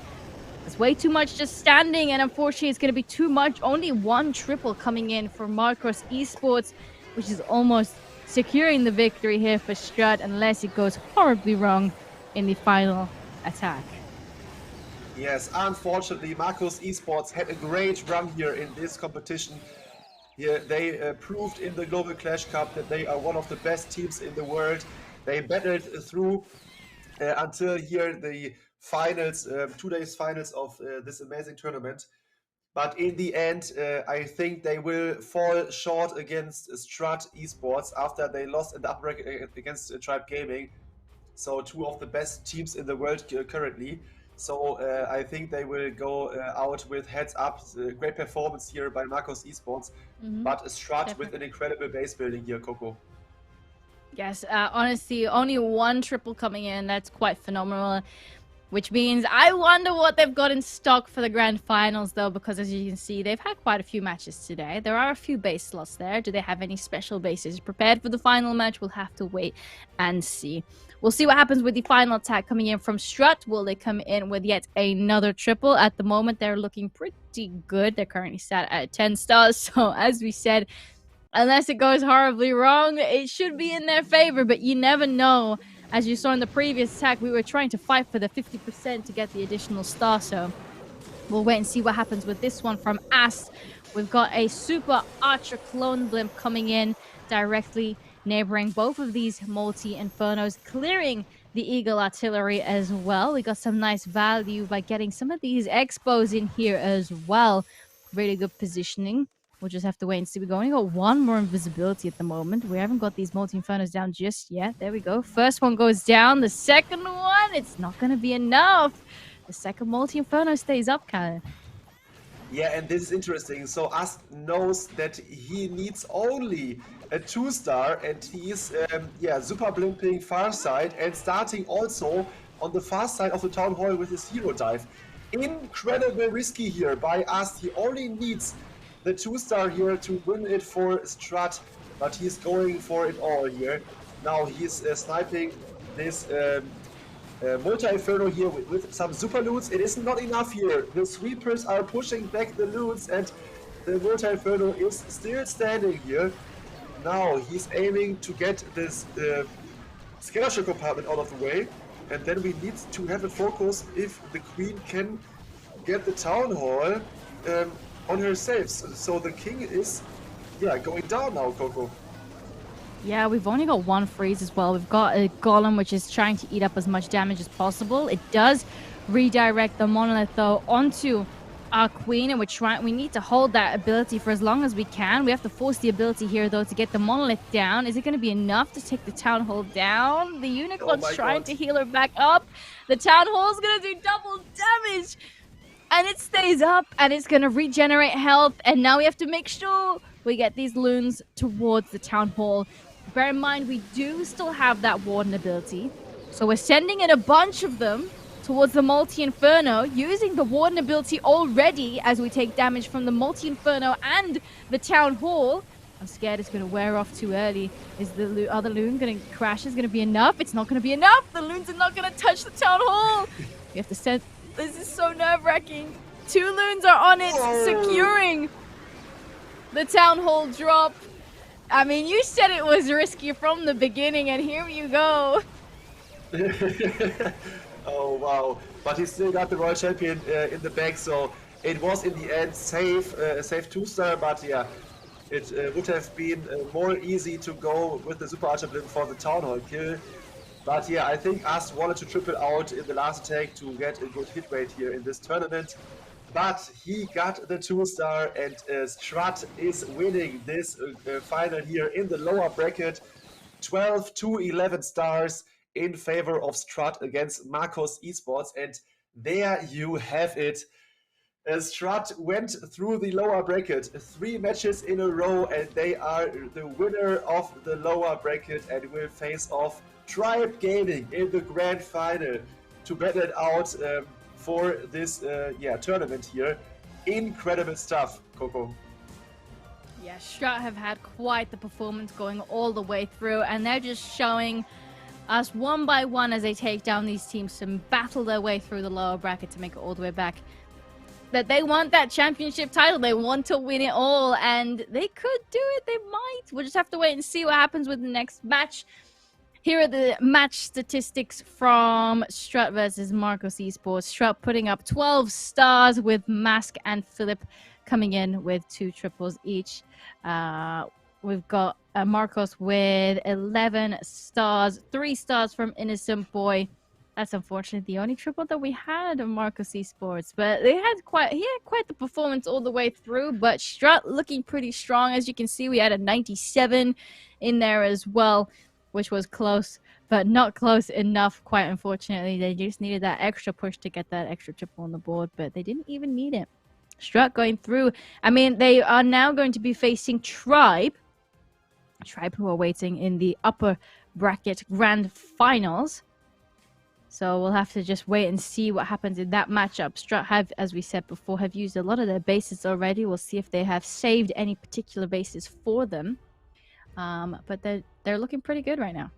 it's way too much just standing, and unfortunately, it's going to be too much. Only one triple coming in for Macross Esports, which is almost securing the victory here for Strut, unless it goes horribly wrong in the final attack. Yes, unfortunately, Macross Esports had a great run here in this competition. Here, they proved in the Global Clash Cup that they are one of the best teams in the world. They battled through until here the finals, 2 days finals of this amazing tournament. But in the end, I think they will fall short against Strut Esports after they lost in the upper bracket against Tribe Gaming. So 2 of the best teams in the world currently. So I think they will go out with heads up. Great performance here by Macross Esports, but a Strut with an incredible base building here, Coco. Yes, honestly, only one triple coming in. That's quite phenomenal. Which means I wonder what they've got in stock for the grand finals, though, because as you can see, they've had quite a few matches today. There are a few base slots there. Do they have any special bases prepared for the final match? We'll have to wait and see. We'll see what happens with the final attack coming in from Strut. Will they come in with yet another triple? At the moment, they're looking pretty good. They're currently sat at 10 stars. So, as we said, unless it goes horribly wrong, it should be in their favor, but you never know. As you saw in the previous attack, we were trying to fight for the 50% to get the additional star, so we'll wait and see what happens with this one from Ast. We've got a Super Archer Clone Blimp coming in directly neighboring both of these multi-infernos, clearing the Eagle Artillery as well. We got some nice value by getting some of these Expos in here as well. Really good positioning. We'll just have to wait and see. We've only got one more invisibility at the moment. We haven't got these multi-infernos down just yet. There we go. First one goes down. The second one, it's not going to be enough. The second multi-inferno stays up, Kyle. Yeah, and this is interesting. So Ast knows that he needs only a 2-star, and he's super blimping far side and starting also on the far side of the town hall with his hero dive. Incredible risky here by Ast. He only needs the 2-star here to win it for Strut, but he's going for it all here. Now he's sniping this multi-inferno here with some super loots. It is not enough here. The sweepers are pushing back the loots, and the multi-inferno is still standing here. Now he's aiming to get this scholarship compartment out of the way, and then we need to have a focus if the queen can get the town hall on herself. So the king is going down now, Coco. Yeah, we've only got one freeze as well. We've got a golem which is trying to eat up as much damage as possible. It does redirect the monolith though onto our queen, and we need to hold that ability for as long as we can. We have to force the ability here though to get the monolith down. Is it going to be enough to take the town hall down? The unicorn's trying to heal her back up. The town hall's going to do double damage. And it stays up, and it's going to regenerate health. And now we have to make sure we get these loons towards the town hall. Bear in mind, we do still have that warden ability. So we're sending in a bunch of them towards the multi-inferno, using the warden ability already as we take damage from the multi-inferno and the town hall. I'm scared it's going to wear off too early. Is the other loon going to crash? Is going to be enough? It's not going to be enough. The loons are not going to touch the town hall. We have to send... This is so nerve-wracking. 2 loons are on it, securing the town hall drop. I mean, you said it was risky from the beginning, and here you go. Oh, wow. But he still got the Royal Champion in the bag, so it was in the end safe, a safe 2-star, but yeah, it would have been more easy to go with the Super Archer Blimp for the Town Hall kill. But yeah, I think Ast wanted to triple out in the last attack to get a good hit rate here in this tournament. But he got the 2-star, and Strut is winning this final here in the lower bracket. 12 to 11 stars in favor of Strut against Macross Esports. And there you have it. Strut went through the lower bracket 3 matches in a row, and they are the winner of the lower bracket and will face off Tribe Gaming in the grand final to battle it out for this tournament here. Incredible stuff, Coco. Yeah, Strut have had quite the performance going all the way through, and they're just showing us one by one as they take down these teams to battle their way through the lower bracket to make it all the way back. That they want that championship title, they want to win it all, and they could do it, they might. We'll just have to wait and see what happens with the next match. Here are the match statistics from Strut versus Marcos Esports. Strut putting up 12 stars with Mask and Philip coming in with 2 triples each. We've got Marcos with 11 stars, 3 stars from Innocent Boy. That's unfortunately the only triple that we had of Marcos Esports, but he had quite the performance all the way through. But Strut looking pretty strong, as you can see. We had a 97 in there as well, which was close, but not close enough. Quite unfortunately, they just needed that extra push to get that extra triple on the board, but they didn't even need it. Strut going through. I mean, they are now going to be facing Tribe, who are waiting in the upper bracket grand finals. So we'll have to just wait and see what happens in that matchup. Strut have, as we said before, have used a lot of their bases already. We'll see if they have saved any particular bases for them. But they're looking pretty good right now.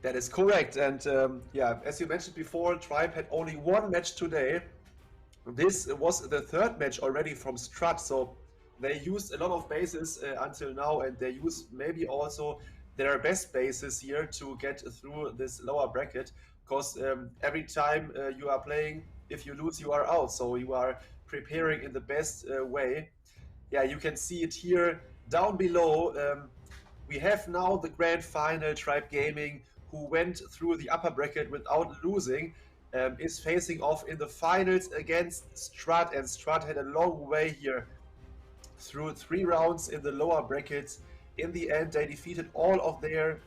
That is correct. And yeah, as you mentioned before, Tribe had only 1 match today. This was the 3rd match already from Strut. So they used a lot of bases until now, and they use maybe also their best bases here to get through this lower bracket, because every time you are playing, if you lose, you are out. So you are preparing in the best way. Yeah, you can see it here down below. We have now the grand final. Tribe Gaming, who went through the upper bracket without losing, is facing off in the finals against Strut, and Strut had a long way here through 3 rounds in the lower brackets. In the end, they defeated all of their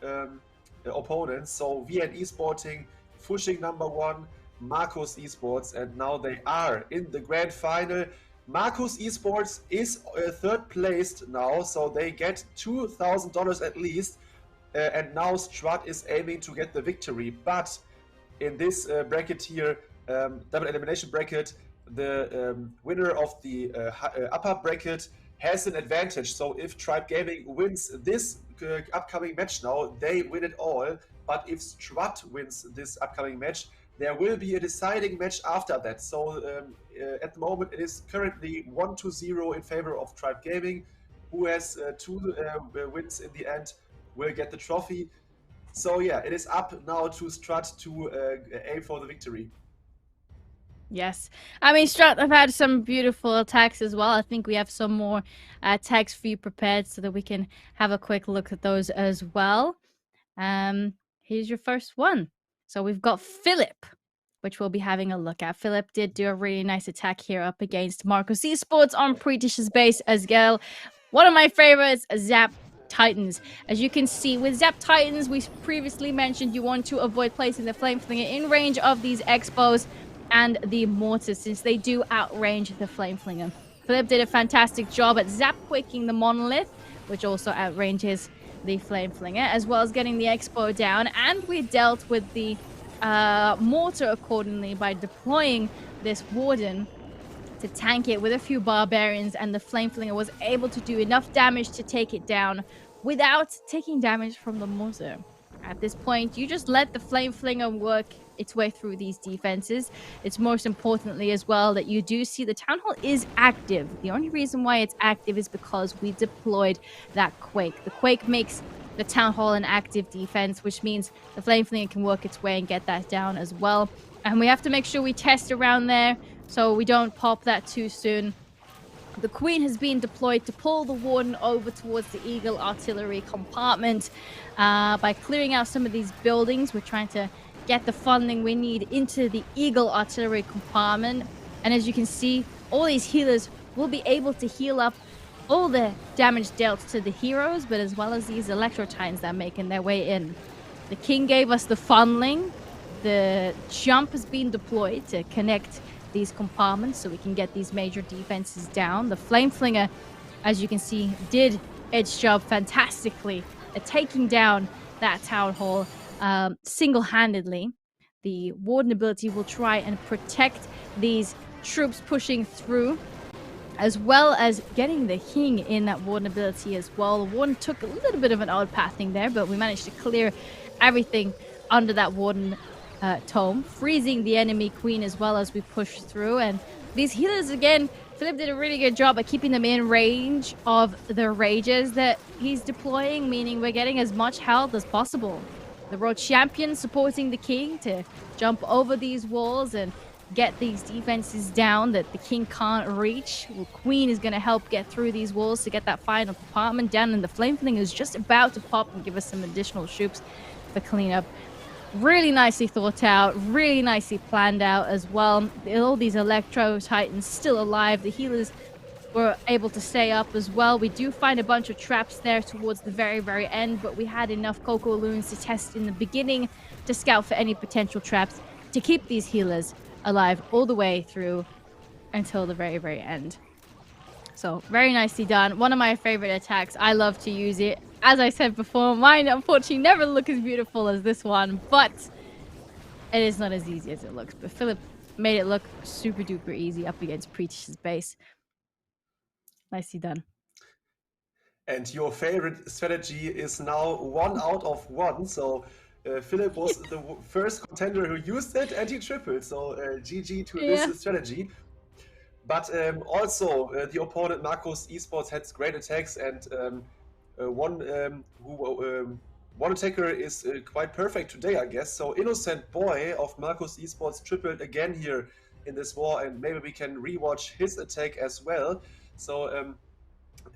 opponents. So VN Esporting, Fuching #1, Marcos Esports, and now they are in the grand final. Marcos Esports is 3rd placed now, so they get $2,000 at least. And now Strut is aiming to get the victory. But in this bracket here, double elimination bracket, the winner of the upper bracket has an advantage. So if Tribe Gaming wins this upcoming match now, they win it all. But if Strut wins this upcoming match, there will be a deciding match after that. So at the moment, it is currently 1-0 in favor of Tribe Gaming. Who has 2 wins in the end will get the trophy. So yeah, it is up now to Strut to aim for the victory. Yes. I mean, Strut have had some beautiful attacks as well. I think we have some more attacks for you prepared so that we can have a quick look at those as well. Here's your first one. So we've got Philip, which we'll be having a look at. Philip did do a really nice attack here up against Marcos Esports on Pretish's base as well. One of my favorites, Zap Titans. As you can see, with Zap Titans, we previously mentioned you want to avoid placing the Flame Flinger in range of these Expos and the Mortars, since they do outrange the Flame Flinger. Philip did a fantastic job at Zap Quaking the Monolith, which also outranges the Flame Flinger, as well as getting the Expo down, and we dealt with the Mortar accordingly by deploying this Warden to tank it with a few Barbarians, and the Flame Flinger was able to do enough damage to take it down without taking damage from the Mortar. At this point, you just let the Flame Flinger work its way through these defenses. It's most importantly as well that you do see the Town Hall is active. The only reason why it's active is because we deployed that Quake. The Quake makes the Town Hall an active defense, which means the Flame Flinger can work its way and get that down as well. And we have to make sure we test around there so we don't pop that too soon. The Queen has been deployed to pull the Warden over towards the Eagle Artillery compartment. By clearing out some of these buildings, we're trying to get the funding we need into the Eagle Artillery compartment. And as you can see, all these healers will be able to heal up all the damage dealt to the heroes, but as well as these Electro Titans that are making their way in. The King gave us the funneling. The jump has been deployed to connect these compartments so we can get these major defenses down. The Flame Flinger, as you can see, did its job fantastically at taking down that Town Hall single-handedly. The Warden ability will try and protect these troops pushing through as well as getting the King in that Warden ability as well. The Warden took a little bit of an odd pathing there, but we managed to clear everything under that Warden tome, freezing the enemy Queen as well as we push through. And these healers, again, Philip did a really good job at keeping them in range of the rages that he's deploying, meaning we're getting as much health as possible. The World Champion supporting the King to jump over these walls and get these defenses down that the King can't reach. Well, Queen is going to help get through these walls to get that final compartment down, and the Flame Fling is just about to pop and give us some additional troops for cleanup. Really nicely thought out, really nicely planned out as well. All these Electro Titans still alive. The healers were able to stay up as well. We do find a bunch of traps there towards the very, very end, but we had enough Coco Loons to test in the beginning to scout for any potential traps to keep these healers alive all the way through until the very, very end. So very nicely done. One of my favorite attacks. I love to use it. As I said before, mine unfortunately never look as beautiful as this one, but it is not as easy as it looks. But Philip made it look super duper easy up against Pretish's base. Nicely done. And your favorite strategy is now 1 out of 1. So Philip was the first contender who used it, and he tripled. So GG to this strategy. But also the opponent Marcos Esports had great attacks, and one attacker is quite perfect today, I guess. So Innocent Boy of Marcos Esports tripled again here in this war, and maybe we can rewatch his attack as well. So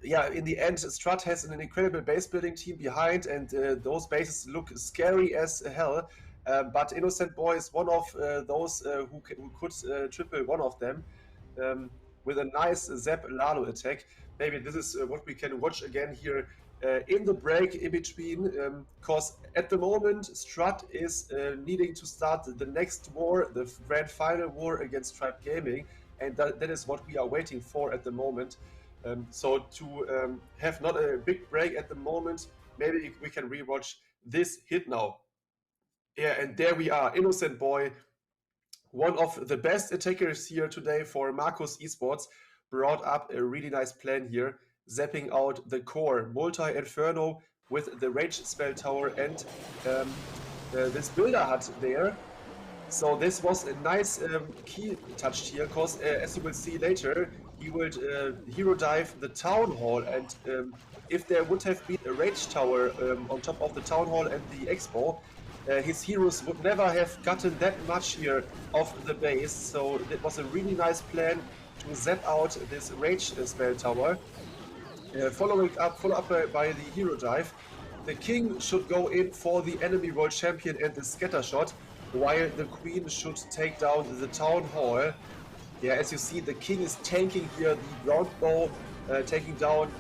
yeah, in the end, Strut has an incredible base building team behind, and those bases look scary as hell. But Innocent Boy is one of those who could triple one of them with a nice Zap Lalo attack. Maybe this is what we can watch again here in the break in between, because at the moment Strut is needing to start the next war, the grand final war against Tribe Gaming, and that is what we are waiting for at the moment. So to have not a big break at the moment, maybe we can rewatch this hit now. Yeah, and there we are, Innocent Boy, one of the best attackers here today for Marcos Esports, brought up a really nice plan here, zapping out the core multi-inferno with the rage spell tower and this builder hut there. So this was a nice key touch here, because as you will see later, he would hero dive the town hall, and if there would have been a rage tower on top of the town hall and the expo, his heroes would never have gotten that much here of the base. So it was a really nice plan to zap out this rage spell tower. Follow up by the hero dive. The king should go in for the enemy world champion and the scatter shot, while the queen should take down the town hall. Yeah, as you see, the king is tanking here the ground bow, taking down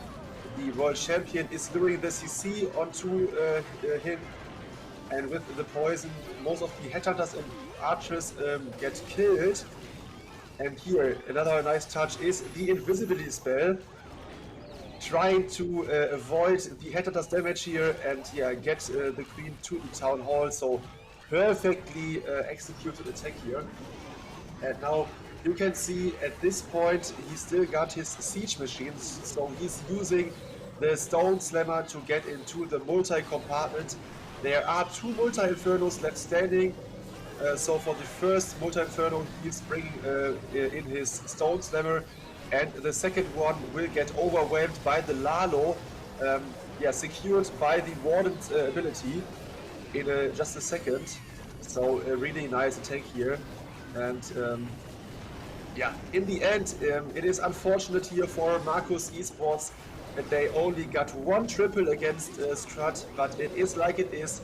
the world champion, is luring the CC onto him, and with the poison, most of the headhunters and archers get killed. And here, another nice touch is the invisibility spell, trying to avoid the headhunters damage here and yeah, get the queen to the town hall. So perfectly executed attack here. And now you can see at this point he still got his siege machines, so he's using the stone slammer to get into the multi-compartment. There are 2 multi-infernos left standing, so for the first multi-inferno he's bringing in his stone slammer, and the second one will get overwhelmed by the Lalo, yeah, secured by the Warden's ability in just a second. So a really nice attack here, and yeah, in the end it is unfortunate here for Marcos Esports that they only got 1 triple against Strut, but it is like it is.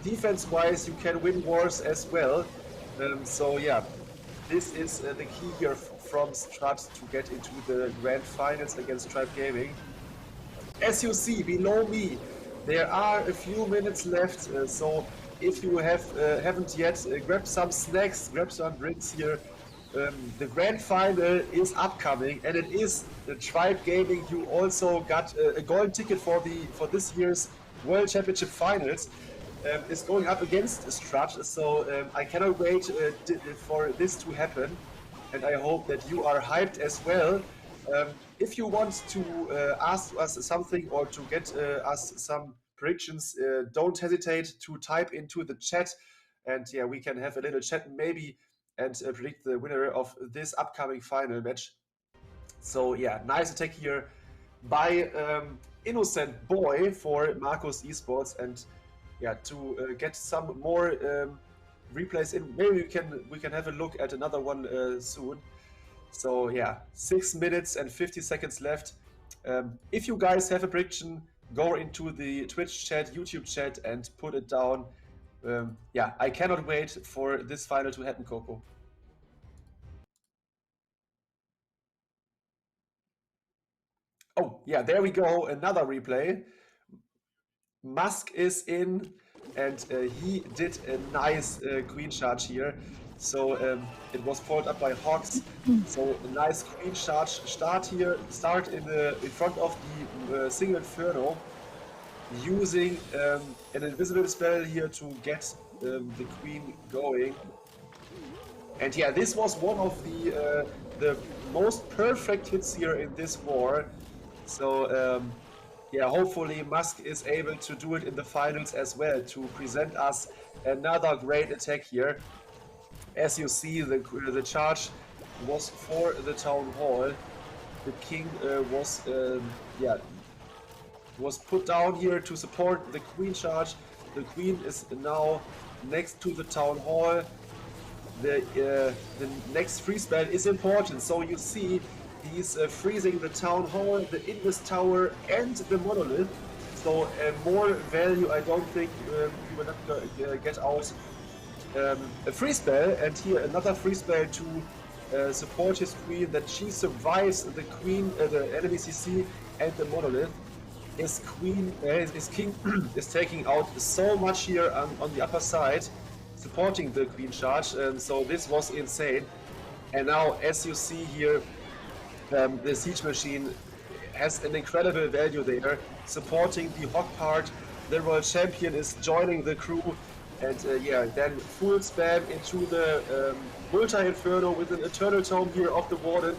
Defense-wise, you can win wars as well. So yeah, this is the key here from Strut to get into the grand finals against Tribe Gaming. As you see below me, there are a few minutes left, so if you haven't yet, grab some snacks, grab some drinks here. The grand final is upcoming, and it is the Tribe Gaming. You also got a golden ticket for this year's World Championship Finals. Is going up against Strut, so I cannot wait for this to happen, and I hope that you are hyped as well. If you want to ask us something or to get us some predictions, don't hesitate to type into the chat, and yeah, we can have a little chat maybe and predict the winner of this upcoming final match. So yeah, nice attack here by Innocent Boy for Marcos Esports, and yeah, to get some more replays in, maybe we can have a look at another one soon. So yeah, 6 minutes and 50 seconds left. If you guys have a prediction, go into the Twitch chat, YouTube chat, and put it down. Yeah, I cannot wait for this final to happen, Coco. Oh, yeah, there we go. Another replay. Musk is in, and he did a nice queen charge here. So it was followed up by Hawks. So a nice queen charge start here. Start in front of the single Inferno, using an invisible spell here to get the queen going. And yeah, this was one of the most perfect hits here in this war. So yeah, hopefully Musk is able to do it in the finals as well, to present us another great attack here. As you see, the charge was for the town hall. The king was put down here to support the queen charge. The queen is now next to the town hall. The next free spell is important. So you see, he's freezing the town hall, the Invis tower, and the monolith. So more value, I don't think he will not get out. A free spell, and here another free spell to support his queen, that she survives the queen, the enemy CC, and the monolith. His king is taking out so much here on the upper side, supporting the queen charge, and so this was insane. And now, as you see here, the siege machine has an incredible value there, supporting the hog part. The royal champion is joining the crew, and yeah, then full spam into the multi-inferno with an eternal tome here of the warden.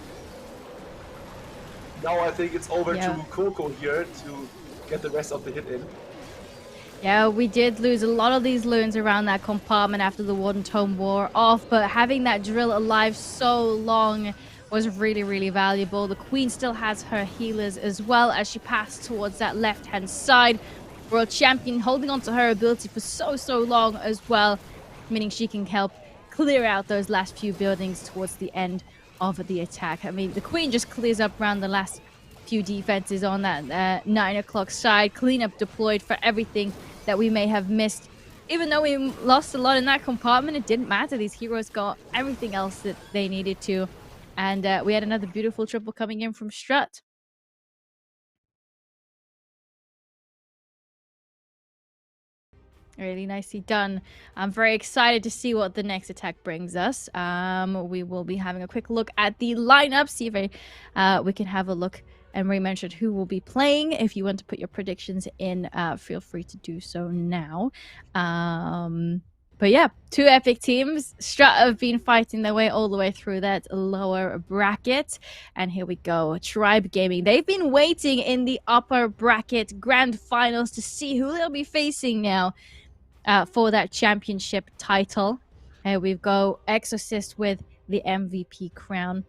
Now I think it's over to Coco here to get the rest of the hit in. Yeah, we did lose a lot of these loons around that compartment after the Warden Tome wore off, but having that drill alive so long was really, really valuable. The Queen still has her healers as well as she passed towards that left-hand side. World Champion holding on to her ability for so long as well, meaning she can help clear out those last few buildings towards the end of the attack. I mean, the Queen just clears up around the last few defenses on that 9 o'clock side. Cleanup deployed for everything that we may have missed. Even though we lost a lot in that compartment, it didn't matter. These heroes got everything else that they needed to. And we had another beautiful triple coming in from Strut. Really nicely done. I'm very excited to see what the next attack brings us. We will be having a quick look at the lineup, see if we can have a look and re-mention who will be playing. If you want to put your predictions in, feel free to do so now. But yeah, 2 epic teams. Strut have been fighting their way all the way through that lower bracket. And here we go. Tribe Gaming. They've been waiting in the upper bracket grand finals to see who they'll be facing now for that championship title. We've got Exorcist with the MVP crown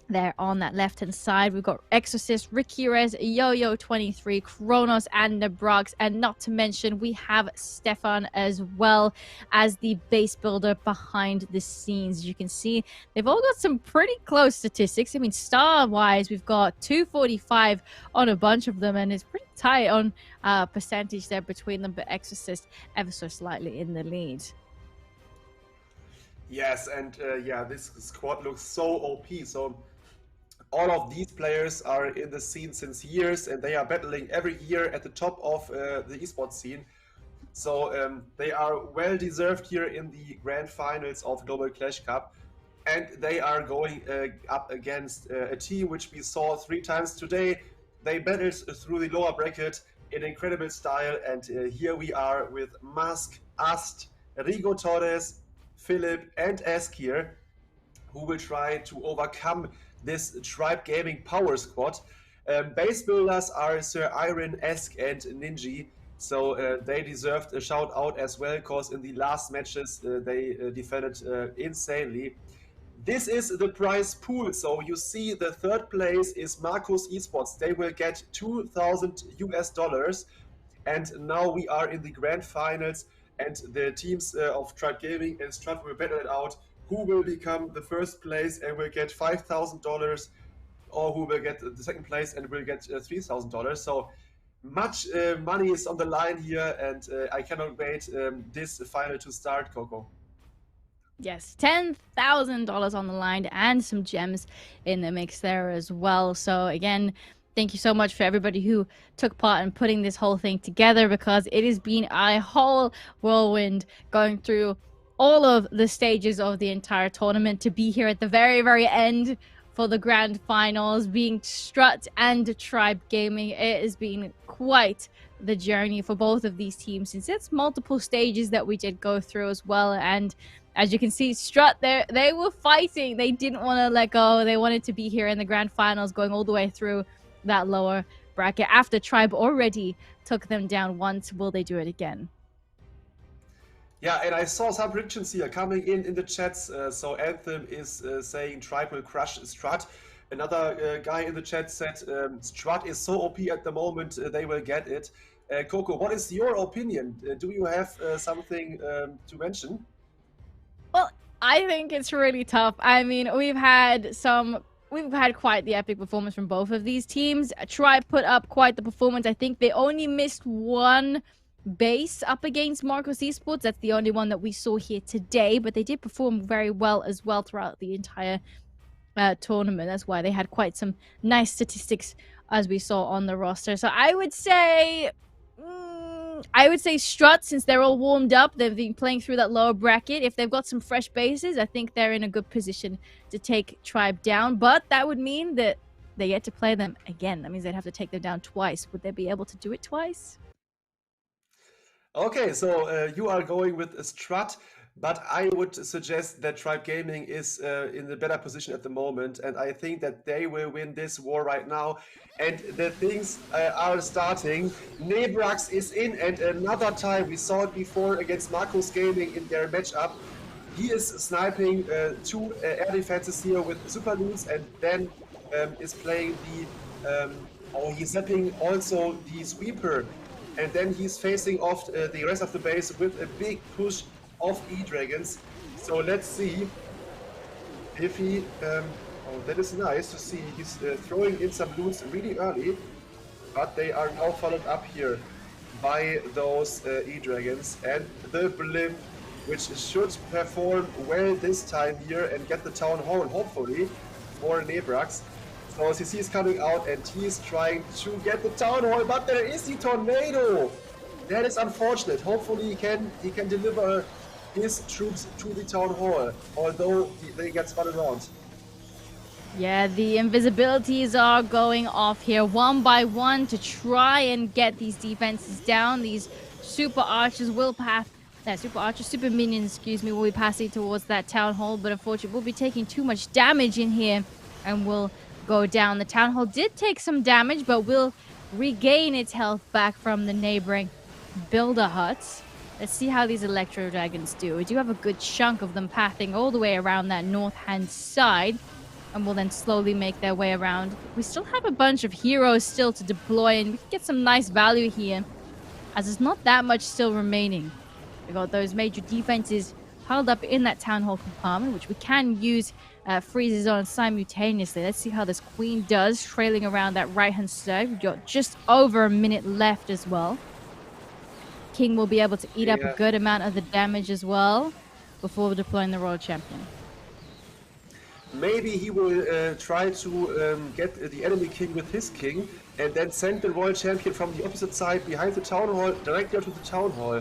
there on that left-hand side. We've got Exorcist, Rikires, Yo-Yo23, Kronos, and Nebrox. And not to mention, we have Stefan as well as the base builder behind the scenes. As you can see, they've all got some pretty close statistics. I mean, star-wise, we've got 245 on a bunch of them, and it's pretty tight on percentage there between them, but Exorcist ever so slightly in the lead. Yes, and yeah, this squad looks so OP. So all of these players are in the scene since years, and they are battling every year at the top of the esports scene. So they are well deserved here in the grand finals of Global Clash Cup, and they are going up against a team which we saw 3 times today. They battled through the lower bracket in incredible style, and here we are with Musk, Ast, Rigo Torres, Philip, and Ask here, who will try to overcome this Tribe Gaming Power Squad. Base builders are Sir Iron, Esk, and Ninji. So they deserved a shout out as well, because in the last matches they defended insanely. This is the prize pool. So you see the third place is Marcos Esports. They will get $2,000 US. And now we are in the grand finals, and the teams of Tribe Gaming and Strut will battle it out. Who will become the first place and will get $5,000, or who will get the second place and will get $3,000. So much money is on the line here, and I cannot wait this final to start, Coco. Yes, $10,000 on the line and some gems in the mix there as well. So again, thank you so much for everybody who took part in putting this whole thing together, because it has been a whole whirlwind going through all of the stages of the entire tournament to be here at the very, very end for the grand finals, being Strut and Tribe Gaming. It has been quite the journey for both of these teams, since it's multiple stages that we did go through as well. And as you can see, Strut, they were fighting. They didn't want to let go. They wanted to be here in the grand finals, going all the way through that lower bracket after Tribe already took them down once. Will they do it again? Yeah, and I saw some predictions here coming in the chats. So Anthem is saying Tribe will crush Strut. Another guy in the chat said Strut is so OP at the moment, they will get it. Coco, what is your opinion? Do you have something to mention? Well, I think it's really tough. I mean, we've had quite the epic performance from both of these teams. Tribe put up quite the performance. I think they only missed one base up against Marcos Esports. That's the only one that we saw here today, but they did perform very well as well throughout the entire tournament. That's why they had quite some nice statistics as we saw on the roster. So I would say Strut, since they're all warmed up, they've been playing through that lower bracket. If they've got some fresh bases, I think they're in a good position to take Tribe down. But that would mean that they get to play them again. That means they'd have to take them down twice. Would they be able to do it twice? Okay, so you are going with a Strut, but I would suggest that Tribe Gaming is in the better position at the moment, and I think that they will win this war right now. And the things are starting. Nebrax is in, and another time we saw it before against Marcos Gaming in their matchup. He is sniping two air defenses here with super loots, and then is playing the he's zapping also the sweeper. And then he's facing off the rest of the base with a big push of E-Dragons. So let's see if he... oh, that is nice to see. He's throwing in some loots really early. But they are now followed up here by those E-Dragons. And the Blimp, which should perform well this time here and get the Town Hall, hopefully, for Nebrax. So CC is coming out and he's trying to get the Town Hall, but there is the tornado. That is unfortunate. Hopefully he can deliver his troops to the Town Hall, although they get spun around. Yeah, the invisibilities are going off here one by one to try and get these defenses down. These super archers will pass. Super minions, excuse me, will be passing towards that Town Hall, but unfortunately will be taking too much damage in here and will go down. The Town Hall did take some damage, but will regain its health back from the neighboring builder huts. Let's see how these Electro Dragons do. We do have a good chunk of them pathing all the way around that north-hand side, and will then slowly make their way around. We still have a bunch of heroes still to deploy, and we can get some nice value here, as there's not that much still remaining. We got those major defenses piled up in that Town Hall compartment, which we can use freezes on simultaneously. Let's see how this Queen does, trailing around that right-hand side. We've got just over a minute left as well. King will be able to eat up a good amount of the damage as well before deploying the Royal Champion. Maybe he will try to get the enemy king with his king and then send the Royal Champion from the opposite side behind the Town Hall, directly to the Town Hall.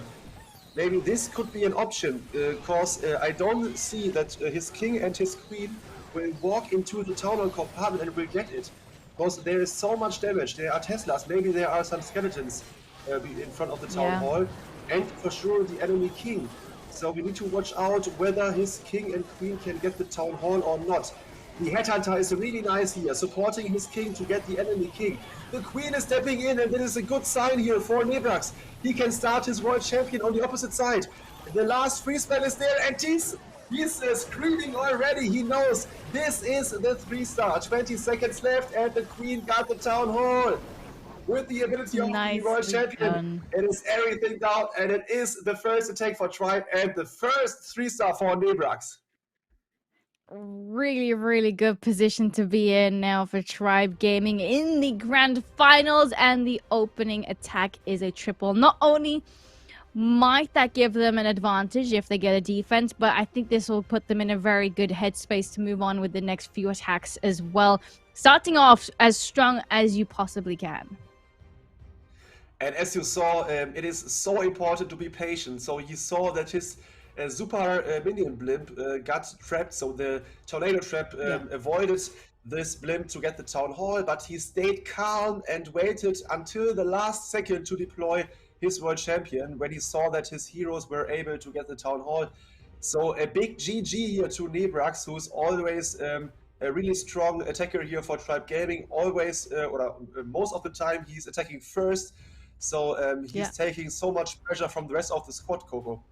Maybe this could be an option, because I don't see that his king and his queen will walk into the Town Hall compartment and will get it. Because there is so much damage. There are Teslas, maybe there are some skeletons in front of the Town Hall, and for sure the enemy king. So we need to watch out whether his king and queen can get the Town Hall or not. The headhunter is really nice here, supporting his king to get the enemy king. The queen is stepping in, and it is a good sign here for Nebrax. He can start his world champion on the opposite side. The last free spell is there, and he's screaming already. He knows this is the 3-star. 20 seconds left, and the queen got the town hall. With the ability of the world champion, it is everything down, and it is the first attack for Tribe and the first 3-star for Nebrax. Really, really good position to be in now for Tribe Gaming in the grand finals, and the opening attack is a triple. Not only might that give them an advantage if they get a defense, but I think this will put them in a very good headspace to move on with the next few attacks as well, starting off as strong as you possibly can. And as you saw, it is so important to be patient. So he saw that his super minion blimp got trapped, so the tornado trap avoided this blimp to get the town hall, but he stayed calm and waited until the last second to deploy his world champion when he saw that his heroes were able to get the town hall. So a big GG here to Nebrax, who's always a really strong attacker here for Tribe Gaming. Always, or most of the time, he's attacking first. So he's taking so much pressure from the rest of the squad, Coco.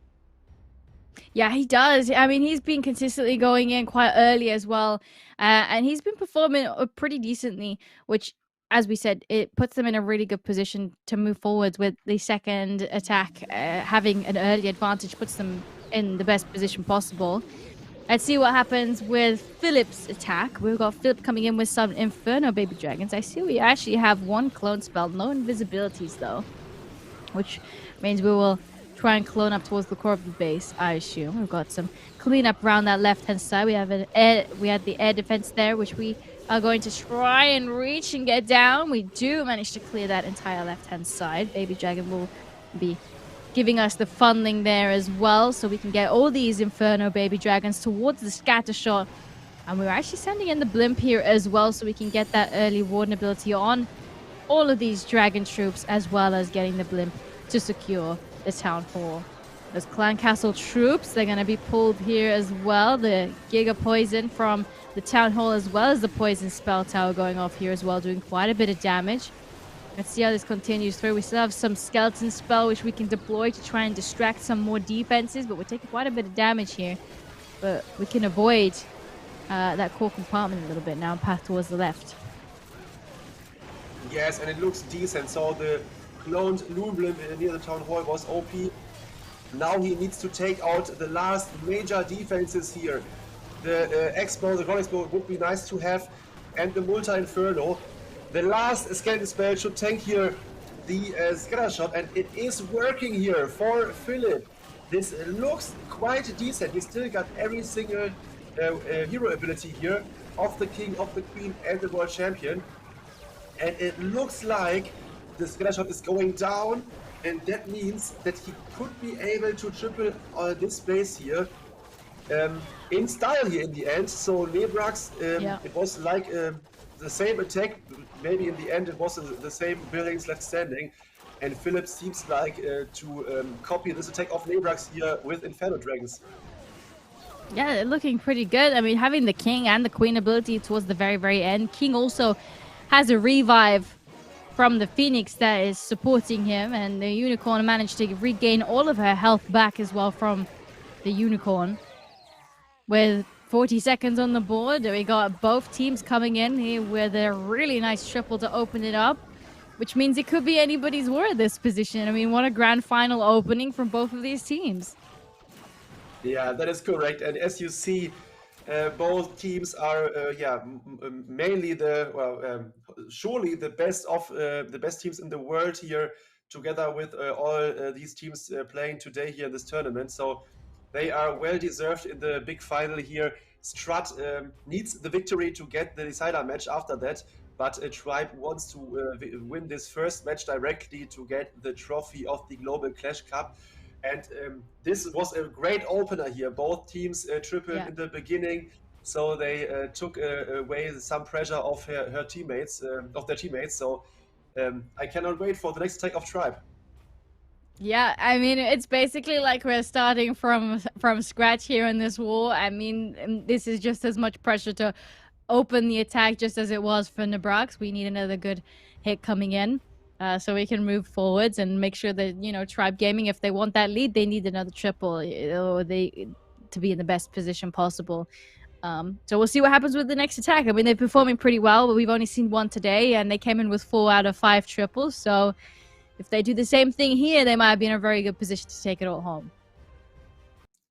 Yeah, he does. I mean, he's been consistently going in quite early as well. And he's been performing pretty decently, which, as we said, it puts them in a really good position to move forwards with the second attack. Having an early advantage puts them in the best position possible. Let's see what happens with Philip's attack. We've got Philip coming in with some Inferno Baby Dragons. I see we actually have one clone spell. No invisibilities, though. Which means we will try and clone up towards the core of the base, I assume. We've got some cleanup around that left-hand side. We have we had the air defense there, which we are going to try and reach and get down. We do manage to clear that entire left-hand side. Baby Dragon will be giving us the funneling there as well, so we can get all these Inferno Baby Dragons towards the scatter shot. And we're actually sending in the blimp here as well, so we can get that early warden ability on all of these dragon troops, as well as getting the blimp to secure the town hall. Those clan castle troops, they're going to be pulled here as well. The Giga Poison from the town hall, as well as the poison spell tower going off here as well, doing quite a bit of damage. Let's see how this continues through. We still have some skeleton spell which we can deploy to try and distract some more defenses, but we're taking quite a bit of damage here. But we can avoid that core compartment a little bit now and path towards the left. Yes, and it looks decent. So the cloned Loon Blimp near the town hall was OP. Now he needs to take out the last major defenses here. The Expo, the Ground Expo would be nice to have, and the Multi Inferno. The last skeleton spell should tank here the scatter shot, and it is working here for Philip. This looks quite decent. He still got every single hero ability here of the king, of the queen, and the world champion. And it looks like the scatter shot is going down, and that means that he could be able to triple this base here in style here in the end. So Nebrax, it was like the same attack. Maybe in the end it was the same buildings left standing, and Philip seems like to copy this attack of Nebrax here with Inferno Dragons. Yeah, they're looking pretty good. I mean, having the king and the queen ability towards the very, very end. King also has a revive from the Phoenix that is supporting him, and the Unicorn managed to regain all of her health back as well from the Unicorn. With 40 seconds on the board, we got both teams coming in here with a really nice triple to open it up, which means it could be anybody's war at this position. I mean, what a grand final opening from both of these teams. Yeah, that is correct. And as you see, both teams are, mainly surely the best of the best teams in the world here, together with all these teams playing today here in this tournament. So they are well deserved in the big final here. Strut needs the victory to get the decider match after that, but Tribe wants to win this first match directly to get the trophy of the Global Clash Cup. And this was a great opener here. Both teams tripled in the beginning, so they took away some pressure of their teammates. So I cannot wait for the next attack of Tribe. Yeah, I mean, it's basically like we're starting from scratch here in this war. I mean, this is just as much pressure to open the attack just as it was for Nabrax. We need another good hit coming in. So we can move forwards and make sure that, you know, Tribe Gaming, if they want that lead, they need another triple or to be in the best position possible. So we'll see what happens with the next attack. I mean, they're performing pretty well, but we've only seen one today, and they came in with 4 out of 5 triples. So if they do the same thing here, they might be in a very good position to take it all home.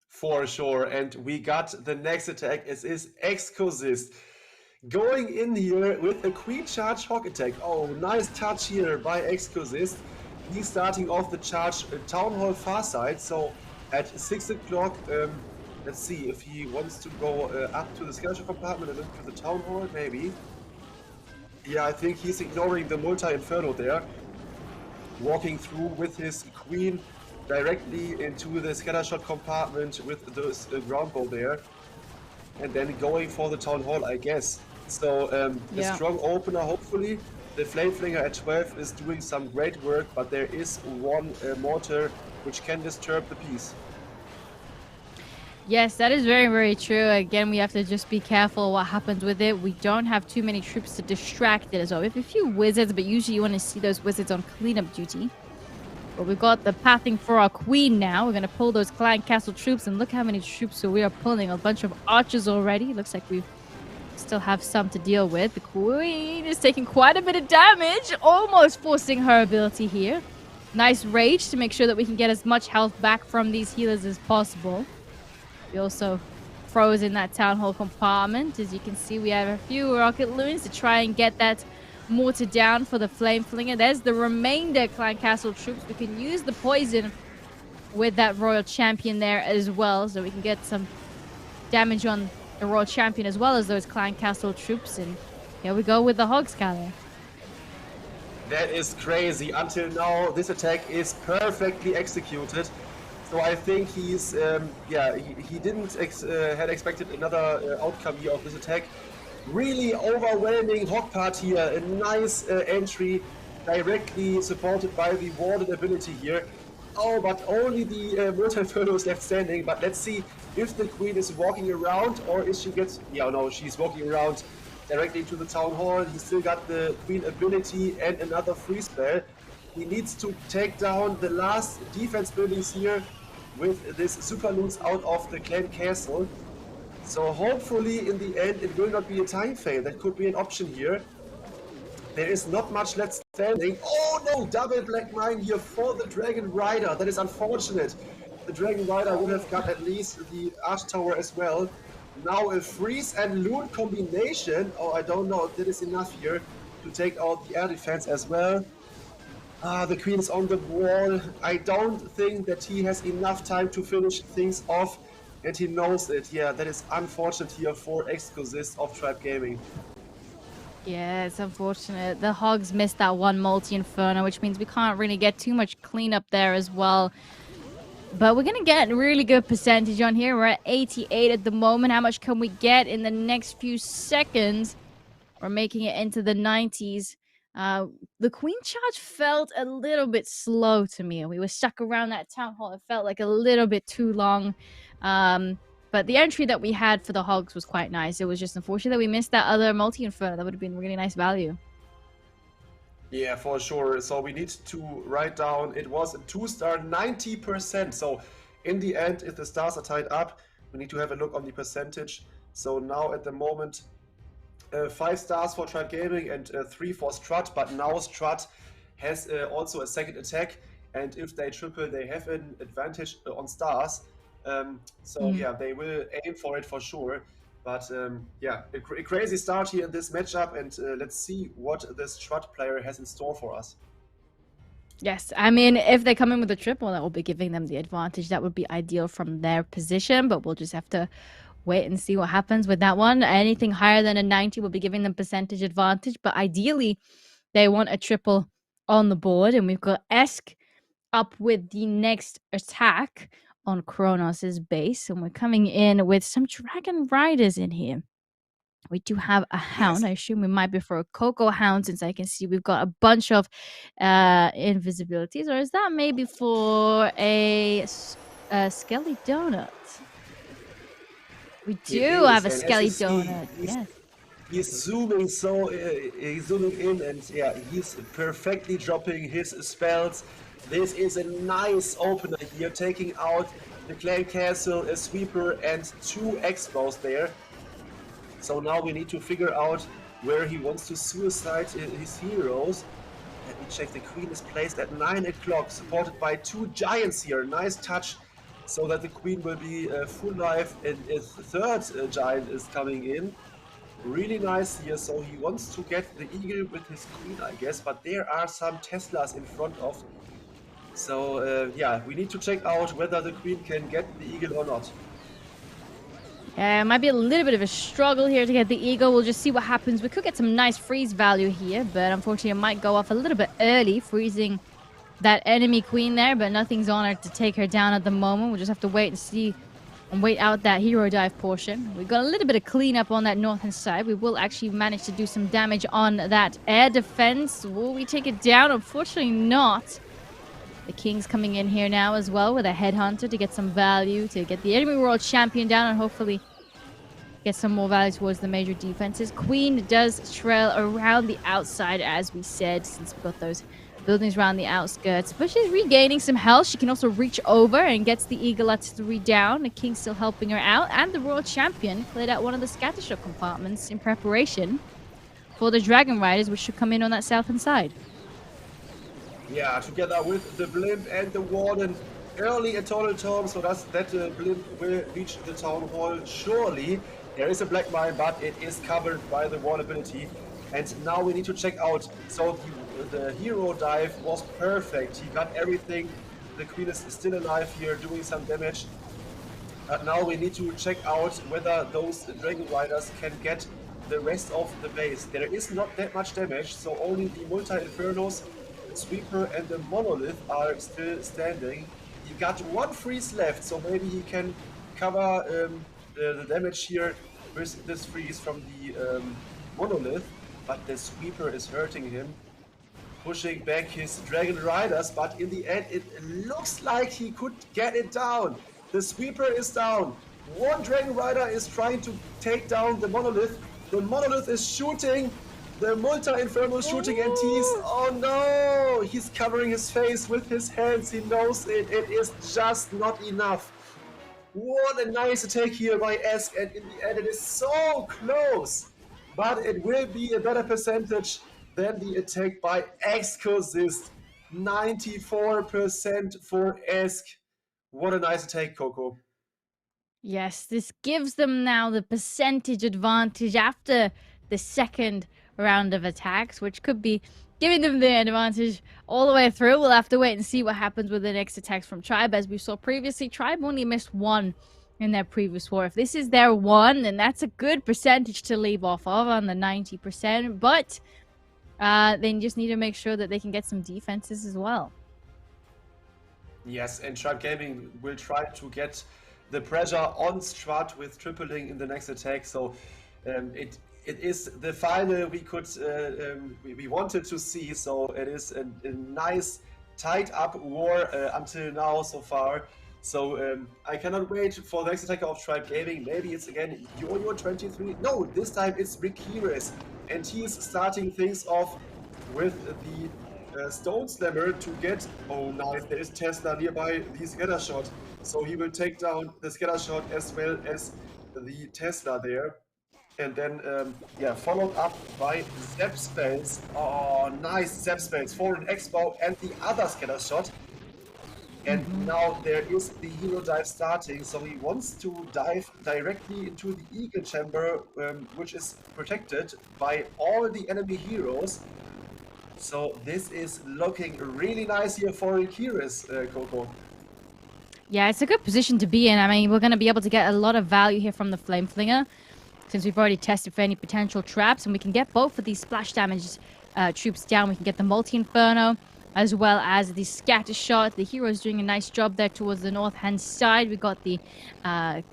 For sure. And we got the next attack. It is Excosist. Going in here with a Queen Charge Hawk attack. Oh, nice touch here by Excosist. He's starting off the charge Town Hall far side. So at 6 o'clock, let's see if he wants to go up to the skeleton compartment and into the Town Hall, maybe. Yeah, I think he's ignoring the multi-inferno there. Walking through with his Queen directly into the scattershot compartment with the ground bow there. And then going for the Town Hall, I guess. So the strong opener, hopefully. The Flame Flinger at 12 is doing some great work, but there is one mortar which can disturb the piece. Yes, that is very, very true. Again, we have to just be careful what happens with it. We don't have too many troops to distract it as well. We have a few wizards, but usually you want to see those wizards on cleanup duty. But we've got the pathing for our queen now. We're going to pull those clan castle troops, and look how many troops we are pulling. A bunch of archers already. Looks like we still have some to deal with. The queen is taking quite a bit of damage, almost forcing her ability here. Nice rage to make sure that we can get as much health back from these healers as possible. We also froze in that town hall compartment. As you can see, we have a few rocket loons to try and get that mortar down for the flame flinger. There's the remainder clan castle troops. We can use the poison with that royal champion there as well, so we can get some damage on the royal champion as well as those clan castle troops. And here we go with the hog scatter. That is crazy. Until now, this attack is perfectly executed. So I think he's, he didn't had expected another outcome here of this attack. Really overwhelming hog part here. A nice entry, directly supported by the warded ability here. Oh, but only the multi-inferno is left standing. But let's see if the queen is walking around, or is she gets... Yeah, no, she's walking around directly to the town hall. He still got the queen ability and another free spell. He needs to take down the last defense buildings here with this super loons out of the clan castle. So hopefully in the end it will not be a time fail. That could be an option here. There is not much left standing. Oh no, double black mine here for the Dragon Rider. That is unfortunate. The Dragon Rider would have got at least the Arch Tower as well. Now a freeze and loon combination. Oh, I don't know if that is enough here to take out the air defense as well. The queen is on the wall. I don't think that he has enough time to finish things off, and he knows it. Yeah, that is unfortunate here for Excosist of Tribe Gaming. Yeah, it's unfortunate. The hogs missed that one multi-inferno, which means we can't really get too much cleanup there as well. But we're going to get a really good percentage on here. We're at 88 at the moment. How much can we get in the next few seconds? We're making it into the 90s. The queen charge felt a little bit slow to me. We were stuck around that town hall. It felt like a little bit too long. But the entry that we had for the hogs was quite nice. It was just unfortunate that we missed that other multi-inferno. That would have been really nice value. Yeah, for sure. So we need to write down, it was a 2-star 90%. So in the end, if the stars are tied up, we need to have a look on the percentage. So now at the moment, 5 stars for Tribe Gaming and 3 for Strut, but now Strut has also a second attack, and if they triple, they have an advantage on stars. Yeah, they will aim for it for sure. But yeah, a crazy start here in this matchup, and let's see what the Strut player has in store for us. Yes, I mean, if they come in with a triple, that will be giving them the advantage. That would be ideal from their position, but we'll just have to wait and see what happens with that one. Anything higher than a 90 will be giving them percentage advantage, but ideally they want a triple on the board. And we've got Esk up with the next attack on Kronos's base, and we're coming in with some Dragon Riders in here. We do have a hound. I assume we might be for a Coco hound, since I can see we've got a bunch of invisibilities, or is that maybe for a Skelly Donut? We do have a Skelly Donut, yes. He's zooming he's zooming in, and yeah, he's perfectly dropping his spells. This is a nice opener here, taking out the clan castle, a sweeper, and 2 expos there. So now we need to figure out where he wants to suicide his heroes. Let me check, the queen is placed at 9 o'clock, supported by 2 giants here. Nice touch, so that the queen will be full life, and a 3rd giant is coming in. Really nice here, so he wants to get the eagle with his queen, I guess, but there are some Teslas in front of. So yeah, we need to check out whether the queen can get the eagle or not. It might be a little bit of a struggle here to get the eagle. We'll just see what happens. We could get some nice freeze value here, but unfortunately it might go off a little bit early, freezing that enemy queen there, but nothing's on her to take her down at the moment. We'll just have to wait and see and wait out that hero dive portion. We've got a little bit of cleanup on that northern side. We will actually manage to do some damage on that air defense. Will we take it down? Unfortunately not. The king's coming in here now as well with a headhunter to get some value, to get the enemy world champion down and hopefully get some more value towards the major defenses. Queen does trail around the outside, as we said, since we've got those buildings around the outskirts. But she's regaining some health. She can also reach over and gets the eagle at 3 down. The king's still helping her out. And the royal champion cleared out one of the scattershot compartments in preparation for the dragon riders, which should come in on that southern side. Yeah, together with the blimp and the warden early at Tunnel Tom, so that blimp will reach the town hall surely. There is a black mine, but it is covered by the wall ability. And now we need to check out. So the hero dive was perfect. He got everything. The queen is still alive here, doing some damage. But now we need to check out whether those dragon riders can get the rest of the base. There is not that much damage, so only the multi-infernos, the sweeper, and the monolith are still standing. He got 1 freeze left, so maybe he can cover the damage here with this freeze from the monolith. But the sweeper is hurting him, pushing back his dragon riders, but in the end it looks like he could get it down. The sweeper is down. 1 dragon rider is trying to take down the monolith. The monolith is shooting. The multi-inferno is shooting, and oh no! He's covering his face with his hands. He knows it. It is just not enough. What a nice attack here by Esk, and in the end it is so close. But it will be a better percentage than the attack by Excosist. 94% for Esk. What a nice attack, Coco. Yes, this gives them now the percentage advantage after the second round of attacks, which could be giving them the advantage all the way through. We'll have to wait and see what happens with the next attacks from Tribe. As we saw previously, Tribe only missed 1 in their previous war. If this is their 1, then that's a good percentage to leave off of on the 90%. But they just need to make sure that they can get some defenses as well. Yes, and Strut Gaming will try to get the pressure on Strut with tripling in the next attack. So it is the final we wanted to see. So it is a nice tied up war until now so far. So I cannot wait for the next attacker of Tribe Gaming. Maybe it's again Yo-Yo 23. No, this time it's Rick Heres, and he is starting things off with the Stone Slammer to get. Oh, nice! There is Tesla nearby the scatter shot, so he will take down the scatter shot as well as the Tesla there. And then, yeah, followed up by Zap Spells. Oh, nice Zap Spells for an Expo and the other scatter shot. And now there is the hero dive starting, so he wants to dive directly into the Eagle Chamber, which is protected by all the enemy heroes. So this is looking really nice here for Ikiris, Coco. Yeah, it's a good position to be in. I mean, we're going to be able to get a lot of value here from the Flame Flinger, since we've already tested for any potential traps, and we can get both of these splash damage troops down. We can get the Multi-Inferno, as well as the Scatter Shot. The hero's doing a nice job there towards the north-hand side. We got the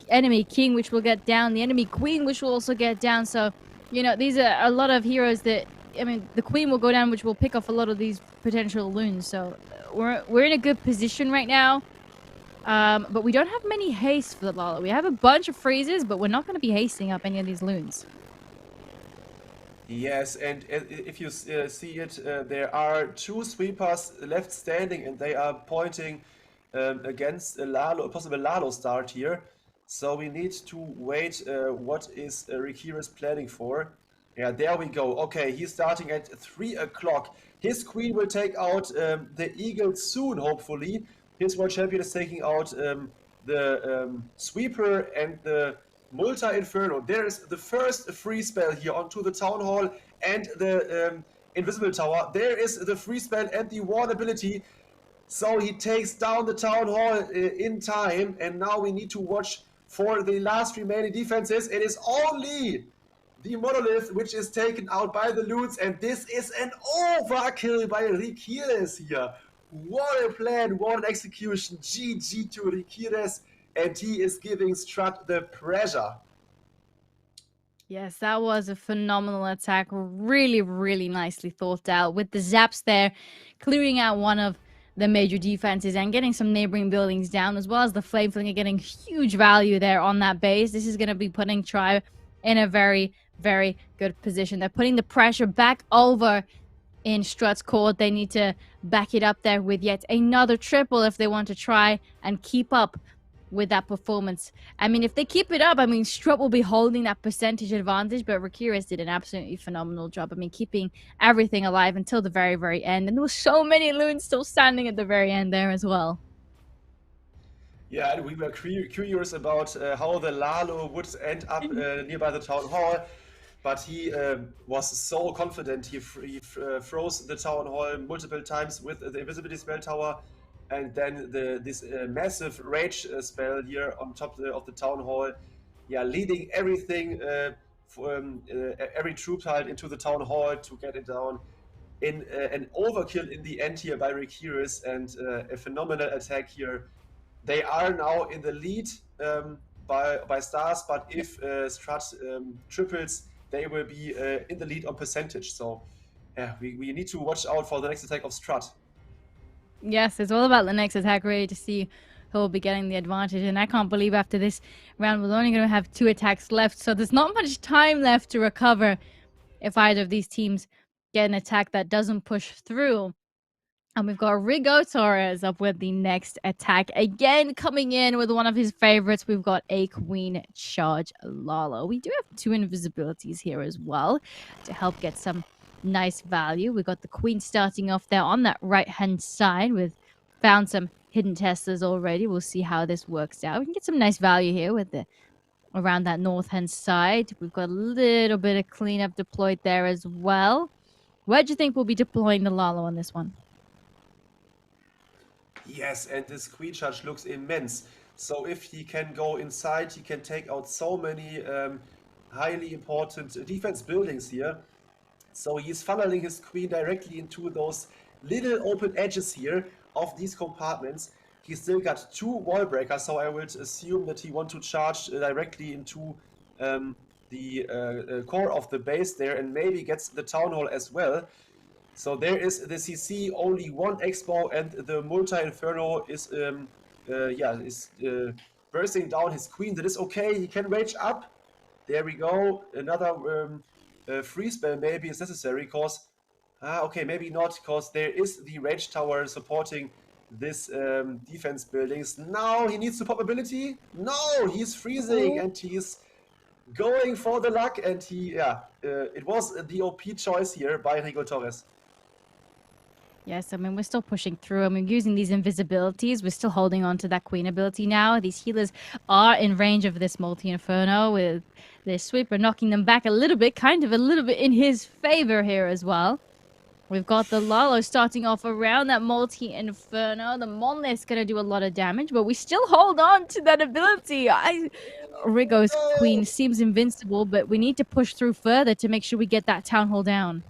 enemy King, which will get down, the enemy Queen, which will also get down. So, you know, these are a lot of heroes that, I mean, the Queen will go down, which will pick off a lot of these potential loons. So we're in a good position right now. But we don't have many haste for the Lala. We have a bunch of freezes, but we're not going to be hasting up any of these loons. Yes, and if you see it, there are 2 sweepers left standing, and they are pointing against a possible Lalo start here. So we need to wait what is Rikira's planning for. Yeah, there we go. Okay, he's starting at 3 o'clock. His queen will take out the eagle soon, hopefully. His world champion is taking out the sweeper and the multi-inferno. There is the first free spell here onto the town hall and the invisible tower. There is the free spell and the ward ability. So he takes down the town hall in time, and now we need to watch for the last remaining defenses. It is only the monolith which is taken out by the loots, and this is an overkill by Rikires here. What a plan, what an execution. GG to Rikires, and he is giving Strut the pressure. Yes, that was a phenomenal attack. Really, really nicely thought out with the zaps there, clearing out one of the major defenses and getting some neighboring buildings down, as well as the flame flinger getting huge value there on that base. This is going to be putting Tribe in a very, very good position. They're putting the pressure back over in Strut's court. They need to back it up there with yet another triple if they want to try and keep up with that performance. I mean, if they keep it up, I mean, Strut will be holding that percentage advantage, but Rakiris did an absolutely phenomenal job. I mean, keeping everything alive until the very, very end. And there were so many loons still standing at the very end there as well. Yeah, and we were curious about how the Lalo would end up nearby the town hall, but he was so confident. He froze the town hall multiple times with the invisibility spell tower, and then this massive rage spell here on top of the town hall, yeah, leading everything, every troop tile into the town hall to get it down. In an overkill in the end here by Rakiris, and a phenomenal attack here. They are now in the lead by stars, but if Strut triples, they will be in the lead on percentage. So yeah, we need to watch out for the next attack of Strut. Yes, it's all about the next attack, really, to see who will be getting the advantage. And I can't believe after this round, we're only going to have 2 attacks left. So there's not much time left to recover if either of these teams get an attack that doesn't push through. And we've got Rigo Torres up with the next attack. Again, coming in with one of his favorites, we've got a Queen Charge Lalo. We do have 2 invisibilities here as well to help get some nice value. We got the Queen starting off there on that right-hand side. We've found some hidden Teslas already. We'll see how this works out. We can get some nice value here with the around that north-hand side. We've got a little bit of cleanup deployed there as well. Where do you think we'll be deploying the Lalo on this one? Yes, and this Queen Charge looks immense. So if he can go inside, he can take out so many highly important defense buildings here. So he's funneling his queen directly into those little open edges here of these compartments. He's still got 2 wall breakers, so I would assume that he wants to charge directly into the core of the base there, and maybe gets the town hall as well. So there is the CC, only 1 expo, and the multi-inferno is bursting down his queen. That is okay, he can rage up. There we go, another free spell maybe is necessary, because okay, maybe not, because there is the rage tower supporting this defense buildings. Now he needs to pop ability. No, he's freezing and he's going for the luck, and he it was the OP choice here by Rigo Torres. Yes, I mean, we're still pushing through. I mean, using these invisibilities, we're still holding on to that queen ability now. These healers are in range of this multi-inferno with the sweeper knocking them back a little bit, kind of a little bit in his favor here as well. We've got the Lalo starting off around that multi-inferno. The monolith's going to do a lot of damage, but we still hold on to that ability. Rigo's queen seems invincible, but we need to push through further to make sure we get that town hall down.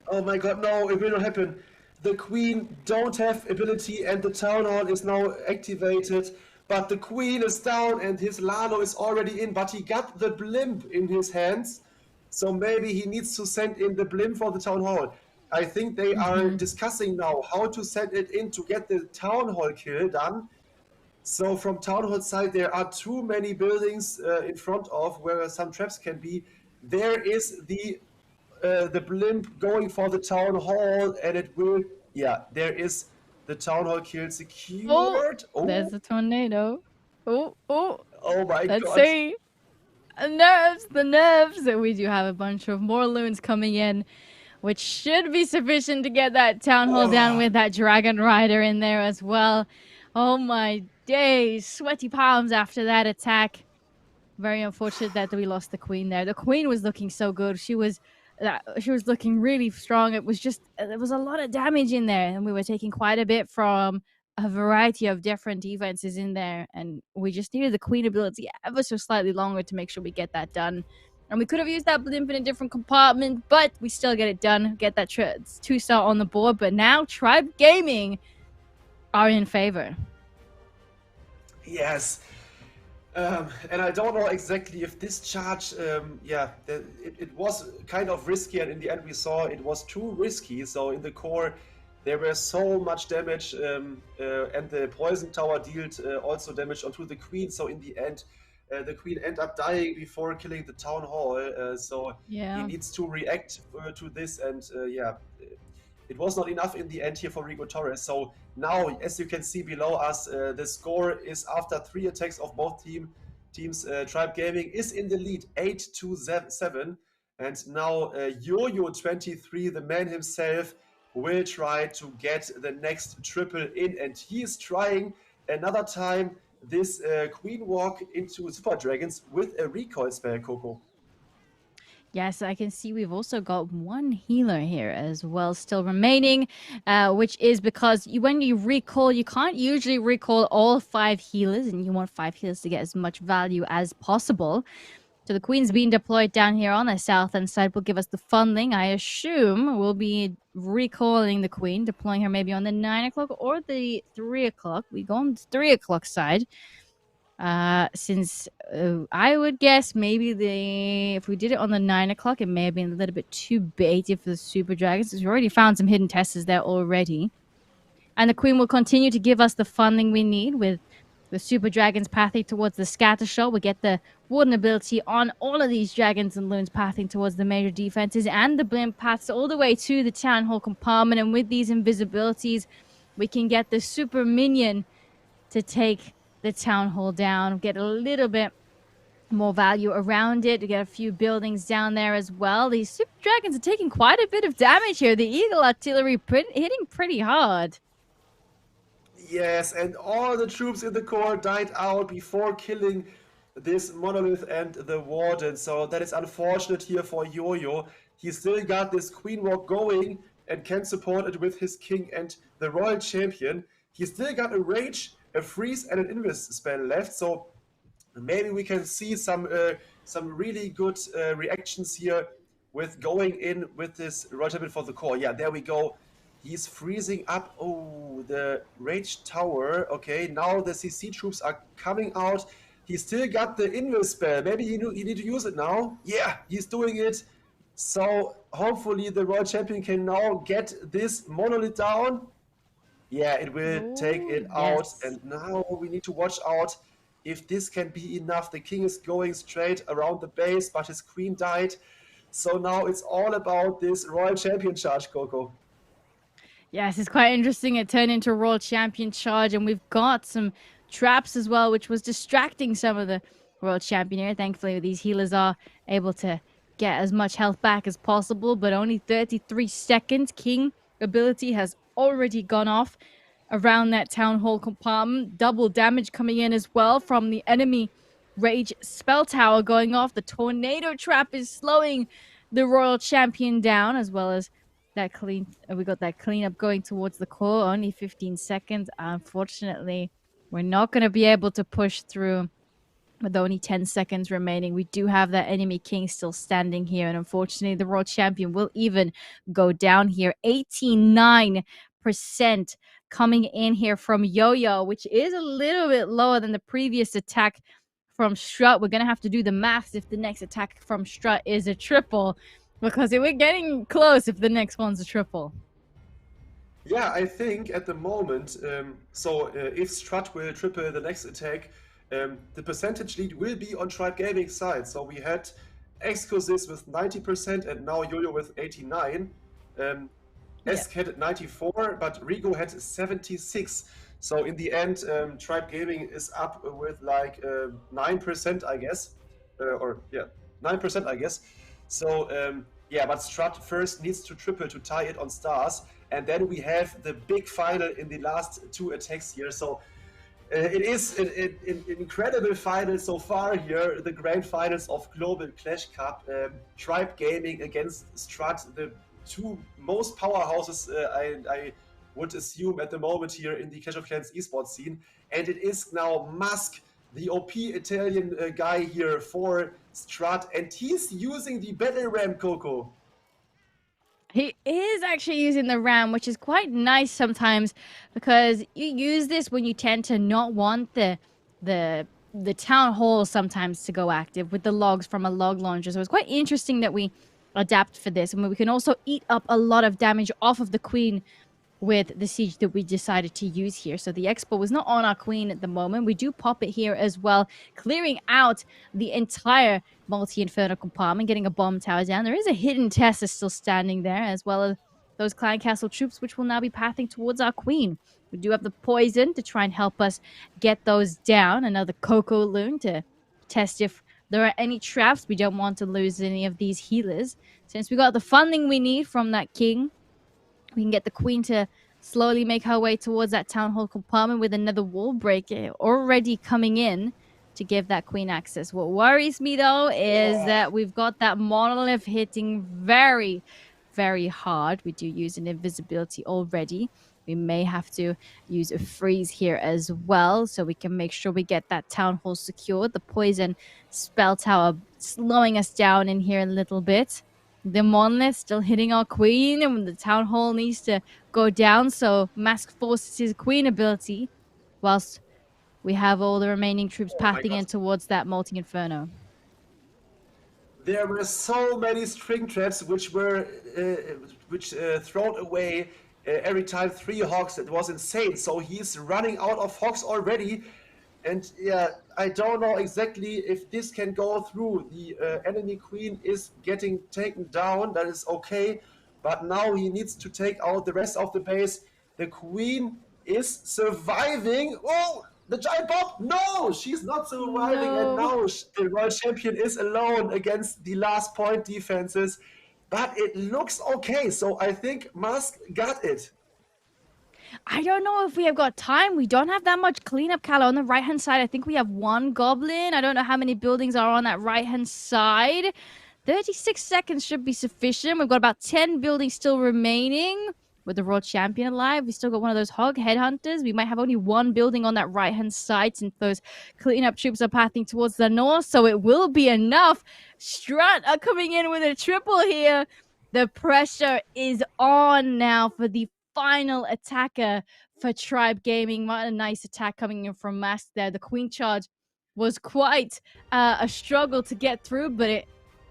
Oh my god, no, it will not happen. The queen don't have ability, and the town hall is now activated, but the queen is down and his Lalo is already in, but he got the blimp in his hands, so maybe he needs to send in the blimp for the town hall. I think they are discussing now how to send it in to get the town hall kill done. So from town hall side, there are too many buildings in front of where some traps can be. There is the the blimp going for the town hall, and it will. Yeah, there is the town hall kill secured. There's a tornado. Oh, Oh my let's god. see. The nerves. And we do have a bunch of more loons coming in, which should be sufficient to get that town hall down with that dragon rider in there as well. Oh my days. Sweaty palms after that attack. Very unfortunate that we lost the queen there. The queen was looking so good. She was looking really strong. It was just there was a lot of damage in there, and we were taking quite a bit from a variety of different defenses in there, and we just needed the queen ability ever so slightly longer to make sure we get that done. And we could have used that blimp in a different compartment, but we still get it done. Get that 2-star on the board. But now Tribe Gaming are in favor. Yes. And I don't know exactly if this charge, it was kind of risky, and in the end we saw it was too risky. So in the core, there were so much damage, and the poison tower dealt also damage onto the queen. So in the end, the queen ended up dying before killing the town hall. So he needs to react to this, and it was not enough in the end here for Rigo Torres. So now, as you can see below us, the score is after 3 attacks of both teams. Tribe Gaming is in the lead, 8-7. And now Yo-Yo23, the man himself, will try to get the next triple in. And he is trying another time this Queen Walk into Super Dragons with a recoil spell, Coco. Yes, I can see we've also got one healer here as well still remaining, which is because when you recall, you can't usually recall all 5 healers, and you want 5 healers to get as much value as possible. So the queen's being deployed down here on the southern side will give us the funding. I assume we'll be recalling the queen, deploying her maybe on the 9 o'clock or the 3 o'clock. We go on the 3 o'clock side. Since I would guess maybe if we did it on the 9 o'clock, it may have been a little bit too baited for the Super Dragons, because we already found some hidden testers there already. And the Queen will continue to give us the funding we need with the Super Dragons pathing towards the Scatter Shot. We get the Warden ability on all of these Dragons and Loons pathing towards the major defenses, and the Blimp paths all the way to the Town Hall compartment. And with these invisibilities, we can get the Super Minion to take the town hall down, get a little bit more value around it, to get a few buildings down there as well. These Super Dragons are taking quite a bit of damage here. The Eagle Artillery hitting pretty hard. Yes, and all the troops in the core died out before killing this Monolith and the Warden. So that is unfortunate here for Yo-Yo. He still got this Queen Walk going and can support it with his King and the Royal Champion. He still got a Rage, a Freeze, and an Invis spell left. So maybe we can see some really good reactions here with going in with this Royal Champion for the core. Yeah, there we go. He's freezing up. Oh, the Rage Tower. Okay, now the CC troops are coming out. He still got the Invis spell. Maybe you need to use it now. Yeah, he's doing it. So hopefully the Royal Champion can now get this Monolith down. Yeah, it will take it out. And now we need to watch out if this can be enough. The King is going straight around the base, but his Queen died. So now it's all about this Royal Champion charge, Coco. Yes, it's quite interesting. It turned into a Royal Champion charge, and we've got some traps as well, which was distracting some of the Royal Champion here. Thankfully, these healers are able to get as much health back as possible, but only 33 seconds. King ability has already gone off around that Town Hall compartment. Double damage coming in as well from the enemy Rage Spell Tower going off. The Tornado Trap is slowing the Royal Champion down, as well as that we got that cleanup going towards the core. Only 15 seconds. Unfortunately, we're not going to be able to push through with only 10 seconds remaining. We do have that enemy King still standing here, and unfortunately the Royal Champion will even go down here. 89% coming in here from Yo-Yo, which is a little bit lower than the previous attack from Strut. We're going to have to do the maths if the next attack from Strut is a triple, because we're getting close if the next one's a triple. Yeah, I think at the moment, if Strut will triple the next attack, the percentage lead will be on Tribe Gaming's side. So we had Exclusives with 90% and now Yo-Yo with 89. Esk had 94, but Rigo had 76. So in the end, Tribe Gaming is up with like 9%, I guess. 9%, I guess. So yeah, but Strut first needs to triple to tie it on stars. And then we have the big final in the last 2 attacks here. So it is an incredible final so far here, the grand finals of Global Clash Cup. Tribe Gaming against Strut, the 2 most powerhouses I would assume at the moment here in the Clash of Clans esports scene. And it is now Musk, the OP Italian guy here for Strut, and he's using the battle ram, Coco. He is actually using the ram, which is quite nice sometimes because you use this when you tend to not want the town hall sometimes to go active with the logs from a log launcher. So it's quite interesting that we adapt for this. And we can also eat up a lot of damage off of the queen with the siege that we decided to use here. So the expo was not on our queen at the moment. We do pop it here as well, clearing out the entire multi-inferno compartment, getting a bomb tower down. There is a hidden Tessa still standing there, as well as those clan castle troops, which will now be pathing towards our queen. We do have the poison to try and help us get those down. Another Coco Loon to test if there are any traps. We don't want to lose any of these healers. Since we got the funding we need from that king, we can get the queen to slowly make her way towards that town hall compartment with another wall break already coming in to give that queen access. What worries me, though, is that we've got that monolith hitting very, very hard. We do use an invisibility already. We may have to use a freeze here as well so we can make sure we get that town hall secured. The poison spell tower slowing us down in here a little bit. The monolith still hitting our queen, and the town hall needs to go down, so Mask forces his queen ability, whilst we have all the remaining troops pathing in towards that multi-inferno. There were so many string traps which were thrown away every time 3 hogs. It was insane. So he's running out of hogs already. And yeah, I don't know exactly if this can go through. The enemy queen is getting taken down. That is okay. But now he needs to take out the rest of the base. The queen is surviving. Oh, the giant bomb. No, she's not surviving. No. And now the world champion is alone against the last point defenses. But it looks okay. So I think Musk got it. I don't know if we have got time. We don't have that much cleanup, Calla. On the right-hand side, I think we have 1 goblin. I don't know how many buildings are on that right-hand side. 36 seconds should be sufficient. We've got about 10 buildings still remaining. With the world champion alive, we still got one of those hog headhunters. We might have only 1 building on that right-hand side since those cleanup troops are pathing towards the north. So it will be enough. Strut are coming in with a triple here. The pressure is on now for the final attacker for Tribe Gaming. What a nice attack coming in from Mask there. The queen charge was quite a struggle to get through, but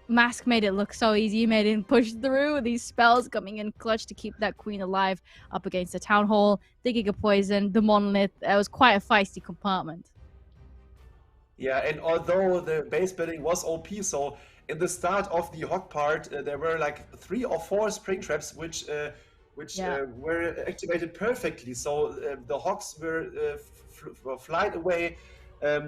Mask made it look so easy. He made it push through. These spells coming in clutch to keep that queen alive up against the town hall, the Giga Poison, the monolith. It was quite a feisty compartment. Yeah, and although the base building was OP, so in the start of the hog part, there were like 3 or 4 spring traps which were activated perfectly. So the hogs were flied away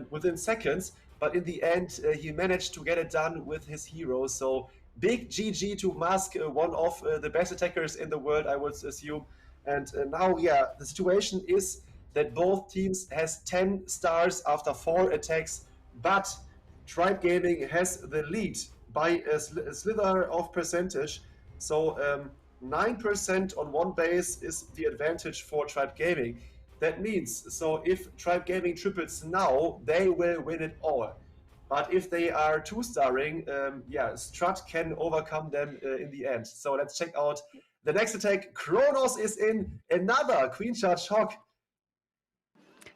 within seconds. But in the end, he managed to get it done with his heroes. So big GG to Musk, one of the best attackers in the world, I would assume. And now, yeah, the situation is that both teams has 10 stars after 4 attacks. But Tribe Gaming has the lead by a slither of percentage. So 9% on one base is the advantage for Tribe Gaming. That means, so if Tribe Gaming triples now, they will win it all. But if they are 2-starring, yeah, Strut can overcome them in the end. So let's check out the next attack. Kronos is in, another Queen Charge Hog.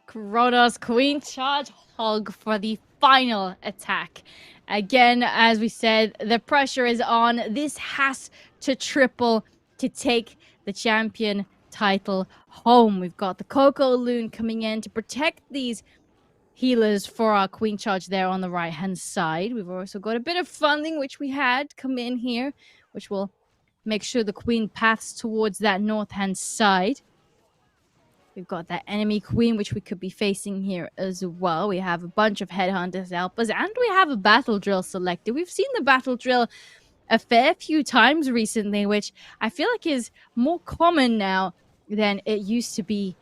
Kronos Queen Charge Hog for the final attack. Again, as we said, the pressure is on. This has to triple to take the champion title home. We've got the Coco Loon coming in to protect these healers for our queen charge there on the right hand side. We've also got a bit of funding which we had come in here, which will make sure the queen paths towards that north hand side. We've got that enemy queen which we could be facing here as well. We have a bunch of headhunters help us, and we have a battle drill selected. We've seen the battle drill a fair few times recently, which I feel like is more common now than it used to be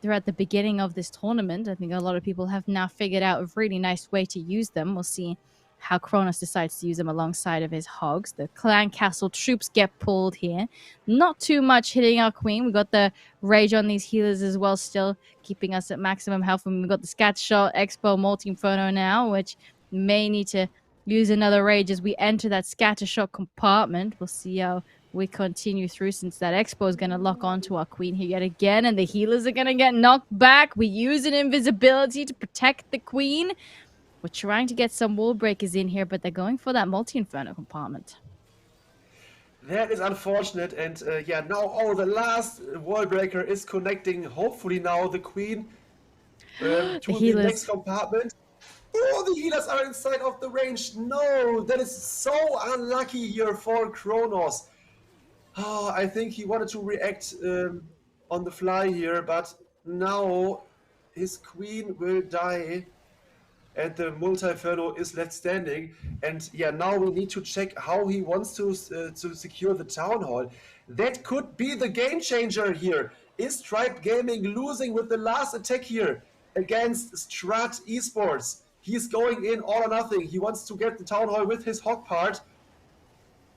throughout the beginning of this tournament. I think a lot of people have now figured out a really nice way to use them. We'll see how Kronos decides to use them alongside of his hogs. The clan castle troops get pulled here. Not too much hitting our queen. We got the rage on these healers as well, still keeping us at maximum health. And we've got the scat shot, expo, multi-inferno now, which may need to use another rage as we enter that scatter shot compartment. We'll see how we continue through, since that expo is going to lock onto our queen here yet again, and the healers are going to get knocked back. We use an invisibility to protect the queen. We're trying to get some wall breakers in here, but they're going for that multi-inferno compartment. That is unfortunate, and yeah, now the last wall breaker is connecting, hopefully now, the queen to the next compartment. Oh, the healers are inside of the range. No, that is so unlucky here for Kronos. Oh, I think he wanted to react on the fly here, but now his queen will die and the multi-inferno is left standing. And yeah, now we need to check how he wants to secure the town hall. That could be the game changer here. Is Stripe Gaming losing with the last attack here against Strut Esports? He's going in all or nothing. He wants to get the town hall with his hog part.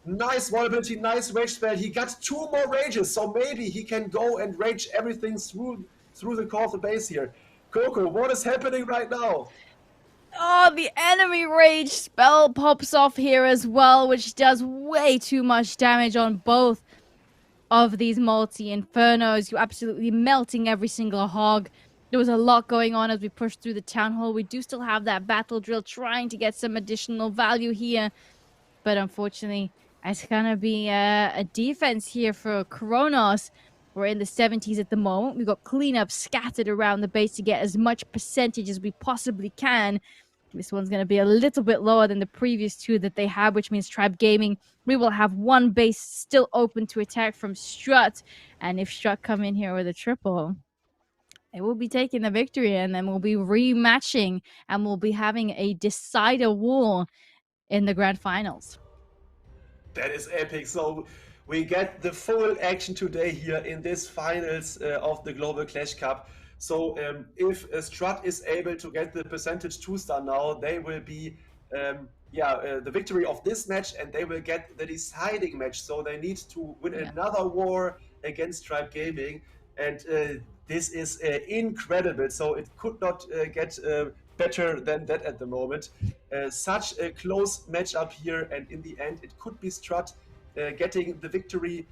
Nice vulnerability, nice rage spell. He got 2 more rages, so maybe he can go and rage everything through the core of the base here. Coco, what is happening right now? Oh, the enemy rage spell pops off here as well, which does way too much damage on both of these multi-infernos. You're absolutely melting every single hog. There was a lot going on as we pushed through the town hall. We do still have that battle drill trying to get some additional value here, but unfortunately, it's gonna be a defense here for Kronos. We're in the 70s at the moment. We've got cleanup scattered around the base to get as much percentage as we possibly can. This one's going to be a little bit lower than the previous 2 that they had, which means Tribe Gaming, we will have 1 base still open to attack from Strut. And if Strut come in here with a triple, it will be taking the victory, and then we'll be rematching, and we'll be having a decider war in the grand finals. That is epic. So we get the full action today here in this finals of the Global Clash Cup. So if Strut is able to get the percentage 2-star now, they will be the victory of this match, and they will get the deciding match. So they need to win another war against Tribe Gaming, and this is incredible. So it could not get better than that at the moment. Such a close matchup here, and in the end it could be Strut getting the victory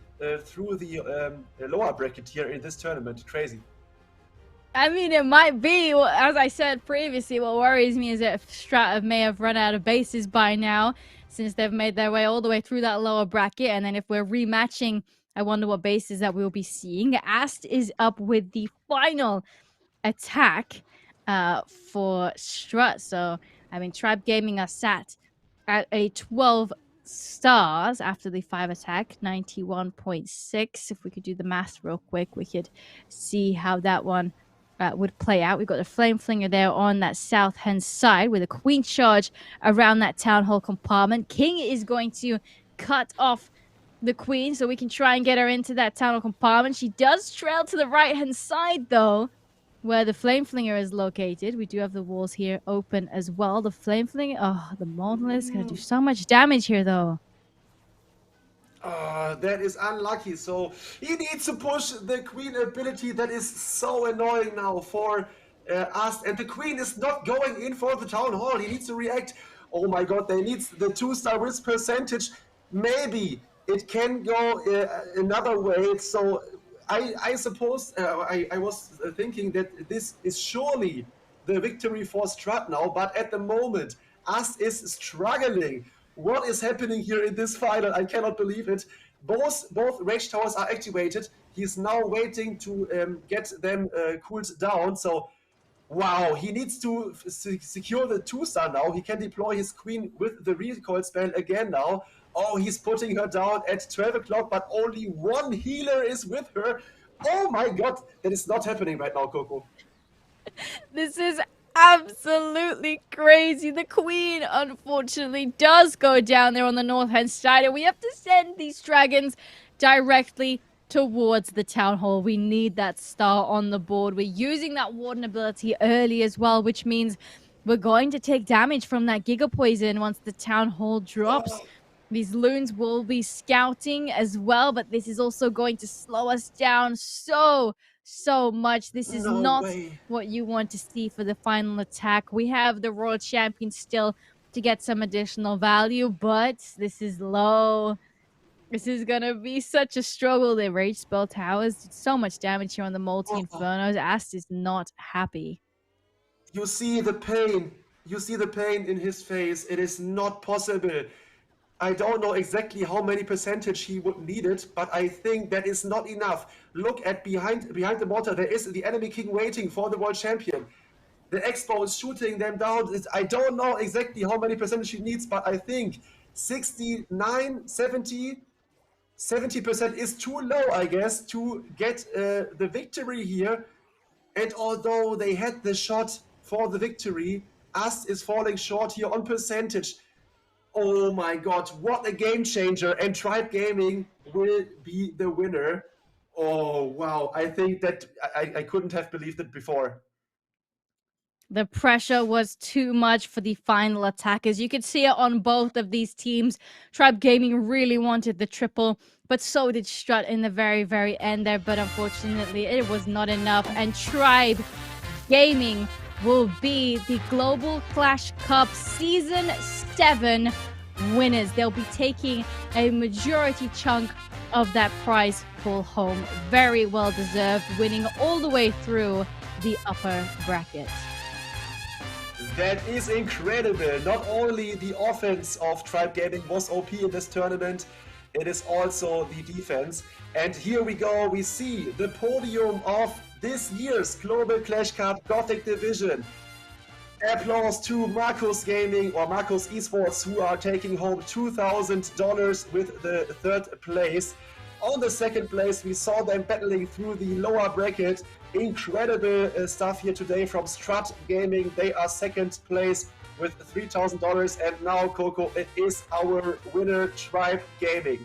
through the lower bracket here in this tournament. Crazy. I mean, it might be. As I said previously, what worries me is that Strut may have run out of bases by now, since they've made their way all the way through that lower bracket. And then if we're rematching, I wonder what bases that we'll be seeing. Ast is up with the final attack for Strut. So, I mean, Tribe Gaming are sat at a 12 stars after the 5 attack, 91.6. If we could do the math real quick, we could see how that one would play out. We've got the Flame Flinger there on that south hand side with a queen charge around that town hall compartment. King is going to cut off the queen so we can try and get her into that town hall compartment. She does trail to the right hand side though, where the Flame Flinger is located. We do have the walls here open as well. The Flame Flinger, the Molten is going to do so much damage here though. That is unlucky. So he needs to push the queen ability. That is so annoying now for us. And the queen is not going in for the town hall. He needs to react. Oh my god, they need the 2-star risk percentage. Maybe it can go another way. So I suppose I was thinking that this is surely the victory for Strut now. But at the moment, us is struggling. What is happening here in this final? I cannot believe it. Both rage towers are activated. He's now waiting to get them cooled down. So Wow, he needs to secure the 2-star now. He can deploy his queen with the recoil spell again now. Oh, he's putting her down at 12 o'clock, but only one healer is with her. Oh my god, that is not happening right now, Coco. This is absolutely crazy. The queen, unfortunately, does go down there on the north-hand side, and we have to send these dragons directly towards the town hall. We need that star on the board. We're using that warden ability early as well, which means we're going to take damage from that giga poison once the town hall drops. These loons will be scouting as well, but this is also going to slow us down so much. This is not what you want to see for the final attack. We have the Royal Champion still to get some additional value, but this is low. This is gonna be such a struggle. The Rage Spell Towers did so much damage here on the multi-infernos. Ast is not happy. You see the pain. You see the pain in his face. It is not possible. I don't know exactly how many percentage he would need it, but I think that is not enough. Look at behind the mortar. There is the enemy king waiting for the world champion. The Expo is shooting them down. I don't know exactly how many percentage he needs, but I think 69, 70% is too low, I guess, to get the victory here. And although they had the shot for the victory, Ast is falling short here on percentage. Oh my god, what a game changer. And Tribe Gaming will be the winner. Oh, wow. I think that I couldn't have believed it before. The pressure was too much for the final attack. As you could see it on both of these teams, Tribe Gaming really wanted the triple, but so did Strut in the very end there. But unfortunately, it was not enough. And Tribe Gaming will be the Global Clash Cup Season 7 winners. They'll be taking a majority chunk of that prize pool home. Very well deserved, winning all the way through the upper bracket. That is incredible. Not only the offense of Tribe Gaming was OP in this tournament, it is also the defense. And here we go, we see the podium of this year's Global Clash Cup Gothic Division. Applause to Marcus Gaming or Marcus Esports, who are taking home $2,000 with the third place. On the second place, we saw them battling through the lower bracket. Incredible stuff here today from Strut Gaming. They are second place with $3,000. And now, Coco, it is our winner, Tribe Gaming.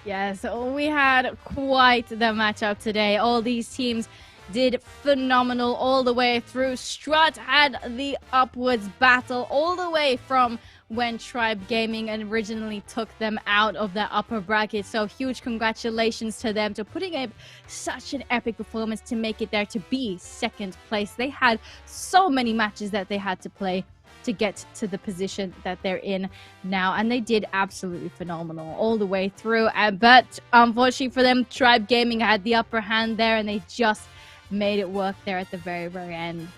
Yes, we had quite the matchup today. All these teams did phenomenal all the way through. Strut had the upwards battle all the way from when Tribe Gaming originally took them out of their upper bracket. So huge congratulations to them to putting up such an epic performance to make it there to be second place. They had so many matches that they had to play to get to the position that they're in now, and they did absolutely phenomenal all the way through. But unfortunately for them, Tribe Gaming had the upper hand there, and they just made it work there at the very end.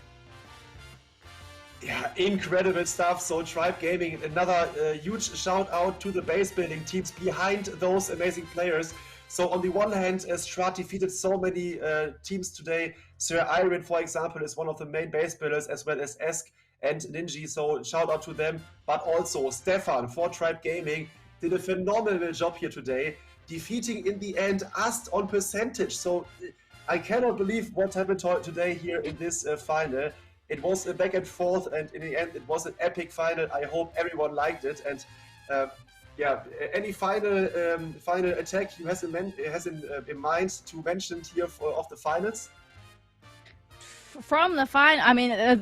Yeah, incredible stuff. So Tribe Gaming, another huge shout out to the base building teams behind those amazing players. So on the one hand, Strut defeated so many teams today. Sir Iron, for example, is one of the main base builders, as well as Esk and Ninji. So shout out to them. But also Stefan for Tribe Gaming did a phenomenal job here today, defeating in the end Ast on percentage. So I cannot believe what happened today here in this final. It was a back and forth, and in the end, it was an epic final. I hope everyone liked it. And yeah, any final attack you has in mind to mention here of the finals? From the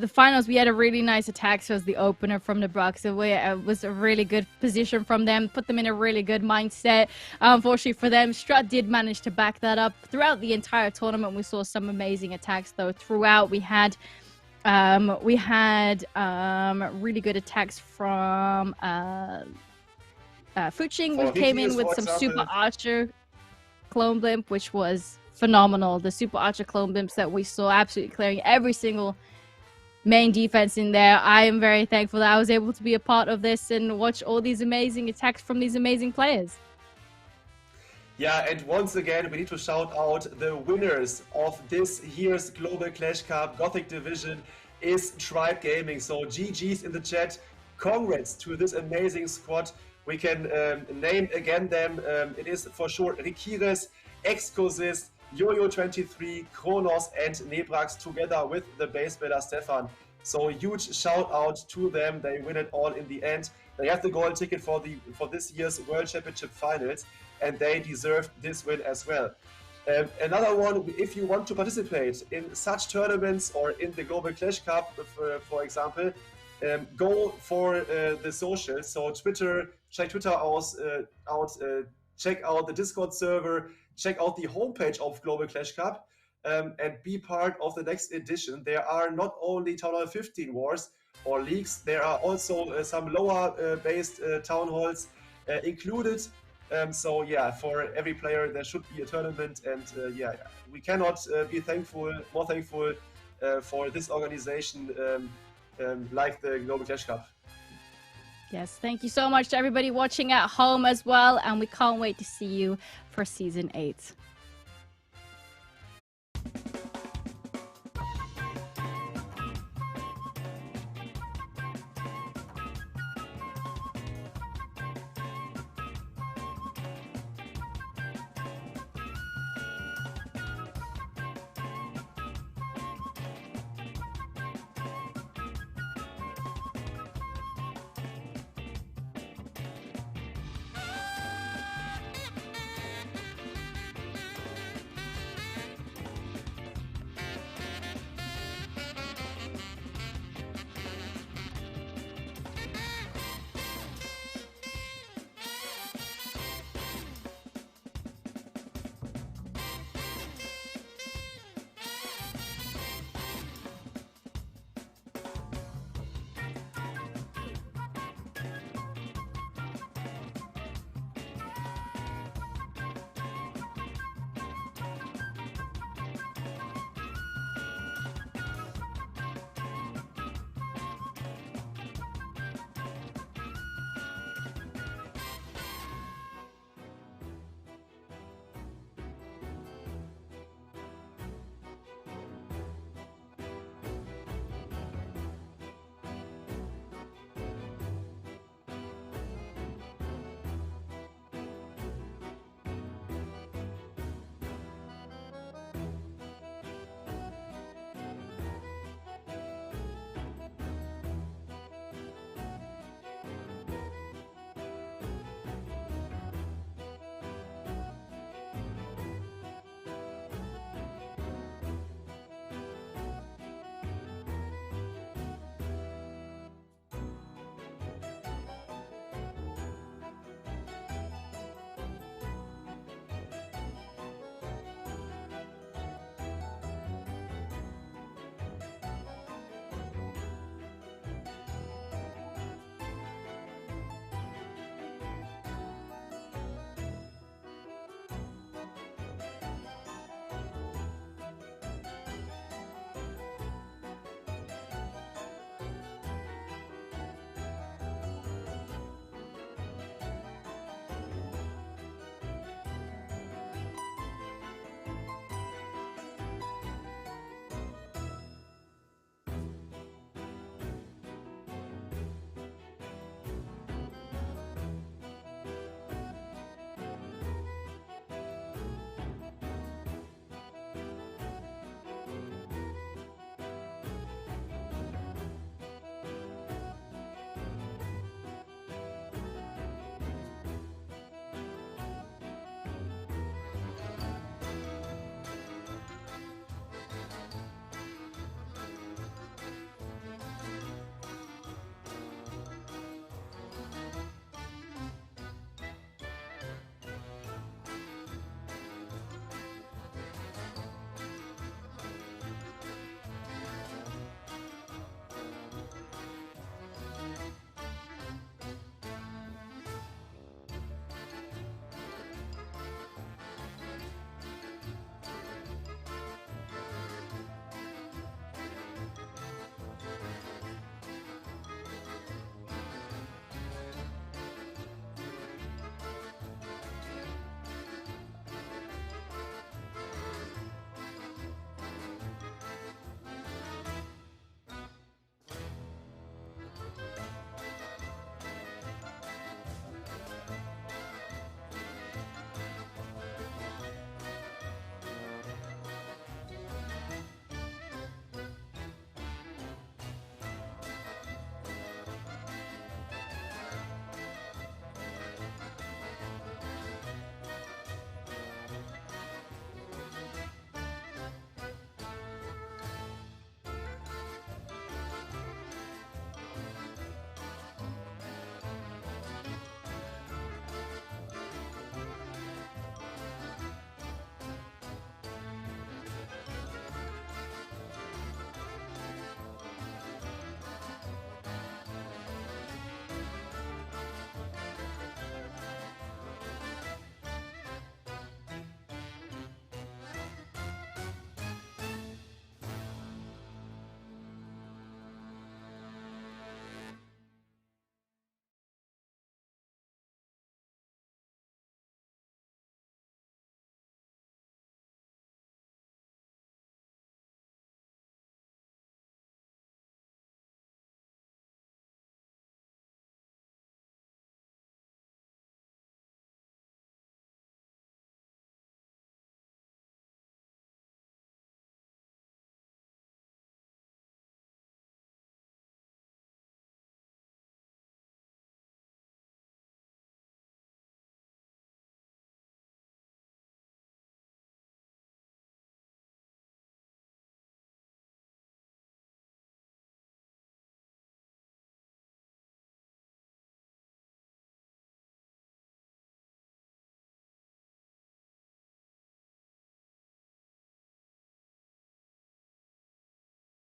the finals, we had a really nice attack. So it was the opener from the Bucks. So it was a really good position from them, put them in a really good mindset. Unfortunately for them, Strut did manage to back that up throughout the entire tournament. We saw some amazing attacks though throughout. We had really good attacks from Fuching, which came in with some Super Archer Clone Blimp, which was phenomenal. The Super Archer Clone Blimps that we saw absolutely clearing every single main defense in there. I am very thankful that I was able to be a part of this and watch all these amazing attacks from these amazing players. Yeah, and once again, we need to shout out the winners of this year's Global Clash Cup Gothic division is Tribe Gaming. So GG's in the chat. Congrats to this amazing squad. We can name again them. It is for sure Rikires, Excosis, Yo-Yo23, Kronos, and Nebrax together with the base builder Stefan. So huge shout out to them. They win it all in the end. They have the gold ticket for this year's World Championship Finals, and they deserve this win as well. Another one, if you want to participate in such tournaments or in the Global Clash Cup, for example, go for the socials. So Twitter, check Twitter out, check out the Discord server, check out the homepage of Global Clash Cup, and be part of the next edition. There are not only Town Hall 15 wars or leagues, there are also some lower based town halls included. So yeah, for every player there should be a tournament, and yeah, we cannot be more thankful for this organization like the Global Clash Cup. Yes, thank you so much to everybody watching at home as well, and we can't wait to see you for Season 8.